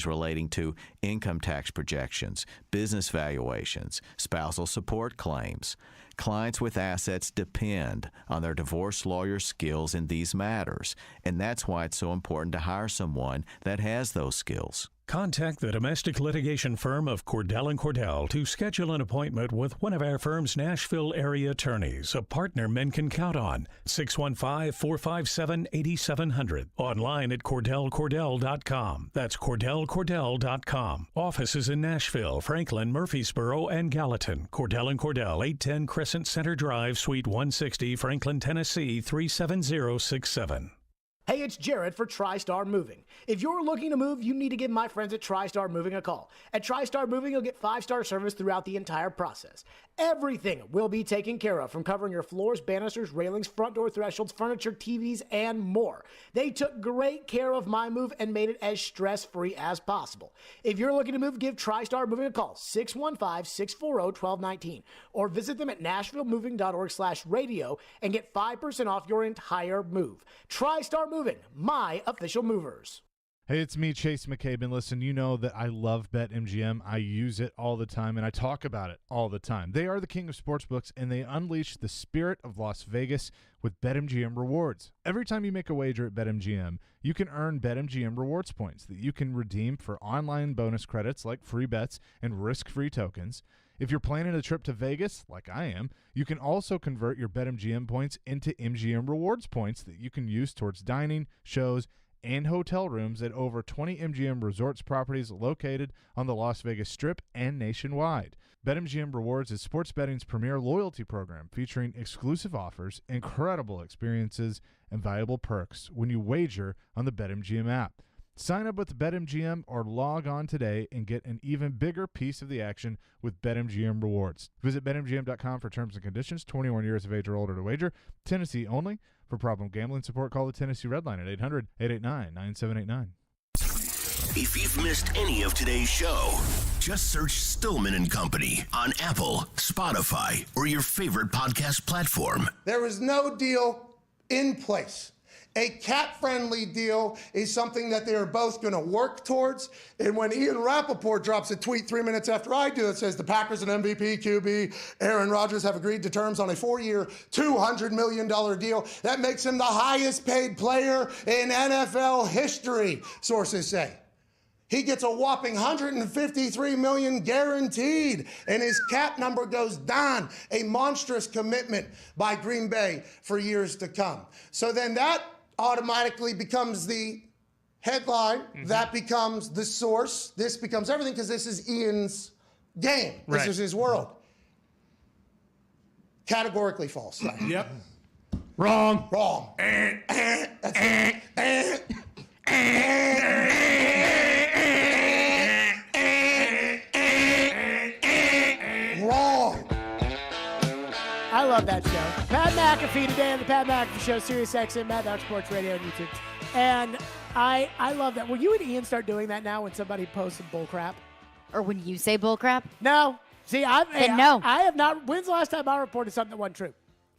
Speaker 14: relating to income tax projections, business valuations, spousal support claims. Clients with assets depend on their divorce lawyer's skills in these matters, and that's why it's so important to hire someone that has those skills.
Speaker 18: Contact the domestic litigation firm of Cordell & Cordell to schedule an appointment with one of our firm's Nashville area attorneys, a partner men can count on. 615-457-8700. Online at CordellCordell.com. That's CordellCordell.com. Offices in Nashville, Franklin, Murfreesboro, and Gallatin. Cordell & Cordell, 810 Crescent Center Drive, Suite 160, Franklin, Tennessee, 37067.
Speaker 8: Hey, it's Jared for TriStar Moving. If you're looking to move, you need to give my friends at TriStar Moving a call. At TriStar Moving, you'll get 5-star service throughout the entire process. Everything will be taken care of, from covering your floors, banisters, railings, front door thresholds, furniture, TVs, and more. They took great care of my move and made it as stress-free as possible. If you're looking to move, give TriStar Moving a call, 615-640-1219, or visit them at nashvillemoving.org/radio and get 5% off your entire move. TriStar Moving, my official movers.
Speaker 15: Hey, it's me, Chase McCabe, and listen, you know that I love BetMGM. I use it all the time, and I talk about it all the time. They are the king of sportsbooks, and they unleash the spirit of Las Vegas with BetMGM rewards. Every time you make a wager at BetMGM, you can earn BetMGM rewards points that you can redeem for online bonus credits like free bets and risk-free tokens. If you're planning a trip to Vegas, like I am, you can also convert your BetMGM points into MGM rewards points that you can use towards dining, shows, and hotel rooms at over 20 MGM Resorts properties located on the Las Vegas Strip and nationwide. BetMGM Rewards is sports betting's premier loyalty program, featuring exclusive offers, incredible experiences, and valuable perks when you wager on the BetMGM app. Sign up with BetMGM or log on today and get an even bigger piece of the action with BetMGM Rewards. Visit BetMGM.com for terms and conditions. 21 years of age or older to wager. Tennessee only. For problem gambling support, call the Tennessee Red Line at 800-889-9789.
Speaker 6: If you've missed any of today's show, just search Stillman and Company on Apple, Spotify, or your favorite podcast platform.
Speaker 16: There is no deal in place. A cat-friendly deal is something that they are both going to work towards. And when Ian Rappaport drops a tweet 3 minutes after I do that says the Packers and MVP QB Aaron Rodgers have agreed to terms on a 4-year, $200 million deal, that makes him the highest paid player in NFL history, sources say. He gets a whopping $153 million guaranteed, and his cap number goes down, a monstrous commitment by Green Bay for years to come. So then that automatically becomes the headline. That becomes the source. This becomes everything because this is Ian's game. This is his world. Categorically false.
Speaker 8: Yep.
Speaker 16: Wrong. Wrong. That's it. Wrong.
Speaker 8: I love that show. Pat McAfee today on the Pat McAfee Show, Sirius XM, Mad Dog Sports Radio and YouTube. And I love that. Will you and Ian start doing that now when somebody posts some bull crap?
Speaker 2: Or when you say bull crap?
Speaker 8: No. See,
Speaker 2: no.
Speaker 8: I have not. When's the last time I reported something that wasn't true?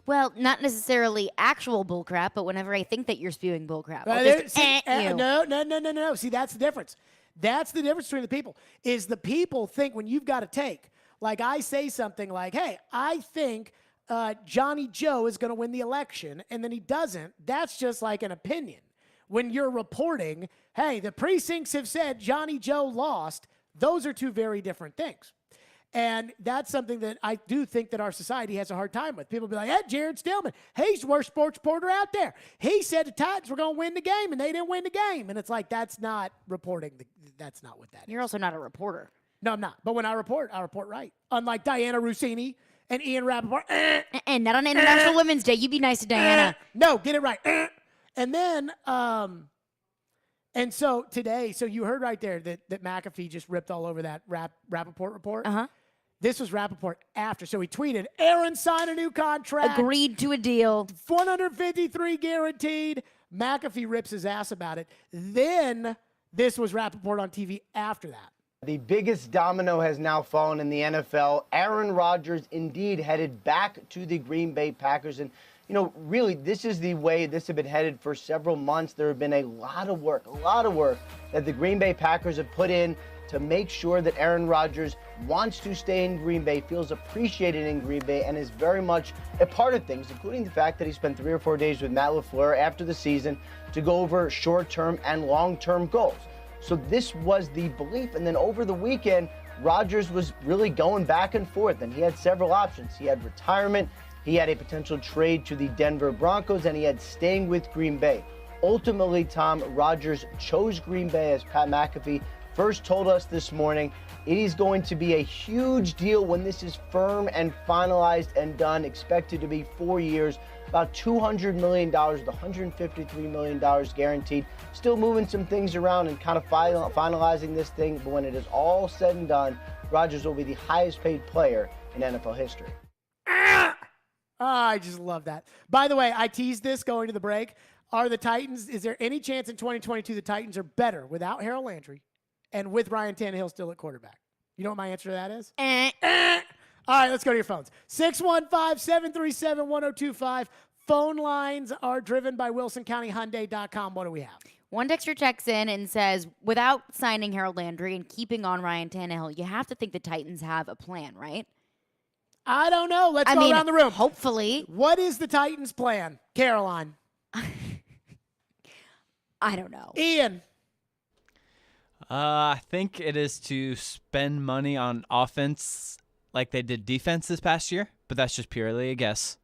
Speaker 2: Well, not necessarily actual bull crap, but whenever I think that you're spewing bull crap.
Speaker 8: No. See, that's the difference. That's the difference between the people. Is the people think when you've got a take, like I say something like, hey, I think Johnny Joe is going to win the election, and then he doesn't. That's just like an opinion. When you're reporting, hey, the precincts have said Johnny Joe lost, those are two very different things. And that's something that I do think that our society has a hard time with. People be like, hey, Jared Stillman, he's the worst sports reporter out there. He said the Titans were going to win the game, and they didn't win the game. And it's like, that's not reporting. That's not what that is.
Speaker 2: You're also not a reporter.
Speaker 8: No, I'm not. But when I report right. Unlike Diana Rossini and Ian Rappaport.
Speaker 2: And not on International Women's Day. You be nice to Diana.
Speaker 8: No, get it right. And then, and so today, so you heard right there that McAfee just ripped all over that Rappaport report.
Speaker 2: Uh-huh.
Speaker 8: This was Rappaport after. So he tweeted, Aaron signed a new contract.
Speaker 2: Agreed to a deal.
Speaker 8: 153 guaranteed. McAfee rips his ass about it. Then this was Rappaport on TV after that.
Speaker 20: The biggest domino has now fallen in the NFL. Aaron Rodgers indeed headed back to the Green Bay Packers. And, you know, really, this is the way this had been headed for several months. There have been a lot of work that the Green Bay Packers have put in to make sure that Aaron Rodgers wants to stay in Green Bay, feels appreciated in Green Bay, and is very much a part of things, including the fact that he spent 3 or 4 days with Matt LaFleur after the season to go over short-term and long-term goals. So this was the belief. And then over the weekend, Rodgers was really going back and forth, and he had several options. He had retirement, he had a potential trade to the Denver Broncos, and he had staying with Green Bay. Ultimately, Tom, Rodgers chose Green Bay, as Pat McAfee first told us this morning. It is going to be a huge deal when this is firm and finalized and done, expected to be 4 years, about $200 million with $153 million guaranteed. Still moving some things around and kind of finalizing this thing, but when it is all said and done, Rodgers will be the highest paid player in NFL history.
Speaker 8: I just love that. By the way, I teased this going to the break. Are the Titans, is there any chance in 2022 the Titans are better without Harold Landry and with Ryan Tannehill still at quarterback? You know what my answer to that is? All right, let's go to your phones. 615-737-1025. Phone lines are driven by WilsonCountyHyundai.com. What do we have?
Speaker 2: One texter checks in and says, without signing Harold Landry and keeping on Ryan Tannehill, you have to think the Titans have a plan, right?
Speaker 8: I don't know. Let's go around the room.
Speaker 2: Hopefully.
Speaker 8: What is the Titans' plan? Caroline.
Speaker 2: I don't know.
Speaker 8: Ian.
Speaker 3: I think it is to spend money on offense like they did defense this past year, but that's just purely a guess.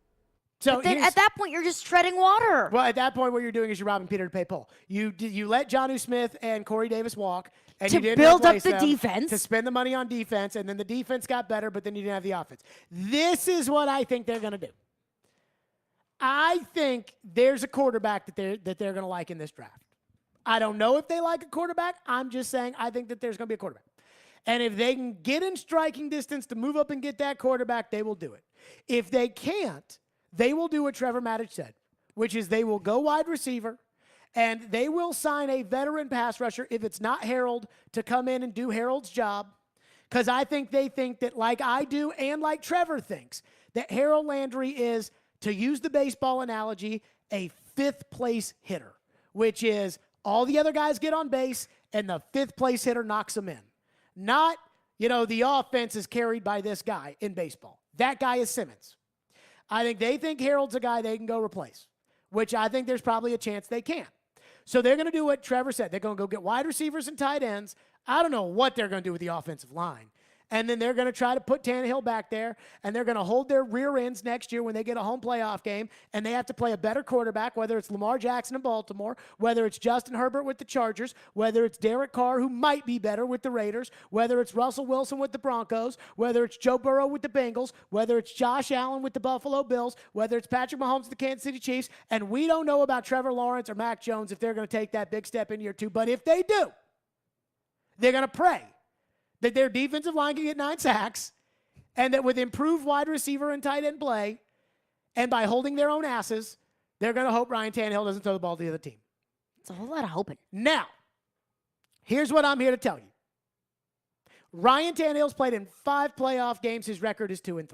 Speaker 8: So
Speaker 2: but then at that point, you're just treading water.
Speaker 8: Well, at that point, what you're doing is you're robbing Peter to pay Paul. You let Jonnu Smith and Corey Davis walk, and
Speaker 2: to
Speaker 8: you didn't
Speaker 2: build up
Speaker 8: replace
Speaker 2: the
Speaker 8: them
Speaker 2: defense,
Speaker 8: to spend the money on defense, and then the defense got better, but then you didn't have the offense. This is what I think they're going to do. I think there's a quarterback that they're going to like in this draft. I don't know if they like a quarterback. I'm just saying I think that there's going to be a quarterback. And if they can get in striking distance to move up and get that quarterback, they will do it. If they can't, they will do what Trevor Maddich said, which is they will go wide receiver, and they will sign a veteran pass rusher, if it's not Harold, to come in and do Harold's job. Because I think they think that, like I do and like Trevor thinks, that Harold Landry is, to use the baseball analogy, a fifth-place hitter, which is all the other guys get on base, and the fifth-place hitter knocks them in. Not, the offense is carried by this guy in baseball. That guy is Simmons. I think they think Harold's a guy they can go replace, which I think there's probably a chance they can. So they're going to do what Trevor said. They're going to go get wide receivers and tight ends. I don't know what they're going to do with the offensive line. And then they're going to try to put Tannehill back there, and they're going to hold their rear ends next year when they get a home playoff game, and they have to play a better quarterback, whether it's Lamar Jackson in Baltimore, whether it's Justin Herbert with the Chargers, whether it's Derek Carr, who might be better with the Raiders, whether it's Russell Wilson with the Broncos, whether it's Joe Burrow with the Bengals, whether it's Josh Allen with the Buffalo Bills, whether it's Patrick Mahomes with the Kansas City Chiefs, and we don't know about Trevor Lawrence or Mac Jones if they're going to take that big step in year 2. But if they do, they're going to pray that their defensive line can get 9 sacks, and that with improved wide receiver and tight end play, and by holding their own asses, they're going to hope Ryan Tannehill doesn't throw the ball to the other team.
Speaker 2: It's a whole lot of hoping.
Speaker 8: Now, here's what I'm here to tell you. Ryan Tannehill's played in 5 playoff games. His record is 2-3.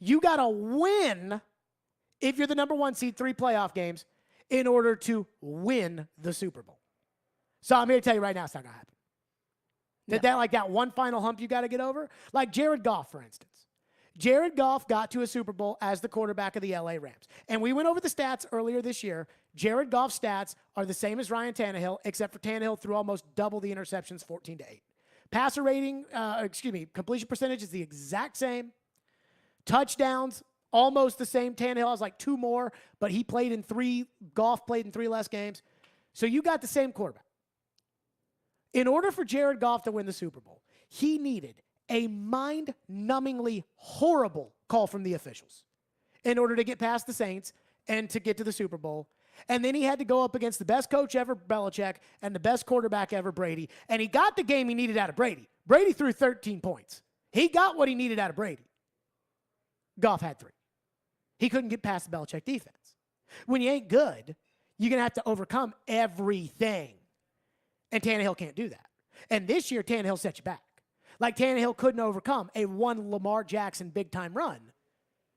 Speaker 8: You got to win, if you're the number 1 seed, 3 playoff games in order to win the Super Bowl. So I'm here to tell you right now, it's not going to happen. That one final hump you got to get over? Like Jared Goff, for instance. Jared Goff got to a Super Bowl as the quarterback of the LA Rams. And we went over the stats earlier this year. Jared Goff's stats are the same as Ryan Tannehill, except for Tannehill threw almost double the interceptions, 14-8. Passer rating, completion percentage is the exact same. Touchdowns, almost the same. Tannehill has like 2 more, but he played in 3. Goff played in 3 less games. So you got the same quarterback. In order for Jared Goff to win the Super Bowl, he needed a mind-numbingly horrible call from the officials in order to get past the Saints and to get to the Super Bowl. And then he had to go up against the best coach ever, Belichick, and the best quarterback ever, Brady. And he got the game he needed out of Brady. Brady threw 13 points. He got what he needed out of Brady. Goff had 3. He couldn't get past the Belichick defense. When you ain't good, you're going to have to overcome everything. And Tannehill can't do that. And this year, Tannehill set you back. Like Tannehill couldn't overcome a one Lamar Jackson big-time run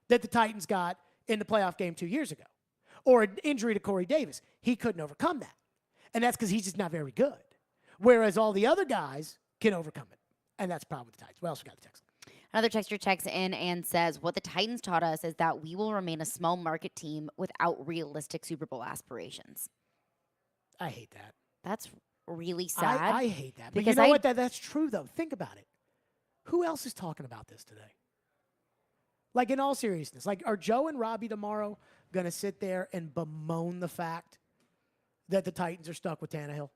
Speaker 8: that the Titans got in the playoff game 2 years ago. Or an injury to Corey Davis. He couldn't overcome that. And that's because he's just not very good. Whereas all the other guys can overcome it. And that's the problem with the Titans. What else we got the text?
Speaker 2: Another texter checks in and says, what the Titans taught us is that we will remain a small market team without realistic Super Bowl aspirations.
Speaker 8: I hate that.
Speaker 2: That's really sad.
Speaker 8: I hate that. But
Speaker 2: because
Speaker 8: you know what? That's true, though. Think about it. Who else is talking about this today? Like, in all seriousness, like, are Joe and Robbie tomorrow going to sit there and bemoan the fact that the Titans are stuck with Tannehill?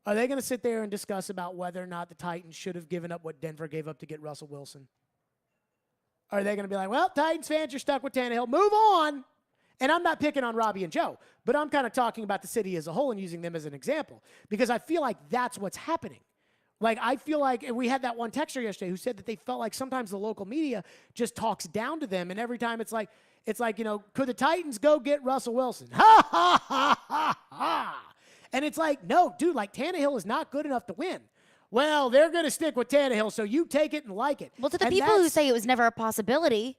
Speaker 8: Are they going to sit there and discuss about whether or not the Titans should have given up what Denver gave up to get Russell Wilson? Are they going to be like, well, Titans fans, you're stuck with Tannehill. Move on. And I'm not picking on Robbie and Joe, but I'm kind of talking about the city as a whole and using them as an example because I feel like that's what's happening. Like, I feel like, and we had that one texter yesterday who said that they felt like sometimes the local media just talks down to them, and every time it's like, you know, could the Titans go get Russell Wilson? Ha, ha, ha, ha, ha. And it's like, no, dude, like, Tannehill is not good enough to win. Well, they're going to stick with Tannehill, so you take it and like it.
Speaker 2: Well, to the people who say it was never a possibility,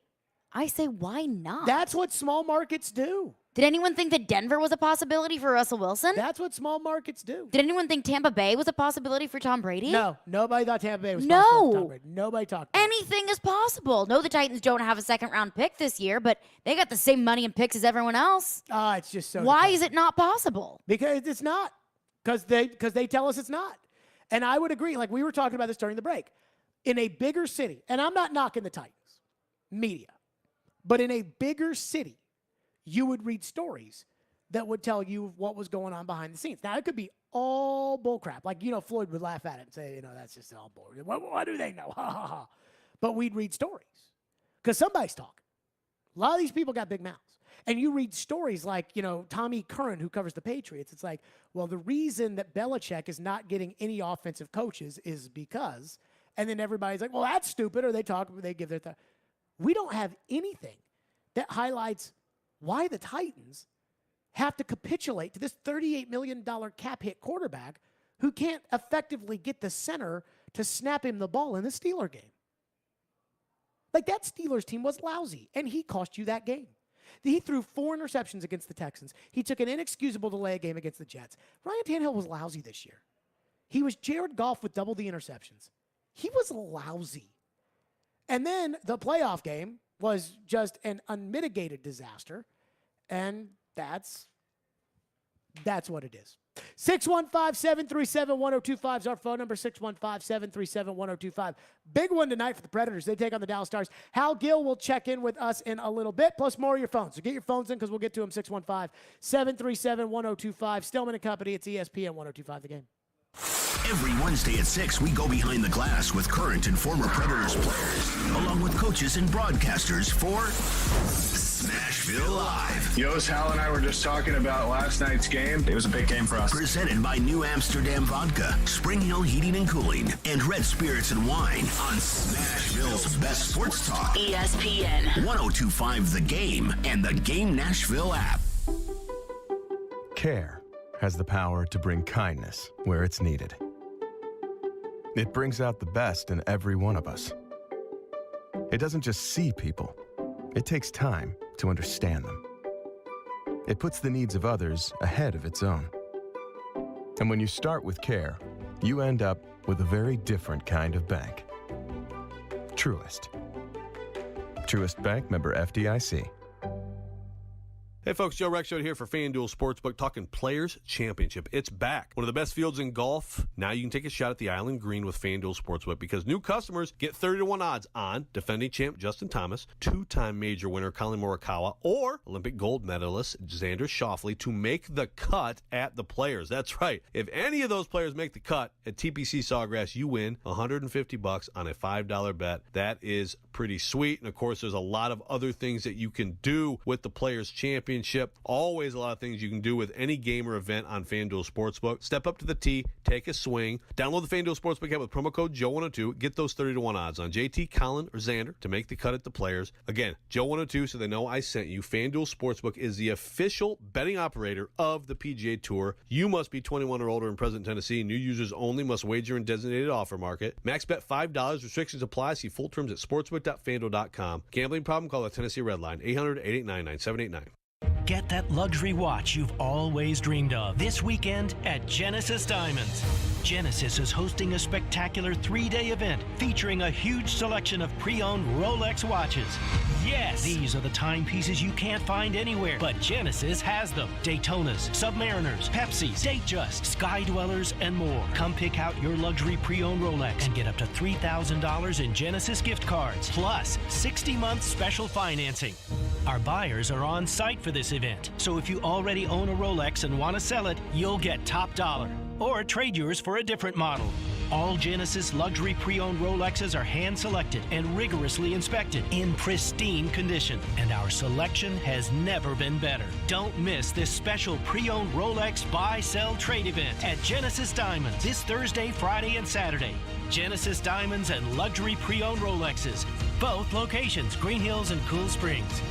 Speaker 2: I say, why not?
Speaker 8: That's what small markets do.
Speaker 2: Did anyone think that Denver was a possibility for Russell Wilson?
Speaker 8: That's what small markets do.
Speaker 2: Did anyone think Tampa Bay was a possibility for Tom Brady?
Speaker 8: No, nobody thought Tampa Bay was possible for Tom Brady. Nobody talked about
Speaker 2: Anything is possible. No, the Titans don't have a second-round pick this year, but they got the same money and picks as everyone else.
Speaker 8: It's just so
Speaker 2: Why is it not possible?
Speaker 8: Because it's not. Because they tell us it's not. And I would agree. Like, we were talking about this during the break. In a bigger city, and I'm not knocking the Titans, media, but in a bigger city, you would read stories that would tell you what was going on behind the scenes. Now, it could be all bullcrap. Like, you know, Floyd would laugh at it and say, you know, that's just all bull. What do they know? Ha, ha, ha. But we'd read stories because somebody's talking. A lot of these people got big mouths. And you read stories like, you know, Tommy Curran, who covers the Patriots. It's like, well, the reason that Belichick is not getting any offensive coaches is because, and then everybody's like, well, that's stupid, or they give their thought. We don't have anything that highlights why the Titans have to capitulate to this $38 million cap hit quarterback who can't effectively get the center to snap him the ball in the Steeler game. Like, that Steelers team was lousy, and he cost you that game. He threw 4 interceptions against the Texans. He took an inexcusable delay game against the Jets. Ryan Tannehill was lousy this year. He was Jared Goff with double the interceptions. He was lousy. And then the playoff game was just an unmitigated disaster, and that's what it is. 615-737-1025 is our phone number, 615-737-1025. Big one tonight for the Predators. They take on the Dallas Stars. Hal Gill will check in with us in a little bit, plus more of your phones. So get your phones in because we'll get to them, 615-737-1025. Stillman and Company, it's ESPN 102.5 The Game.
Speaker 6: Every Wednesday at 6, we go behind the glass with current and former Predators players, along with coaches and broadcasters for Smashville Live.
Speaker 7: Yost, Hal, and I were just talking about last night's game. It was a big game for us.
Speaker 6: Presented by New Amsterdam Vodka, Spring Hill Heating and Cooling, and Red Spirits and Wine on Smashville's best sports talk.
Speaker 5: ESPN
Speaker 6: 102.5 The Game and the Game Nashville app.
Speaker 21: Care has the power to bring kindness where it's needed. It brings out the best in every one of us. It doesn't just see people. It takes time to understand them. It puts the needs of others ahead of its own. And when you start with care, you end up with a very different kind of bank. Truist. Truist Bank, member FDIC.
Speaker 22: Hey folks, Joe Rexrode here for FanDuel Sportsbook, talking Players Championship. It's back. One of the best fields in golf. Now you can take a shot at the Island Green with FanDuel Sportsbook because new customers get 30-1 odds on defending champ Justin Thomas, 2-time major winner Colin Morikawa, or Olympic gold medalist Xander Schauffele to make the cut at the Players. That's right. If any of those players make the cut at TPC Sawgrass, you win $150 on a $5 bet. That is pretty sweet. And of course, there's a lot of other things that you can do with the Players Championship. Always a lot of things you can do with any game or event on FanDuel Sportsbook. Step up to the tee, take a swing. Download the FanDuel Sportsbook app with promo code Joe102. Get those 30-1 odds on JT, Colin, or Xander to make the cut at the Players. Again, Joe102, so they know I sent you. FanDuel Sportsbook is the official betting operator of the PGA Tour. You must be 21 or older in present Tennessee. New users only must wager in designated offer market. Max bet $5. Restrictions apply. See full terms at sportsbook.fanduel.com. Gambling problem? Call the Tennessee Red Line, 800-889-9789.
Speaker 23: Get that luxury watch you've always dreamed of this weekend at Genesis Diamonds.
Speaker 10: Genesis is hosting a spectacular 3-day event featuring a huge selection of pre-owned Rolex watches. Yes, these are the timepieces you can't find anywhere, but Genesis has them. Daytonas, Submariners, Pepsis, Datejust, Sky Dwellers, and more. Come pick out your luxury pre-owned Rolex and get up to $3,000 in Genesis gift cards, plus 60-month special financing. Our buyers are on site for this event, so if you already own a Rolex and want to sell it, you'll get top dollar. Or trade yours for a different model. All Genesis luxury pre-owned Rolexes are hand-selected and rigorously inspected in pristine condition, and our selection has never been better. Don't miss this special pre-owned Rolex buy, sell, trade event at Genesis Diamonds this Thursday, Friday, and Saturday. Genesis Diamonds and luxury pre-owned Rolexes. Both locations, Green Hills and Cool Springs.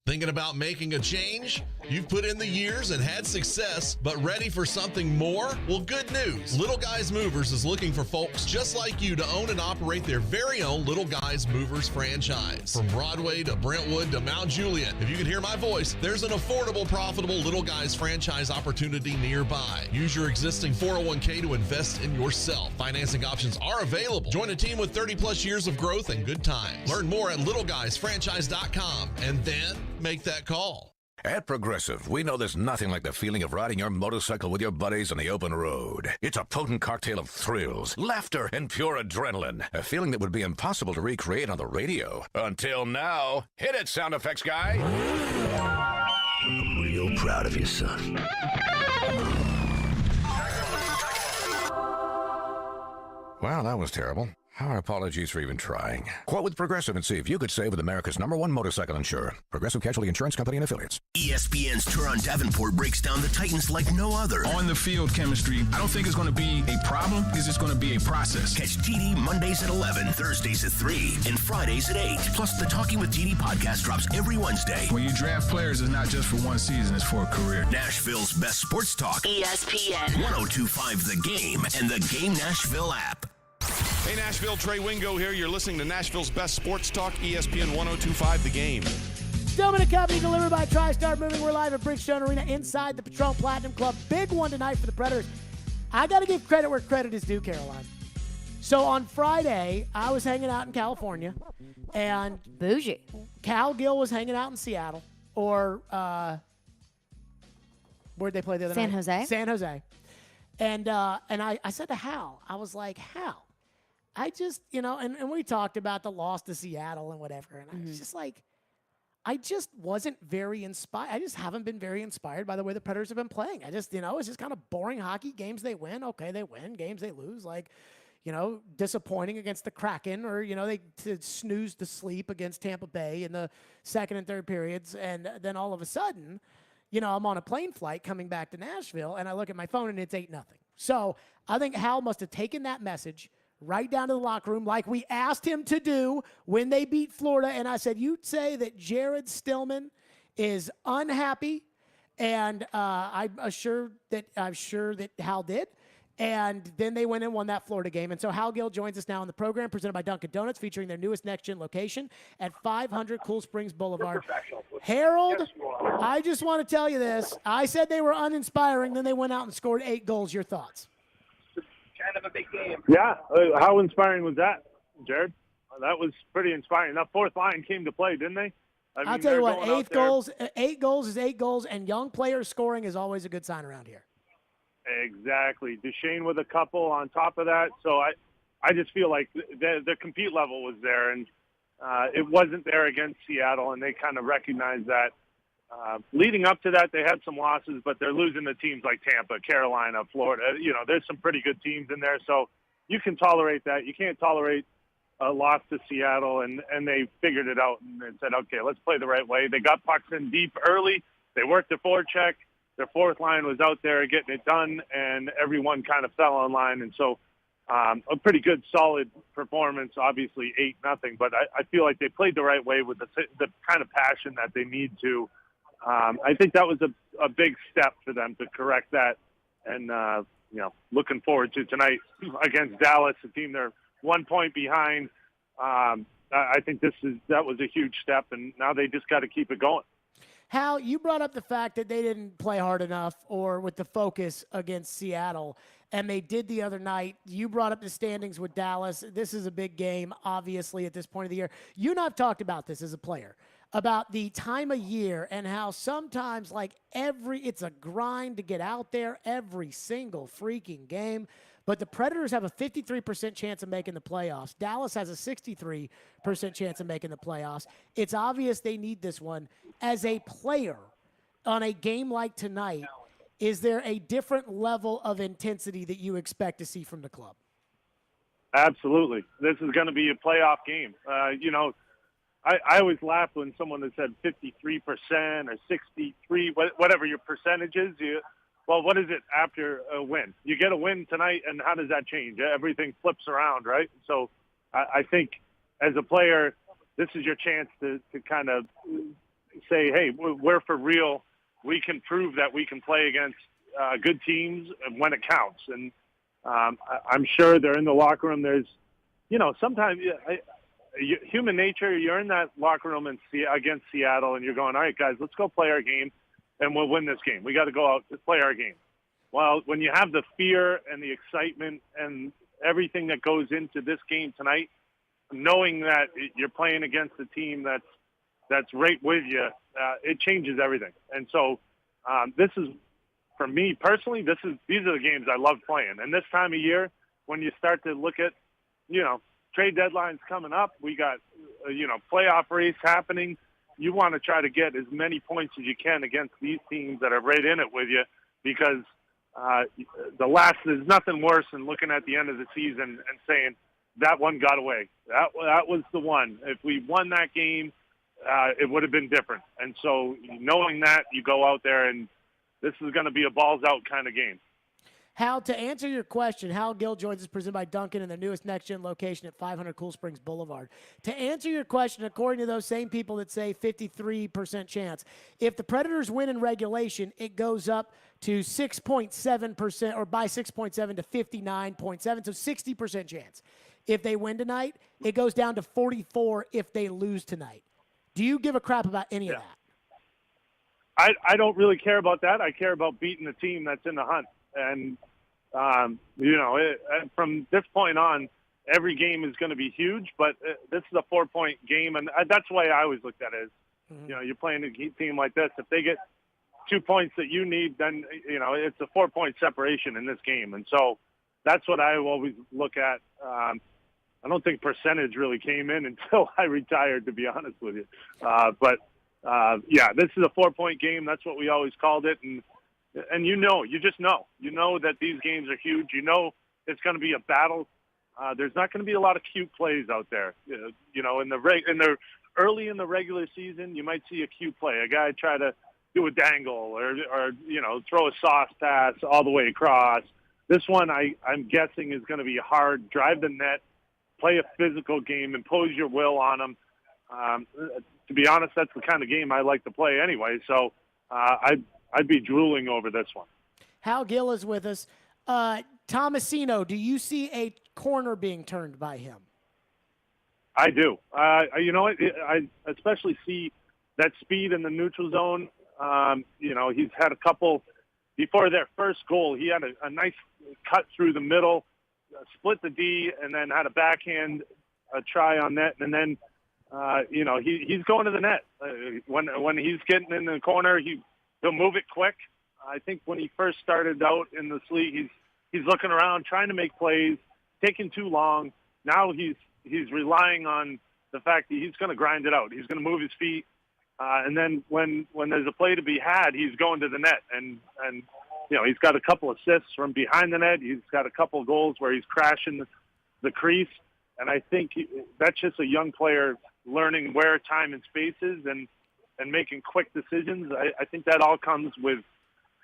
Speaker 13: Thinking about making a change? You've put in the years and had success, but ready for something more? Well, good news. Little Guys Movers is looking for folks just like you to own and operate their very own Little Guys Movers franchise. From Broadway to Brentwood to Mount Juliet, if you can hear my voice, there's an affordable, profitable Little Guys franchise opportunity nearby. Use your existing 401k to invest in yourself. Financing options are available. Join a team with 30-plus years of growth and good times. Learn more at littleguysfranchise.com and then make that call.
Speaker 11: At Progressive, we know there's nothing like the feeling of riding your motorcycle with your buddies on the open road. It's a potent cocktail of thrills, laughter, and pure adrenaline. A feeling that would be impossible to recreate on the radio. Until now. Hit it, sound effects guy.
Speaker 6: I'm real proud of you, son.
Speaker 11: Wow, that was terrible. Our apologies for even trying. Quote with Progressive and see if you could save with America's #1 motorcycle insurer. Progressive Casualty Insurance Company and Affiliates.
Speaker 6: ESPN's Teron Davenport breaks down the Titans like no other.
Speaker 12: On the field chemistry, I don't think it's going to be a problem. It's just going to be a process.
Speaker 6: Catch TD Mondays at 11, Thursdays at 3, and Fridays at 8. Plus, the Talking with TD podcast drops every Wednesday.
Speaker 12: When you draft players, it's not just for one season, it's for a career.
Speaker 6: Nashville's best sports talk.
Speaker 5: ESPN
Speaker 6: 102.5 The Game and the Game Nashville app.
Speaker 23: Hey Nashville, Trey Wingo here. You're listening to Nashville's best sports talk, ESPN 102.5 The Game.
Speaker 8: Stillman and Company, delivered by TriStar Moving. We're live at Bridgestone Arena inside the Patron Platinum Club. Big one tonight for the Predators. I got to give credit where credit is due, Caroline. So on Friday, I was hanging out in California, and
Speaker 2: bougie.
Speaker 8: Cal Gill was hanging out in Seattle, or where'd they play the other
Speaker 2: San
Speaker 8: night?
Speaker 2: Jose.
Speaker 8: San Jose. And I said to Hal, I was like, Hal, I just, and we talked about the loss to Seattle and whatever, and I was just like, I just wasn't very inspired. I just haven't been very inspired by the way the Predators have been playing. I just, it's just kind of boring hockey. Games they win, okay, they win. Games they lose, like, disappointing against the Kraken, or, they snoozed to sleep against Tampa Bay in the second and third periods, and then all of a sudden, I'm on a plane flight coming back to Nashville, and I look at my phone, and it's 8-0. So I think Hal must have taken that message right down to the locker room like we asked him to do when they beat Florida. And I said, you'd say that Jared Stillman is unhappy, and I'm sure that Hal did. And then they went and won that Florida game. And so Hal Gill joins us now on the program, presented by Dunkin' Donuts, featuring their newest next-gen location at 500 Cool Springs Boulevard. Harold, I just want to tell you this. I said they were uninspiring, then they went out and scored 8 goals. Your thoughts?
Speaker 24: Kind of a big game.
Speaker 25: Yeah, how inspiring was that, Jared? That was pretty inspiring. That fourth line came to play, didn't they?
Speaker 8: I'll tell you what, 8 goals is 8 goals, and young players scoring is always a good sign around here.
Speaker 25: Exactly. Duchesne with a couple on top of that. So I just feel like the compete level was there, and it wasn't there against Seattle, and they kind of recognized that. Leading up to that, they had some losses, but they're losing to teams like Tampa, Carolina, Florida. There's some pretty good teams in there, so you can tolerate that. You can't tolerate a loss to Seattle, and they figured it out and said, okay, let's play the right way. They got pucks in deep early. They worked the forecheck. Their fourth line was out there getting it done, and everyone kind of fell on line. And so a pretty good, solid performance, obviously 8-0. But I feel like they played the right way with the kind of passion that they need to. I think that was a big step for them to correct that. And, looking forward to tonight against Dallas, a team they're 1 point behind. I think that was a huge step, and now they just got to keep it going.
Speaker 8: Hal, you brought up the fact that they didn't play hard enough or with the focus against Seattle, and they did the other night. You brought up the standings with Dallas. This is a big game, obviously, at this point of the year. You and I have talked about this as a player, about the time of year and how sometimes, it's a grind to get out there every single freaking game. But the Predators have a 53% chance of making the playoffs. Dallas has a 63% chance of making the playoffs. It's obvious they need this one. As a player on a game like tonight, is there a different level of intensity that you expect to see from the club?
Speaker 25: Absolutely. This is going to be a playoff game. I always laugh when someone has said 53% or 63, whatever your percentage is. Well, what is it after a win? You get a win tonight, and how does that change? Everything flips around, right? So I think as a player, this is your chance to kind of say, hey, we're for real. We can prove that we can play against good teams when it counts. And I'm sure they're in the locker room. There's, sometimes human nature, you're in that locker room against Seattle, and you're going, all right, guys, let's go play our game. And we'll win this game. We got to go out to play our game. Well, when you have the fear and the excitement and everything that goes into this game tonight, knowing that you're playing against a team that's right with you, it changes everything. And so this is, for me personally, these are the games I love playing. And this time of year, when you start to look at, trade deadlines coming up, we got, playoff race happening. You want to try to get as many points as you can against these teams that are right in it with you, because there's nothing worse than looking at the end of the season and saying that one got away. That was the one. If we won that game, it would have been different. And so knowing that, you go out there, and this is going to be a balls out kind of game.
Speaker 8: Hal, to answer your question, Hal Gill joins us presented by Duncan in their newest next-gen location at 500 Cool Springs Boulevard. To answer your question, according to those same people that say 53% chance, if the Predators win in regulation, it goes up to 6.7%, or by 6.7 to 59.7, so 60% chance. If they win tonight, it goes down to 44 if they lose tonight. Do you give a crap about any of that?
Speaker 25: I don't really care about that. I care about beating the team that's in the hunt. And, from this point on, every game is going to be huge, but this is a 4-point game. And that's the way I always looked at it. You're playing a team like this. If they get 2 points that you need, then, it's a 4-point separation in this game. And so that's what I always look at. I don't think percentage really came in until I retired, to be honest with you. But this is a 4-point game. That's what we always called it. And you just know that these games are huge. It's going to be a battle. There's not going to be a lot of cute plays out there. In the early in the regular season, you might see a cute play. A guy try to do a dangle or throw a sauce pass all the way across. This one, I'm guessing, is going to be hard. Drive the net, play a physical game, impose your will on them. To be honest, that's the kind of game I like to play anyway. So I'd be drooling over this one.
Speaker 8: Hal Gill is with us. Tomasino, do you see a corner being turned by him?
Speaker 25: I do. I especially see that speed in the neutral zone. He's had a couple before their first goal. He had a nice cut through the middle, split the D, and then had a backhand try on net. And then, he's going to the net. When he's getting in the corner, he'll move it quick. I think when he first started out in this league, he's looking around, trying to make plays, taking too long. Now he's relying on the fact that he's going to grind it out. He's going to move his feet, and then when there's a play to be had, he's going to the net. And he's got a couple assists from behind the net. He's got a couple of goals where he's crashing the crease. And I think that's just a young player learning where time and space is and making quick decisions. I think that all comes with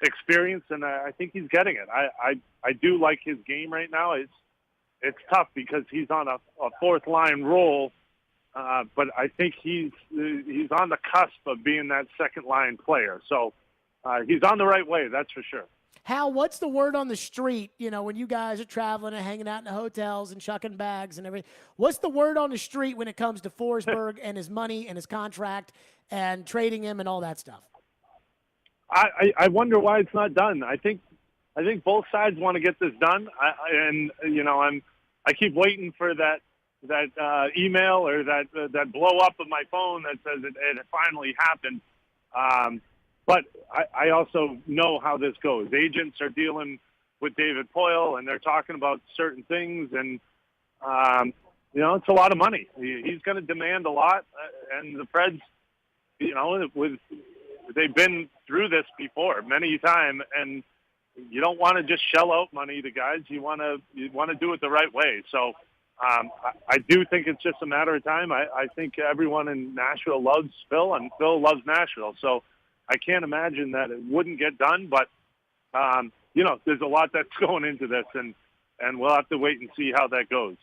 Speaker 25: experience, and I think he's getting it. I do like his game right now. It's tough because he's on a fourth line role, but I think he's on the cusp of being that second line player. So he's on the right way, that's for sure.
Speaker 8: Hal, what's the word on the street, when you guys are traveling and hanging out in the hotels and chucking bags and everything? What's the word on the street when it comes to Forsberg and his money and his contract and trading him and all that stuff?
Speaker 25: I wonder why it's not done. I think both sides want to get this done. I keep waiting for that email or that blow up of my phone that says it finally happened. But I also know how this goes. Agents are dealing with David Poyle, and they're talking about certain things, and it's a lot of money. He's going to demand a lot, and the Preds, they've been through this before many times, and you don't want to just shell out money to guys. You want to do it the right way. So I do think it's just a matter of time. I think everyone in Nashville loves Phil, and Phil loves Nashville. So I can't imagine that it wouldn't get done. But there's a lot that's going into this, and we'll have to wait and see how that goes.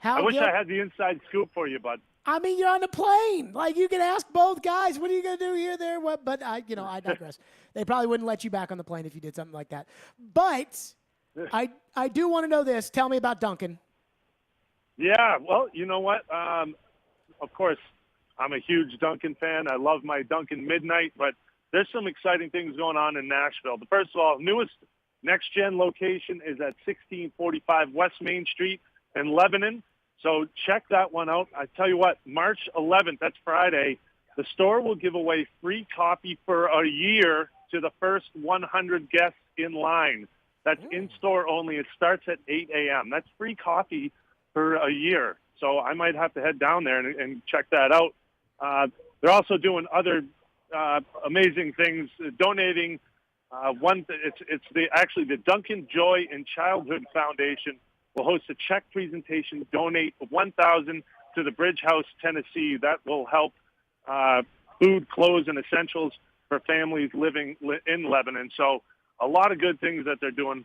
Speaker 25: I wish I had the inside scoop for you, bud.
Speaker 8: I mean, you're on the plane. Like, you can ask both guys, what are you going to do here, there? What? But I digress. They probably wouldn't let you back on the plane if you did something like that. But I do want to know this. Tell me about Duncan.
Speaker 25: Yeah, well, you know what? Of course, I'm a huge Duncan fan. I love my Duncan Midnight, but there's some exciting things going on in Nashville. First of all, newest next-gen location is at 1645 West Main Street in Lebanon. So check that one out. I tell you what, March 11th, that's Friday, the store will give away free coffee for a year to the first 100 guests in line. That's in-store only. It starts at 8 a.m. That's free coffee for a year. So I might have to head down there and check that out. They're also doing other amazing things, donating. It's the Duncan Joy and Childhood Foundation will host a check presentation, donate $1,000 to the Bridge House, Tennessee. That will help food, clothes, and essentials for families living in Lebanon. So a lot of good things that they're doing.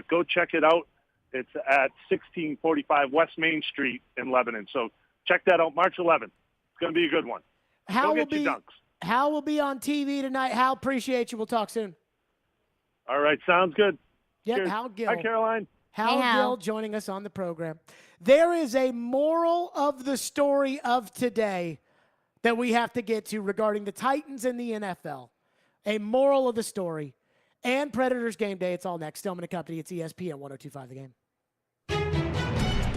Speaker 25: Go check it out. It's at 1645 West Main Street in Lebanon. So check that out, March 11th. It's going to be a good one. Go get your dunks.
Speaker 8: Hal will be on TV tonight. Hal, appreciate you. We'll talk soon.
Speaker 25: All right, sounds good.
Speaker 8: Yep,
Speaker 25: Cheers.
Speaker 8: Hal Gill.
Speaker 25: Hi, Caroline.
Speaker 8: Hal Gill joining us on the program. There is a moral of the story of today that we have to get to regarding the Titans and the NFL. A moral of the story. And Predators game day. It's all next. Stillman & Company. It's ESPN 102.5 The Game.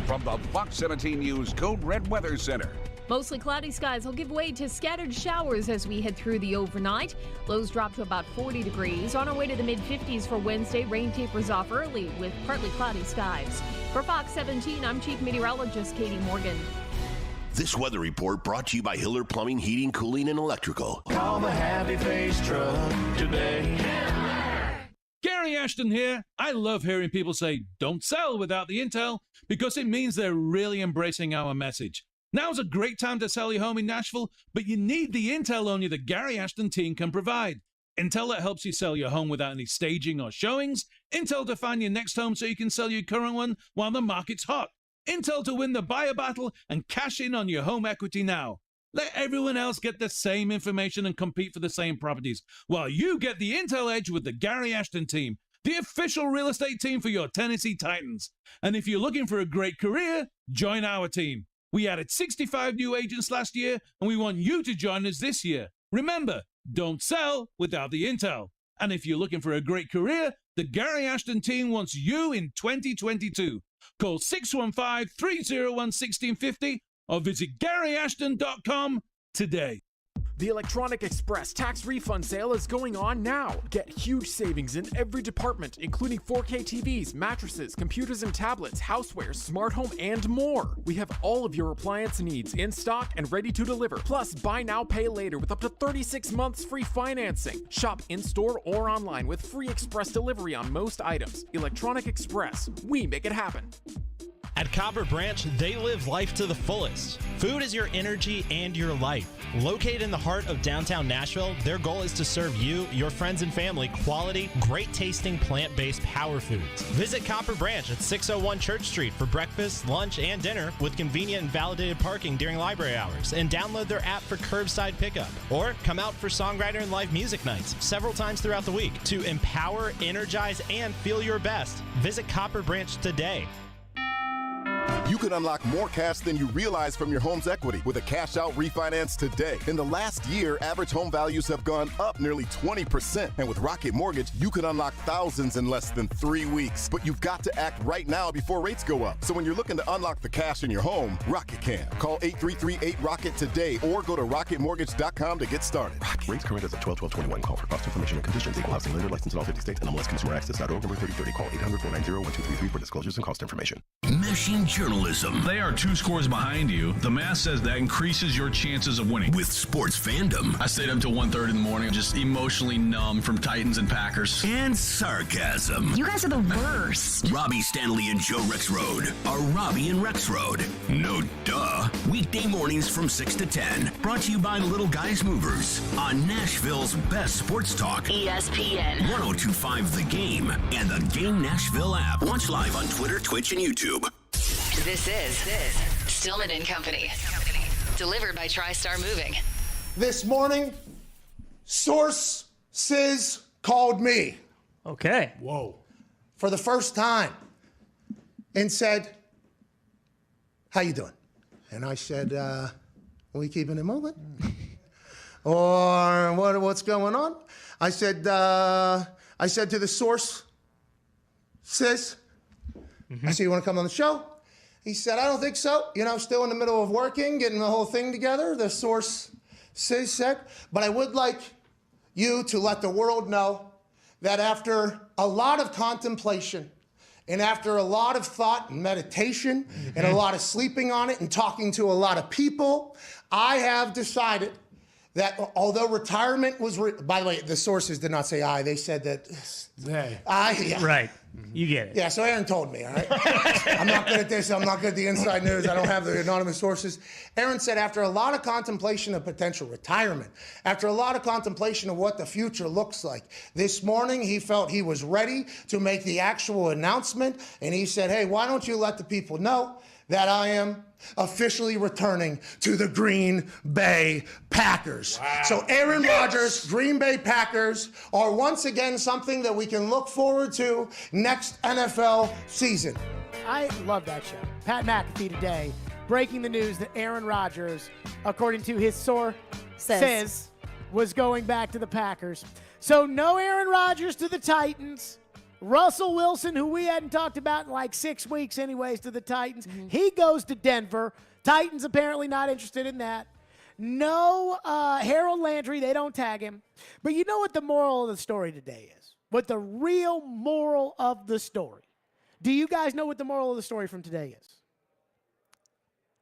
Speaker 1: From the Fox 17 News Code Red Weather Center.
Speaker 4: Mostly cloudy skies will give way to scattered showers as we head through the overnight. Lows drop to about 40 degrees. On our way to the mid-50s for Wednesday, rain tapers off early with partly cloudy skies. For Fox 17, I'm Chief Meteorologist Katie Morgan.
Speaker 6: This weather report brought to you by Hiller Plumbing, Heating, Cooling, and Electrical.
Speaker 9: Call the Happy Face Truck today.
Speaker 17: Gary Ashton here. I love hearing people say, don't sell without the intel, because it means they're really embracing our message. Now's a great time to sell your home in Nashville, but you need the intel on you the Gary Ashton team can provide. Intel that helps you sell your home without any staging or showings. Intel to find your next home so you can sell your current one while the market's hot. Intel to win the buyer battle and cash in on your home equity now. Let everyone else get the same information and compete for the same properties, while you get the intel edge with the Gary Ashton team, the official real estate team for your Tennessee Titans. And if you're looking for a great career, join our team. We added 65 new agents last year, and we want you to join us this year. Remember, don't sell without the intel. And if you're looking for a great career, the Gary Ashton team wants you in 2022. Call 615-301-1650 or visit GaryAshton.com today.
Speaker 19: The Electronic Express tax refund sale is going on now. Get huge savings in every department, including 4K TVs, mattresses, computers and tablets, housewares, smart home, and more. We have all of your appliance needs in stock and ready to deliver. Plus, buy now, pay later with up to 36 months free financing. Shop in-store or online with free express delivery on most items. Electronic Express, we make it happen.
Speaker 26: At Copper Branch, they live life to the fullest. Food is your energy and your life. Located in the heart of downtown Nashville, their goal is to serve you, your friends, and family quality, great-tasting, plant-based power foods. Visit Copper Branch at 601 Church Street for breakfast, lunch, and dinner with convenient and validated parking during library hours, and download their app for curbside pickup. Or come out for songwriter and live music nights several times throughout the week to empower, energize, and feel your best. Visit Copper Branch today.
Speaker 3: You can unlock more cash than you realize from your home's equity with a cash-out refinance today. In the last year, average home values have gone up nearly 20%. And with Rocket Mortgage, you can unlock thousands in less than 3 weeks. But you've got to act right now before rates go up. So when you're looking to unlock the cash in your home, Rocket can. Call 8338-ROCKET today or go to rocketmortgage.com to get started.
Speaker 21: Rates current as of 12/12/21. Call for cost information and conditions. Equal housing lender license in all 50 states. NMLSconsumeraccess.org number 3030. Call 800-490-1233 for disclosures and cost information.
Speaker 6: Mashing journalism.
Speaker 12: They are 2 scores behind you. The math says that increases your chances of winning.
Speaker 6: With sports fandom.
Speaker 12: I stayed up till 1:30 in the morning, just emotionally numb from Titans and Packers.
Speaker 6: And sarcasm.
Speaker 5: You guys are the worst.
Speaker 6: Robbie Stanley and Joe Rexrode are Robbie and Rexrode. No duh. Weekday mornings from 6 to 10. Brought to you by Little Guys Movers on Nashville's best sports talk.
Speaker 5: ESPN
Speaker 6: 1025 The Game and the Game Nashville app. Watch live on Twitter, Twitch, and YouTube.
Speaker 5: This is Stillman and Company. Delivered by TriStar Moving.
Speaker 14: This morning, sources called me.
Speaker 15: Okay.
Speaker 14: Whoa. For the first time and said, how you doing? And I said, we keeping it moving? Or what's going on? I said to the source, sis, I said, you want to come on the show? He said, I don't think so. Still in the middle of working, getting the whole thing together. The source said, but I would like you to let the world know that after a lot of contemplation and after a lot of thought and meditation and a lot of sleeping on it and talking to a lot of people, I have decided that although retirement was, by the way, the sources did not say I, they said that yeah.
Speaker 15: Right. You get it.
Speaker 14: Yeah, so Aaron told me, all right? I'm not good at this. I'm not good at the inside news. I don't have the anonymous sources. Aaron said after a lot of contemplation of potential retirement, after a lot of contemplation of what the future looks like, this morning he felt he was ready to make the actual announcement, and he said, hey, why don't you let the people know that I am officially returning to the Green Bay Packers. Wow. So Aaron Rodgers, Green Bay Packers are once again something that we can look forward to next NFL season.
Speaker 8: I love that show. Pat McAfee today breaking the news that Aaron Rodgers, according to his source, says was going back to the Packers. So no Aaron Rodgers to the Titans. Russell Wilson, who we hadn't talked about in like 6 weeks anyways, to the Titans. He goes to Denver. Titans apparently not interested in that. No Harold Landry. They don't tag him. But you know what the moral of the story today is? What the real moral of the story. Do you guys know what the moral of the story from today is?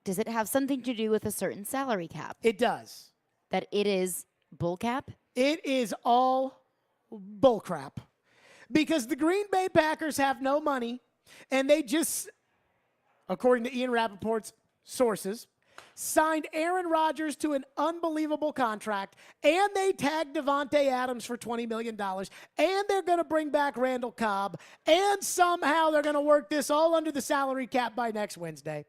Speaker 2: Does it have something to do with a certain salary cap?
Speaker 8: It does.
Speaker 2: That it is bull cap?
Speaker 8: It is all bull crap. Because the Green Bay Packers have no money, and they just, according to Ian Rappaport's sources, signed Aaron Rodgers to an unbelievable contract, and they tagged Devontae Adams for $20 million, and they're going to bring back Randall Cobb, and somehow they're going to work this all under the salary cap by next Wednesday.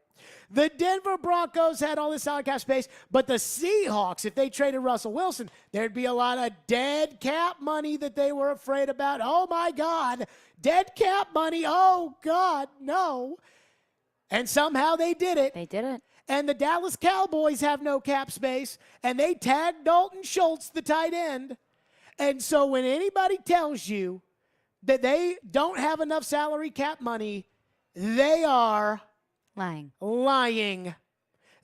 Speaker 8: The Denver Broncos had all this salary cap space, but the Seahawks, if they traded Russell Wilson, there'd be a lot of dead cap money that they were afraid about. Oh, my God, dead cap money. Oh, God, no. And somehow they did it.
Speaker 2: They did it.
Speaker 8: And the Dallas Cowboys have no cap space, and they tagged Dalton Schultz, the tight end. And so when anybody tells you that they don't have enough salary cap money, they are lying.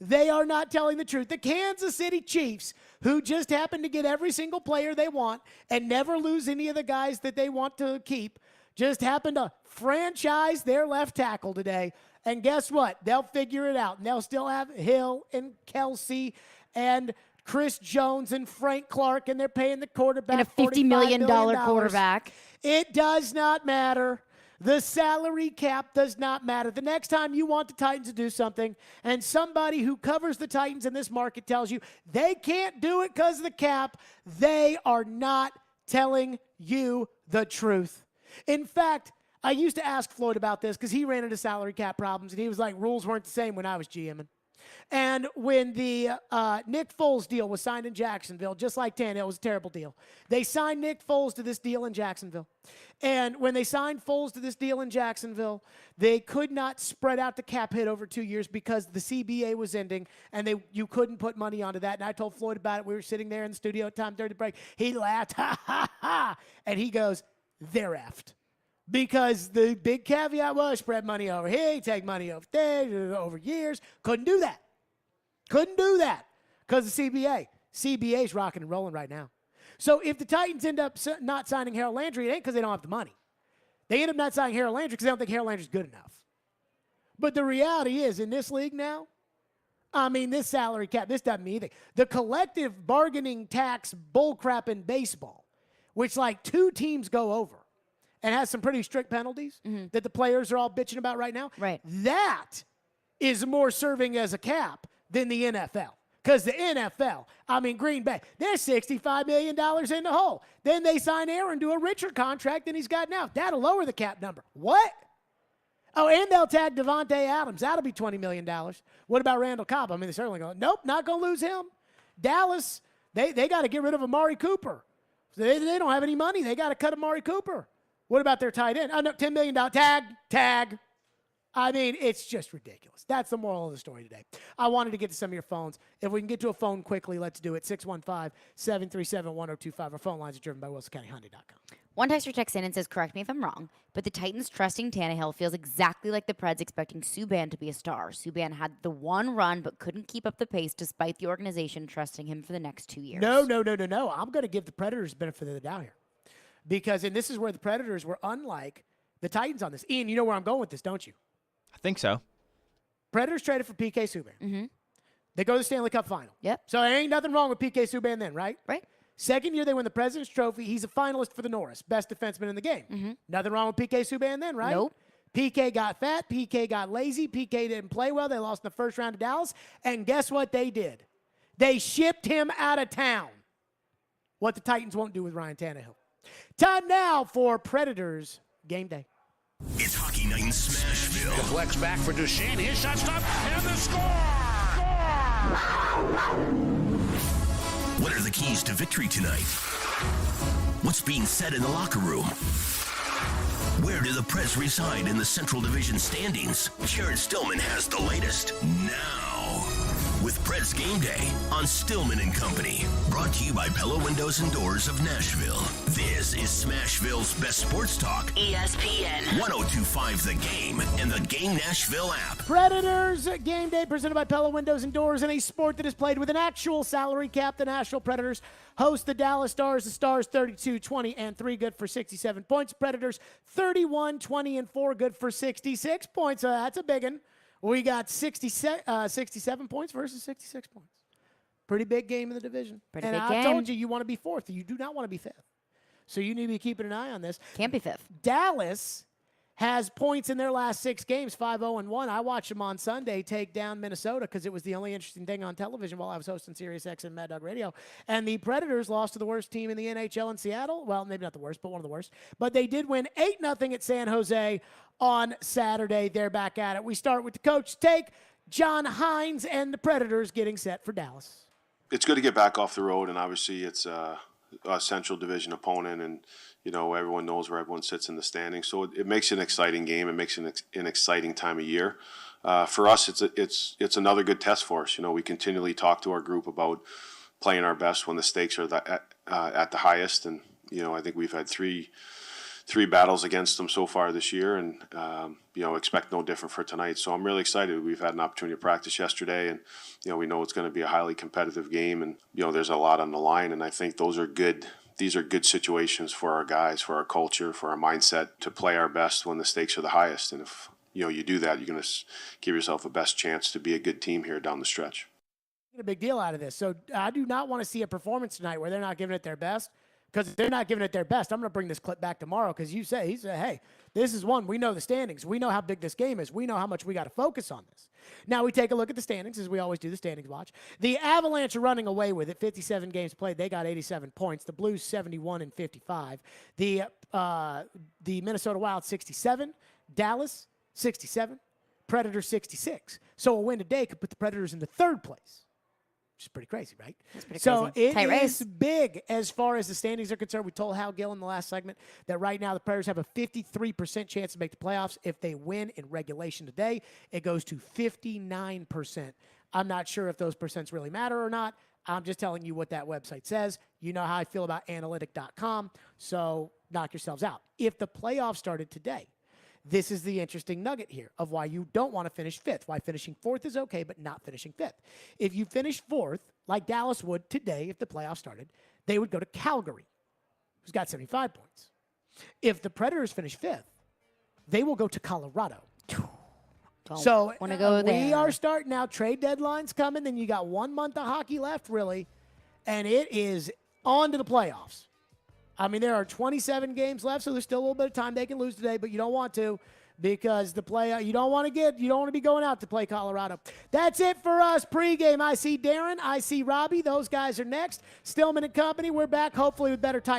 Speaker 8: They are not telling the truth. The Kansas City Chiefs, who just happen to get every single player they want and never lose any of the guys that they want to keep, just happen to franchise their left tackle today. And guess what? They'll figure it out. And they'll still have Hill and Kelsey and Chris Jones and Frank Clark, and they're paying the quarterback
Speaker 2: and a $50 million quarterback.
Speaker 8: It does not matter. The salary cap does not matter. The next time you want the Titans to do something and somebody who covers the Titans in this market tells you they can't do it because of the cap, they are not telling you the truth. In fact, I used to ask Floyd about this because he ran into salary cap problems, and he was like, rules weren't the same when I was GMing. And when the Nick Foles deal was signed in Jacksonville, just like Tannehill, it was a terrible deal. They signed Nick Foles to this deal in Jacksonville. And when they signed Foles to this deal in Jacksonville, they could not spread out the cap hit over 2 years because the CBA was ending, and you couldn't put money onto that. And I told Floyd about it. We were sitting there in the studio at time during the break. He laughed, ha, ha, ha. And he goes, they're effed. Because the big caveat was spread money over here, take money over there, over years. Couldn't do that. Couldn't do that because of CBA. CBA's rocking and rolling right now. So if the Titans end up not signing Harold Landry, it ain't because they don't have the money. They end up not signing Harold Landry because they don't think Harold Landry's good enough. But the reality is, in this league now, I mean, this salary cap, this doesn't mean anything. The collective bargaining tax bullcrap in baseball, which like 2 teams go over and has some pretty strict penalties that the players are all bitching about right now, that is more serving as a cap than the NFL. Because the NFL, I mean, Green Bay, they're $65 million in the hole. Then they sign Aaron to a richer contract than he's got now. That'll lower the cap number. What? Oh, and they'll tag Devontae Adams. That'll be $20 million. What about Randall Cobb? I mean, they're certainly going, nope, not going to lose him. Dallas, they got to get rid of Amari Cooper. They don't have any money. They got to cut Amari Cooper. What about their tight end? Oh, no, $10 million. Tag. I mean, it's just ridiculous. That's the moral of the story today. I wanted to get to some of your phones. If we can get to a phone quickly, let's do it. 615-737-1025. Our phone lines are driven by WilsonCountyHyundai.com.
Speaker 2: One texter texts in and says, correct me if I'm wrong, but the Titans trusting Tannehill feels exactly like the Preds expecting Subban to be a star. Subban had the one run but couldn't keep up the pace despite the organization trusting him for the next 2 years.
Speaker 8: No. I'm going to give the Predators the benefit of the doubt here. Because, and this is where the Predators were unlike the Titans on this. Ian, you know where I'm going with this, don't you?
Speaker 7: I think so.
Speaker 8: Predators traded for PK Subban.
Speaker 2: Mm-hmm.
Speaker 8: They go to the Stanley Cup final.
Speaker 2: Yep.
Speaker 8: So there ain't nothing wrong with PK Subban then, right?
Speaker 2: Right.
Speaker 8: Second year they win the President's Trophy. He's a finalist for the Norris, best defenseman in the game.
Speaker 2: Mm-hmm.
Speaker 8: Nothing wrong with PK Subban then, right?
Speaker 2: Nope.
Speaker 8: PK got fat. PK got lazy. PK didn't play well. They lost in the first round to Dallas. And guess what they did? They shipped him out of town. What the Titans won't do with Ryan Tannehill. Time now for Predators Game Day.
Speaker 6: It's Hockey Night in Smashville.
Speaker 1: Deflects back for Duchesne. His shot stopped, and the score!
Speaker 6: What are the keys to victory tonight? What's being said in the locker room? Where do the Preds reside in the Central Division standings? Jared Stillman has the latest now. With Preds Game Day on Stillman and Company. Brought to you by Pella Windows and Doors of Nashville. This is Smashville's best sports talk.
Speaker 5: ESPN
Speaker 6: 1025 The Game and the Game Nashville app.
Speaker 8: Predators Game Day presented by Pella Windows and Doors. In a sport that is played with an actual salary cap, the Nashville Predators host the Dallas Stars. The Stars 32-20-3, good for 67 points. Predators 31-20-4, good for 66 points. That's a big one. We got 67 points versus 66 points. Pretty big game in the division.
Speaker 2: Pretty
Speaker 8: and
Speaker 2: big
Speaker 8: I
Speaker 2: game.
Speaker 8: told you want to be fourth. You do not want to be fifth. So you need to be keeping an eye on this.
Speaker 2: Can't be fifth.
Speaker 8: Dallas has points in their last 6 games, 5-0-1. I watched them on Sunday take down Minnesota because it was the only interesting thing on television while I was hosting SiriusXM and Mad Dog Radio. And the Predators lost to the worst team in the NHL in Seattle. Well, maybe not the worst, but one of the worst. But they did win 8-0 at San Jose on Saturday. They're back at it. We start with the coach take, John Hines, and the Predators getting set for Dallas.
Speaker 10: It's good to get back off the road, and obviously it's a Central Division opponent, and everyone knows where everyone sits in the standings. So it makes it an exciting game. It makes it an exciting time of year. For us, it's another good test for us. We continually talk to our group about playing our best when the stakes are at the highest, and I think we've had three battles against them so far this year, and expect no different for tonight. So I'm really excited. We've had an opportunity to practice yesterday, and we know it's going to be a highly competitive game, and there's a lot on the line, and I think those are good. These are good situations for our guys, for our culture, for our mindset to play our best when the stakes are the highest. And if you do that, you're going to give yourself a best chance to be a good team here down the stretch.
Speaker 8: Get a big deal out of this. So I do not want to see a performance tonight where they're not giving it their best. Because if they're not giving it their best, I'm going to bring this clip back tomorrow because he said, hey, this is one. We know the standings. We know how big this game is. We know how much we got to focus on this. Now we take a look at the standings, as we always do, the standings watch. The Avalanche are running away with it. 57 games played. They got 87 points. The Blues 71-55. The Minnesota Wild 67. Dallas 67. Predators 66. So a win today could put the Predators into third place, which is pretty crazy, right?
Speaker 2: That's pretty
Speaker 8: so
Speaker 2: crazy. Tight
Speaker 8: it
Speaker 2: race.
Speaker 8: is big as far as the standings are concerned. We told Hal Gill in the last segment that right now the Predators have a 53% chance to make the playoffs. If they win in regulation today, it goes to 59%. I'm not sure if those percents really matter or not. I'm just telling you what that website says. You know how I feel about analytic.com, so knock yourselves out. If the playoffs started today, this is the interesting nugget here of why you don't want to finish fifth, why finishing fourth is okay, but not finishing fifth. If you finish fourth, like Dallas would today if the playoffs started, they would go to Calgary, who's got 75 points. If the Predators finish fifth, they will go to Colorado. So
Speaker 2: wanna go
Speaker 8: we
Speaker 2: there.
Speaker 8: are starting now. Trade deadline's coming. Then you got 1 month of hockey left, really, and it is on to the playoffs. I mean, there are 27 games left, so there's still a little bit of time. They can lose today, but you don't want to because you don't want to be going out to play Colorado. That's it for us pregame. I see Darren. I see Robbie. Those guys are next. Stillman and company. We're back, hopefully with better tight.